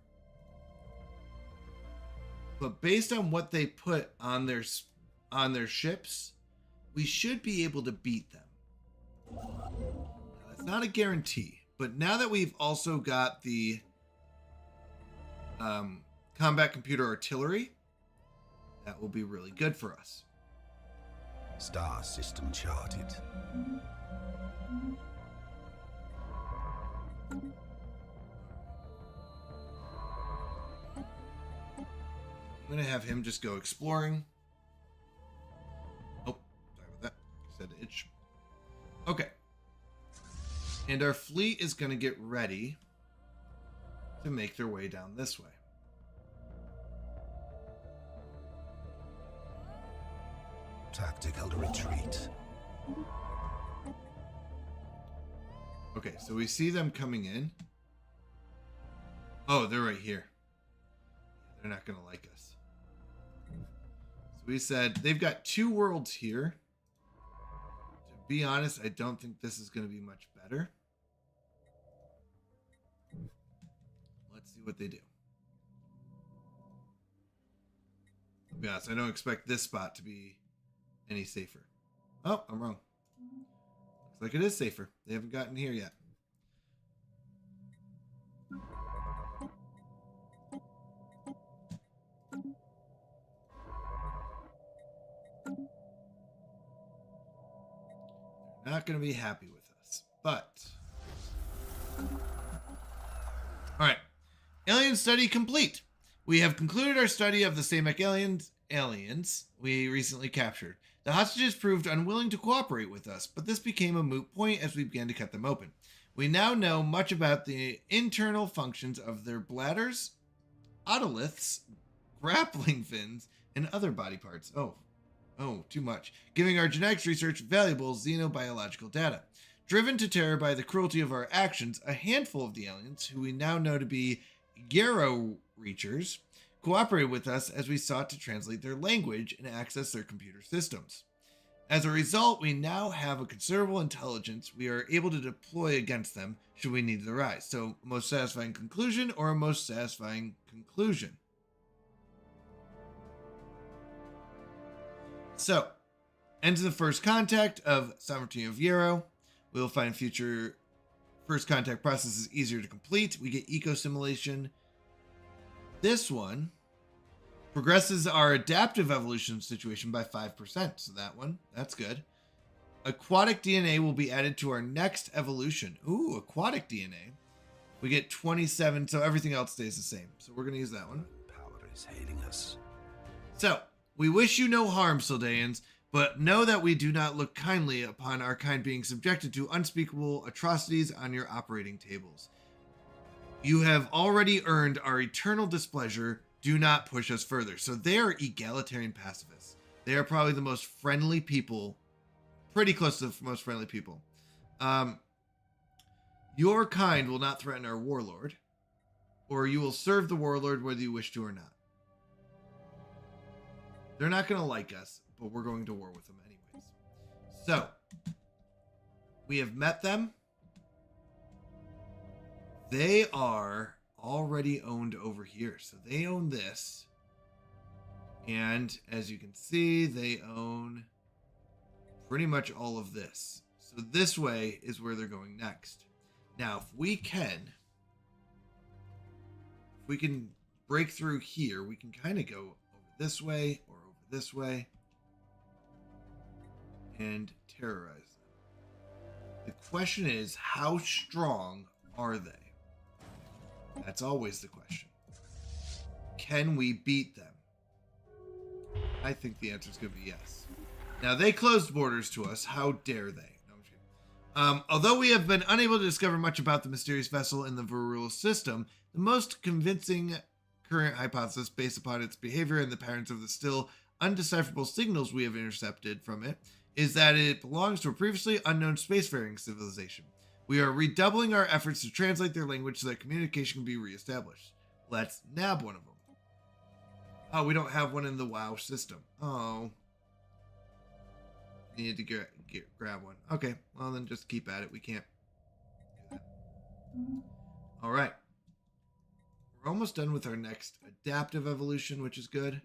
But based on what they put on their ships, we should be able to beat them. That's not a guarantee, but now that we've also got the combat computer artillery, that will be really good for us. Star system charted. I'm going to have him just go exploring. Oh, sorry about that. I said itch. Okay. And our fleet is going to get ready to make their way down this way. Tactical retreat. Okay, so we see them coming in. Oh, they're right here. They're not going to like us. So we said they've got 2 worlds here. To be honest, I don't think this is going to be much better. Let's see what they do. To be honest, I don't expect this spot to be any safer. Oh, I'm wrong. Looks like it is safer. They haven't gotten here yet. They're not going to be happy with us, but... All right. Alien study complete. We have concluded our study of the Samek aliens we recently captured. The hostages proved unwilling to cooperate with us, but this became a moot point as we began to cut them open. We now know much about the internal functions of their bladders, otoliths, grappling fins, and other body parts. Oh, too much. Giving our genetics research valuable xenobiological data. Driven to terror by the cruelty of our actions, a handful of the aliens, who we now know to be Gyro Reachers, cooperated with us as we sought to translate their language and access their computer systems. As a result, we now have a considerable intelligence we are able to deploy against them should we need it arise. So, most satisfying conclusion or a most satisfying conclusion? So, ends the first contact of Sovereignty of Gyro. We will find future first contact processes easier to complete. We get eco simulation. This one progresses our adaptive evolution situation by 5%. So that one, that's good. Aquatic DNA will be added to our next evolution. Ooh, aquatic DNA. We get 27, so everything else stays the same. So we're going to use that one. Power is hailing us. So, we wish you no harm, Sildaeans, but know that we do not look kindly upon our kind being subjected to unspeakable atrocities on your operating tables. You have already earned our eternal displeasure. Do not push us further. So they are egalitarian pacifists. They are probably the most friendly people, pretty close to the most friendly people. Your kind will not threaten our warlord, or you will serve the warlord whether you wish to or not. They're not going to like us, but we're going to war with them anyways. So, we have met them. They are already owned over here. So they own this. And as you can see, they own pretty much all of this. So this way is where they're going next. Now, if we can break through here, we can kind of go over this way or over this way and terrorize them. The question is, how strong are they? That's always the question. Can we beat them? I think the answer is going to be yes. Now, they closed borders to us. How dare they? No, I'm just kidding. Although we have been unable to discover much about the mysterious vessel in the Varula system, the most convincing current hypothesis based upon its behavior and the patterns of the still undecipherable signals we have intercepted from it is that it belongs to a previously unknown spacefaring civilization. We are redoubling our efforts to translate their language so that communication can be reestablished. Let's nab one of them. Oh, we don't have one in the WoW system. Oh. Need to grab one. Okay, well then just keep at it. We can't do that. All right. We're almost done with our next adaptive evolution, which is good.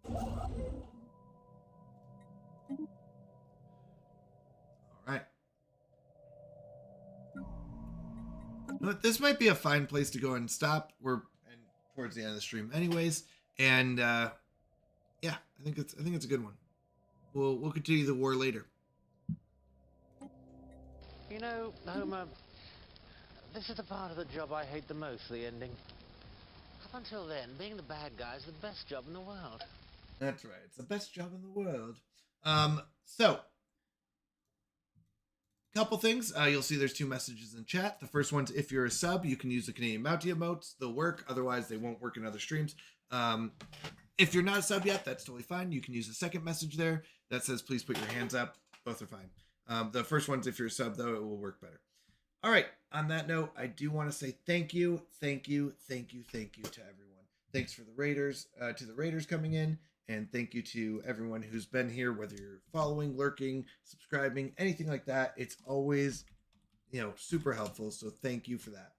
All right. You know what? This might be a fine place to go and stop. We're towards the end of the stream, anyways. And yeah, I think it's a good one. We'll continue the war later. You know, Homer, this is the part of the job I hate the most, the ending. Up until then, being the bad guy is the best job in the world. That's right. It's the best job in the world. So, couple things. You'll see there's 2 messages in chat. The first one's if you're a sub, you can use the Canadian Mountie emotes. They'll work. Otherwise, they won't work in other streams. If you're not a sub yet, that's totally fine. You can use the second message there that says, please put your hands up. Both are fine. The first one's if you're a sub, though, it will work better. All right. On that note, I do want to say thank you to everyone. Thanks for the Raiders, to the Raiders coming in, and thank you to everyone who's been here, whether you're following, lurking, subscribing, anything like that. It's always, super helpful. So thank you for that.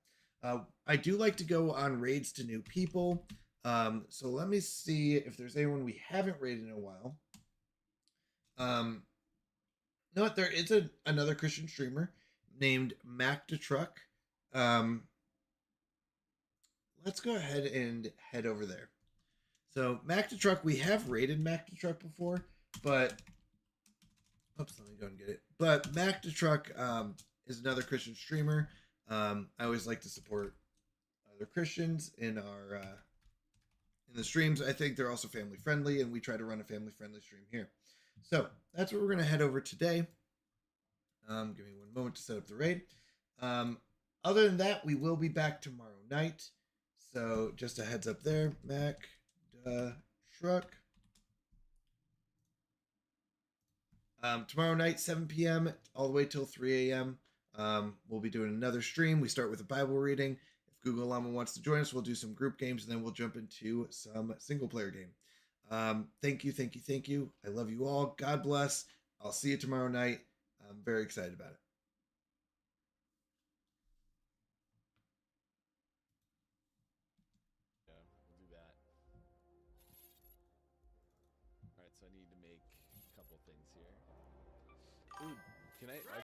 I do like to go on raids to new people. So let me see if there's anyone we haven't raided in a while. You know what? There is another Christian streamer named Mac the Truck. Let's go ahead and head over there. So Mac the Truck, we have raided Mac the Truck before, but oops, let me go and get it. But Mac the Truck is another Christian streamer. I always like to support other Christians in our in the streams. I think they're also family friendly, and we try to run a family friendly stream here. So that's where we're going to head over today. Give me one moment to set up the raid. Other than that, we will be back tomorrow night. So just a heads up there, Mac the Truck. Tomorrow night, 7 p.m. all the way till 3 a.m. We'll be doing another stream. We start with a Bible reading. If Google Llama wants to join us, we'll do some group games, and then we'll jump into some single player game. Thank you. I love you all. God bless. I'll see you tomorrow night. I'm very excited about it. Yeah, we'll do that. Alright, so I need to make a couple things here. Ooh, can I